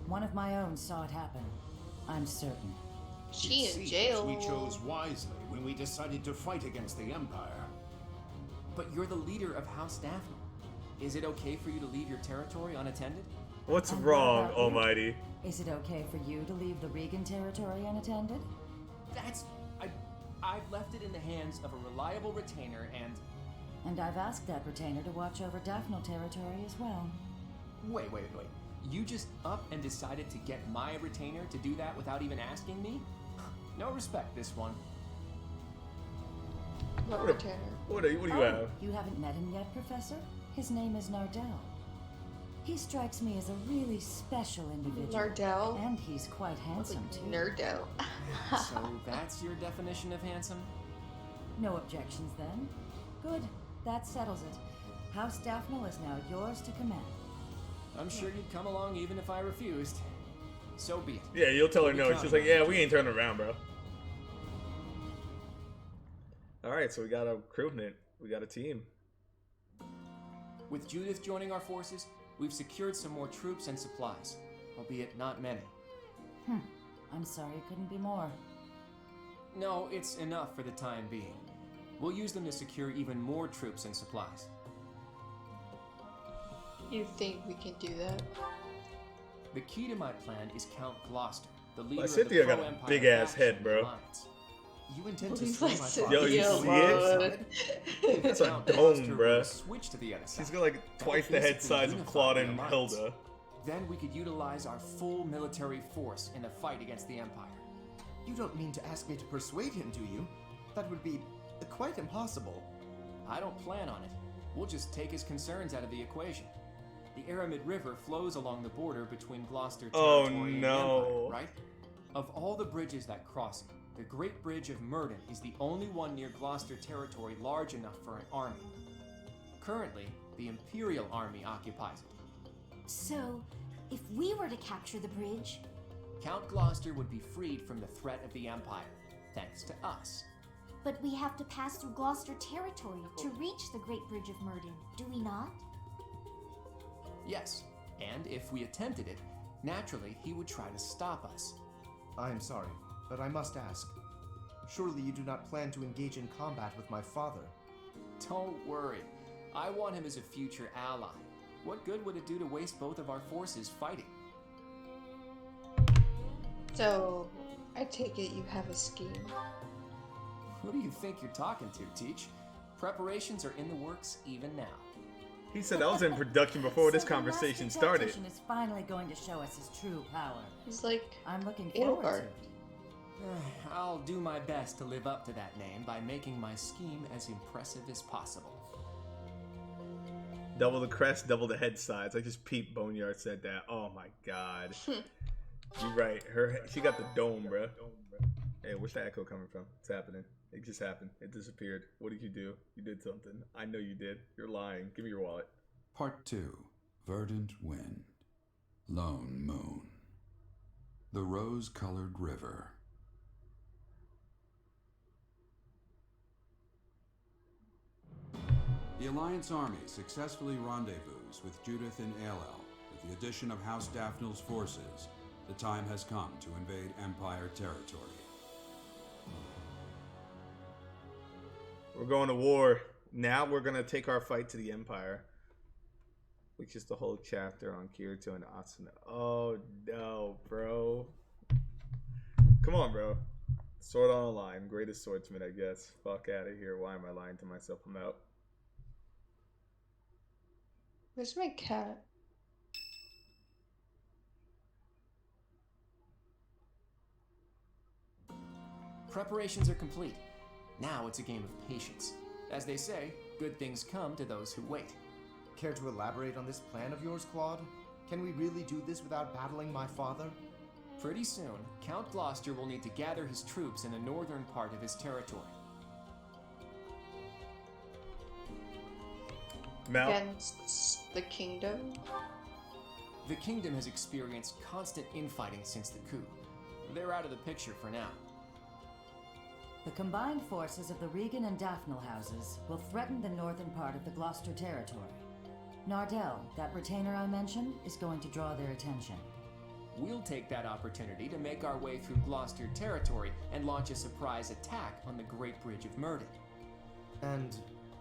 One of my own saw it happen. I'm certain. She It in seems jail. we chose wisely when we decided to fight against the Empire. But you're the leader of House Daphne. Is it okay for you to leave your territory unattended? What's And wrong, what about you? Almighty? Is it okay for you to leave the Regan territory unattended? That's... I've left it in the hands of a reliable retainer and... And I've asked that retainer to watch over Daphne territory as well. Wait. You just up and decided to get my retainer to do that without even asking me? No respect, this one. What retainer? What do you have? You haven't met him yet, Professor? His name is Nardell. He strikes me as a really special individual. Nardell? And he's quite handsome, too. Nardell. So that's your definition of handsome? No objections, then. Good. That settles it. House Daphne is now yours to command. I'm sure you'd come along even if I refused. So be it. Yeah, you'll tell her We'll be no. She's counting like, on yeah, you. we ain't turning around, bro. Alright, so we got a crewmate. We got a team. With Judith joining our forces, we've secured some more troops and supplies, albeit not many. I'm sorry it couldn't be more. No, it's enough for the time being. We'll use them to secure even more troops and supplies. You think we can do that? The key to my plan is Count Gloucester, the leader of the Cynthia got a pro-Empire big-ass faction head, in bro. the Alliance. You intend to He's slay like my Cynthia, father? Yo, you see it? That's a Count dome, Gloucester bruh. will switch to the other side. She's got like That twice will the head basically size of unify Claude the and Alliance. Hilda. Then we could utilize our full military force in the fight against the Empire. You don't mean to ask me to persuade him, do you? That would be quite impossible. I don't plan on it. We'll just take his concerns out of the equation. The Aramid River flows along the border between Gloucester Oh, territory and no. the Empire, right? Of all the bridges that cross it, the Great Bridge of Murden is the only one near Gloucester territory large enough for an army. Currently, the Imperial Army occupies it. So, if we were to capture the bridge, Count Gloucester would be freed from the threat of the Empire, thanks to us. but we have to pass through Gloucester territory to reach the Great Bridge of Murden, do we not? Yes, and if we attempted it, naturally he would try to stop us. I'm sorry, but I must ask. Surely you do not plan to engage in combat with my father? Don't worry. I want him as a future ally. What good would it do to waste both of our forces fighting? So, I take it you have a scheme. Who do you think you're talking to, Teach? Preparations are in the works even now. He said I was in production before this So the conversation master started. tactician is finally going to show us his true power. He's like, I'm looking forward to Edelgard. it. I'll do my best to live up to that name by making my scheme as impressive as possible. Double the crest, double the head size. I just peeped Boneyard said that. Oh my god. You're right. She got the dome, bruh. Hey, where's the echo coming from? It's happening. It just happened. It disappeared. What did you do? You did something. I know you did. You're lying. Give me your wallet. Part 2. Verdant Wind. Lone Moon. The Rose-Colored River. The Alliance army successfully rendezvous with Judith in Aelel. With the addition of House Daphne's forces, the time has come to invade Empire territory. We're going to war. Now we're going to take our fight to the Empire. Which is the whole chapter on Kirito and Asuna. Oh, no, bro. Come on, bro. Sword on a line. Greatest swordsman, I guess. Fuck out of here. Why am I lying to myself? I'm out. Where's my cat? Preparations are complete. Now it's a game of patience. As they say, good things come to those who wait. Care to elaborate on this plan of yours, Claude? Can we really do this without battling my father? Pretty soon, Count Gloucester will need to gather his troops in the northern part of his territory. Against the kingdom? The kingdom has experienced constant infighting since the coup. They're out of the picture for now. The combined forces of the Regan and Daphne houses will threaten the northern part of the Gloucester territory. Nardell, that retainer I mentioned, is going to draw their attention. We'll take that opportunity to make our way through Gloucester territory and launch a surprise attack on the Great Bridge of Murden. And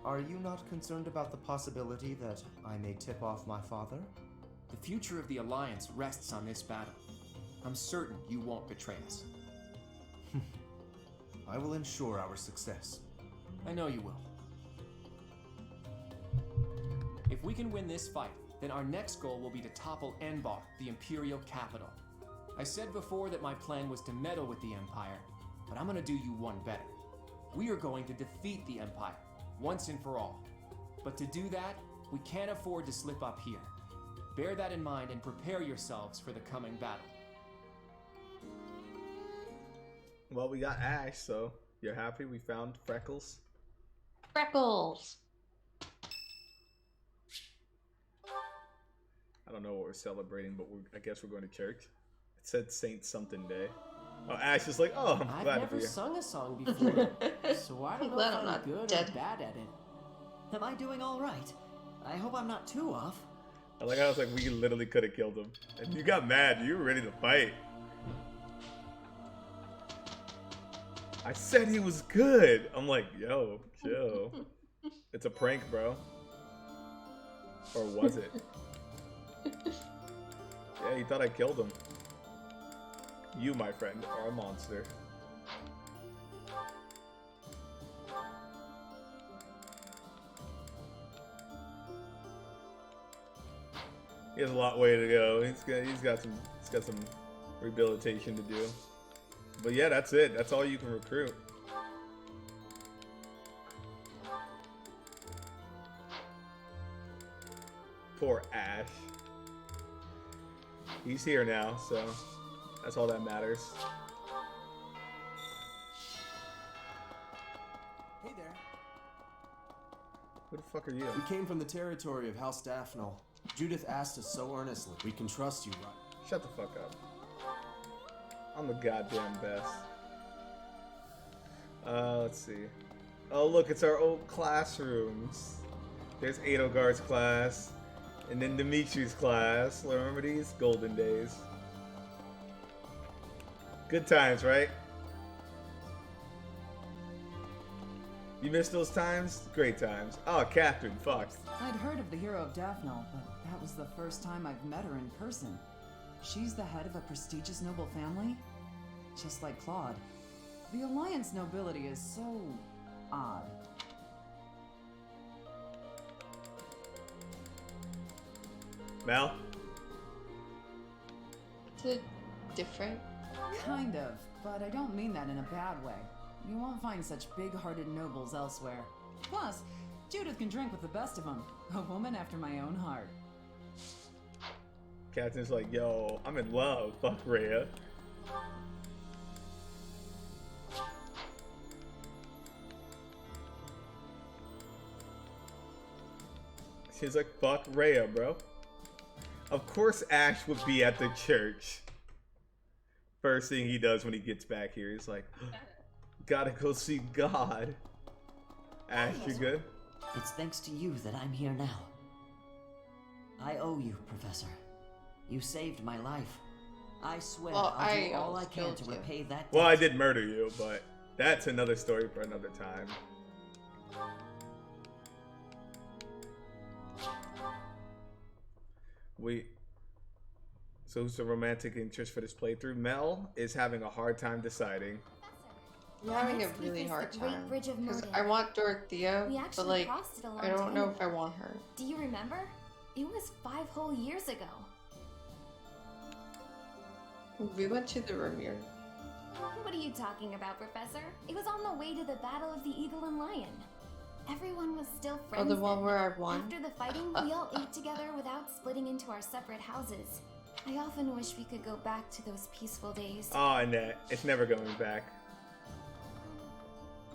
are you not concerned about the possibility that I may tip off my father? The future of the Alliance rests on this battle. I'm certain you won't betray us. I will ensure our success. I know you will. If we can win this fight, then our next goal will be to topple Enbar, the Imperial capital. I said before that my plan was to meddle with the Empire, but I'm gonna do you one better. We are going to defeat the Empire, once and for all. But to do that, we can't afford to slip up here. Bear that in mind and prepare yourselves for the coming battle. Well, we got Ash, so you're happy we found Freckles? Freckles! I don't know what we're celebrating, but I guess we're going to church. It said Saint something day. Oh, Ash is like, oh, I'm glad to be I've never here. sung a song before, so I don't know Glad if I'm I'm not good dead. or bad at it. Am I doing all right? I hope I'm not too off. I like how I was like, we literally could have killed him. And you got mad. You were ready to fight. I said he was good. I'm like, yo, chill. It's a prank, bro. Or was it? Yeah, you thought I killed him. You, my friend, are a monster. He has a lot way to go. He's got some rehabilitation to do. But yeah, that's it. That's all you can recruit. Poor Ash. He's here now, so that's all that matters. Hey there. Who the fuck are you? We came from the territory of House Daphne. Judith asked us so earnestly. We can trust you, right? Shut the fuck up. I'm the goddamn best. Let's see. Oh, look, it's our old classrooms. There's Edelgard's class, and then Dimitri's class. Remember these? Golden days. Good times, right? You missed those times? Great times. Oh, Catherine, fuck. I'd heard of the hero of Daphne, but that was the first time I've met her in person. She's the head of a prestigious noble family, just like Claude. The Alliance nobility is so odd. Mel? Is it different? Kind of, but I don't mean that in a bad way. You won't find such big-hearted nobles elsewhere. Plus, Judith can drink with the best of them. A woman after my own heart. Catherine's like, yo, I'm in love. Fuck Rhea. She's like, fuck Rhea, bro. Of course Ash would be at the church. First thing he does when he gets back here, he's like, gotta go see God. Ash, you good? It's thanks to you that I'm here now. I owe you, Professor. You saved my life. I swear I'll do all I can to repay that debt. Well, I did murder you, but that's another story for another time. So who's the romantic interest for this playthrough? Mel is having a hard time deciding. I'm having a really hard time. Because I want Dorothea, but like, I don't know if I want her. Do you remember? It was 5 whole years ago. We went to the Ramir. What are you talking about, Professor? It was on the way to the Battle of the Eagle and Lion. Everyone was still friends. Oh, the one then. where I won? After the fighting, we all ate together without splitting into our separate houses. I often wish we could go back to those peaceful days. Oh, Annette, it's never going back.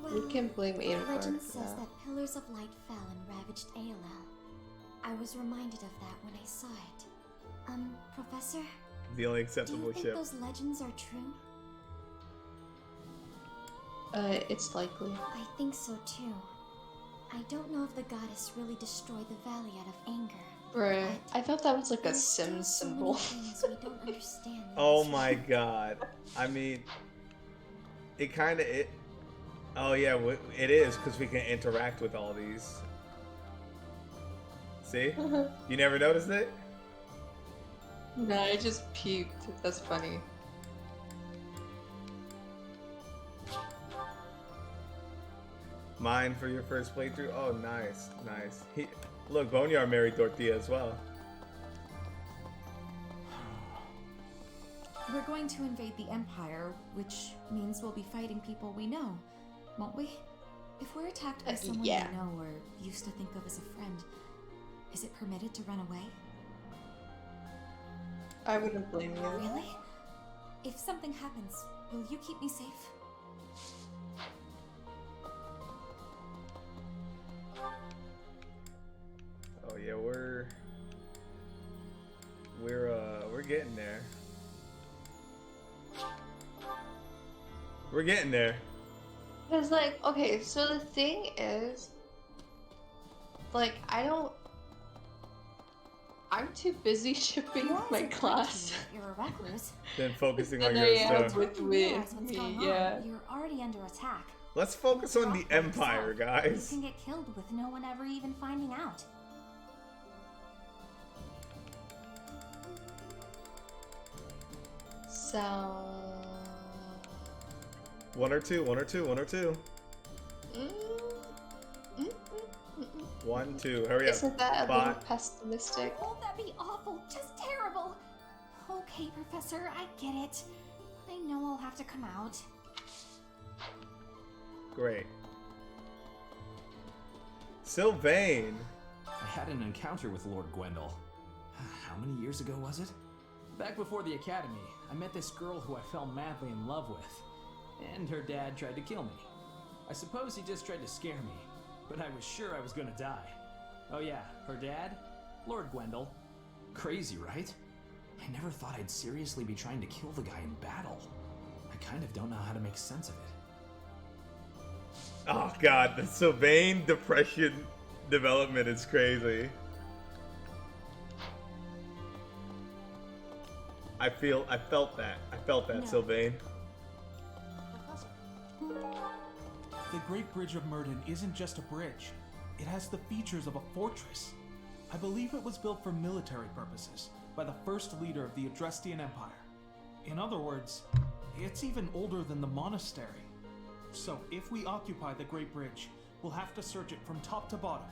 Well, we can blame Edelgard legend for says that. that pillars of light fell and ravaged Aelel. I was reminded of that when I saw it. Professor? The only Do you acceptable think ship. those legends are true? It's likely. I think so too. I don't know if the goddess really destroyed the valley out of anger. Bruh, I thought that was like a There's still Sims so many symbol. things we don't understand. Oh my god. I mean, it kind of it. Oh yeah, it is because we can interact with all these. See? You never noticed it? No, I just peeped. That's funny. Mine for your first playthrough? Oh, nice, nice. Look, Boneyard married Dorothea as well. We're going to invade the Empire, which means we'll be fighting people we know, won't we? If we're attacked by someone yeah. we know or used to think of as a friend, is it permitted to run away? I wouldn't blame you. Really? If something happens, will you keep me safe? Oh yeah, we're getting there. We're getting there. Cause like, okay, so the thing is, like, I'm too busy shipping my class. You're a recluse. Then focusing on And your I am stuff. with Realize what's going on. yeah. You're already under attack. Let's focus on the Empire, You guys. can get killed with no one ever even finding out. So One or two. One, two. Hurry up. isn't that a Bye. little pessimistic? Won't that be awful? Just terrible. Okay, Professor, I get it. I know I'll have to come out. Great. Sylvain. I had an encounter with Lord Gwendol. How many years ago was it? Back before the academy, I met this girl who I fell madly in love with, and her dad tried to kill me. I suppose he just tried to scare me, but I was sure I was gonna die. Oh yeah, her dad? Lord Gwendol. Crazy, right? I never thought I'd seriously be trying to kill the guy in battle. I kind of don't know how to make sense of it. Oh god, the Sylvain depression development is crazy. I felt that. No. Sylvain. The Great Bridge of Myrden isn't just a bridge. It has the features of a fortress. I believe it was built for military purposes by the first leader of the Adrestian Empire. In other words, it's even older than the monastery. So if we occupy the Great Bridge, we'll have to search it from top to bottom.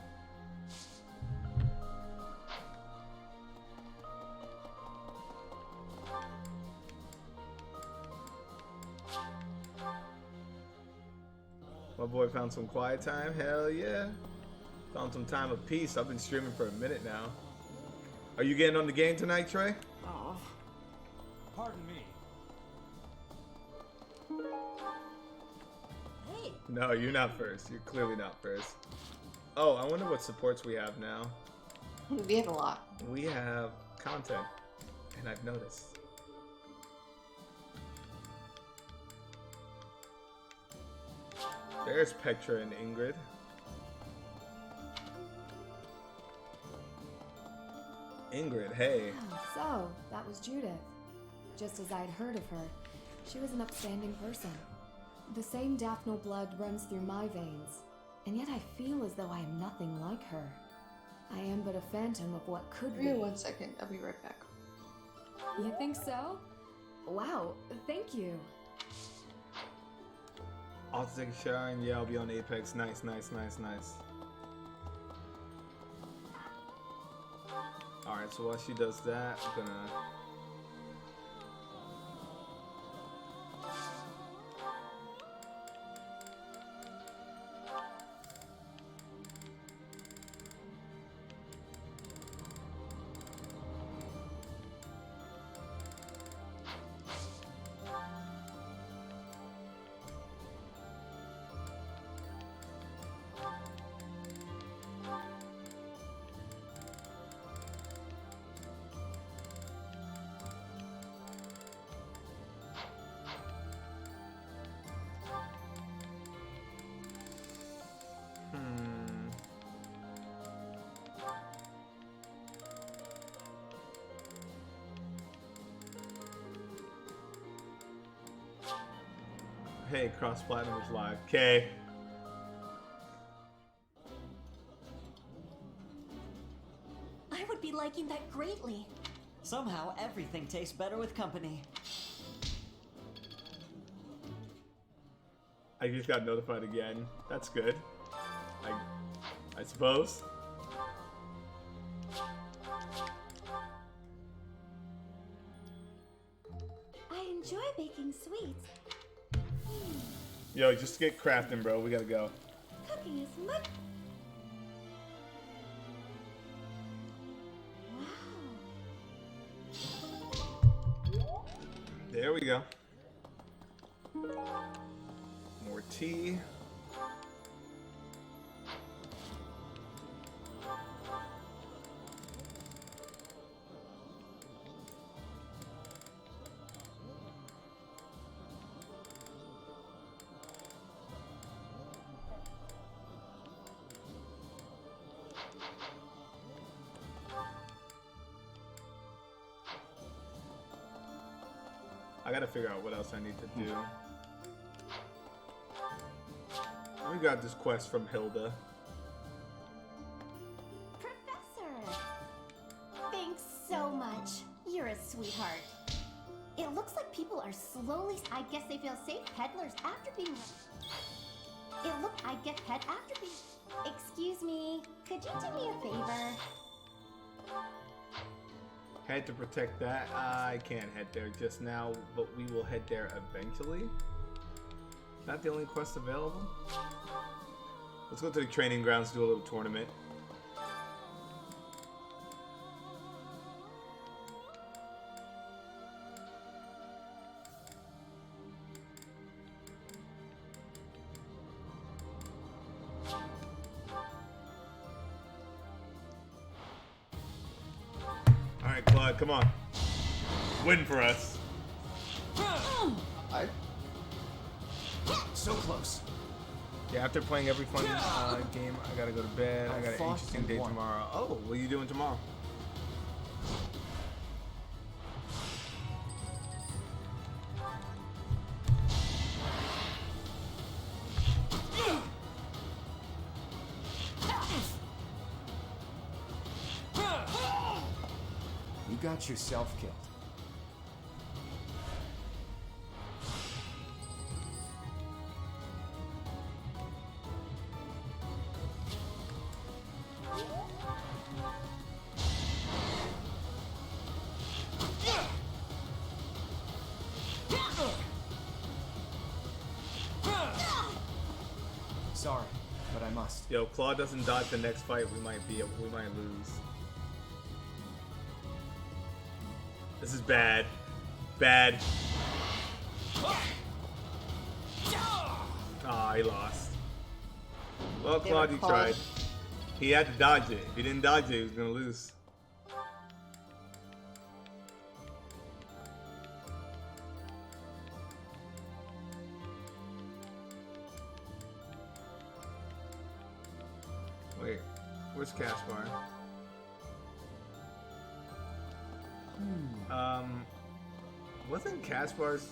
My boy found some quiet time. Hell yeah. Found some time of peace. I've been streaming for a minute now. Are you getting on the game tonight, Trey? Oh, pardon me. Hey! No, you're not first. You're clearly not first. Oh, I wonder what supports we have now. We have a lot. We have content, and I've noticed. There's Petra and Ingrid. Ingrid, hey. So, that was Judith. Just as I'd heard of her, she was an upstanding person. The same Daphnal blood runs through my veins, and yet I feel as though I am nothing like her. I am but a phantom of what could be. Give me 1 second, I'll be right back. You think so? Wow, thank you. I'll take a shower and yeah, I'll be on Apex. Nice, nice, nice, nice. Alright, so while she does that, I'm gonna... Hey, CrossPlatinum is live. Okay. I would be liking that greatly. Somehow, everything tastes better with company. I just got notified again. That's good. I suppose. I enjoy baking sweets. Yo, just get crafting, bro. We gotta go. Cooking is much. Wow. There we go. More tea. I gotta figure out what else I need to do. We got this quest from Hilda. Professor! Thanks so much. You're a sweetheart. It looks like people are slowly. I guess they feel safe peddlers after being. I get pet after being. Excuse me. Could you do me a favor? Had to protect that. I can't head there just now, but we will head there eventually. Not the only quest available. Let's go to the training grounds, do a little tournament. Alright, Claude, come on. Win for us. So close. Yeah, after playing every fun game, I gotta go to bed. I got an interesting day tomorrow. Oh, what are you doing tomorrow? You got yourself killed. Sorry, but I must. Yo, Claude doesn't dodge the next fight, we might lose. This is bad. Bad. Ah, he lost. Well, Claude, he tried. He had to dodge it. If he didn't dodge it, he was gonna lose. Wait, where's Caspar? Wasn't Caspar's...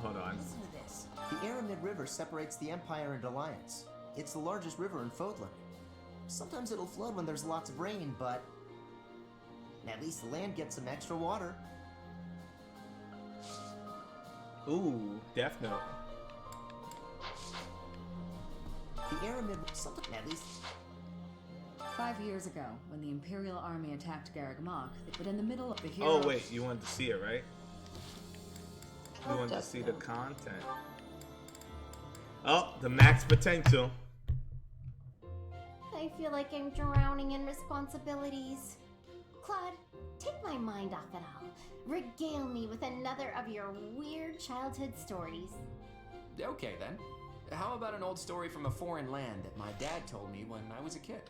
Hold on. Listen to this. The Aramid River separates the Empire and Alliance. It's the largest river in Fódlan. Sometimes it'll flood when there's lots of rain, but at least the land gets some extra water. Ooh, Death Note. The Aramid... Something at least... 5 years ago, when the Imperial Army attacked Garreg-Mach, but in the middle of the heroes... Oh wait, you wanted to see it, right? You wanted to see the content. Oh, the max potential. I feel like I'm drowning in responsibilities. Claude, take my mind off it all. Regale me with another of your weird childhood stories. Okay then. How about an old story from a foreign land that my dad told me when I was a kid?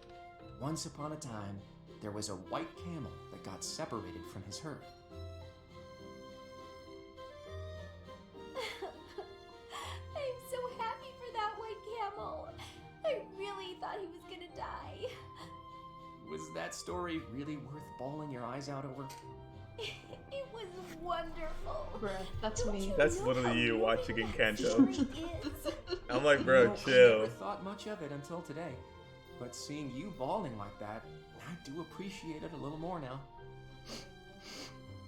Once upon a time, there was a white camel that got separated from his herd. I'm so happy for that white camel. I really thought he was gonna die. Was that story really worth bawling your eyes out over? It was wonderful. Bruh, that's me. That's literally you watching in Kanto. Tree is. I'm like, You bro, know, I chill. never thought much of it until today. But seeing you bawling like that, I do appreciate it a little more now.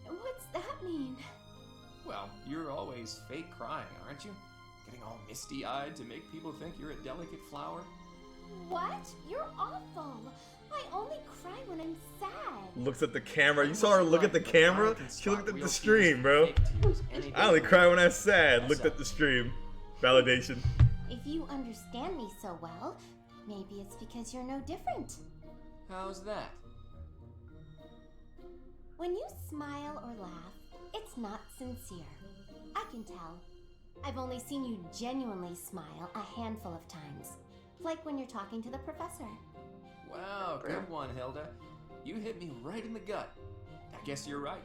What's that mean? Well, you're always fake crying, aren't you? Getting all misty-eyed to make people think you're a delicate flower? What? You're awful. I only cry when I'm sad. Looks at the camera. You saw her look at the camera? She looked at the stream, bro. I only cry when I'm sad. Looked at the stream. Validation. If you understand me so well, maybe it's because you're no different. How's that? When you smile or laugh, it's not sincere. I can tell. I've only seen you genuinely smile a handful of times. Like when you're talking to the professor. Wow, good one, Hilda. You hit me right in the gut. I guess you're right.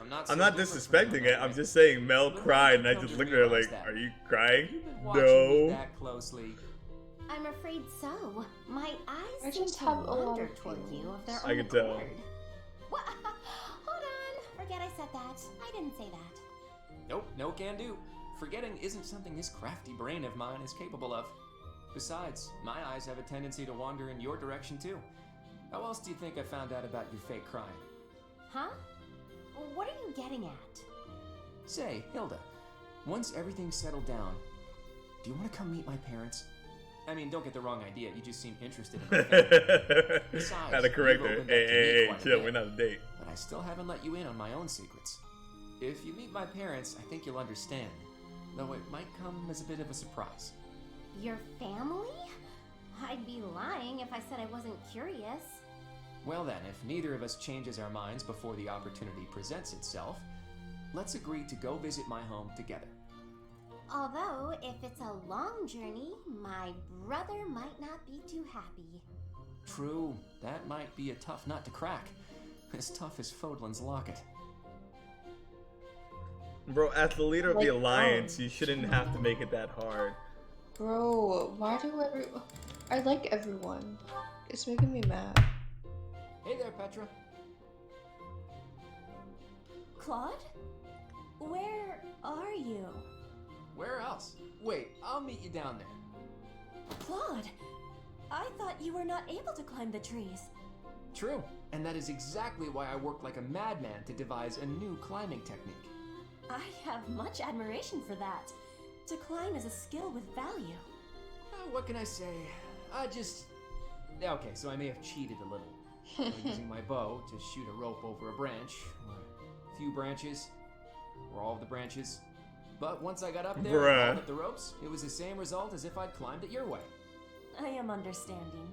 I'm not disrespecting it. I'm just saying Mel cried and I just looked at her like, are you crying? Watching me No. that closely. I'm afraid so. My I eyes seem just to have a lot wander of toward you of their I own can tell. accord. What? Hold on. Forget I said that. I didn't say that. Nope, no can do. Forgetting isn't something this crafty brain of mine is capable of. Besides, my eyes have a tendency to wander in your direction too. How else do you think I found out about your fake crying? Huh? What are you getting at? Say, Hilda, once everything's settled down, do you want to come meet my parents? I mean, don't get the wrong idea, you just seem interested in my family. Besides, Had to correct you've her. opened up to me Hey, quite a chill. bit. We're not a date. But I still haven't let you in on my own secrets. If you meet my parents, I think you'll understand, though it might come as a bit of a surprise. Your family? I'd be lying if I said I wasn't curious. Well then, if neither of us changes our minds before the opportunity presents itself, let's agree to go visit my home together. Although, if it's a long journey, my brother might not be too happy. True, that might be a tough nut to crack. As tough as Fódlan's locket. Bro, as the leader of the Like, Alliance, you shouldn't have to make it that hard. Bro, why do I like everyone. It's making me mad. Hey there, Petra. Claude? Where are you? Where else? Wait, I'll meet you down there. Claude! I thought you were not able to climb the trees. True, and that is exactly why I worked like a madman to devise a new climbing technique. I have much admiration for that. To climb is a skill with value. What can I say? Okay, so I may have cheated a little. By using my bow to shoot a rope over a branch, or a few branches, or all of the branches. But once I got up there and Bruh. hauled up the ropes, it was the same result as if I'd climbed it your way. I am understanding.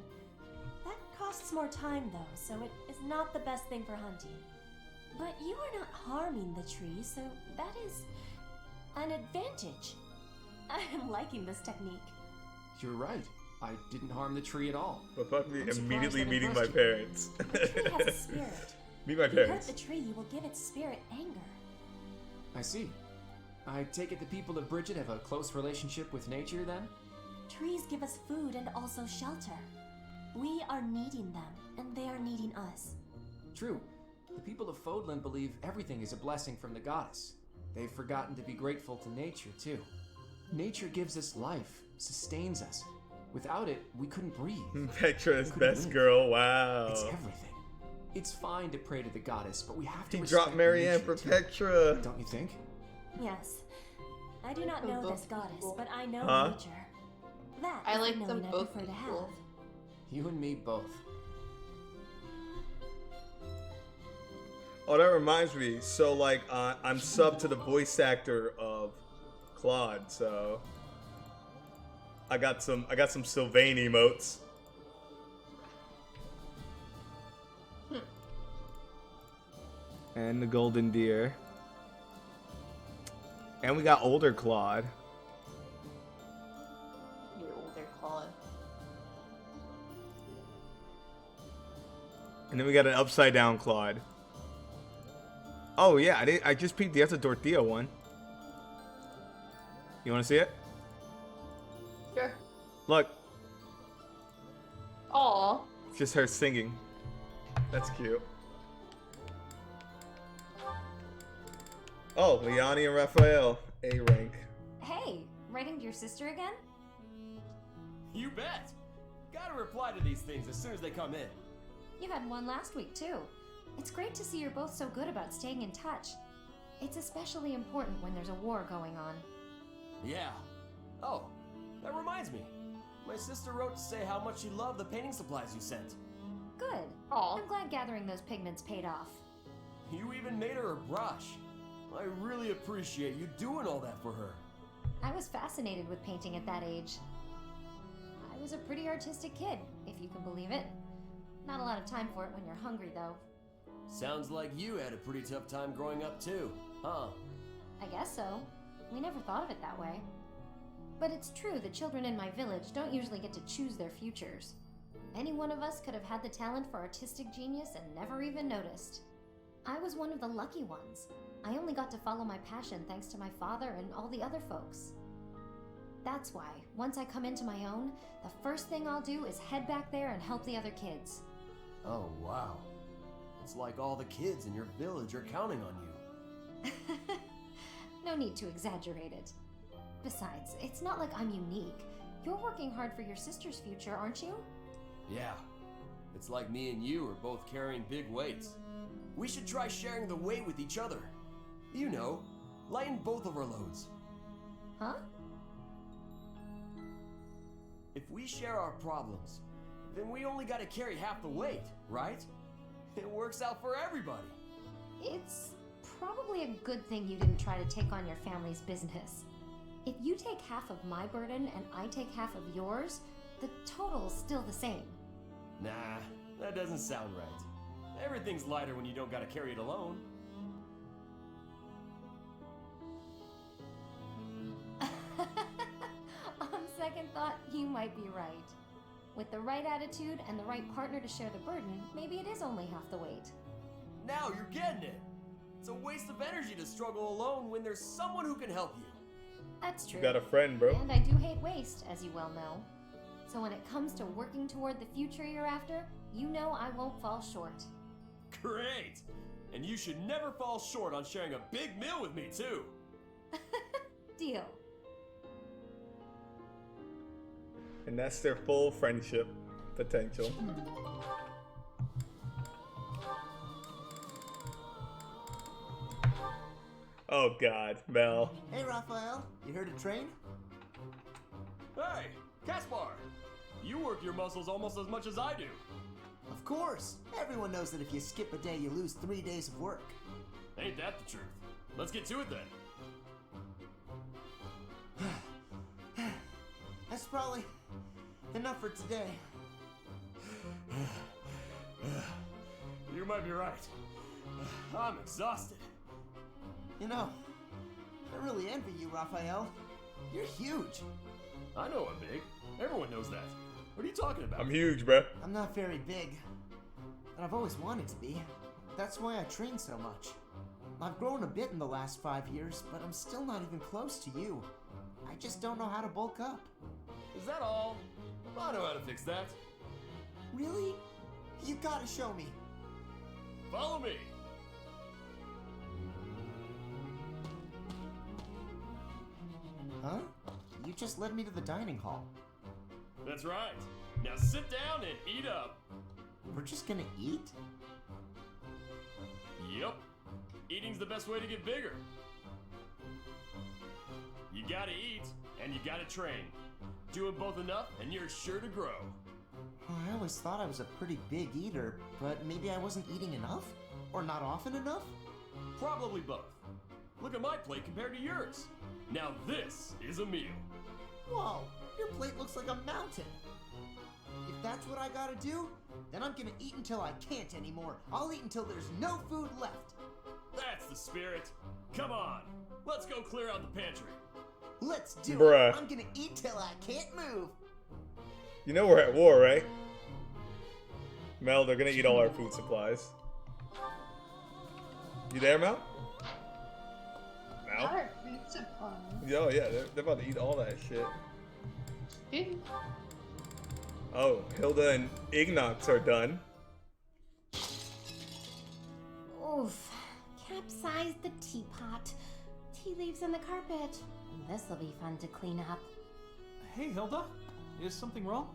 That costs more time though, so it is not the best thing for hunting. But you are not harming the tree, so that is an advantage. I am liking this technique. You're right. I didn't harm the tree at all. But fuck me, I'm surprised immediately that meeting my impressed you. parents. The tree has a spirit. Meet my If you hurt parents. the tree, you will give its spirit anger. I see. I take it the people of Bridget have a close relationship with nature then? Trees give us food and also shelter. We are needing them, and they are needing us. True. The people of Fódlan believe everything is a blessing from the goddess. They've forgotten to be grateful to nature, too. Nature gives us life, sustains us. Without it, we couldn't breathe. Petra's We couldn't best live. girl, wow. It's everything. It's fine to pray to the goddess, but we have to He respect dropped Marianne nature, for too. Petra. Don't you think? Yes. I do not know this goddess, but I know Huh? nature. That I is like the them knowing both I prefer to have. equal. You and me both. Oh, that reminds me. So, like, I'm sub to the voice actor of Claude, so I got some Sylvain emotes. And the golden deer. And we got older Claude. Your older Claude. And then we got an upside down Claude. Oh yeah, I just peeked. That's a Dorothea one. You want to see it? Sure. Look, Aw. it's just her singing. That's cute. Oh, Liani and Raphael, A rank. Hey, writing to your sister again? You bet. Gotta reply to these things as soon as they come in. You had one last week, too. It's great to see you're both so good about staying in touch. It's especially important when there's a war going on. Yeah. Oh, that reminds me. My sister wrote to say how much she loved the painting supplies you sent. Good. I'm glad gathering those pigments paid off. You even made her a brush. I really appreciate you doing all that for her. I was fascinated with painting at that age. I was a pretty artistic kid, if you can believe it. Not a lot of time for it when you're hungry, though. Sounds like you had a pretty tough time growing up too, huh? I guess so. We never thought of it that way. But it's true the children in my village don't usually get to choose their futures. Any one of us could have had the talent for artistic genius and never even noticed. I was one of the lucky ones. I only got to follow my passion thanks to my father and all the other folks. That's why, once I come into my own, the first thing I'll do is head back there and help the other kids. Oh, wow. It's like all the kids in your village are counting on you. No need to exaggerate it. Besides, it's not like I'm unique. You're working hard for your sister's future, aren't you? Yeah. It's like me and you are both carrying big weights. We should try sharing the weight with each other. You know, lighten both of our loads. Huh? If we share our problems, then we only gotta carry half the weight, right? It works out for everybody. It's probably a good thing you didn't try to take on your family's business. If you take half of my burden and I take half of yours, the total's still the same. Nah, that doesn't sound right. Everything's lighter when you don't gotta carry it alone. On second thought, you might be right. With the right attitude and the right partner to share the burden, maybe it is only half the weight. Now you're getting it. It's a waste of energy to struggle alone when there's someone who can help you. That's true. You got a friend, bro. And I do hate waste, as you well know. So when it comes to working toward the future you're after, you know I won't fall short. Great! And you should never fall short on sharing a big meal with me, too. Deal. And that's their full friendship potential. Oh God, Mel. Hey, Raphael, you heard a train? Hey, Caspar! You work your muscles almost as much as I do. Of course. Everyone knows that if you skip a day, you lose 3 days of work. Ain't that the truth? Let's get to it then. That's probably enough for today. You might be right. I'm exhausted. You know, I really envy you, Raphael. You're huge. I know I'm big. Everyone knows that. What are you talking about? I'm huge, bruh. I'm not very big, and I've always wanted to be. That's why I train so much. I've grown a bit in the last 5 years, but I'm still not even close to you. I just don't know how to bulk up. Is that all? I know how to fix that. Really? You gotta show me. Follow me. Huh? You just led me to the dining hall. That's right. Now sit down and eat up. We're just gonna eat? Yep. Eating's the best way to get bigger. You gotta eat, and you gotta train. Do it both enough, and you're sure to grow. Oh, I always thought I was a pretty big eater, but maybe I wasn't eating enough? Or not often enough? Probably both. Look at my plate compared to yours. Now this is a meal. Whoa, your plate looks like a mountain. If that's what I gotta do, then I'm gonna eat until I can't anymore. I'll eat until there's no food left. That's the spirit. Come on, let's go clear out the pantry. Let's do Bruh. it. I'm gonna eat till I can't move. You know we're at war, right? Mel, they're gonna eat all our food supplies. You there, Mel? Mel? Our food supplies. Yo, yeah, they're about to eat all that shit. Good. Oh, Hilda and Ignox are done. Oof. Capsized the teapot. tea leaves on the carpet. This'll be fun to clean up. Hey, Hilda. Is something wrong?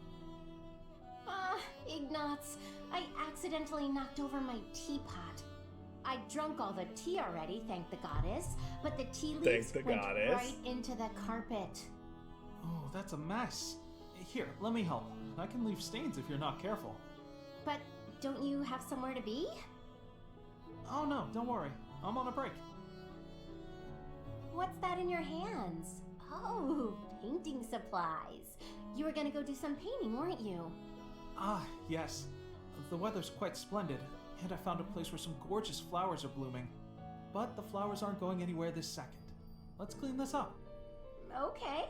Ignatz, I accidentally knocked over my teapot. I drunk all the tea already, thank the goddess, but the tea leaves went right into the carpet. Oh, that's a mess. Here, let me help. I can leave stains if you're not careful. But don't you have somewhere to be? Oh no, don't worry. I'm on a break. What's that in your hands? Oh, painting supplies. You were gonna go do some painting, weren't you? Ah, yes. The weather's quite splendid, and I found a place where some gorgeous flowers are blooming. But the flowers aren't going anywhere this second. Let's clean this up. Okay.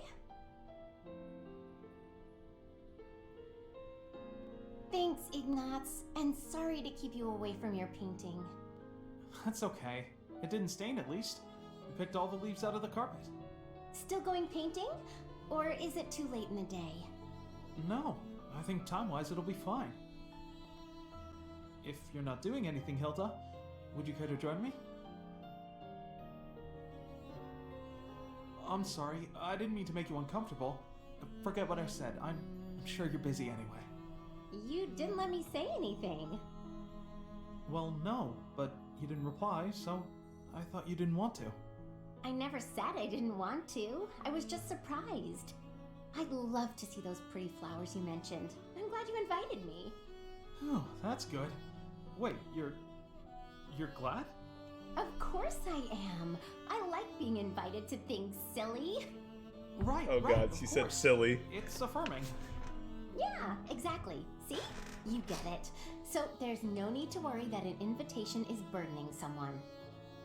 Thanks, Ignatz, and sorry to keep you away from your painting. That's okay. It didn't stain at least. We picked all the leaves out of the carpet. Still going painting? Or is it too late in the day? No, I think time-wise it'll be fine. If you're not doing anything, Hilda, would you care to join me? I'm sorry, I didn't mean to make you uncomfortable. Forget what I said, I'm sure you're busy anyway. You didn't let me say anything. Well, no, but you didn't reply, so I thought you didn't want to. I never said I didn't want to. I was just surprised. I'd love to see those pretty flowers you mentioned. I'm glad you invited me. Oh, that's good. Wait, you're glad? Of course I am. I like being invited to things, silly. Right, Oh right, god, of she said course. silly. It's affirming. Yeah, exactly. See? You get it. So there's no need to worry that an invitation is burdening someone.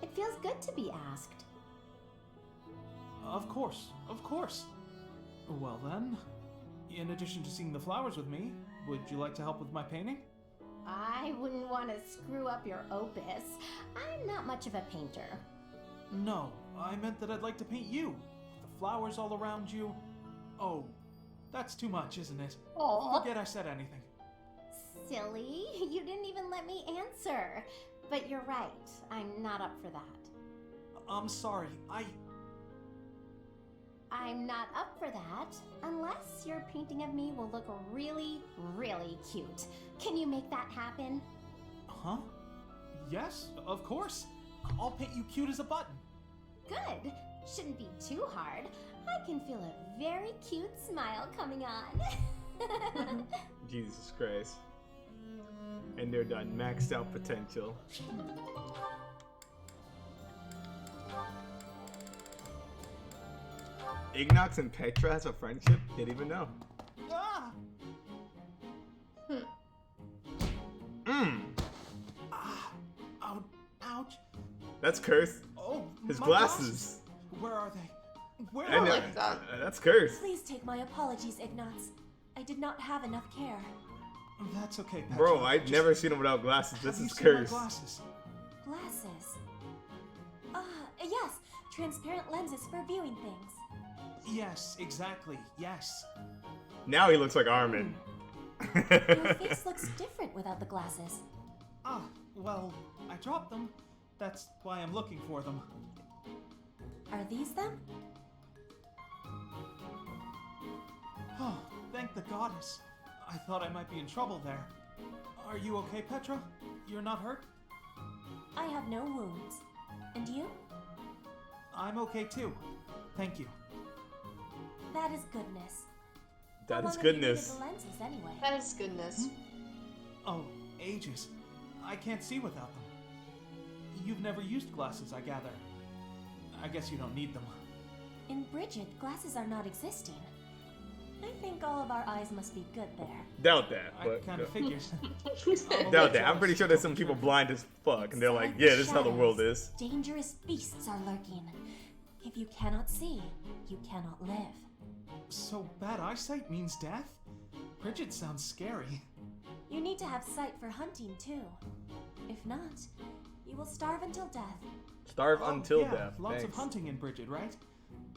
It feels good to be asked. Of course, of course. Well then, in addition to seeing the flowers with me, would you like to help with my painting? I wouldn't want to screw up your opus. I'm not much of a painter. No, I meant that I'd like to paint you. The flowers all around you. Oh, that's too much, isn't it? Aw. Forget I said anything. Silly, you didn't even let me answer. But you're right, I'm not up for that. I'm sorry, I'm not up for that, unless your painting of me will look really, really cute. Can you make that happen? Huh? Yes, of course. I'll paint you cute as a button. Good. Shouldn't be too hard. I can feel a very cute smile coming on. Jesus Christ. And they're done. Maxed out potential. Ignatz and Petra has a friendship? Didn't even know. Ah! Ouch. That's cursed. Oh, his my glasses. Where are they? Where I are know. they? That's cursed. Please take my apologies, Ignatz. I did not have enough care. That's okay, Petra. Bro, I've never seen him without glasses. This Have is you seen my cursed. glasses? Glasses. Yes. Transparent lenses for viewing things. Yes, exactly. Yes. Now he looks like Armin. Your face looks different without the glasses. Ah, well, I dropped them. That's why I'm looking for them. Are these them? Oh, thank the goddess. I thought I might be in trouble there. Are you okay, Petra? You're not hurt? I have no wounds. And you? I'm okay too. Thank you. That is goodness. That How is long have you goodness. needed the lenses anyway? That is goodness. Oh, ages. I can't see without them. You've never used glasses, I gather. I guess you don't need them. In Bridget, glasses are not existing. I think all of our eyes must be good there. Doubt that. I But kind of figured. doubt that. I'm pretty sure there's some people blind as fuck, and they're like, yeah, this is how the world is. Dangerous beasts are lurking. If you cannot see, you cannot live. So bad eyesight means death? Bridget sounds scary. You need to have sight for hunting too. If not, you will starve until death. Starve until yeah, death. Lots Thanks. of hunting in Bridget, right?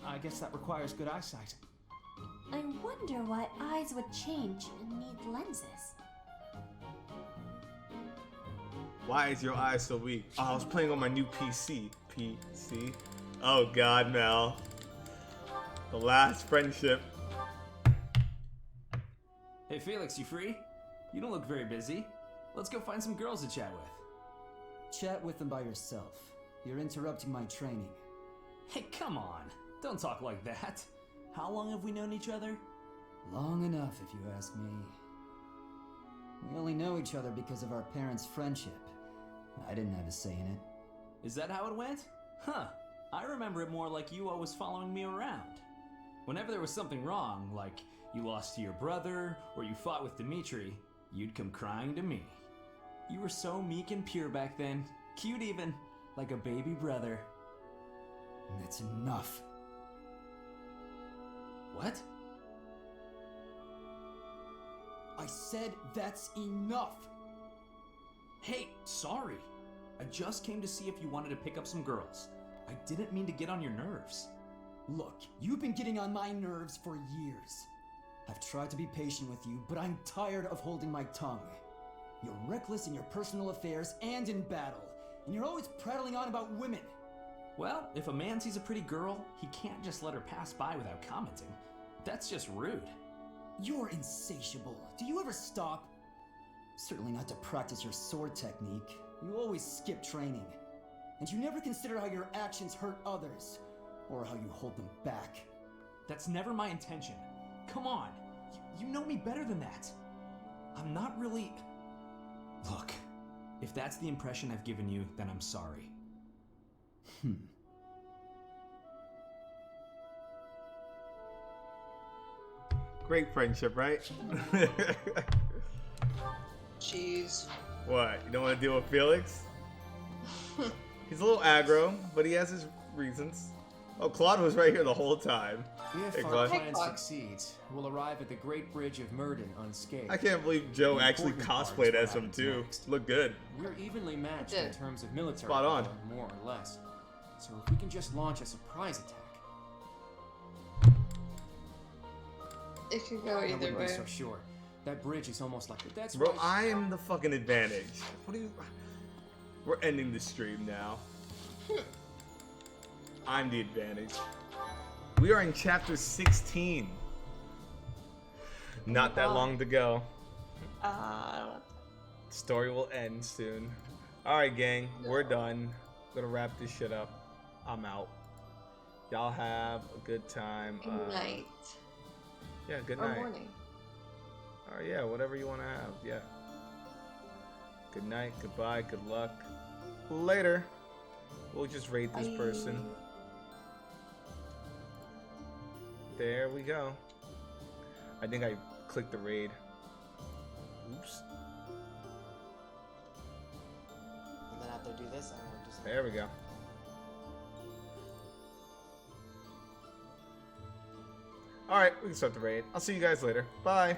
I guess that requires good eyesight. I wonder why eyes would change and need lenses. Why is your eye so weak? Oh, I was playing on my new PC. PC. Oh God, Mel. The last friendship. Hey Felix, you free? You don't look very busy. Let's go find some girls to chat with. Chat with them by yourself. You're interrupting my training. Hey, come on. Don't talk like that. How long have we known each other? Long enough, if you ask me. We only know each other because of our parents' friendship. I didn't have a say in it. Is that how it went? Huh. I remember it more like you always following me around. Whenever there was something wrong, like you lost to your brother, or you fought with Dimitri, you'd come crying to me. You were so meek and pure back then. Cute even. Like a baby brother. That's enough. What? I said that's enough! Hey, sorry. I just came to see if you wanted to pick up some girls. I didn't mean to get on your nerves. Look, you've been getting on my nerves for years. I've tried to be patient with you, but I'm tired of holding my tongue. You're reckless in your personal affairs and in battle, and you're always prattling on about women. Well, if a man sees a pretty girl, he can't just let her pass by without commenting. That's just rude. You're insatiable. Do you ever stop? Certainly not to practice your sword technique. You always skip training. And you never consider how your actions hurt others, or how you hold them back. That's never my intention. Come on, you know me better than that. I'm not really... Look, if that's the impression I've given you, then I'm sorry. Great friendship, right? Jeez. What? You don't want to deal with Felix? He's a little aggro, but he has his reasons. Oh, Claude was right here the whole time. If Hey, our Claude. plan succeeds, we'll arrive at the Great Bridge of Murden unscathed. I can't believe Joe The actually important part cosplayed is as what him happens too. next. Look good. We're evenly matched in terms of military Spot on. power, more or less. So if we can just launch a surprise attack, It could go I either wouldn't way. be so sure. That bridge is almost like that's Bro, right. I am the fucking advantage. What do you... We're ending the stream now. I'm the advantage. We are in chapter 16. Not that long to go. Story will end soon. Alright, gang. We're done. Gonna wrap this shit up. I'm out. Y'all have a good time. Good night. Yeah, good Or night. morning. Or yeah, whatever you want to have. Yeah. Good night, goodbye, good luck. Later. We'll just rate this person. There we go. I think I clicked the raid. Oops. And then after I do this, I'm gonna just. There we go. Alright, we can start the raid. I'll see you guys later. Bye.